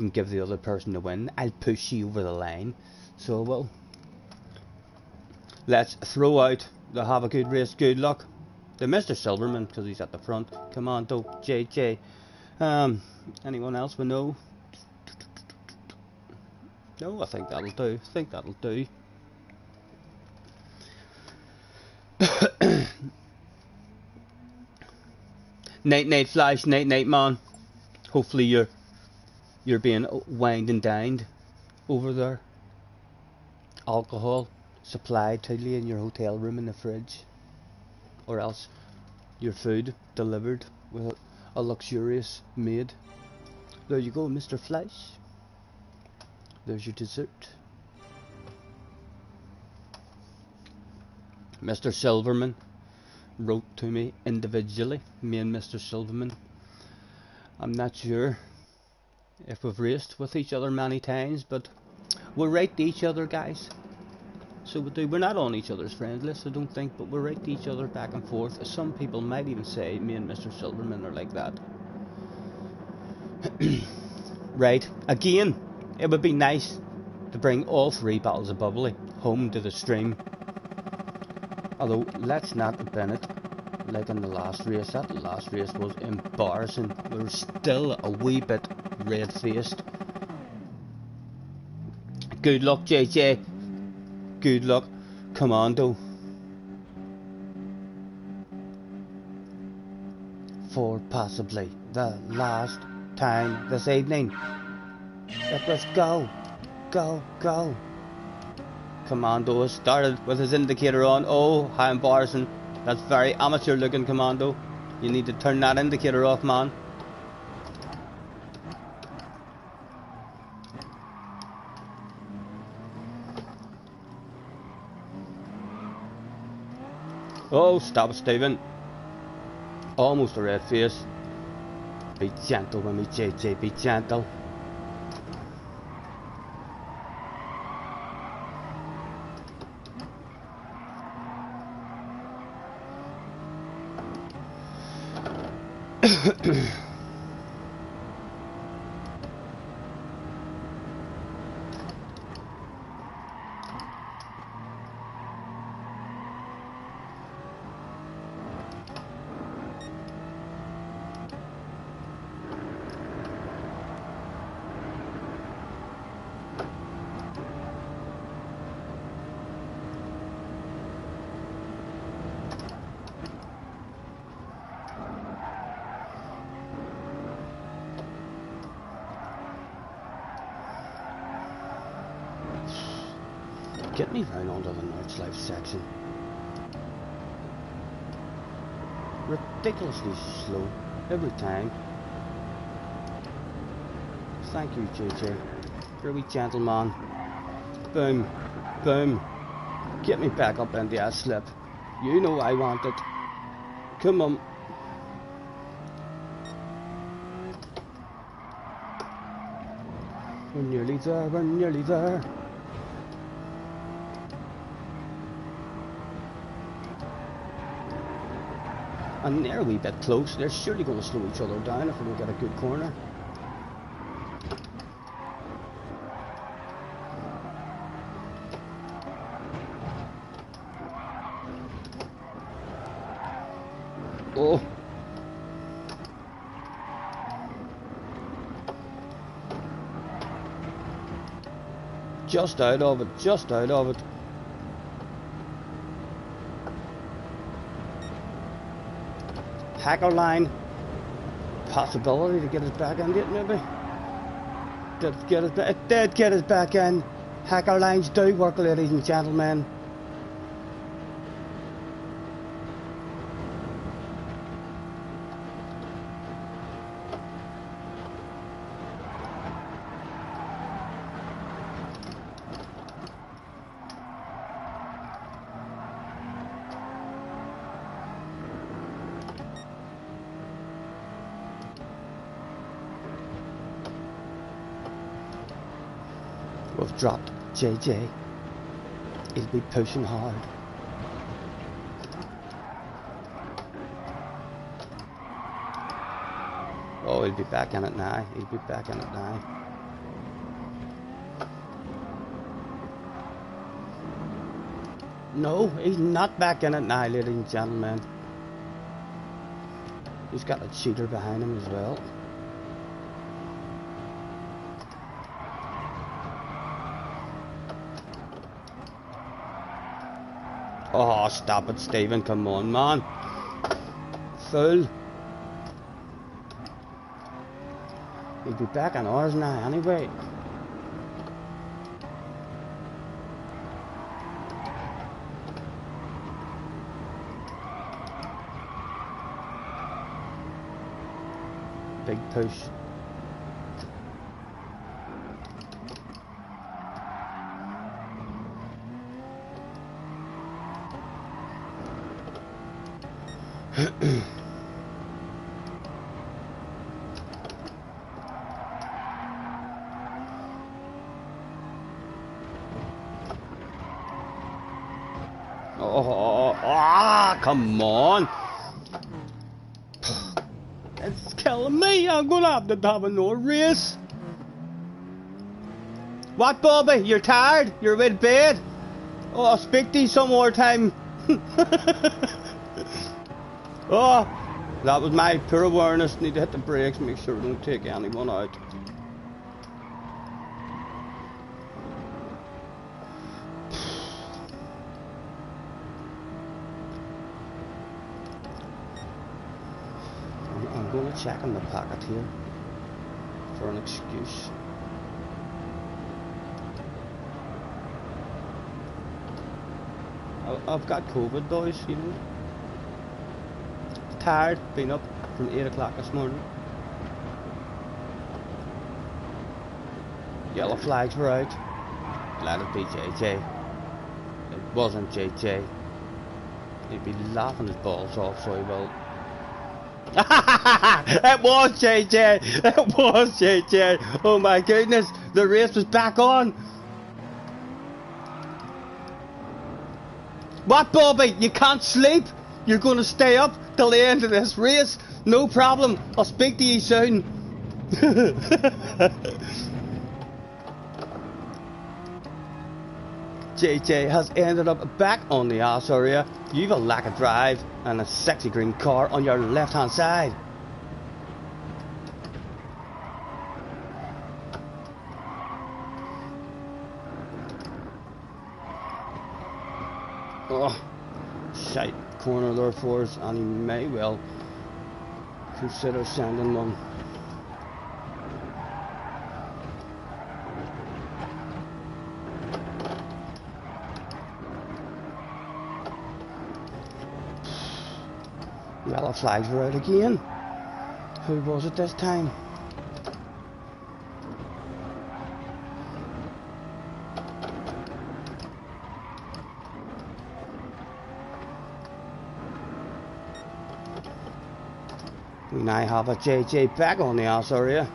give the other person the win. I'll push you over the line. So, well, let's throw out the have a good race, good luck to Mr. Silverman, because he's at the front. Commando, JJ. Anyone else we know? No, I think that'll do. I think that'll do. Night Flash, night man. Hopefully you're being wined and dined over there. Alcohol supplied to you in your hotel room in the fridge, or else your food delivered with a luxurious maid. There you go, Mr. Flash. There's your dessert. Mr. Silverman wrote to me individually, me and Mr. Silverman. I'm not sure if we've raced with each other many times, but we write to each other, guys. So we do. We're not on each other's friend list, I don't think, but we write to each other back and forth. Some people might even say me and Mr. Silverman are like that. Right, again, it would be nice to bring all 3 bottles of bubbly home to the stream. Although, let's not bin it like in the last race. That last race was embarrassing. We were still a wee bit red-faced. Good luck, JJ. Good luck, Commando. For possibly the last time this evening. Let's go. Go, go. Commando has started with his indicator on. Oh, how embarrassing. That's very amateur looking, Commando. You need to turn that indicator off, man. Oh, stop, Stephen. Almost a red face. Be gentle with me, JJ, be gentle. Get me round onto the North Life section. Ridiculously slow every time. Thank you, JJ. You're a wee gentleman. Boom, boom. Get me back up in the slip. You know I want it. Come on. We're nearly there, we're nearly there. And they're a wee bit close. They're surely going to slow each other down if we don't get a good corner. Oh. Just out of it, just out of it. Hacker line. Possibility to get us back in it, maybe. It did get us back in. Hacker lines do work, ladies and gentlemen. We've dropped JJ. He'll be pushing hard. Oh, he'll be back in it now. He'll be back in it now. No, he's not back in it now, ladies and gentlemen. He's got a cheater behind him as well. Oh, stop it, Stephen. Come on, man. Fool. He'll be back on ours now, anyway. Big push. Come on. It's killing me. I'm gonna have to have another race. What, Bobby? You're tired? You're in bed? Oh, I'll speak to you some more time. Oh, that was my poor awareness. Need to hit the brakes, make sure we don't take anyone out. I'm going to check in the pocket here for an excuse. I've got COVID, boys, you know. Tired, been up from 8 o'clock this morning. Yellow flags were out. Glad it be JJ. It wasn't JJ. He'd be laughing his balls off, so he will. It was JJ! It was JJ! Oh my goodness! The race was back on! What, Bobby? You can't sleep? You're going to stay up till the end of this race? No problem. I'll speak to you soon. JJ has ended up back on the ass area. You've a lack of drive and a sexy green car on your left hand side. Oh, shite corner there for us, and he may well consider sending one. Yellow flags were out again. Who was it this time? We now have a JJ back on the ass area.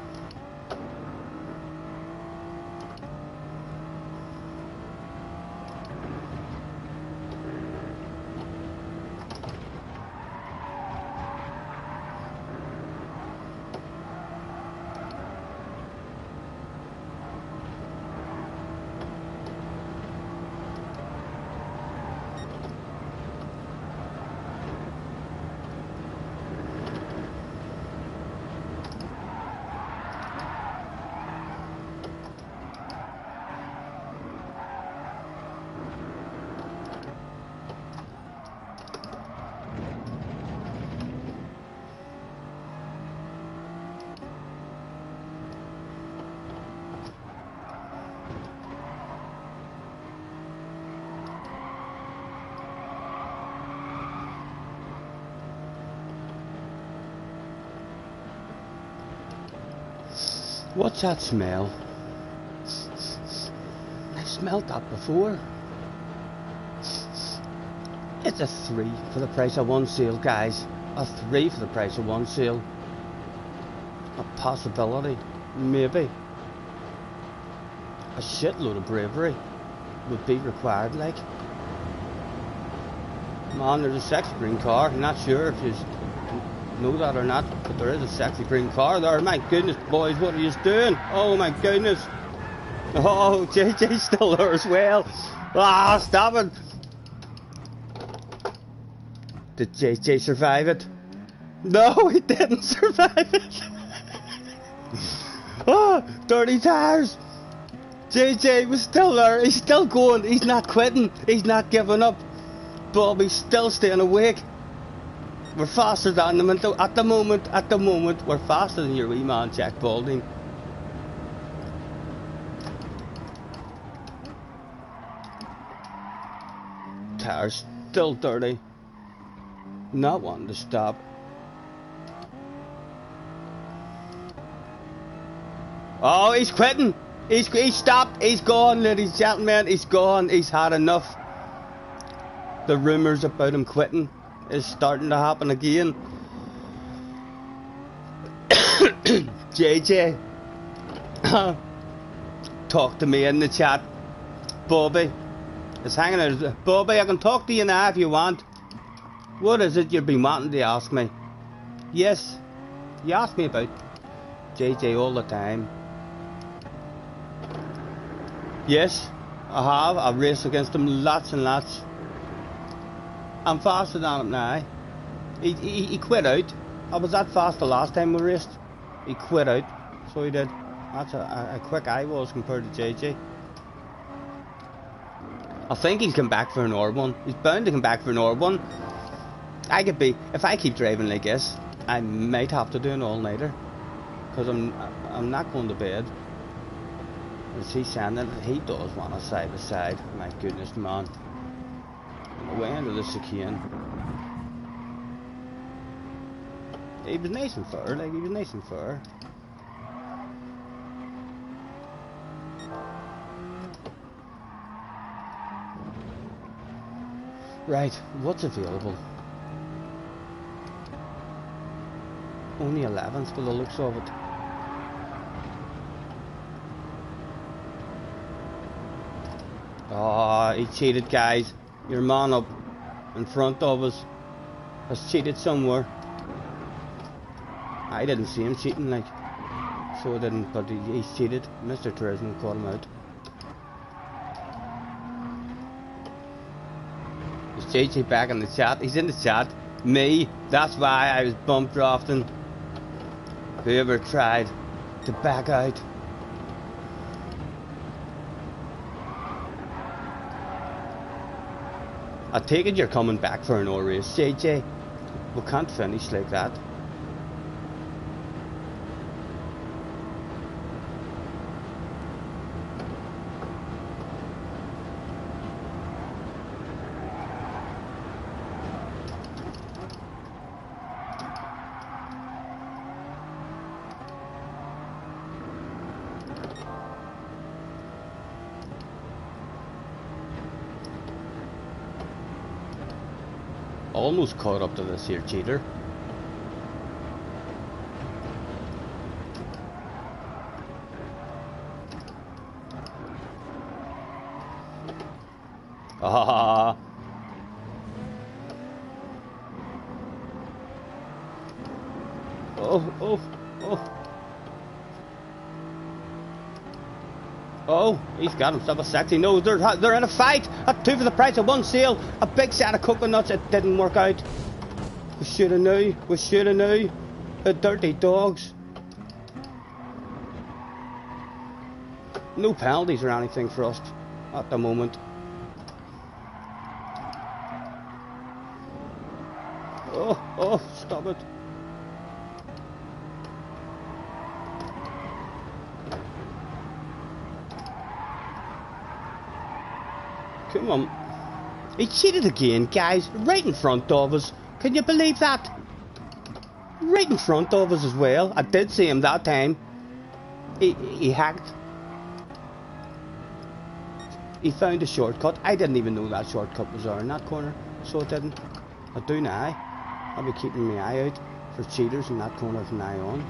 What's that smell? I smelled that before. It's a 3 for the price of 1 seal, guys. A 3 for the price of 1 seal. A possibility. Maybe. A shitload of bravery would be required, like. Man, there's a sexy green car. I'm not sure if you know that or not, but there is a sexy green car there. My goodness, boys, what are you doing? Oh my goodness. Oh, JJ's still there as well. Ah, stop it. Did JJ survive it? No, he didn't survive it. Oh, dirty tires. JJ was still there. He's still going. He's not quitting. He's not giving up. Bobby's still staying awake. We're faster than them at the moment. We're faster than your wee man, Jack Balding. Tires still dirty. Not wanting to stop. Oh, he's quitting. He's stopped. He's gone, ladies and gentlemen. He's gone. He's had enough. The rumours about him quitting is starting to happen again. JJ, talk to me in the chat. Bobby is hanging out. Bobby, I can talk to you now if you want. What is it you've been wanting to ask me? Yes, you ask me about JJ all the time. Yes, I have. I've raced against him lots and lots. I'm faster than him now. He quit out. I was that fast the last time we raced. He quit out, so he did. That's a quick I was compared to JJ. I think he'll come back for an orb one. He's bound to come back for an orb one. I could be, if I keep driving like this, I might have to do an all-nighter, because I'm not going to bed. Is he saying that he does want a side by side? My goodness, man. Way into the chicane. He was nice and fair, like he was nice and fair. Right, what's available? Only 11th by the looks of it. Oh, he cheated, guys. Your man up in front of us has cheated somewhere. I didn't see him cheating, like, so I didn't, but he's cheated. Mr. Turismo caught him out. Is JJ back in the chat? He's in the chat. Me, that's why I was bump drafting. Whoever tried to back out. I take it you're coming back for an race, JJ. We can't finish like that. Almost caught up to this here cheater. Ah. Oh. Oh, he's got himself a sexy. No, they're in a fight. A 2 for the price of 1 seal. A big set of coconuts. It didn't work out. We should have knew. We should have knew. The dirty dogs. No penalties or anything for us at the moment. Oh, stop it. Come on. He cheated again, guys. Right in front of us. Can you believe that? Right in front of us as well. I did see him that time. He hacked. He found a shortcut. I didn't even know that shortcut was there in that corner, so it didn't. I do now. I'll be keeping my eye out for cheaters in that corner from now on.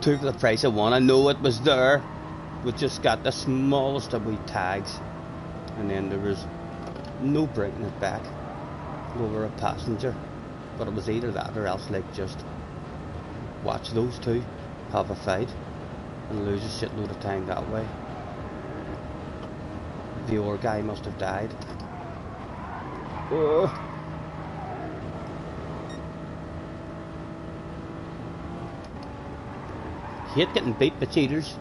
Two for the price of one. I know it was there. We just got the smallest of wee tags, and then there was no bringing it back over a passenger. But it was either that or else like just watch those two have a fight and lose a shitload of time that way. The other guy must have died. Oh. Hate getting beat by cheaters.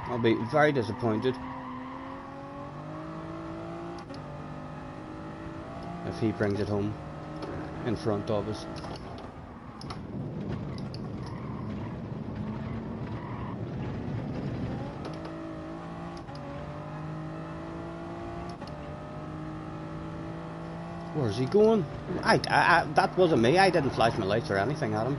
I'll be very disappointed if he brings it home in front of us. Where's he going? That wasn't me. I didn't flash my lights or anything at him.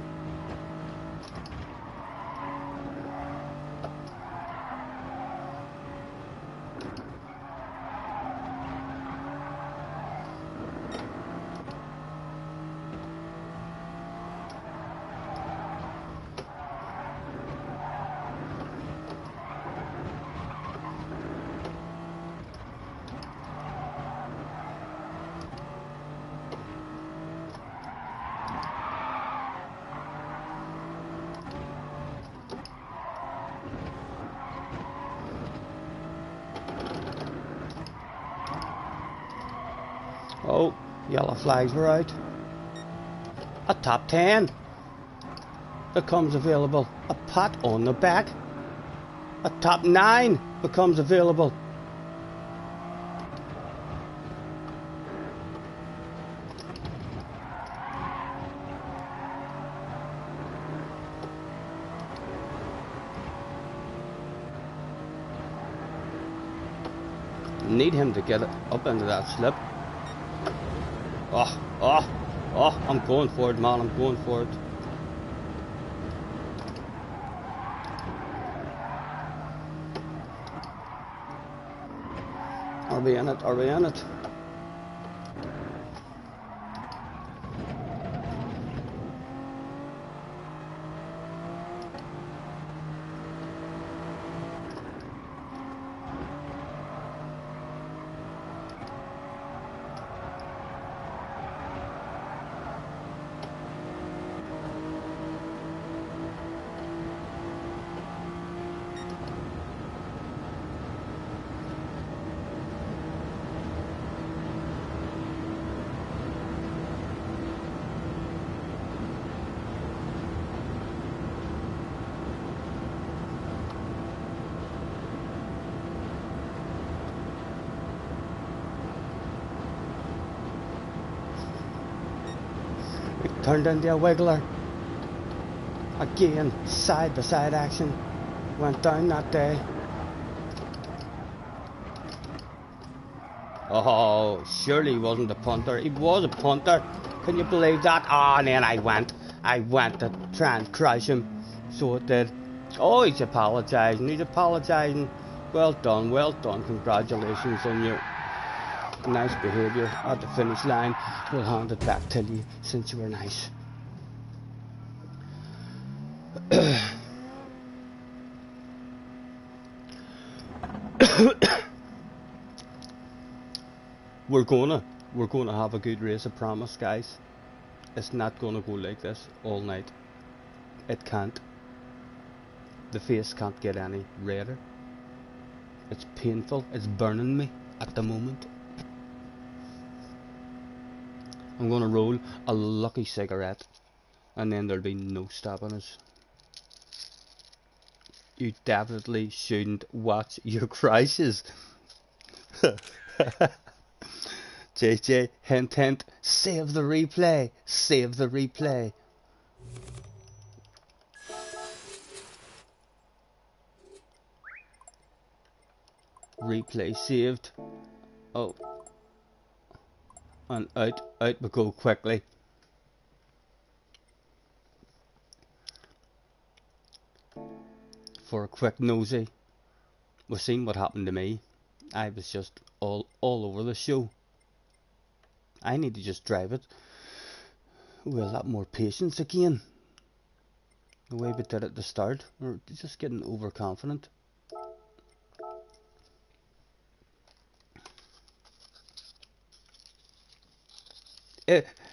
Oh, yellow flags were out. A top 10 becomes available. A pat on the back. A top 9 becomes available. Need him to get it up into that slip. Oh, I'm going for it, man, I'm going for it. Are we in it? Are we in it? Turned into a wiggler. Again, side by side action. Went down that day. Oh, surely he wasn't a punter. He was a punter. Can you believe that? Oh, and then I went to try and crush him. So it did. Oh, he's apologising. He's apologising. Well done, well done. Congratulations on your nice behaviour at the finish line. We'll hand it back to you since you were nice. We're gonna have a good race, I promise, guys. It's not gonna go like this all night. It can't. The face can't get any redder. It's painful. It's burning me at the moment. I'm gonna roll a lucky cigarette, and then there'll be no stopping us. you definitely shouldn't watch your crashes. JJ, hint hint, save the replay, save the replay. Replay saved. Oh, and out we go quickly. For a quick nosy, we've seen what happened to me. I was just all over the show. I need to just drive it with a lot more patience again. The way we did at the start, we're just getting overconfident.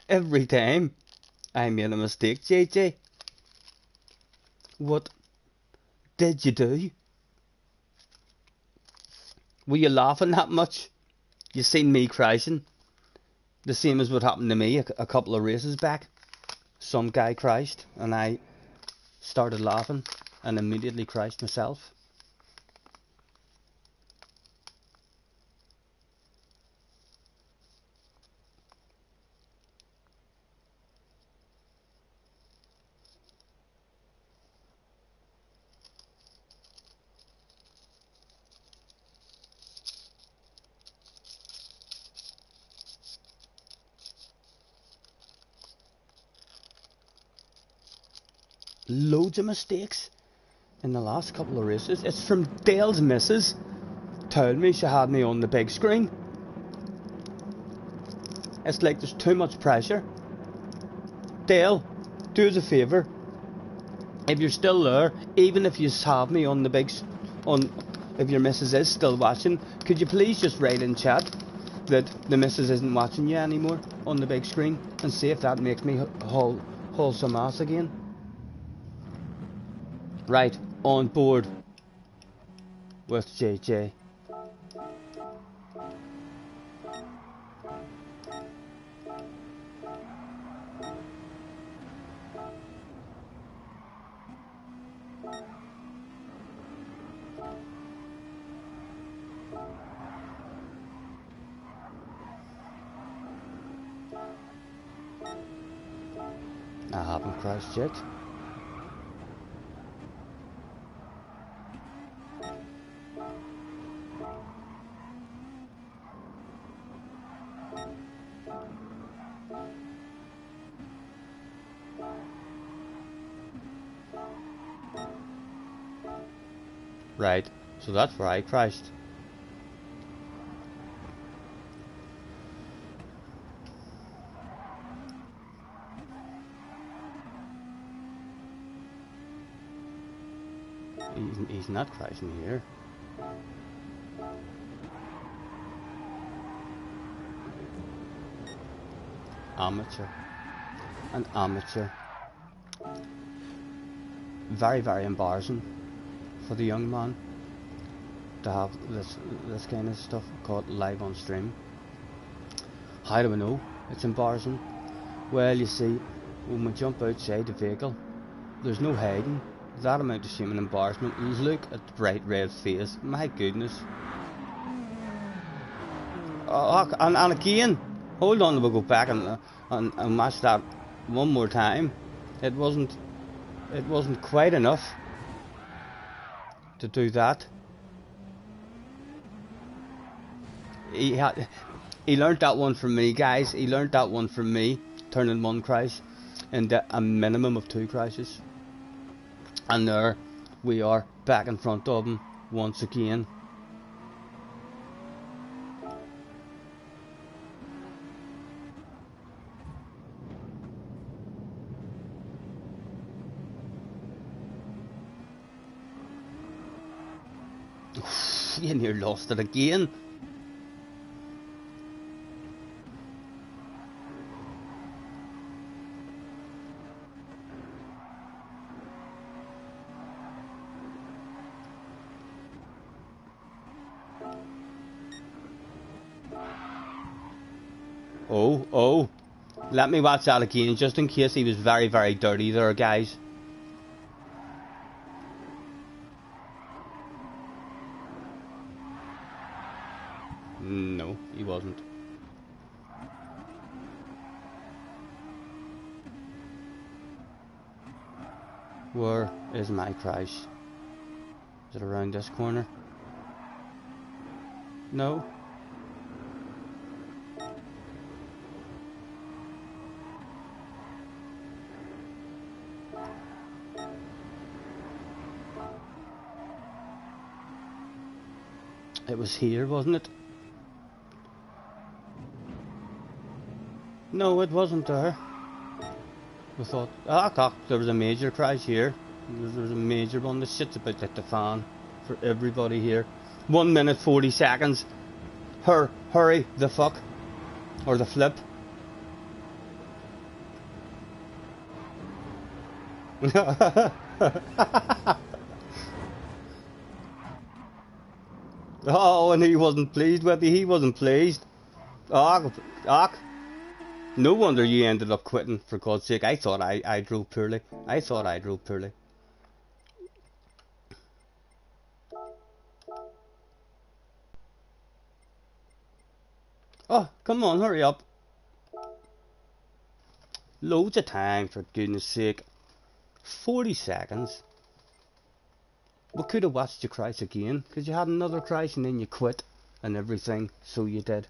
Every time I made a mistake, JJ. What did you do? Were you laughing that much? You seen me crashing? The same as what happened to me a couple of races back. Some guy crashed and I started laughing and immediately crashed myself. Loads of mistakes in the last couple of races. It's from Dale's missus. Told me she had me on the big screen. It's like there's too much pressure. Dale, do us a favour. If you're still there, even if you have me on the big, if your missus is still watching, could you please just write in chat that the missus isn't watching you anymore on the big screen, and see if that makes me haul some ass again. Right, on board with JJ. I haven't crashed yet. Right, so that's where I crashed. He's not crashing here. Amateur. An amateur. Very, very embarrassing for the young man to have this kind of stuff caught live on stream. How do we know it's embarrassing? Well, you see, when we jump outside the vehicle, there's no hiding. That amount of shame and embarrassment. Look at the bright red face. My goodness. And again, hold on, we'll go back and match that one more time. It wasn't quite enough to do that. He learnt that one from me, guys. He learnt that one from me. Turning one crash into a minimum of 2 crashes. And there we are, back in front of him once again. You near lost it again. Oh, let me watch that again, just in case he was very, very dirty there, guys. No, he wasn't. Where is my crash? Is it around this corner? No. It was here, wasn't it? No, it wasn't there. We thought, God, there was a major crash here. There was a major one. This shit's about like the fan for everybody here. 1 minute 40 seconds. Hurry the fuck. Or the flip. Oh, and he wasn't pleased with you. He wasn't pleased. Ah. No wonder you ended up quitting, for God's sake. I thought I drove poorly. I thought I drove poorly. Oh, come on, hurry up. Loads of time, for goodness sake. 40 seconds. We could have watched you crash again, because you had another crash and then you quit and everything, so you did.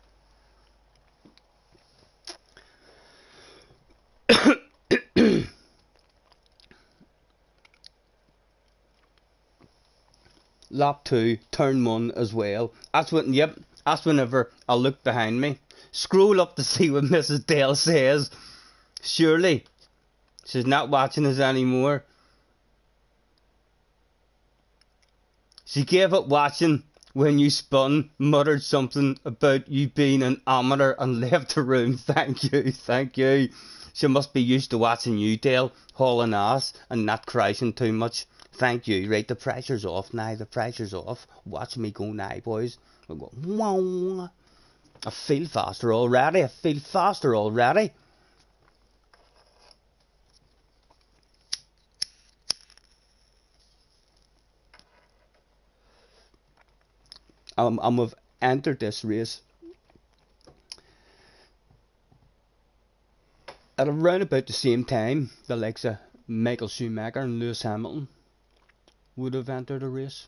Lap 2, turn 1 as well. That's when, yep, that's whenever I look behind me. Scroll up to see what Mrs. Dale says. Surely, she's not watching us anymore. She gave up watching when you spun, muttered something about you being an amateur and left the room. Thank you, thank you. She must be used to watching you, Dale, hauling ass and not crashing too much. Thank you. Right, the pressure's off now, the pressure's off. Watch me go now, boys. We'll go, wow. I feel faster already, I feel faster already. We've entered this race at around about the same time the likes of Michael Schumacher and Lewis Hamilton would have entered a race,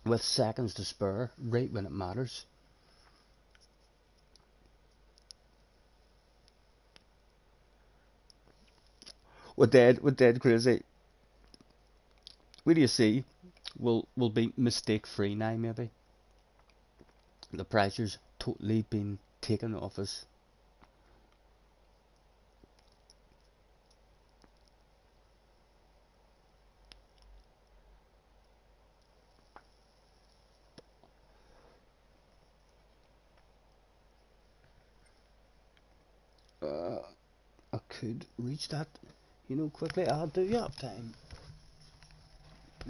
with seconds to spare, right when it matters. We're dead crazy. What do you see? We'll be mistake free now, maybe. The pressure's totally been taken off us. I could reach that, quickly. I'll do you have time.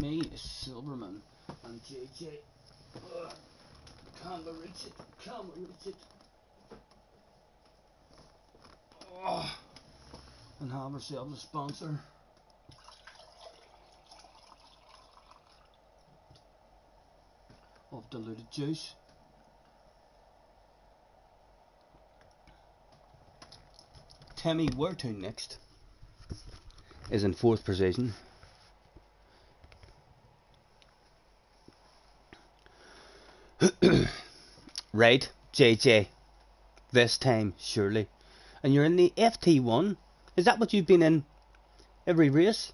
Me, Silverman, and JJ. Can't reach it. Can't reach it. Oh, and have ourselves a sponsor. Of diluted juice. Timmy, where to next? Is in 4th position. Right, JJ. This time, surely. And you're in the FT1? Is that what you've been in every race?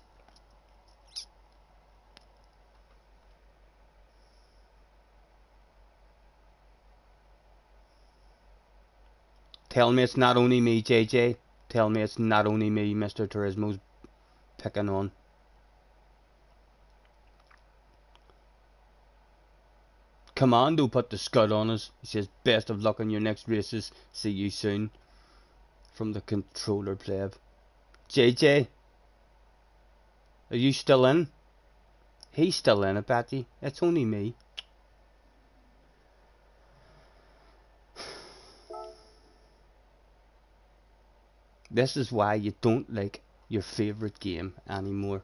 Tell me it's not only me, JJ. Tell me it's not only me, Mr. Turismo's picking on. Commando put the scud on us. He says, best of luck on your next races. See you soon. From the controller pleb. JJ, are you still in? He's still in, I bet you. It's only me. This is why you don't like your favourite game anymore.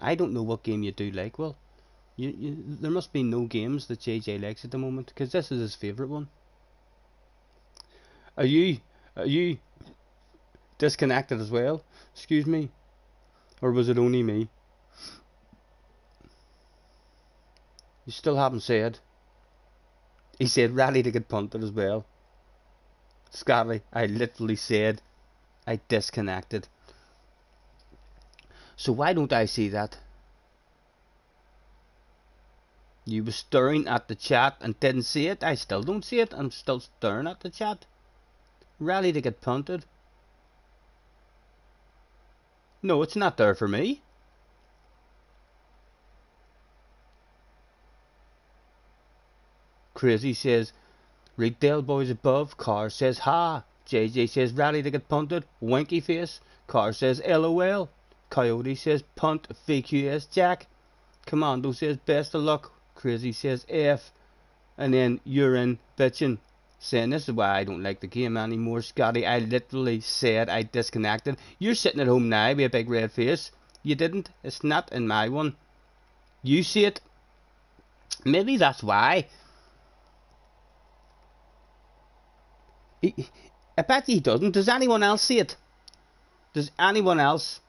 I don't know what game you do like, Will. There must be no games that JJ likes at the moment, because this is his favourite one. Are you disconnected as well? Excuse me, or was it only me? You still haven't said. He said ready to get punted as well. Scotty, I literally said I disconnected. So why don't I see that? You were staring at the chat and didn't see it. I still don't see it. I'm still staring at the chat. Ready to get punted. No, it's not there for me. Crazy says, retail boys above. Car says, ha. JJ says, ready to get punted. Winky face. Car says, LOL. Coyote says, punt. VQS Jack. Commando says, best of luck. Crazy says, F. And then you're in bitching. Saying, this is why I don't like the game anymore, Scotty. I literally said I disconnected. You're sitting at home now with a big red face. You didn't. It's not in my one. You see it. Maybe that's why. I bet he doesn't. Does anyone else see it? Does anyone else?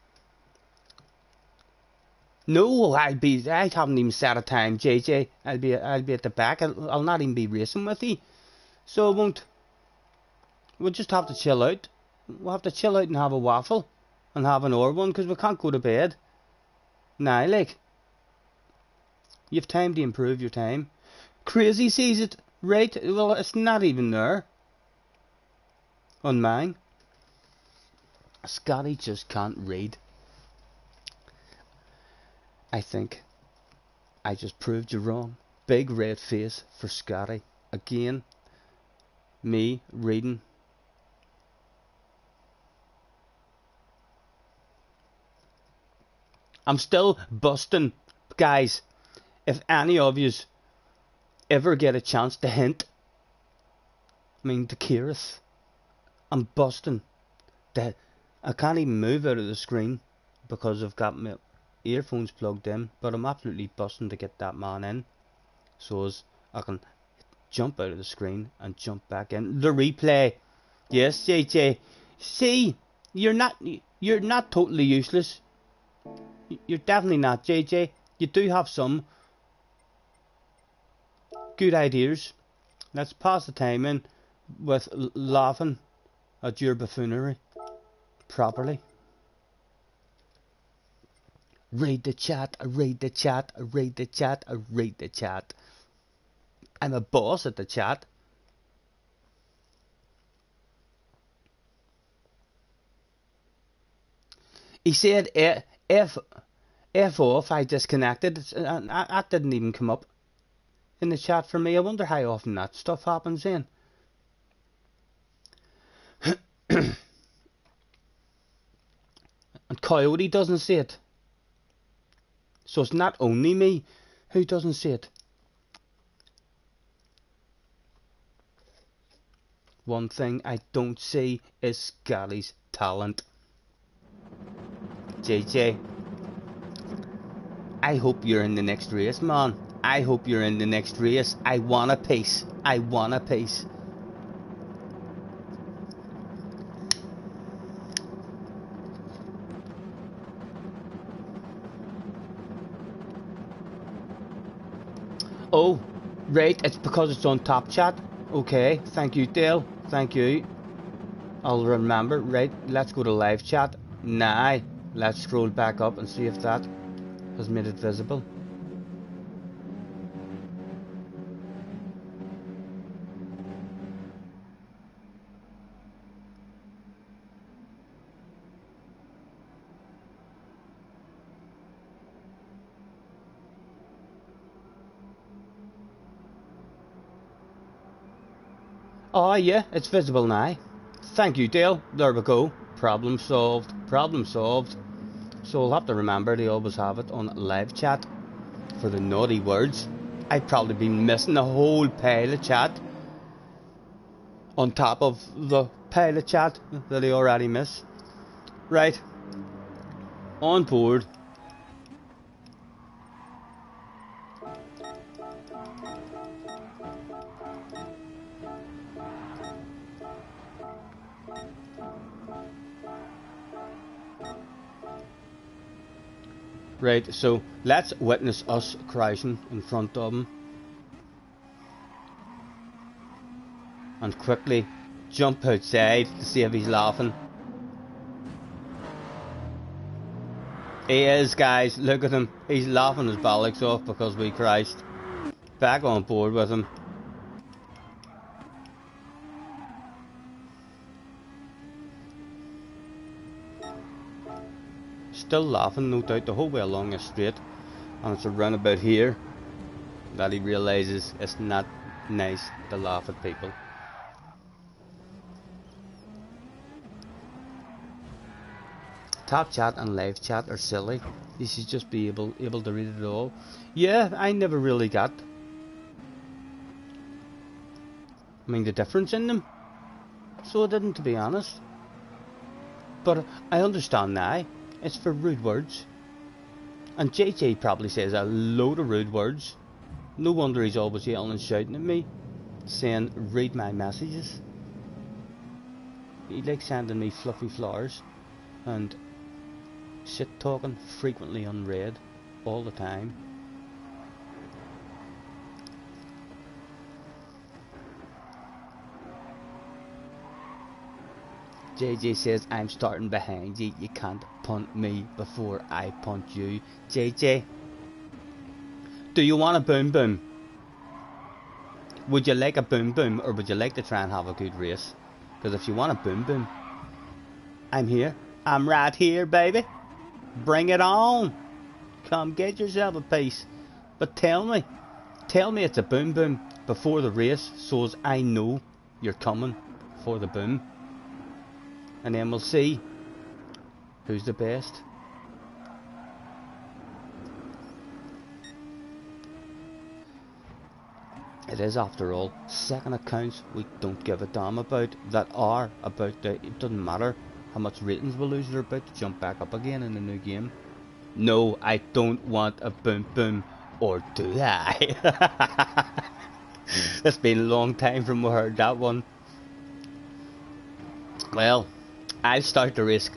No, I haven't even set a time, JJ. I'll be at the back. I'll not even be racing with you. So I won't. We'll just have to chill out. We'll have to chill out and have a waffle. And have an or one, because we can't go to bed. Nah, like. You have time to improve your time. Crazy sees it. Right, well, it's not even there. On mine. Scotty just can't read. I think I just proved you wrong. Big red face for Scotty. Again, me reading. I'm still busting. Guys, if any of yous ever get a chance to hint, to Kyrith, I'm busting. That I can't even move out of the screen because I've got my earphones plugged in, but I'm absolutely busting to get that man in, so as I can jump out of the screen and jump back in. The replay. Yes, JJ. See, you're not totally useless. You're definitely not, JJ. You do have some good ideas. Let's pass the time in with laughing at your buffoonery properly. Read the chat, read the chat, read the chat, read the chat. I'm a boss at the chat. He said F off, I disconnected. That didn't even come up in the chat for me. I wonder how often that stuff happens then. And Coyote doesn't see it. So it's not only me who doesn't see it. One thing I don't see is Scotty's talent. JJ, I hope you're in the next race, man. I hope you're in the next race. I want a piece. I want a piece. Oh, right, it's because it's on top chat. Okay, thank you, Dale. Thank you. I'll remember. Right, let's go to live chat. Now, let's scroll back up and see if that has made it visible. Oh yeah, it's visible now. Thank you, Dale. There we go. Problem solved. Problem solved. So I'll have to remember to always have it on live chat for the naughty words. I've probably been missing a whole pile of chat on top of the pile of chat that I already miss. Right. On board. Right, so let's witness us crashing in front of him. And quickly jump outside to see if he's laughing. He is, guys. Look at him. He's laughing his bollocks off because we crashed. Back on board with him. Still laughing, no doubt, the whole way along the straight. And it's around about here that he realises it's not nice to laugh at people. Tap chat and live chat are silly. You should just be able to read it all. Yeah, I never really got, the difference in them. So I didn't, to be honest. But I understand now. It's for rude words. And JJ probably says a load of rude words. No wonder he's always yelling and shouting at me, saying, read my messages. He likes sending me fluffy flowers and shit talking, frequently unread, all the time. JJ says, I'm starting behind you. You can't punt me before I punt you. JJ, do you want a boom boom? Would you like a boom boom, or would you like to try and have a good race? Because if you want a boom boom, I'm here. I'm right here, baby. Bring it on. Come get yourself a piece. But tell me it's a boom boom before the race, so as I know you're coming for the boom. And then we'll see who's the best. It is, after all, second accounts we don't give a damn about, that are about the, it doesn't matter how much ratings we lose, they're about to jump back up again in the new game. No, I don't want a boom boom, or do I? It's been a long time from we heard that one. Well, I'll start the race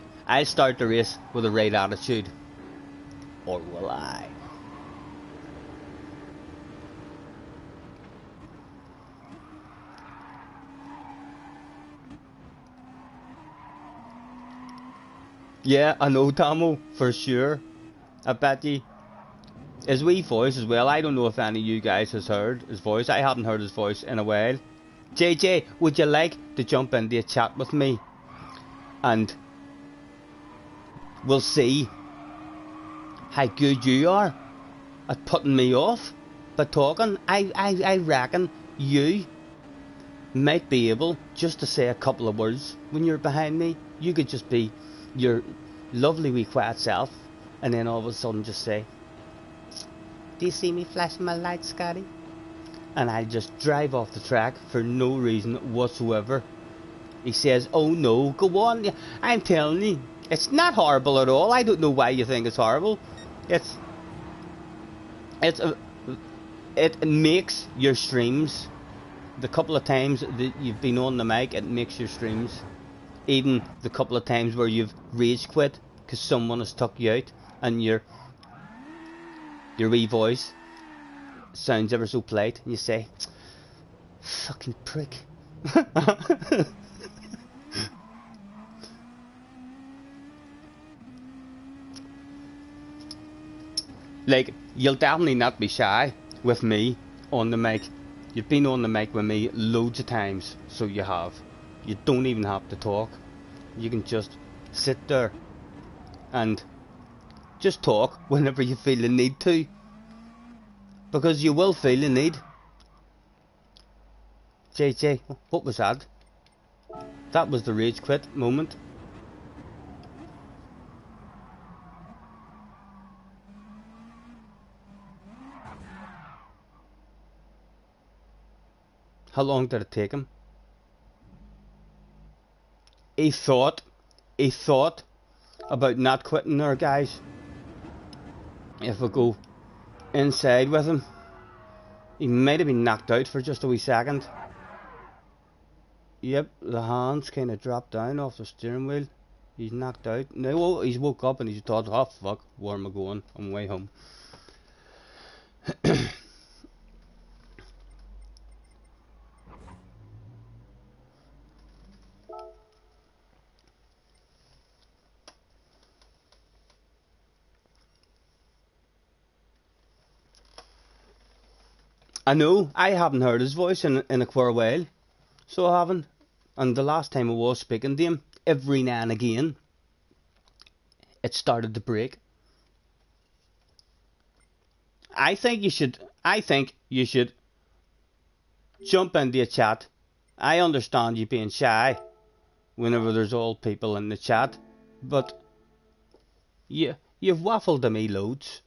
with the right attitude. Or will I? Yeah, I know, Tomo, for sure. I bet you. His wee voice as well. I don't know if any of you guys has heard his voice. I haven't heard his voice in a while. JJ, would you like to jump into a chat with me? And we'll see how good you are at putting me off by talking. I reckon you might be able just to say a couple of words when you're behind me. You could just be your lovely wee quiet self, and then all of a sudden just say, do you see me flashing my lights, Scotty? And I just drive off the track for no reason whatsoever. He says, oh no, go on. I'm telling you, it's not horrible at all. I don't know why you think it's horrible. It makes your streams, the couple of times that you've been on the mic, it makes your streams. Even the couple of times where you've rage quit because someone has took you out, and your wee voice sounds ever so polite, and you say, fucking prick. Like, you'll definitely not be shy with me on the mic. You've been on the mic with me loads of times, so you have. You don't even have to talk. You can just sit there and just talk whenever you feel the need to. Because you will feel the need. JJ, what was that? That was the rage quit moment. How long did it take him? He thought about not quitting there, guys. If we go inside with him, he might have been knocked out for just a wee second. Yep, the hands kind of dropped down off the steering wheel. He's knocked out. No, he's woke up and he's thought, oh fuck, where am I going? I'm way home. I know, I haven't heard his voice in a queer while. So I haven't. And the last time I was speaking to him, every now and again, it started to break. I think you should jump into a chat. I understand you being shy whenever there's old people in the chat, but you've waffled to me loads.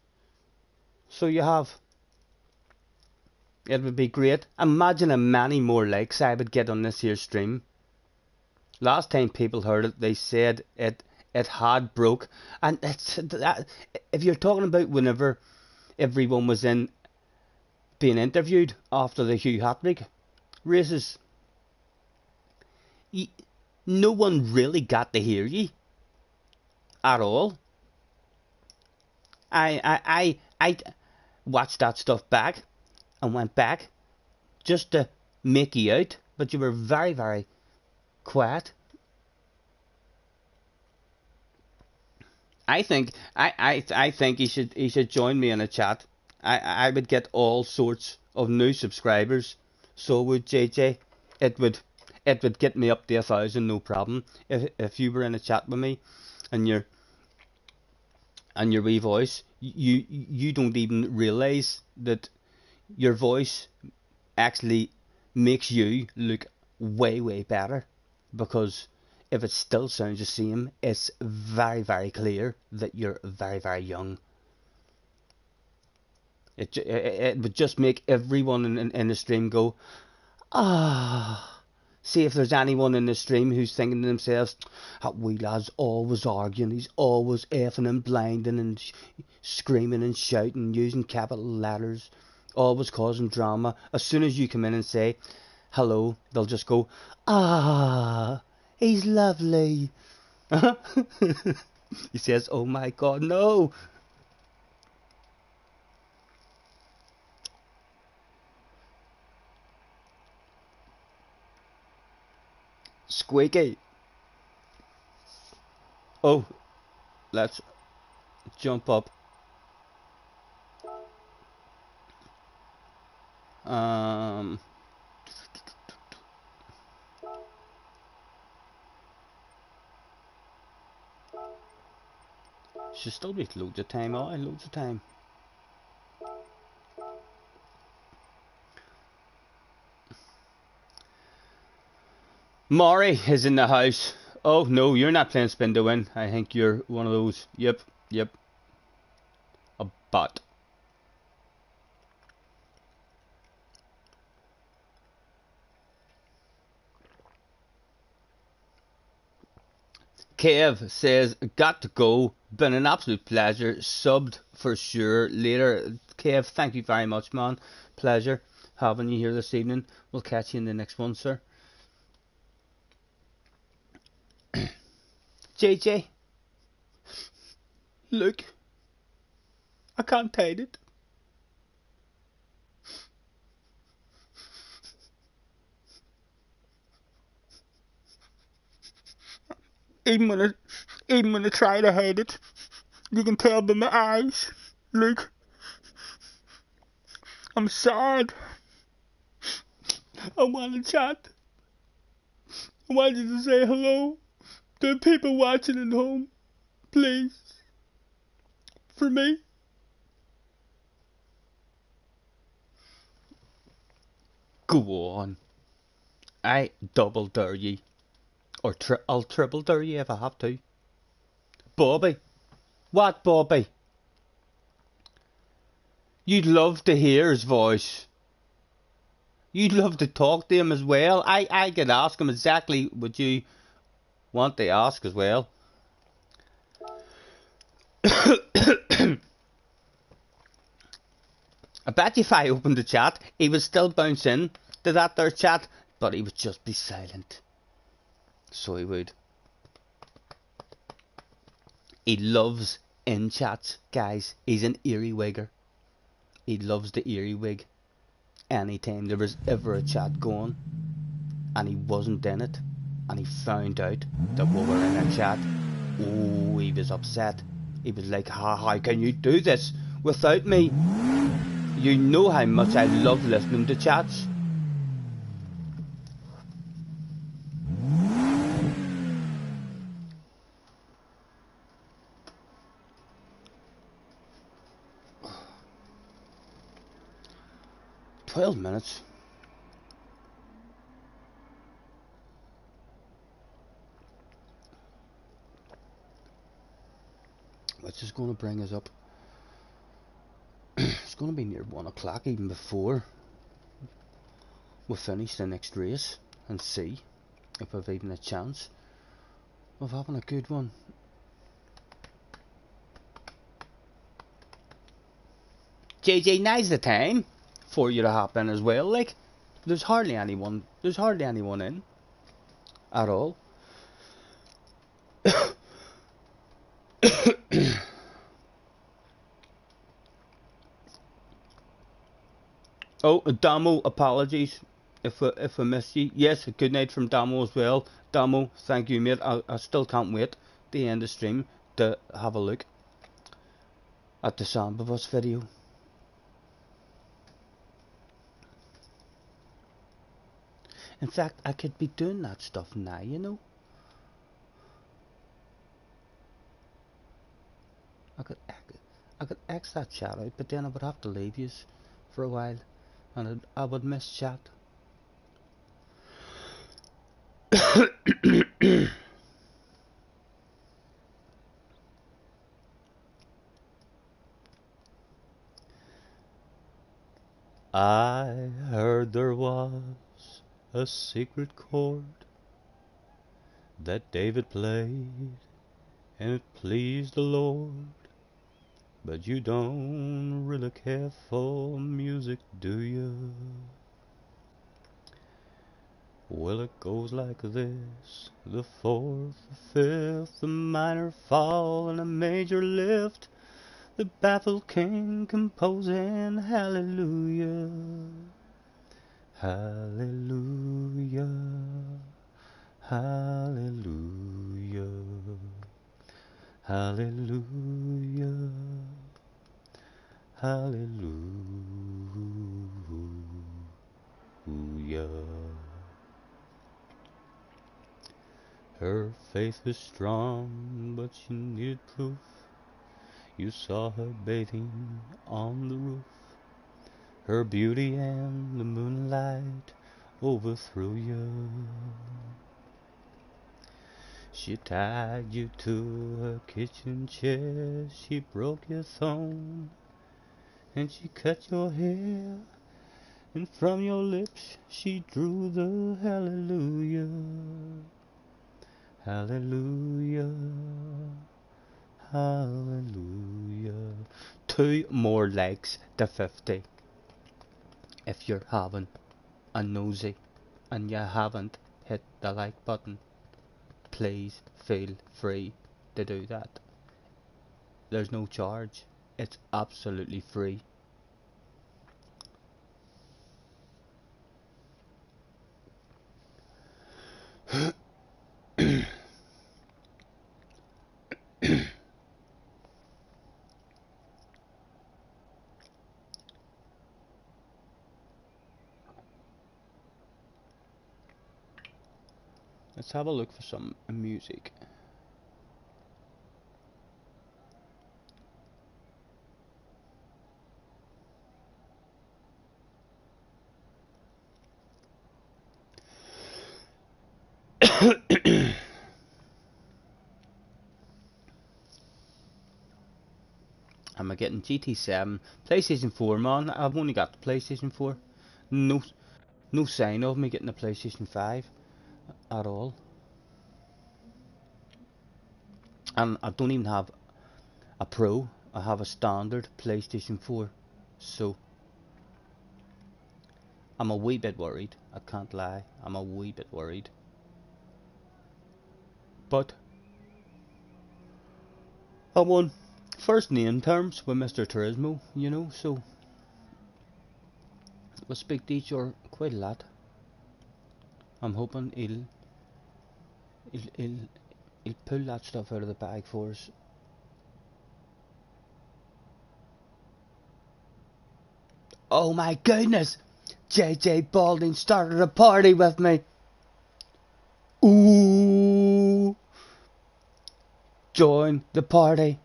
So you have. It would be great. Imagine how many more likes I would get on this here stream. Last time people heard it, they said it had broke. And it's that, if you're talking about whenever everyone was in being interviewed after the Hugh Hatrick races, no one really got to hear ye at all. I watched that stuff back and went back just to make you out, but you were very, very quiet. I think he should join me in a chat. I would get all sorts of new subscribers. So would JJ. It would get me up to 1,000, no problem. If you were in a chat with me, and your wee voice, you don't even realise that your voice actually makes you look way, way better, because if it still sounds the same, it's very, very clear that you're very, very young. It would just make everyone in the stream go, ah. See if there's anyone in the stream who's thinking to themselves, that wee lad's always arguing, he's always effing and blinding and screaming and shouting, using capital letters, always causing drama. As soon as you come in and say hello, they'll just go, ah, he's lovely. He says, oh my god, no. Squeaky. Oh, let's jump up. Should still be loads of time. Oh, loads of time. Maury is in the house. Oh no, you're not playing spin to win. I think you're one of those. Yep. A bot. Kev says, got to go. Been an absolute pleasure. Subbed for sure. Later. Kev, thank you very much, man. Pleasure having you here this evening. We'll catch you in the next one, sir. JJ, look, I can't hide it. Even when I try to hide it, you can tell by my eyes. Look, I'm sad. I want to chat. I want you to say hello to the people watching at home, please. For me. Go on. I double dare ye. Or I'll triple dare ye if I have to. Bobby. What, Bobby? You'd love to hear his voice. You'd love to talk to him as well. I could ask him exactly what you want to ask as well. I bet if I opened the chat, he would still bounce in to that there chat, but he would just be silent. So he would. He loves in chats, guys. He's an earwigger. He loves the earwig. Anytime there was ever a chat going and he wasn't in it, and he found out that we were in a chat, oh, he was upset. He was like, how can you do this without me? You know how much I love listening to chats. $12 minutes. Which is going to bring us up. It's going to be near 1 o'clock even before we finish the next race and see if we've even a chance of having a good one. JJ, now's the time for you to hop in as well. Like, there's hardly anyone in at all. Oh, Damo, apologies if I missed you. Yes, good night from Damo as well. Damo, thank you, mate. I still can't wait to end the stream to have a look at the Sound of Us video. In fact, I could be doing that stuff now, you know. I could X that chat out, but then I would have to leave you for a while, and I would miss chat. I heard there was a secret chord that David played, and it pleased the Lord. But you don't really care for music, do you? Well, it goes like this: the fourth, the fifth, the minor fall, and a major lift. The baffled king composing hallelujah, hallelujah, hallelujah, hallelujah, hallelujah. Her faith was strong, but she needed proof. You saw her bathing on the roof. Her beauty and the moonlight overthrew you. She tied you to her kitchen chair. She broke your thumb, and she cut your hair. And from your lips she drew the hallelujah, hallelujah, hallelujah. 2 more legs to 50. If you're having a nosy and you haven't hit the like button, please feel free to do that. There's no charge. It's absolutely free. Let's have a look for some music. Am I getting GT7? PlayStation 4, man. I've only got the PlayStation 4. No, no sign of me getting a PlayStation 5 at all. And I don't even have a Pro. I have a standard PlayStation 4. So I'm a wee bit worried. I can't lie. I'm a wee bit worried. But I'm on first name terms with Mr. Turismo, you know, so we'll speak to each other quite a lot. I'm hoping he'll pull that stuff out of the bag for us. Oh my goodness! JJ Balding started a party with me. Ooh! Join the party.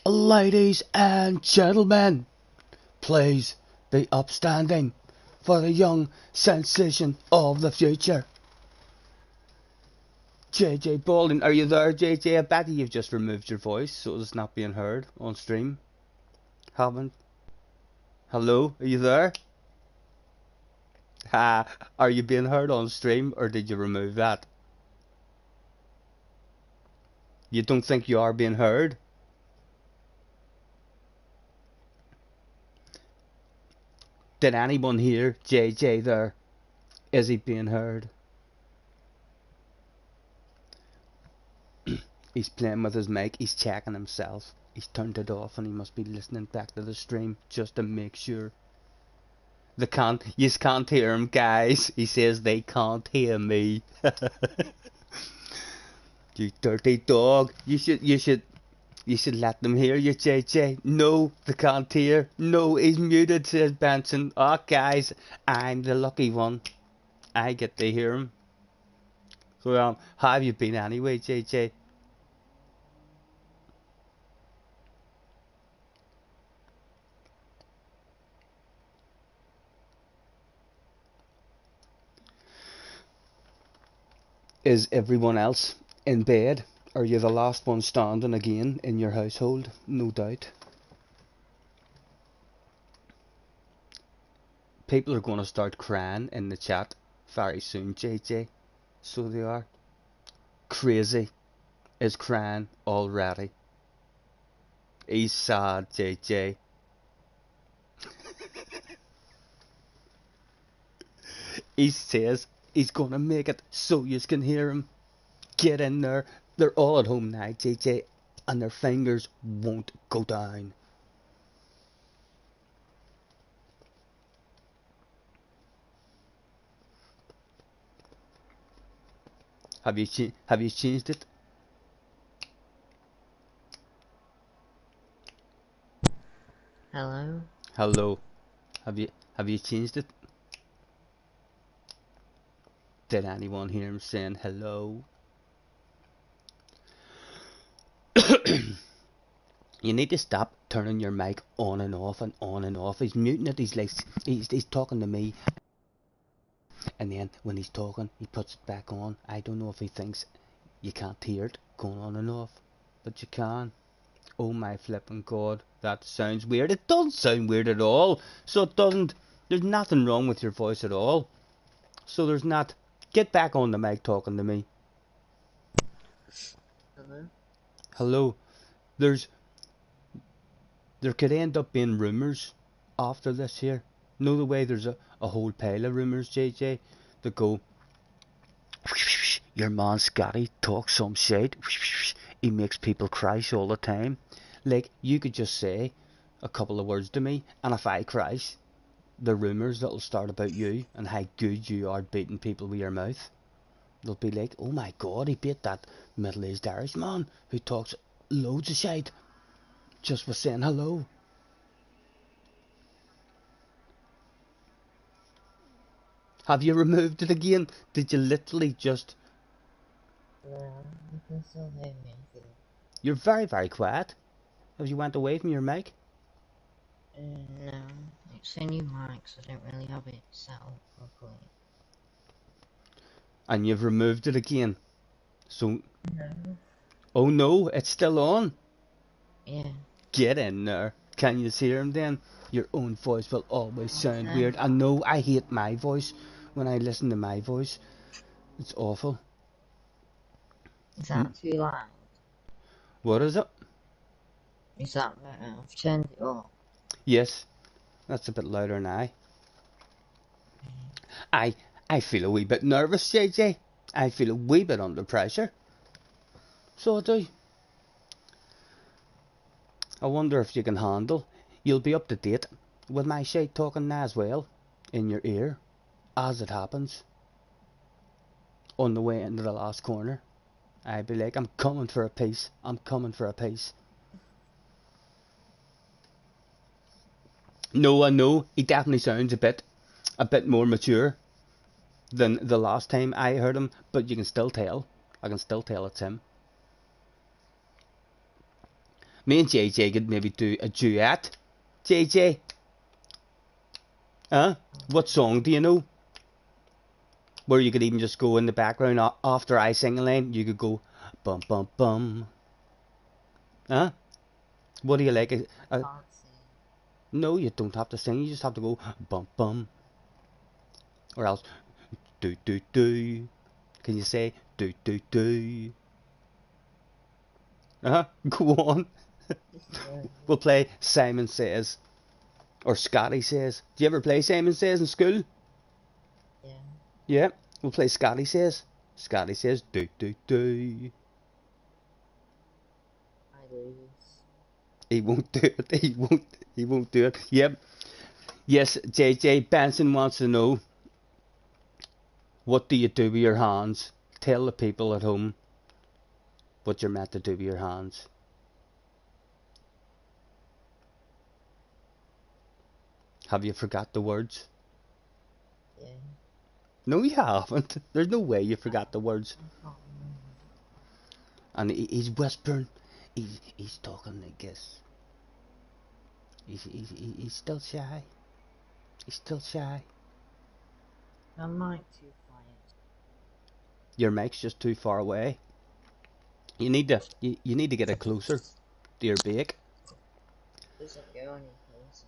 Ladies and gentlemen, please be upstanding for the young sensation of the future. JJ Balding, are you there, JJ? I bet you've just removed your voice so it's not being heard on stream. Haven't? Hello, are you there? Ha, are you being heard on stream or did you remove that? You don't think you are being heard? Did anyone hear JJ there? Is he being heard? He's playing with his mic, he's checking himself. He's turned it off and he must be listening back to the stream just to make sure. You can't hear him, guys. He says they can't hear me. You dirty dog. You should let them hear you, JJ. No, they can't hear. No, he's muted, says Benson. Oh, guys, I'm the lucky one. I get to hear him. So, how have you been anyway, JJ? Is everyone else in bed? Are you the last one standing again in your household? No doubt. People are going to start crying in the chat very soon, JJ. So they are. Crazy is crying already. He's sad, JJ. He says he's going to make it so you can hear him. Get in there. They're all at home now, JJ, and their fingers won't go down. Have you changed it? Hello? Hello. Have you changed it? Did anyone hear him saying hello? You need to stop turning your mic on and off and on and off. He's muting it. He's talking to me, and then when he's talking, he puts it back on. I don't know if he thinks you can't hear it going on and off, but you can. Oh my flipping god, that sounds weird. It doesn't sound weird at all. So it doesn't. There's nothing wrong with your voice at all. So there's not. Get back on the mic talking to me. Hello? Hello. There could end up being rumours after this here. Know the way there's a whole pile of rumours, JJ, that go, your man Scotty talks some shit. He makes people crash all the time. Like, you could just say a couple of words to me, and if I crash, the rumours that'll start about you and how good you are beating people with your mouth. They'll be like, oh my god, he beat that middle-aged Irish man who talks loads of shit just for saying hello. Have you removed it again? Did you literally just... No, you can still hear me, I think. You're very, very quiet. Have you went away from your mic? No, it's a new mic, so I don't really have it set up properly. And you've removed it again. So... No. Oh no, it's still on. Yeah. Get in there. Can you hear him then? Your own voice will always sound weird. I know, I hate my voice when I listen to my voice. It's awful. Is that too loud? What is it? Is that better? I've turned it up. Yes, that's a bit louder now. I feel a wee bit nervous, JJ. I feel a wee bit under pressure. So I do. I wonder if you can handle. You'll be up to date with my shite talking now as well, in your ear, as it happens. On the way into the last corner, I'd be like, I'm coming for a piece. I'm coming for a piece. No, I know he definitely sounds a bit more mature than the last time I heard him, but you can still tell. I can still tell it's him. Me and JJ could maybe do a duet. JJ, huh? What song do you know? Where you could even just go in the background after I sing a line, you could go bum bum bum. Huh? What do you like? No, you don't have to sing. You just have to go bum bum, or else do do do. Can you say do do do? Go on. We'll play Simon Says or Scotty Says. Do you ever play Simon Says in school? Yeah. Yeah. We'll play Scotty Says. Scotty Says do do do. I lose. He won't do it. He won't. He won't do it. Yep. Yes. JJ Benson wants to know, what do you do with your hands? Tell the people at home what you're meant to do with your hands. Have you forgot the words? Yeah. No, you haven't. There's no way you forgot the words. And he's whispering. He's talking like this. He's still shy. He's still shy. I might too quiet. Your mic's just too far away. You need to get it closer to your beak. Doesn't go any closer.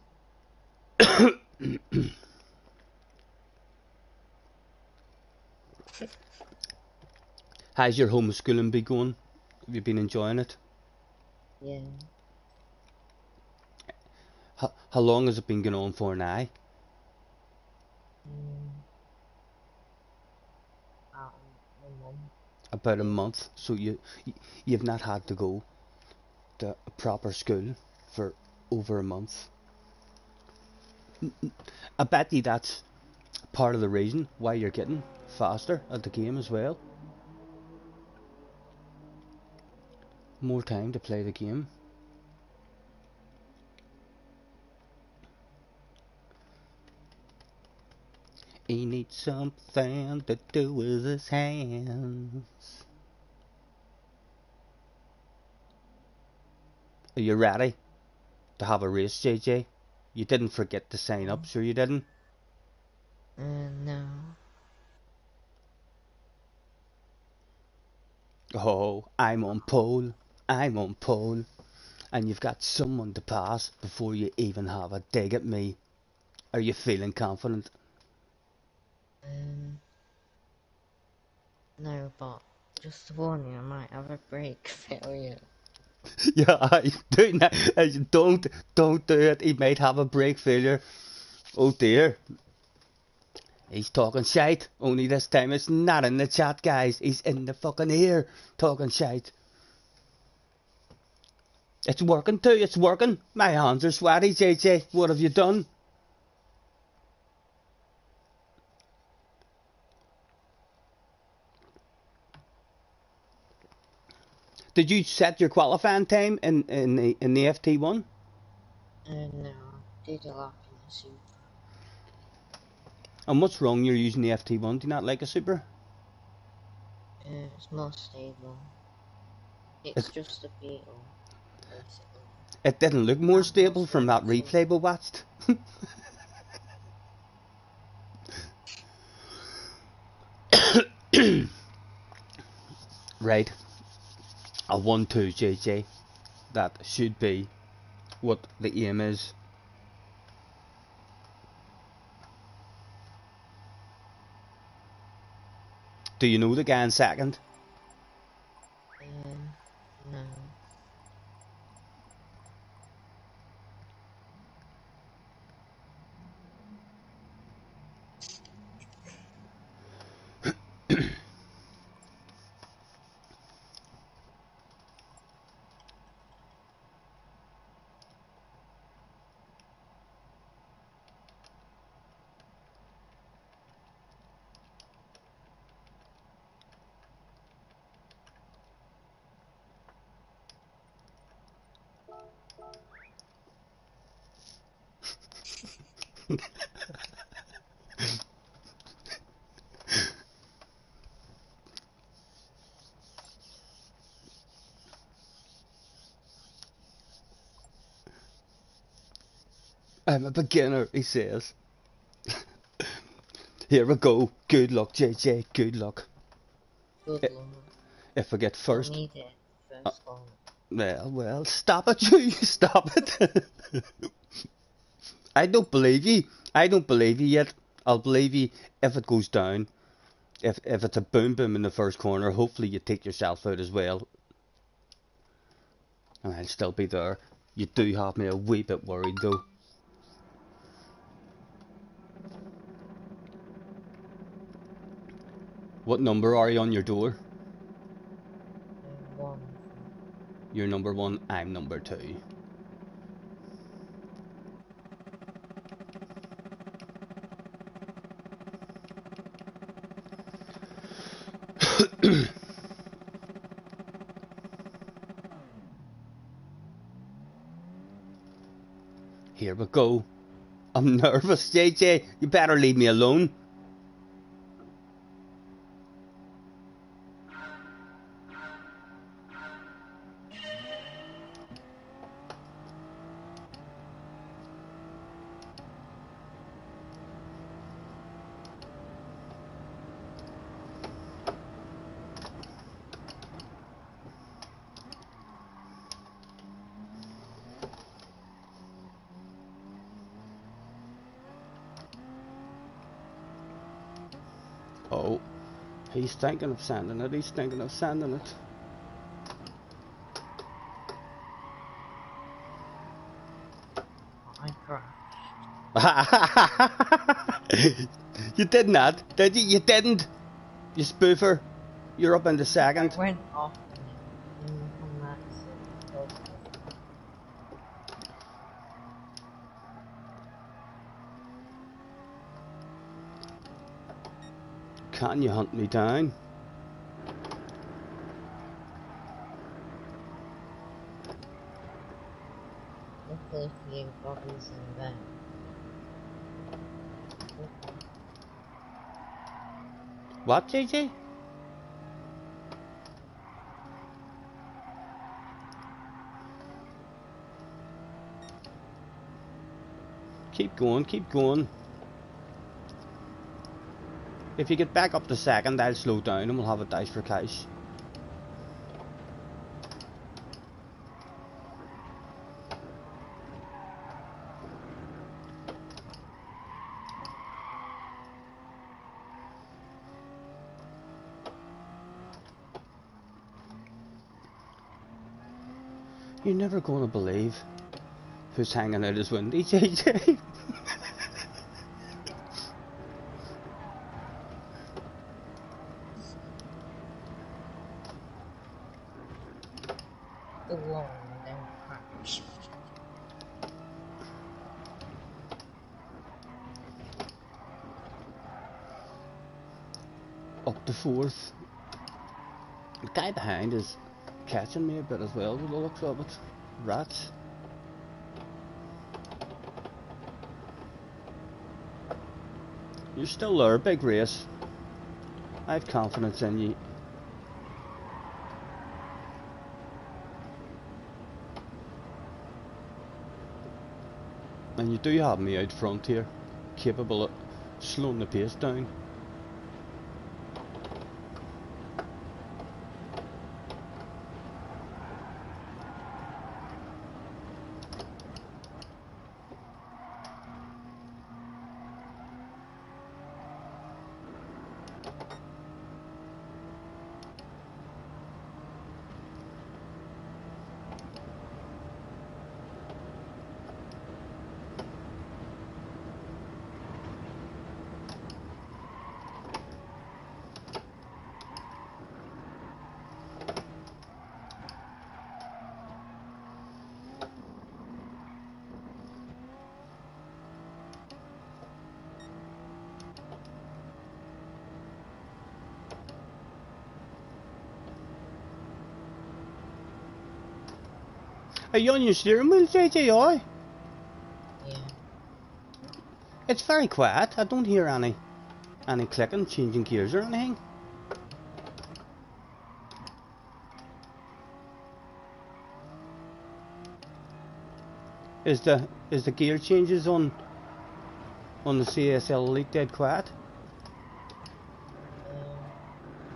How's your homeschooling been going? Have you been enjoying it? Yeah. How long has it been going on for now? About a month. About a month. So you've not had to go to a proper school for over a month. I bet you that's part of the reason why you're getting faster at the game as well. More time to play the game. He needs something to do with his hands. Are you ready to have a race, JJ? You didn't forget to sign up, sure you didn't? No. Oh, I'm on pole. I'm on pole. And you've got someone to pass before you even have a dig at me. Are you feeling confident? No, but just to warn you, I might have a brake failure. Yeah, don't do it. He might have a brake failure. Oh dear. He's talking shite. Only this time it's not in the chat, guys. He's in the fucking ear talking shite. It's working too. It's working. My hands are sweaty, JJ. What have you done? Did you set your qualifying time in the FT1? No. Did a lap in the Super. And what's wrong? You're using the FT1. Do you not like a Super? It's more stable. It's just a Beetle, basically. It didn't look more stable from that replay we watched. Right. A 1-2, JJ. That should be what the aim is. Do you know the guy in second? No. I'm a beginner, he says. Here we go. Good luck, JJ. Good luck. Good luck. If I get You'll first. need it Uh, first corner. well, stop it, you. Stop it. I don't believe you. I don't believe you yet. I'll believe you if it goes down. If it's a boom boom in the first corner, hopefully you take yourself out as well. And I'll still be there. You do have me a wee bit worried though. What number are you on your door? One. You're number 1, I'm number 2. Here we go. I'm nervous, JJ. You better leave me alone. Oh, he's thinking of sending it. He's thinking of sending it. I crashed. You did not, did you? You didn't. You spoofer. You're up in the second. I went off and then come back to go. Can you hunt me down? Look a few bodies in there. What, JJ? Keep going, keep going. If you get back up to second, I'll slow down and we'll have a dice for cash. You're never going to believe who's hanging out his windy, JJ. The wall and then crash. Up to fourth. The guy behind is catching me a bit as well, with the looks of it. Rats. You're still there, big race. I have confidence in you. And you do have me out front here, capable of slowing the pace down. Are you on your steering wheel, JJ? Yeah. It's very quiet. I don't hear any clicking, changing gears or anything. Is the gear changes on the CSL Elite dead quiet?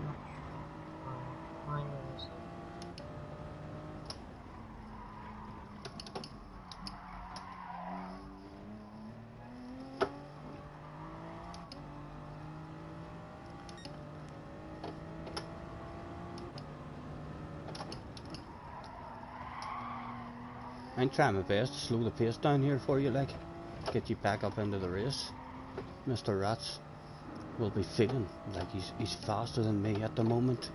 Not sure. Mine is. I'm trying my best to slow the pace down here for you, like, get you back up into the race. Mr. Rats will be feeling like he's faster than me at the moment.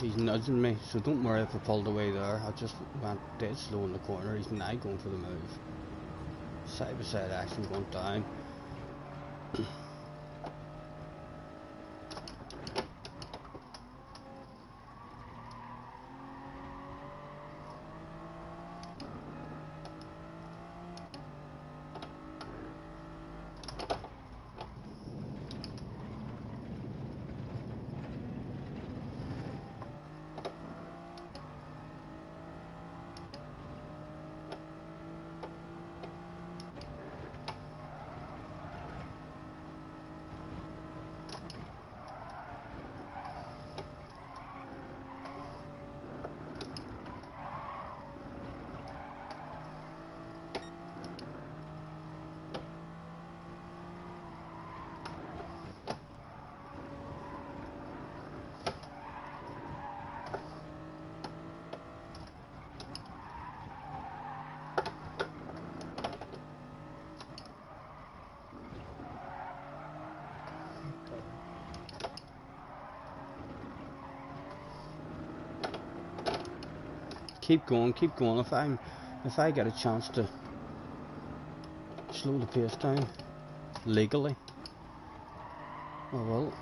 He's nudging me, so don't worry if I pulled away there. I just went dead slow in the corner. He's now going for the move. Side by side action going down. Keep going, keep going. If I get a chance to slow the pace down legally, I will.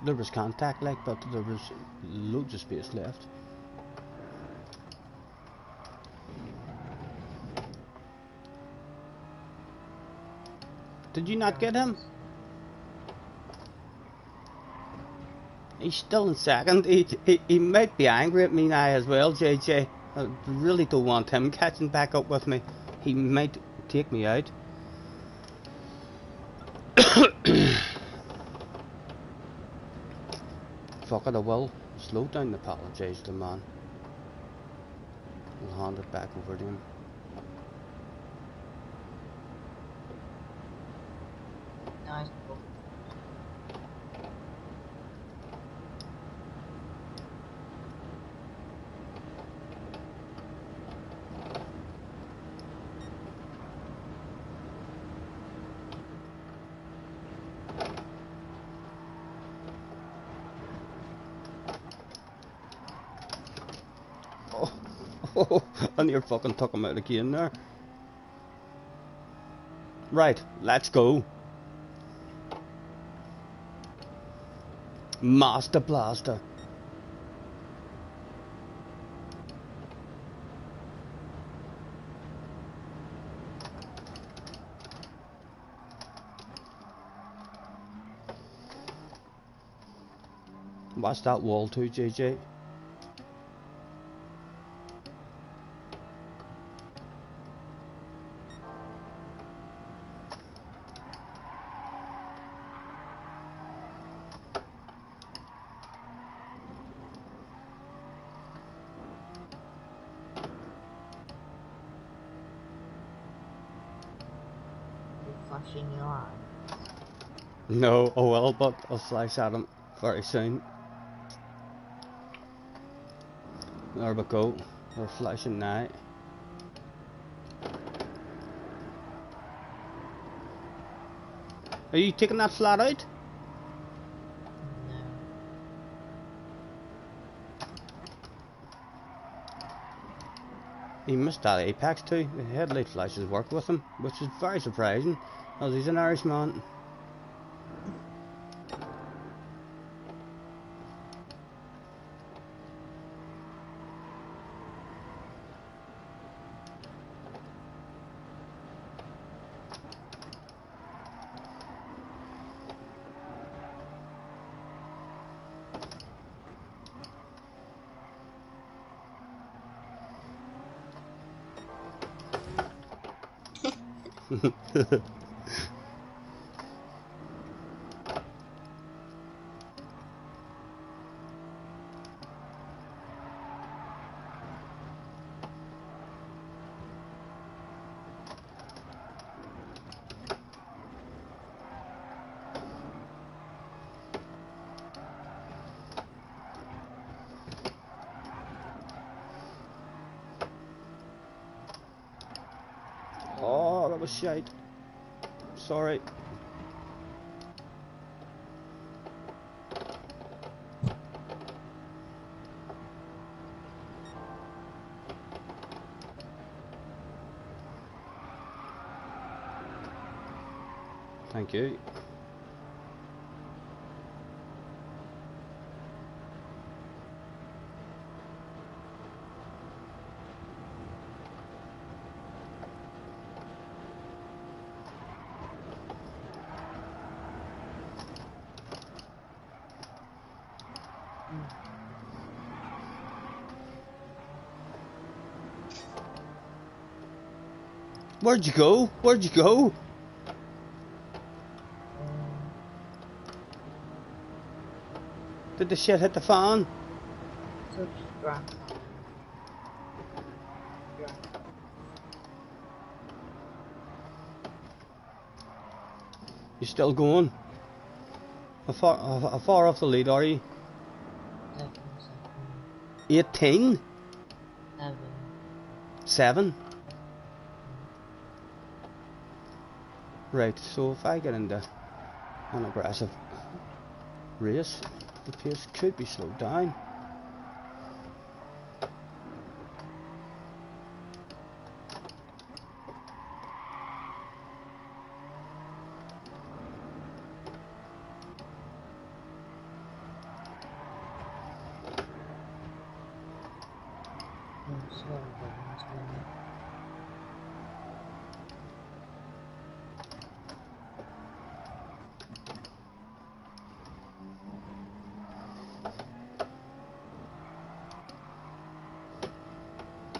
There was contact, like, but there was loads of space left. Did you not get him? He's still in second. He might be angry at me now as well, JJ. I really don't want him catching back up with me. He might take me out. Fuck it, I will. Slow down and apologise to the man. I'll hand it back over to him. Nice. Oh, I near fucking took him out again there. Right, let's go. Master Blaster. Watch that wall too, JJ. flashing your light? No, oh well, but I'll flash at him very soon. There we go. We're flashing now. Are you taking that flat out? No. He missed that apex too. The headlight flashes work with him, which is very surprising, as he's an Irishman. Oh, that was shite. Sorry. Thank you. Where'd you go? Where'd you go? Did the shit hit the fan? Touch grass. You still going? How far off the lead are you? 7 seconds. 18? 7. 7? Right, so if I get into an aggressive race, the pace could be slowed down.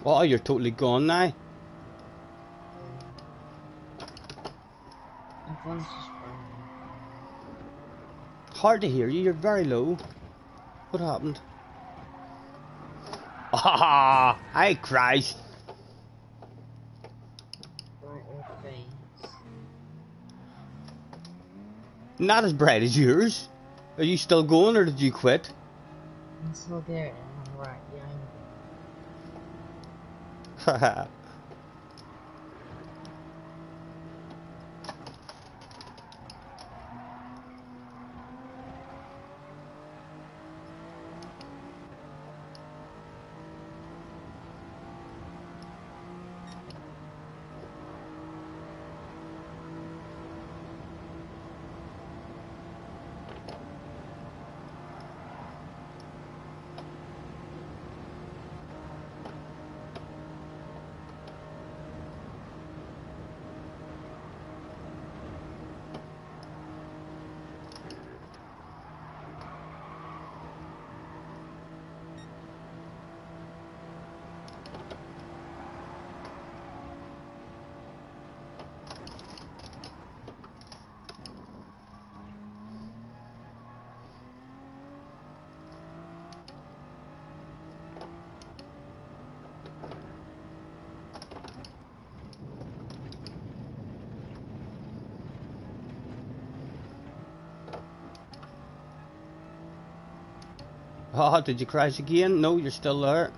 Oh, you're totally gone now. Everyone's just running. Hard to hear you, you're very low. What happened? Ah, I crashed. Right in your face. Not as bright as yours. Are you still going or did you quit? I'm still there and I'm right behind you. Haha. Oh, did you crash again? No, you're still there.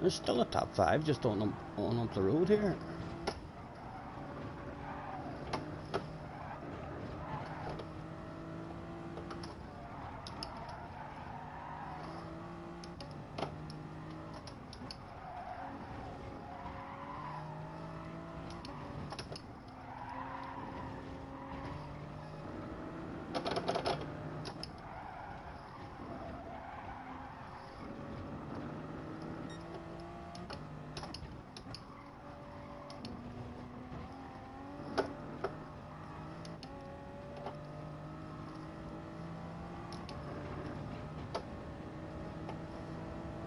There's still a top 5 just on up the road here.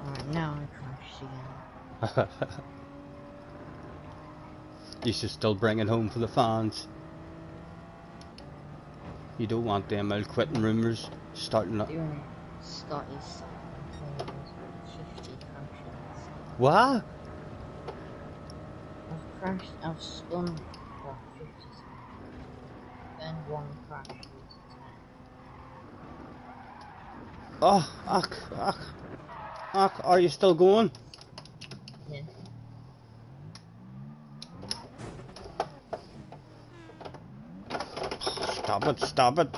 Alright, now I crashed again. You should still bring it home for the fans. You don't want them out quitting rumours starting up. Doing Scotty's 50 crashes. What? I've spun for 50 times. Then one crash was 10. Oh, are you still going? Yeah. Stop it.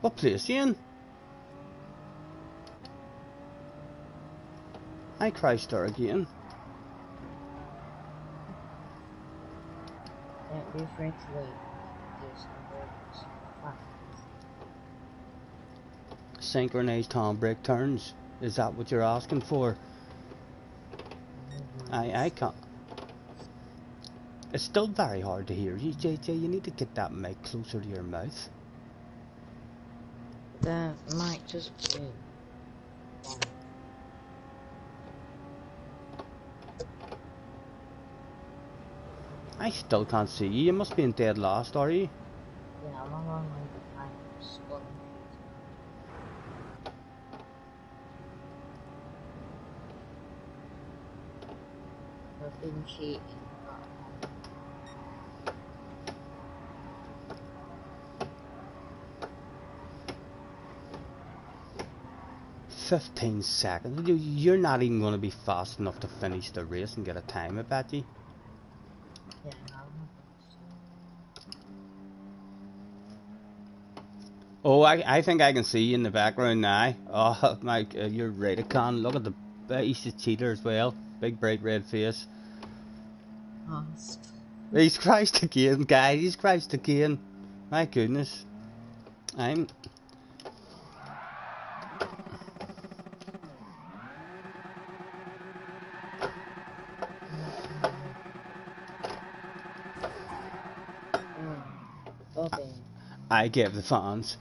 What place you in? I crashed there again. Don't be afraid to leave. Do some breaks. Synchronized handbrake turns. Is that what you're asking for? I can't. It's still very hard to hear you, JJ. You need to get that mic closer to your mouth. The mic just blew. I still can't see you. You must be in dead last, are you? Yeah, I'm on my behind spun. I've been cheating. 15 seconds. You're not even going to be fast enough to finish the race and get a time, I bet you. Yeah, I'm Oh, I think I can see you in the background now. Oh, Mike, you're right. I can. Look at the he's a cheater as well. Big bright red face. He's crashed again, guys. He's crashed again. My goodness. I'm... I gave the fans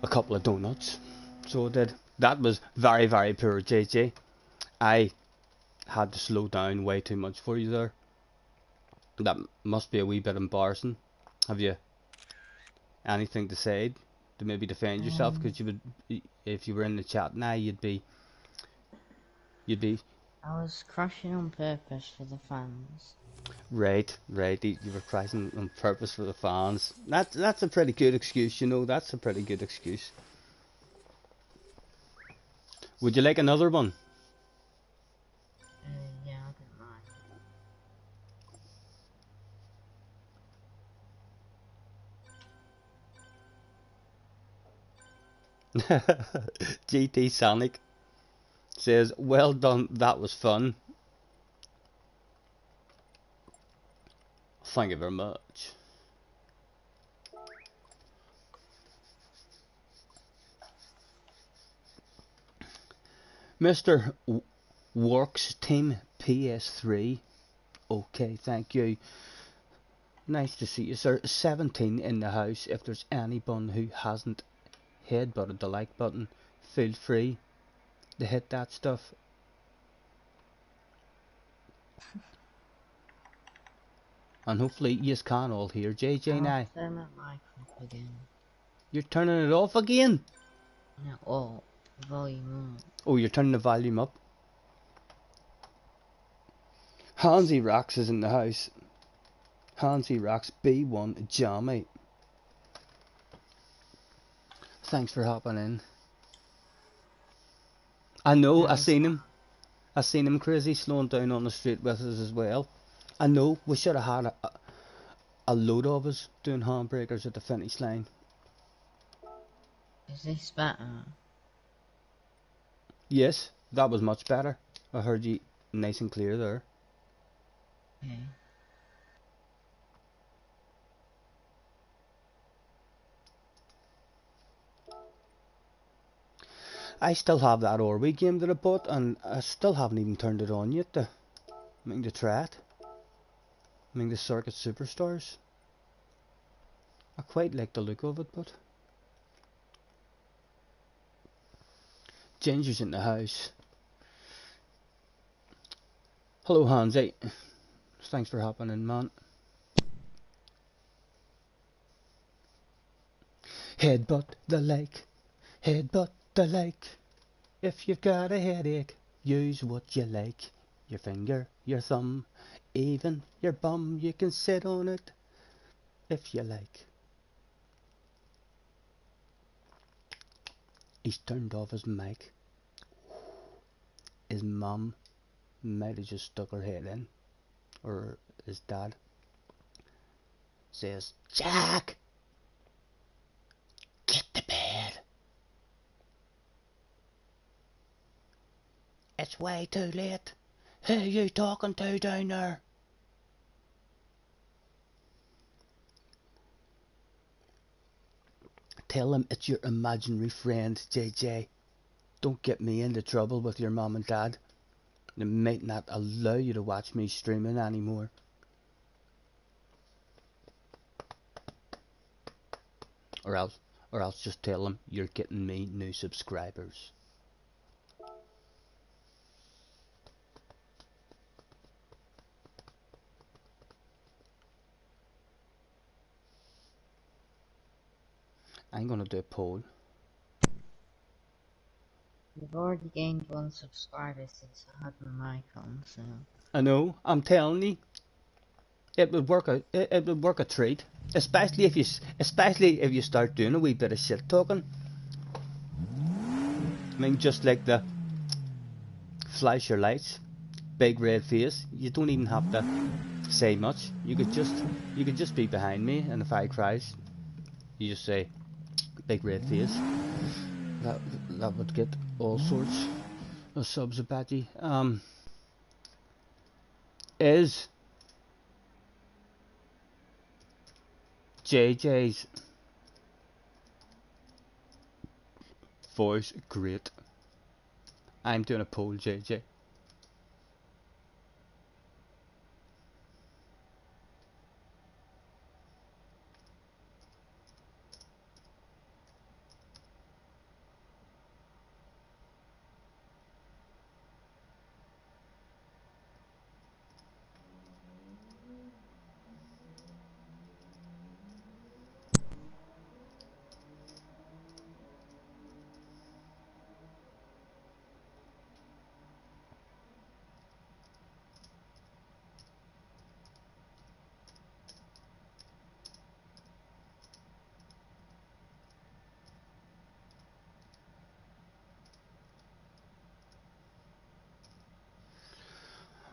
a couple of donuts. So I did. That was very, very poor, JJ. I had to slow down way too much for you there. That must be a wee bit embarrassing. Have you anything to say to maybe defend yourself? Because you would, if you were in the chat now, you'd be. I was crashing on purpose for the fans. Right. You were crashing on purpose for the fans. That's a pretty good excuse, you know. That's a pretty good excuse. Would you like another one? Yeah, I don't mind. GT Sonic says, well done, that was fun. Thank you very much. Mr. Works Team PS3. Okay, thank you. Nice to see you, sir. 17 in the house. If there's anyone who hasn't headbutted the like button, feel free to hit that stuff. And hopefully you can all hear JJ I'll now. turn my mic up again. You're turning it off again? No, oh, volume up. Oh, you're turning the volume up. Hansi Rax is in the house. Hansi Rax B1 Jammy. Thanks for hopping in. I know, I seen him. I seen him crazy slowing down on the street with us as well. I know, we should have had a load of us doing handbreakers at the finish line. Is this better? Yes, that was much better. I heard you nice and clear there. Okay. I still have that Orby game that I bought, and I still haven't even turned it on yet. I mean, to try it. I mean, the Circuit Superstars. I quite like the look of it, but Ginger's in the house. Hello, Hansi. Thanks for hopping in, man. Headbutt the lake. Headbutt the lake. If you've got a headache, use what you like. Your finger, your thumb, even your bum. You can sit on it if you like. He's turned off his mic. His mum might have just stuck her head in. Or his dad. Says, Jack! Get to bed. It's way too late. Who are you talking to down there? Tell him it's your imaginary friend, JJ. Don't get me into trouble with your mom and dad. They might not allow you to watch me streaming anymore. Or else just tell them you're getting me new subscribers. I'm gonna do a poll. You've already gained 1 subscriber since I had my mic on, so... I know, I'm telling you. It would work a treat. Especially if you start doing a wee bit of shit talking. I mean, just like the flash your lights, big red face. You don't even have to say much. You could just be behind me, and if I cries, you just say big red face. That would get all sorts of subs about you. Is JJ's voice great? I'm doing a poll, JJ.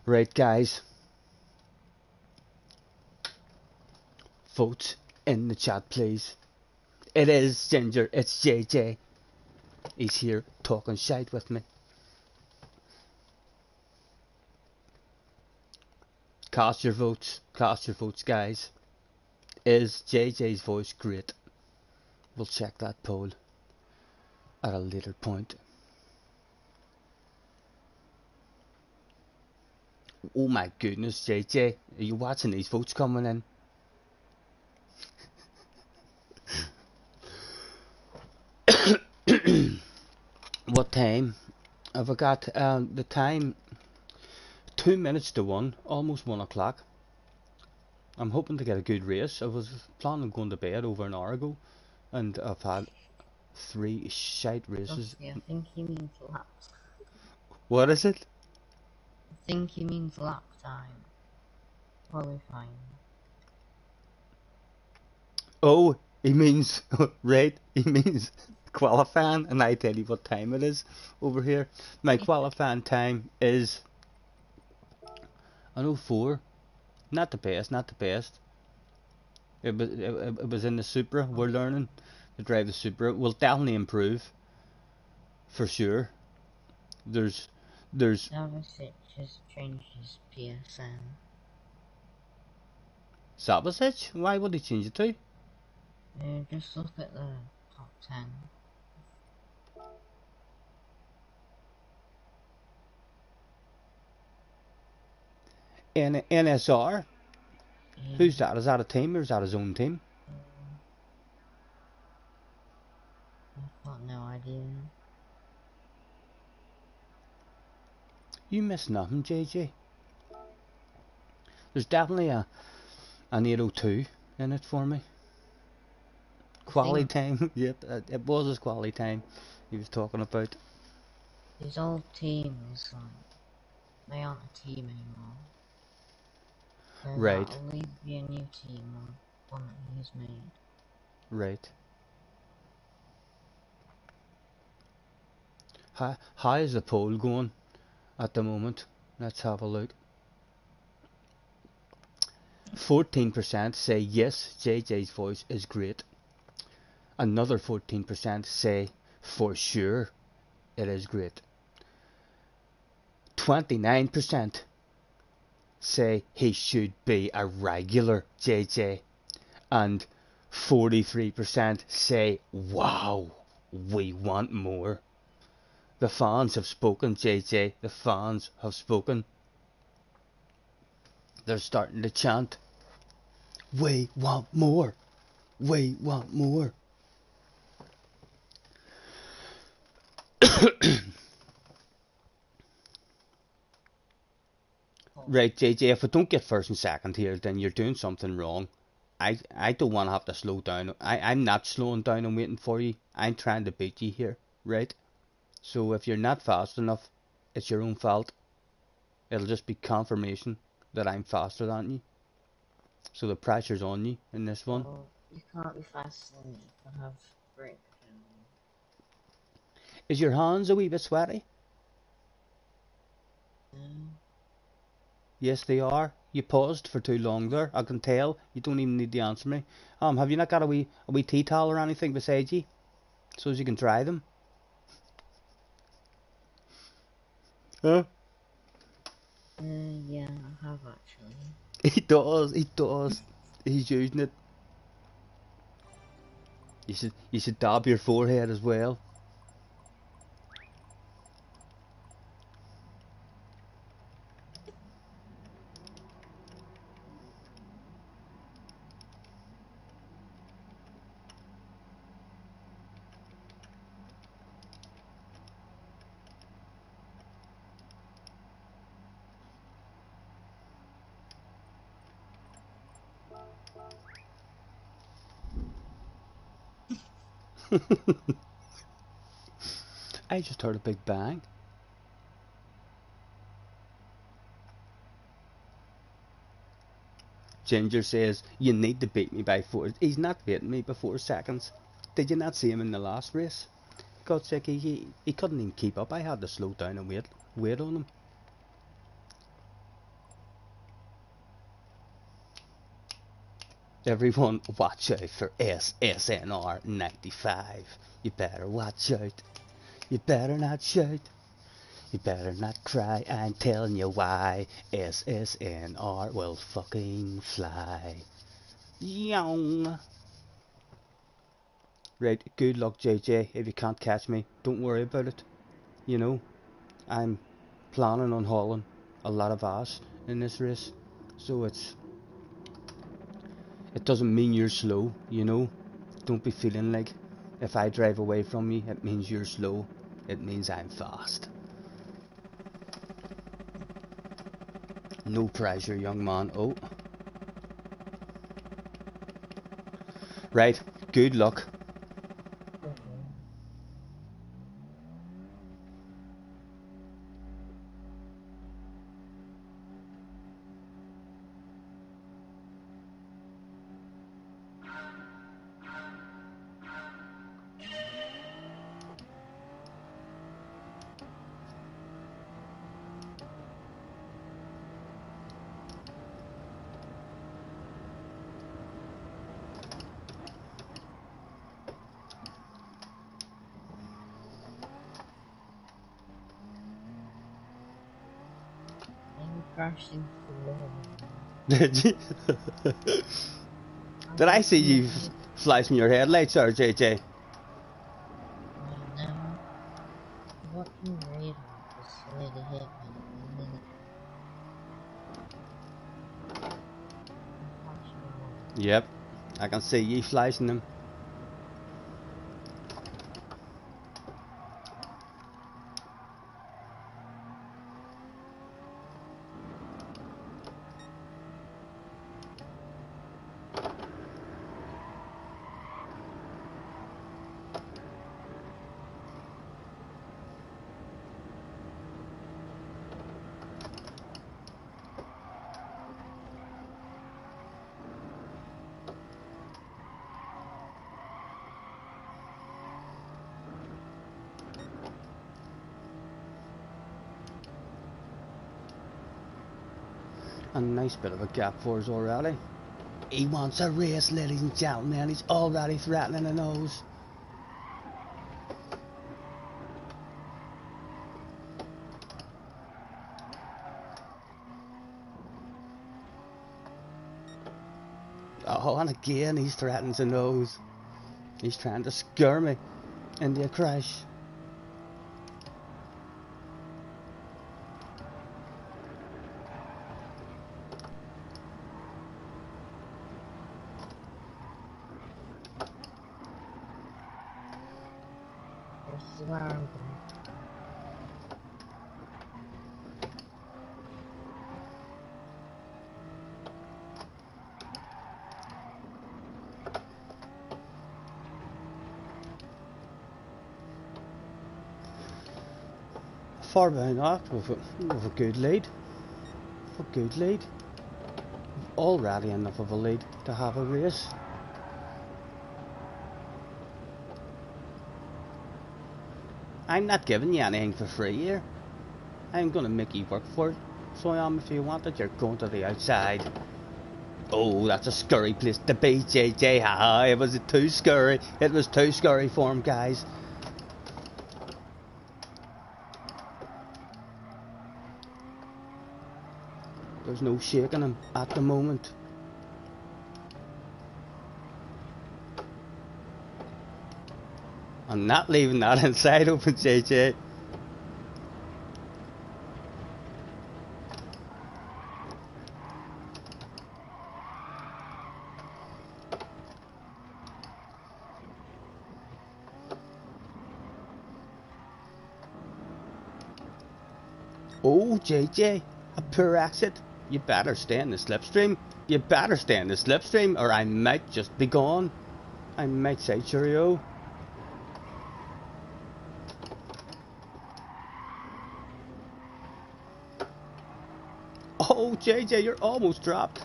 Right, guys. Vote in the chat, please. It is Ginger. It's JJ. He's here talking shite with me. Cast your votes, guys. Is JJ's voice great? We'll check that poll at a later point. Oh my goodness, JJ, are you watching these votes coming in? What time have I got? The time 2 minutes to 1, almost 1 o'clock. I'm hoping to get a good race. I was planning on going to bed over an hour ago, and I've had 3 shite races. Trusty, I think he means lap. What is it? I think he means lap time. Qualifying. Oh, he means right. He means qualifying, and I tell you what time it is over here. My qualifying time is an 04. Not the best, not the best. It was in the Supra. We're learning to drive the Supra. We'll definitely improve, for sure. There's Savasic has changed his PSN. Sabasic? Why would he change it to? Just look at the top 10. NSR? Yeah. Who's that? Is that a team or is that his own team? I've got no idea. You miss nothing, JJ. There's definitely an 802 in it for me. Quality time. Yep, it was his quality time he was talking about. His old team is like, they aren't a team anymore. So Right. that'll leave be a new team on one that he's made. Right. How is the poll going at the moment? Let's have a look. 14% say yes, JJ's voice is great. Another 14% say for sure it is great. 29% say he should be a regular JJ. And 43% say wow, we want more. The fans have spoken, JJ. The fans have spoken. They're starting to chant, we want more. We want more. Right, JJ, if I don't get first and second here, then you're doing something wrong. I don't want to have to slow down. I'm not slowing down and waiting for you. I'm trying to beat you here, right? So if you're not fast enough, it's your own fault. It'll just be confirmation that I'm faster than you. So the pressure's on you in this one. Well, you can't be faster than me, you have brake power. Is your hands a wee bit sweaty? No. Yes, they are. You paused for too long there. I can tell. You don't even need to answer me. Have you not got a wee tea towel or anything beside you, so as you can dry them? Huh? Yeah, I have actually. He does. He does. He's using it. You should dab your forehead as well. I just heard a big bang. Ginger says, you need to beat me by 4. He's not beating me by 4 seconds. Did you not see him in the last race? God's sake, he couldn't even keep up. I had to slow down and wait on him. Everyone, watch out for SSNR 95. You better watch out. You better not shout. You better not cry. I'm telling you why. SSNR will fucking fly. Young. Right, good luck, JJ. If you can't catch me, don't worry about it. You know, I'm planning on hauling a lot of ass in this race, so it doesn't mean you're slow. You know, don't be feeling like if I drive away from you, it means you're slow. It means I'm fast. No pressure, young man. Oh, Right, good luck. Okay. I'm crashing through. Did you? Did I see you flashing your headlights, or JJ? No, fucking radar decided to hit me, and then I'm crashing over. Yep, I can see you flashing them. A nice bit of a gap for us already. He wants a race, ladies and gentlemen. He's already threatening a nose. Oh, and again he's threatening a nose. He's trying to scare me into a crash. This is where I'm going. Far behind that with a good lead. A good lead. Already enough of a lead to have a race. I'm not giving you anything for free here. I'm gonna make you work for it. So I am. If you want it, you're going to the outside. Oh, that's a scurry place to be, JJ. Haha, it was too scurry. It was too scurry for him, guys. There's no shaking him at the moment. I'm not leaving that inside open, JJ. Oh, JJ, a poor exit. You better stay in the slipstream. You better stay in the slipstream, or I might just be gone. I might say cheerio. Oh, JJ, you're almost dropped.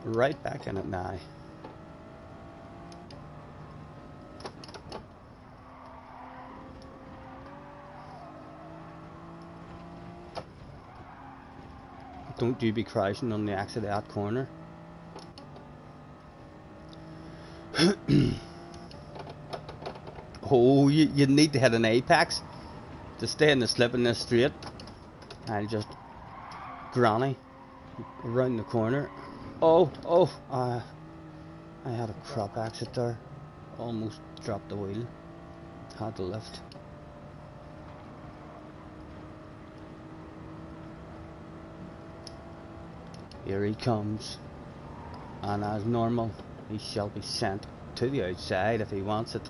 Right back in it now. Don't you be crashing on the exit of that corner. Oh, you need to hit an apex to stay in the slip in this straight. I'll just granny around the corner. Oh, I had a crop exit there. Almost dropped the wheel. Had to lift. Here he comes. And as normal, he shall be sent to the outside if he wants it.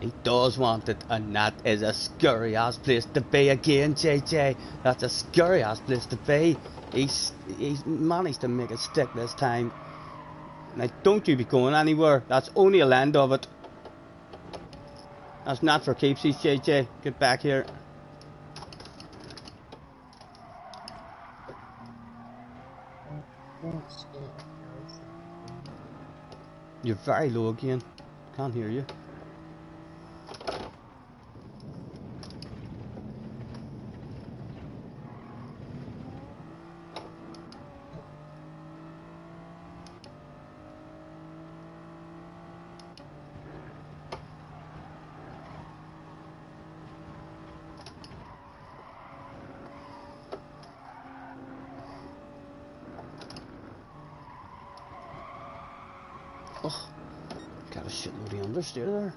He does want it, and that is a scary ass place to be again, JJ. That's a scary ass place to be. He's managed to make it stick this time. Now don't you be going anywhere. That's only a land of it. That's not for keepsies, JJ. Get back here. You're very low again. Can't hear you. Oh, got a shitload of understeer there.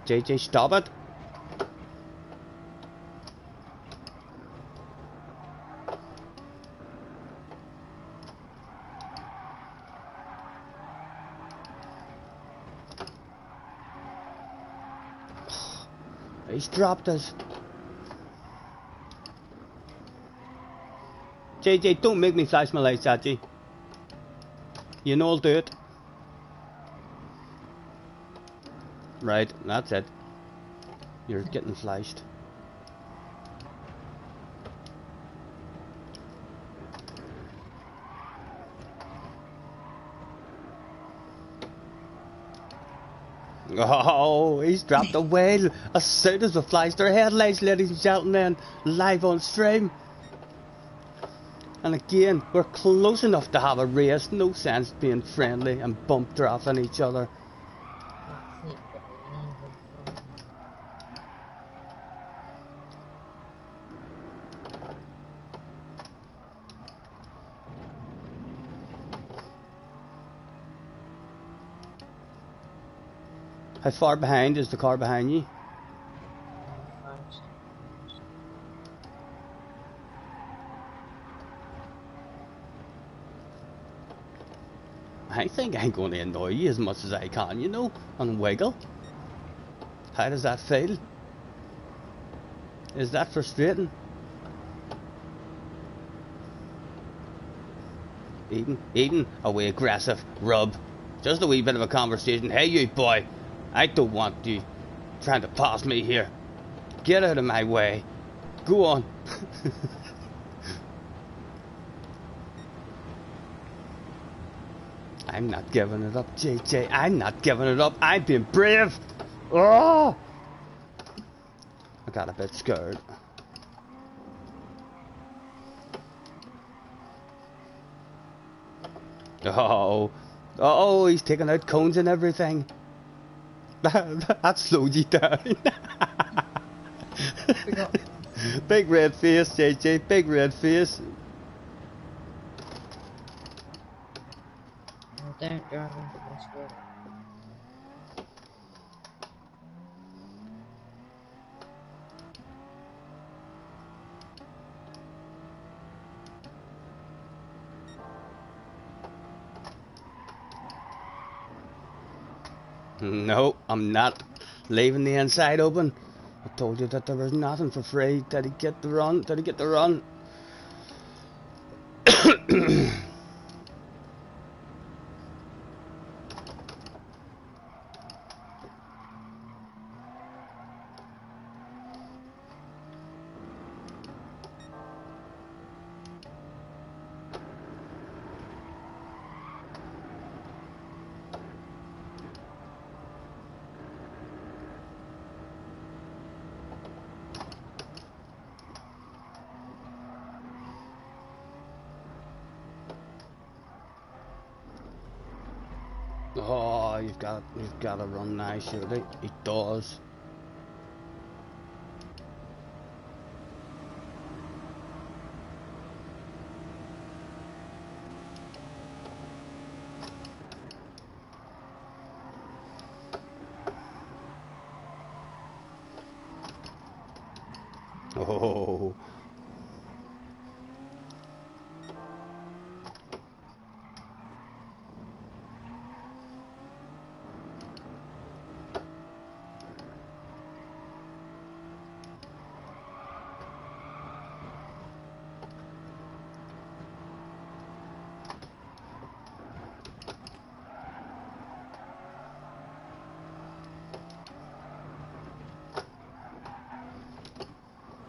JJ, stop it. He's dropped us. JJ, don't make me flash my lights at you. You know I'll do it. Right, that's it. You're getting flashed. Oh, he's dropped a whale as soon as we flashed our headlights, ladies and gentlemen, live on stream. And again, we're close enough to have a race, no sense being friendly and bump drafting each other. How far behind is the car behind you? I think I'm going to annoy you as much as I can, you know, and wiggle. How does that feel? Is that frustrating? Eden, away aggressive, rub. Just a wee bit of a conversation. Hey you boy, I don't want you trying to pass me here. Get out of my way. Go on. I'm not giving it up, JJ. I'm not giving it up. I'm being brave. Oh! I got a bit scared. Oh, he's taking out cones and everything. That slowed you down. Big red face, JJ. Big red face. Don't drive into this wall. No, I'm not leaving the inside open. I told you that there was nothing for free. Did he get the run? Did he get the run? Oh, you've got to run now, surely. He does. Oh.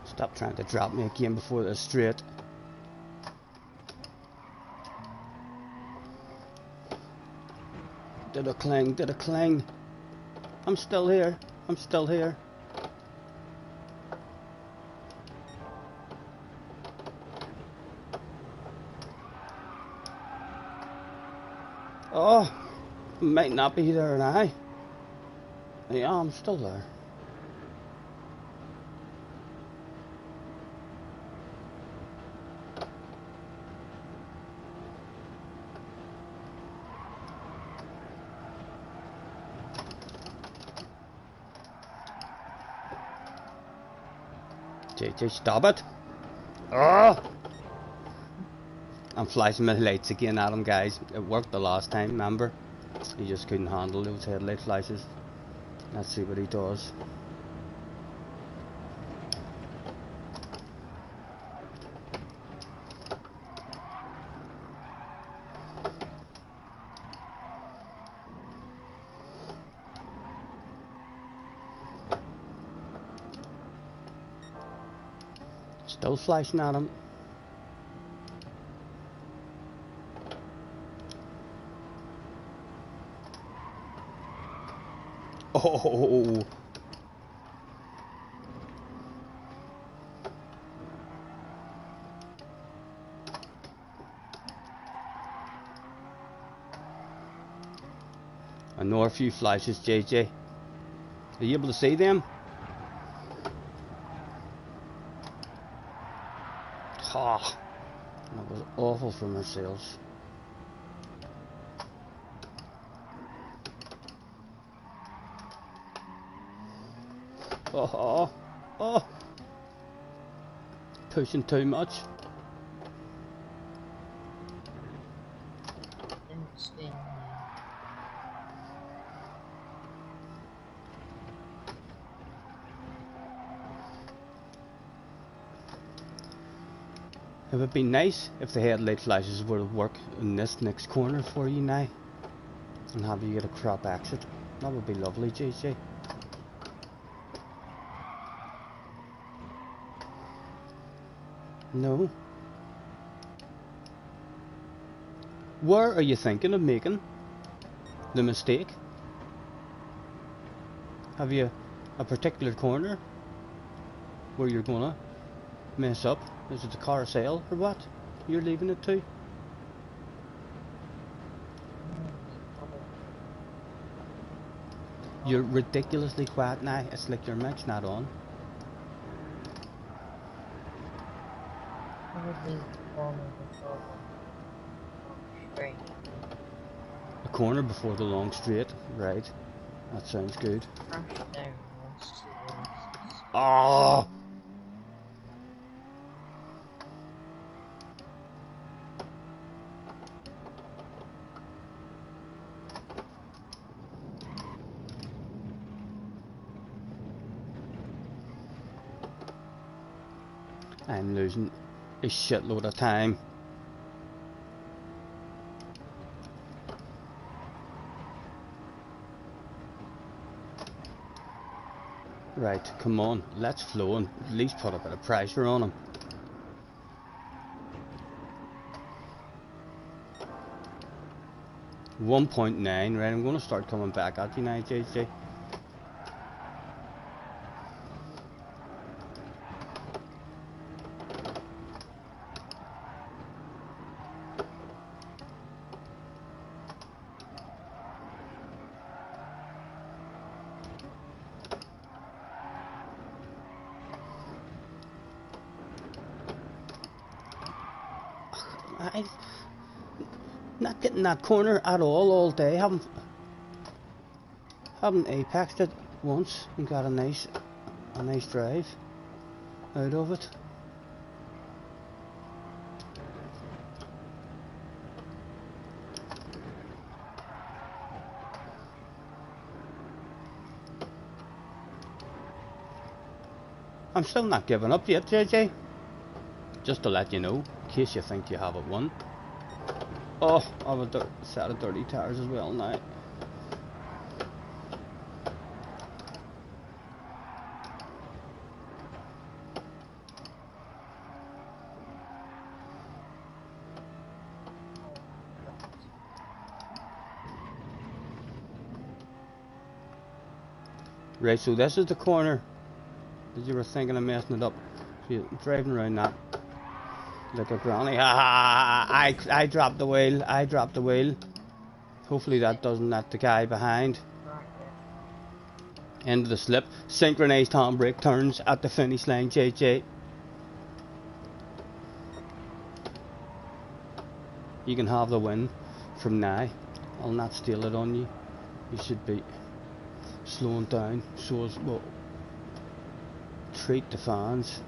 Stop trying to drop me again before they're straight. Did a cling, did a cling. I'm still here, I'm still here. Oh, might not be there now. Yeah, I'm still there. JJ, stop it! Oh! I'm flashing my lights again at him, guys. It worked the last time, remember? He just couldn't handle those headlight flashes. Let's see what he does. Still flashing at him. Oh! I know a few flashes, JJ. Are you able to see them? Ah, that was awful from ourselves. Oh, oh, pushing too much. It would be nice if the headlight flashes were to work in this next corner for you now and have you get a crop exit. That would be lovely, JJ. No. Where are you thinking of making the mistake? Have you a particular corner where you're gonna mess up? Is it the carousel or what you're leaving it to? You're ridiculously quiet now. It's like your mic's not on. A corner before the long straight, right? That sounds good. Oh! I'm losing a shitload of time. Right, come on, let's flow and at least put a bit of pressure on him. .9, right, I'm going to start coming back at you now, JJ. I'm not getting that corner at all day. Haven't apexed it once and got a nice drive. out of it. I'm still not giving up yet, JJ. Just to let you know, in case you think you have it won. Oh, I have a set of dirty tires as well now. Right, so this is the corner that you were thinking of messing it up. So you're driving around that like a granny. I dropped the wheel. I dropped the wheel. Hopefully that doesn't let the guy behind. Into the slip. Synchronized handbrake turns at the finish line, JJ. You can have the win from now. I'll not steal it on you. You should be slowing down so as well treat the fans.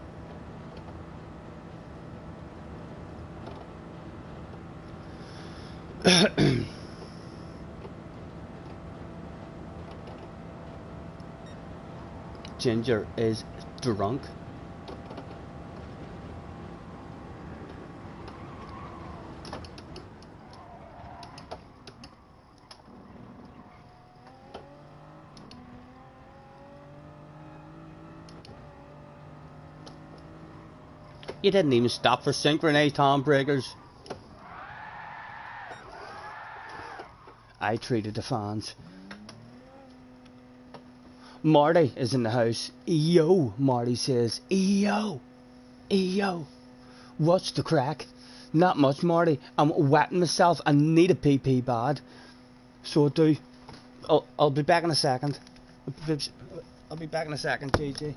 Ginger is drunk. You didn't even stop for synchronized handbrakers. I treated the fans. Marty is in the house. Yo, Marty says. Yo. Yo. What's the crack? Not much, Marty. I'm wetting myself. I need a PP bad. So I do. I'll be back in a second. I'll be back in a second, JJ.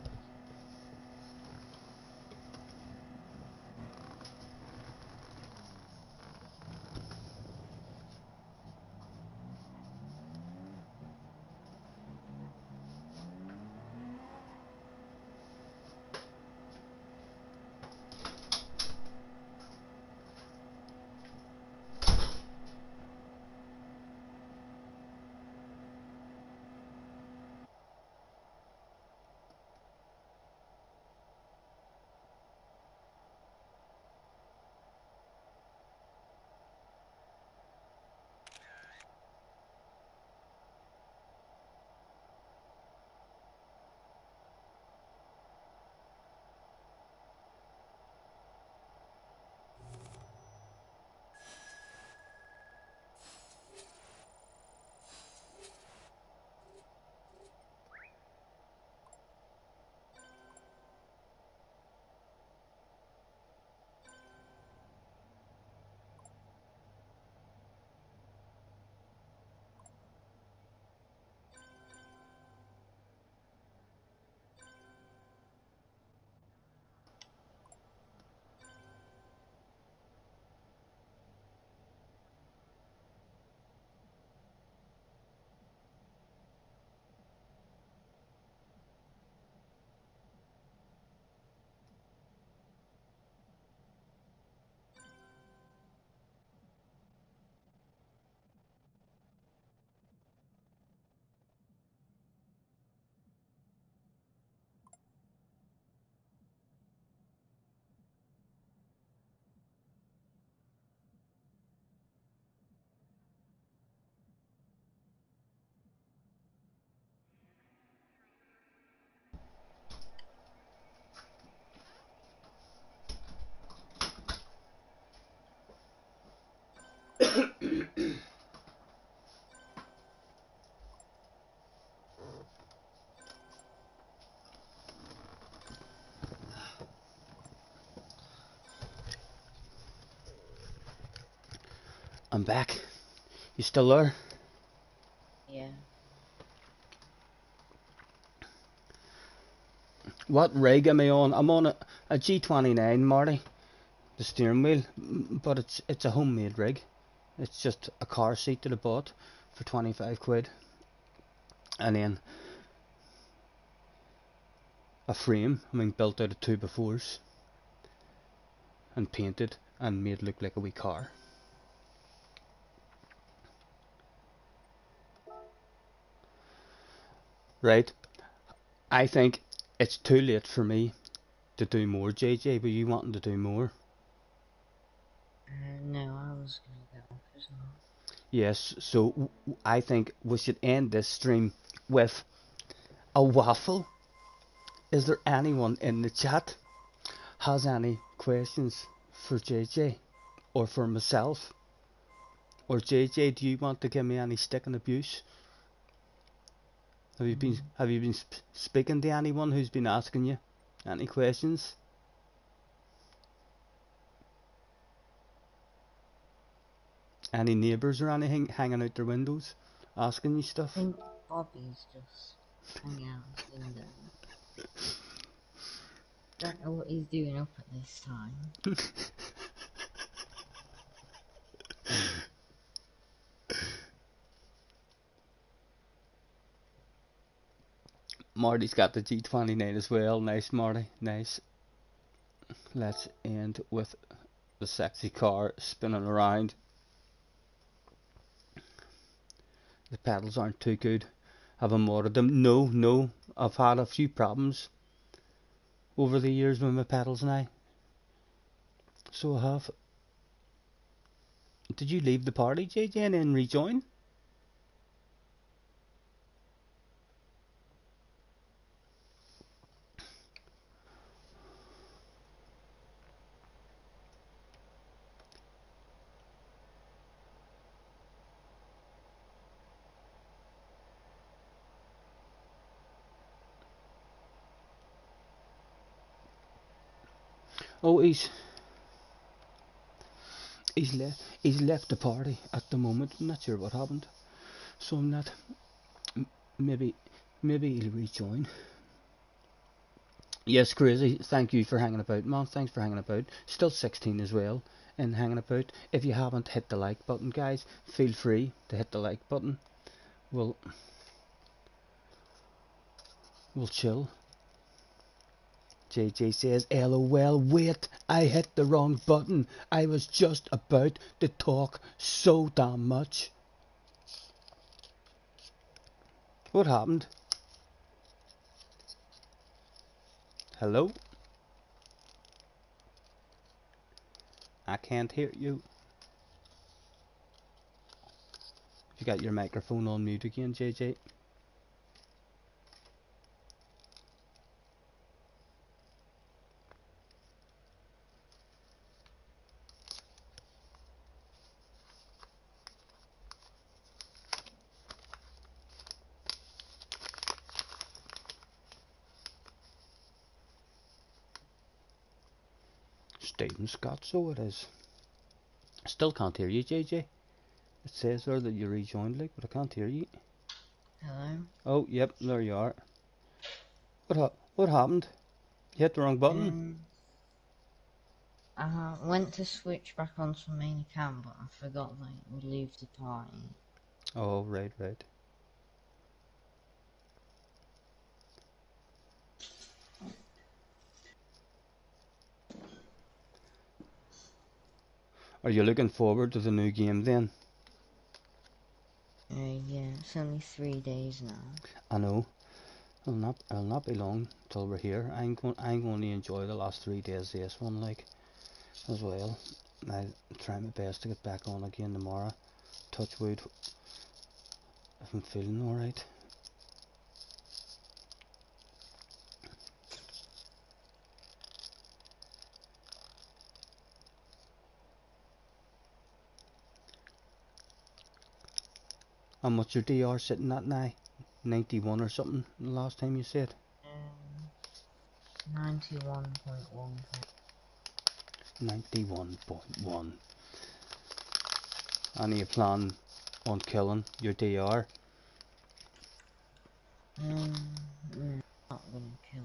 I'm back. You still there? Yeah. What rig am I on? I'm on a G29, Marty. The steering wheel, but it's a homemade rig. It's just a car seat that I bought for 25 quid. And then a frame, I mean built out of 2x4s and painted and made look like a wee car. Right, I think it's too late for me to do more, JJ, but you wanting to do more? No, I was gonna get off as well. Yes, so I think we should end this stream with a waffle. Is there anyone in the chat has any questions for JJ or for myself? Or JJ, do you want to give me any stick and abuse? Have you been speaking to anyone who's been asking you any questions? Any neighbours or anything hanging out their windows asking you I stuff? think Bobby's just hanging out his window. Don't know what he's doing up at this time. Marty's got the G29 as well. Nice, Marty. Nice. Let's end with the sexy car spinning around. The pedals aren't too good. Have I modded them? No. I've had a few problems over the years with my pedals now. So I have. Did you leave the party, JJ, and then rejoin? Oh, he's left the party at the moment. I'm not sure what happened. So I'm not. Maybe he'll rejoin. Yes, Crazy. Thank you for hanging about, man. Thanks for hanging about. Still 16 as well and hanging about. If you haven't hit the like button, guys, feel free to hit the like button. We'll chill. JJ says, LOL, wait, I hit the wrong button. I was just about to talk so damn much. What happened? Hello? I can't hear you. You got your microphone on mute again, JJ. Stephen Scott, so it is. Still can't hear you, JJ. It says there that you rejoined, like, but I can't hear you. Hello? Oh, yep, there you are. What happened? You hit the wrong button? I went to switch back onto the main account, but I forgot that it would leave the party. Oh, right. Are you looking forward to the new game then? Yeah, it's only 3 days now. I know. It'll not be long till we're here. I'm going to enjoy the last 3 days of this one, like, as well. I'll try my best to get back on again tomorrow. Touch wood if I'm feeling alright. How much your DR sitting at now? 91 or something the last time you said? 91.1. 91.1. And you plan on killing your DR? Not gonna kill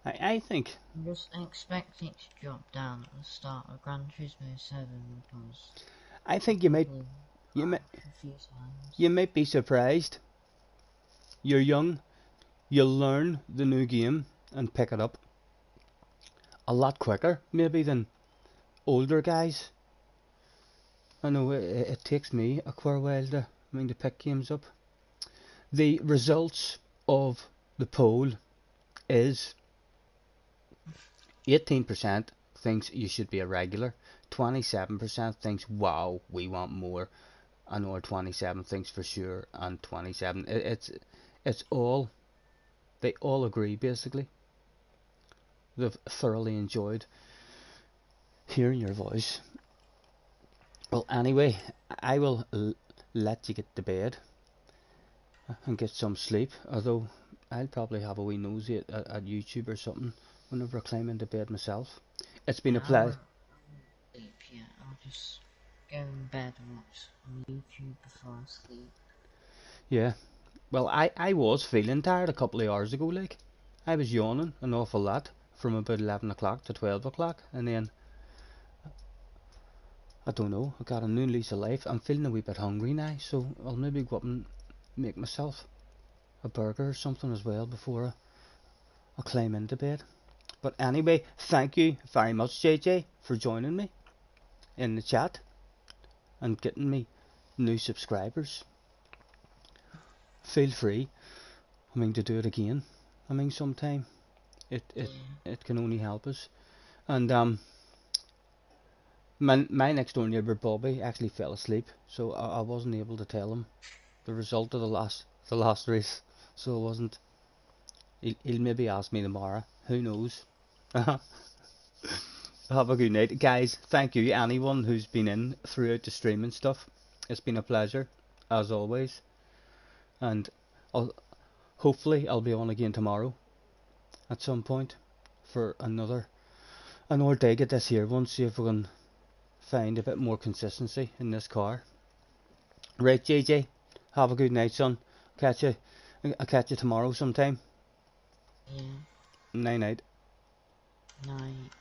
it. I think... I'm just expecting it to drop down at the start of Gran Turismo 7 because... I think you might be surprised. You're young, you'll learn the new game, and pick it up a lot quicker, maybe, than older guys. I know it takes me a quite a while to pick games up. The results of the poll is 18% thinks you should be a regular, 27% thinks wow we want more, another 27 thinks for sure, and 27 it's all, they all agree basically. They've thoroughly enjoyed hearing your voice. Well, anyway, I will let you get to bed and get some sleep, although I'll probably have a wee nosy at YouTube or something whenever I climb into bed myself. It's been a pleasure. Sleep, yeah. I'll just go in bed and watch YouTube before I sleep. Yeah. Well, I was feeling tired a couple of hours ago, like. I was yawning an awful lot from about 11 o'clock to 12 o'clock, and then, I don't know, I got a new lease of life. I'm feeling a wee bit hungry now, so I'll maybe go up and make myself a burger or something as well before I climb into bed. But anyway, thank you very much, JJ, for joining me in the chat and getting me new subscribers. Feel free, to do it again. Sometime it can only help us. And my next door neighbour Bobby actually fell asleep, so I wasn't able to tell him the result of the last race. So it wasn't. He'll maybe ask me tomorrow. Who knows? Have a good night, guys. Thank you, anyone who's been in throughout the stream and stuff. It's been a pleasure, as always. And hopefully I'll be on again tomorrow at some point for another dig at this here one. See if we can find a bit more consistency in this car. Right, JJ. Have a good night, son. I'll catch you tomorrow sometime. Yeah. Night night. Night.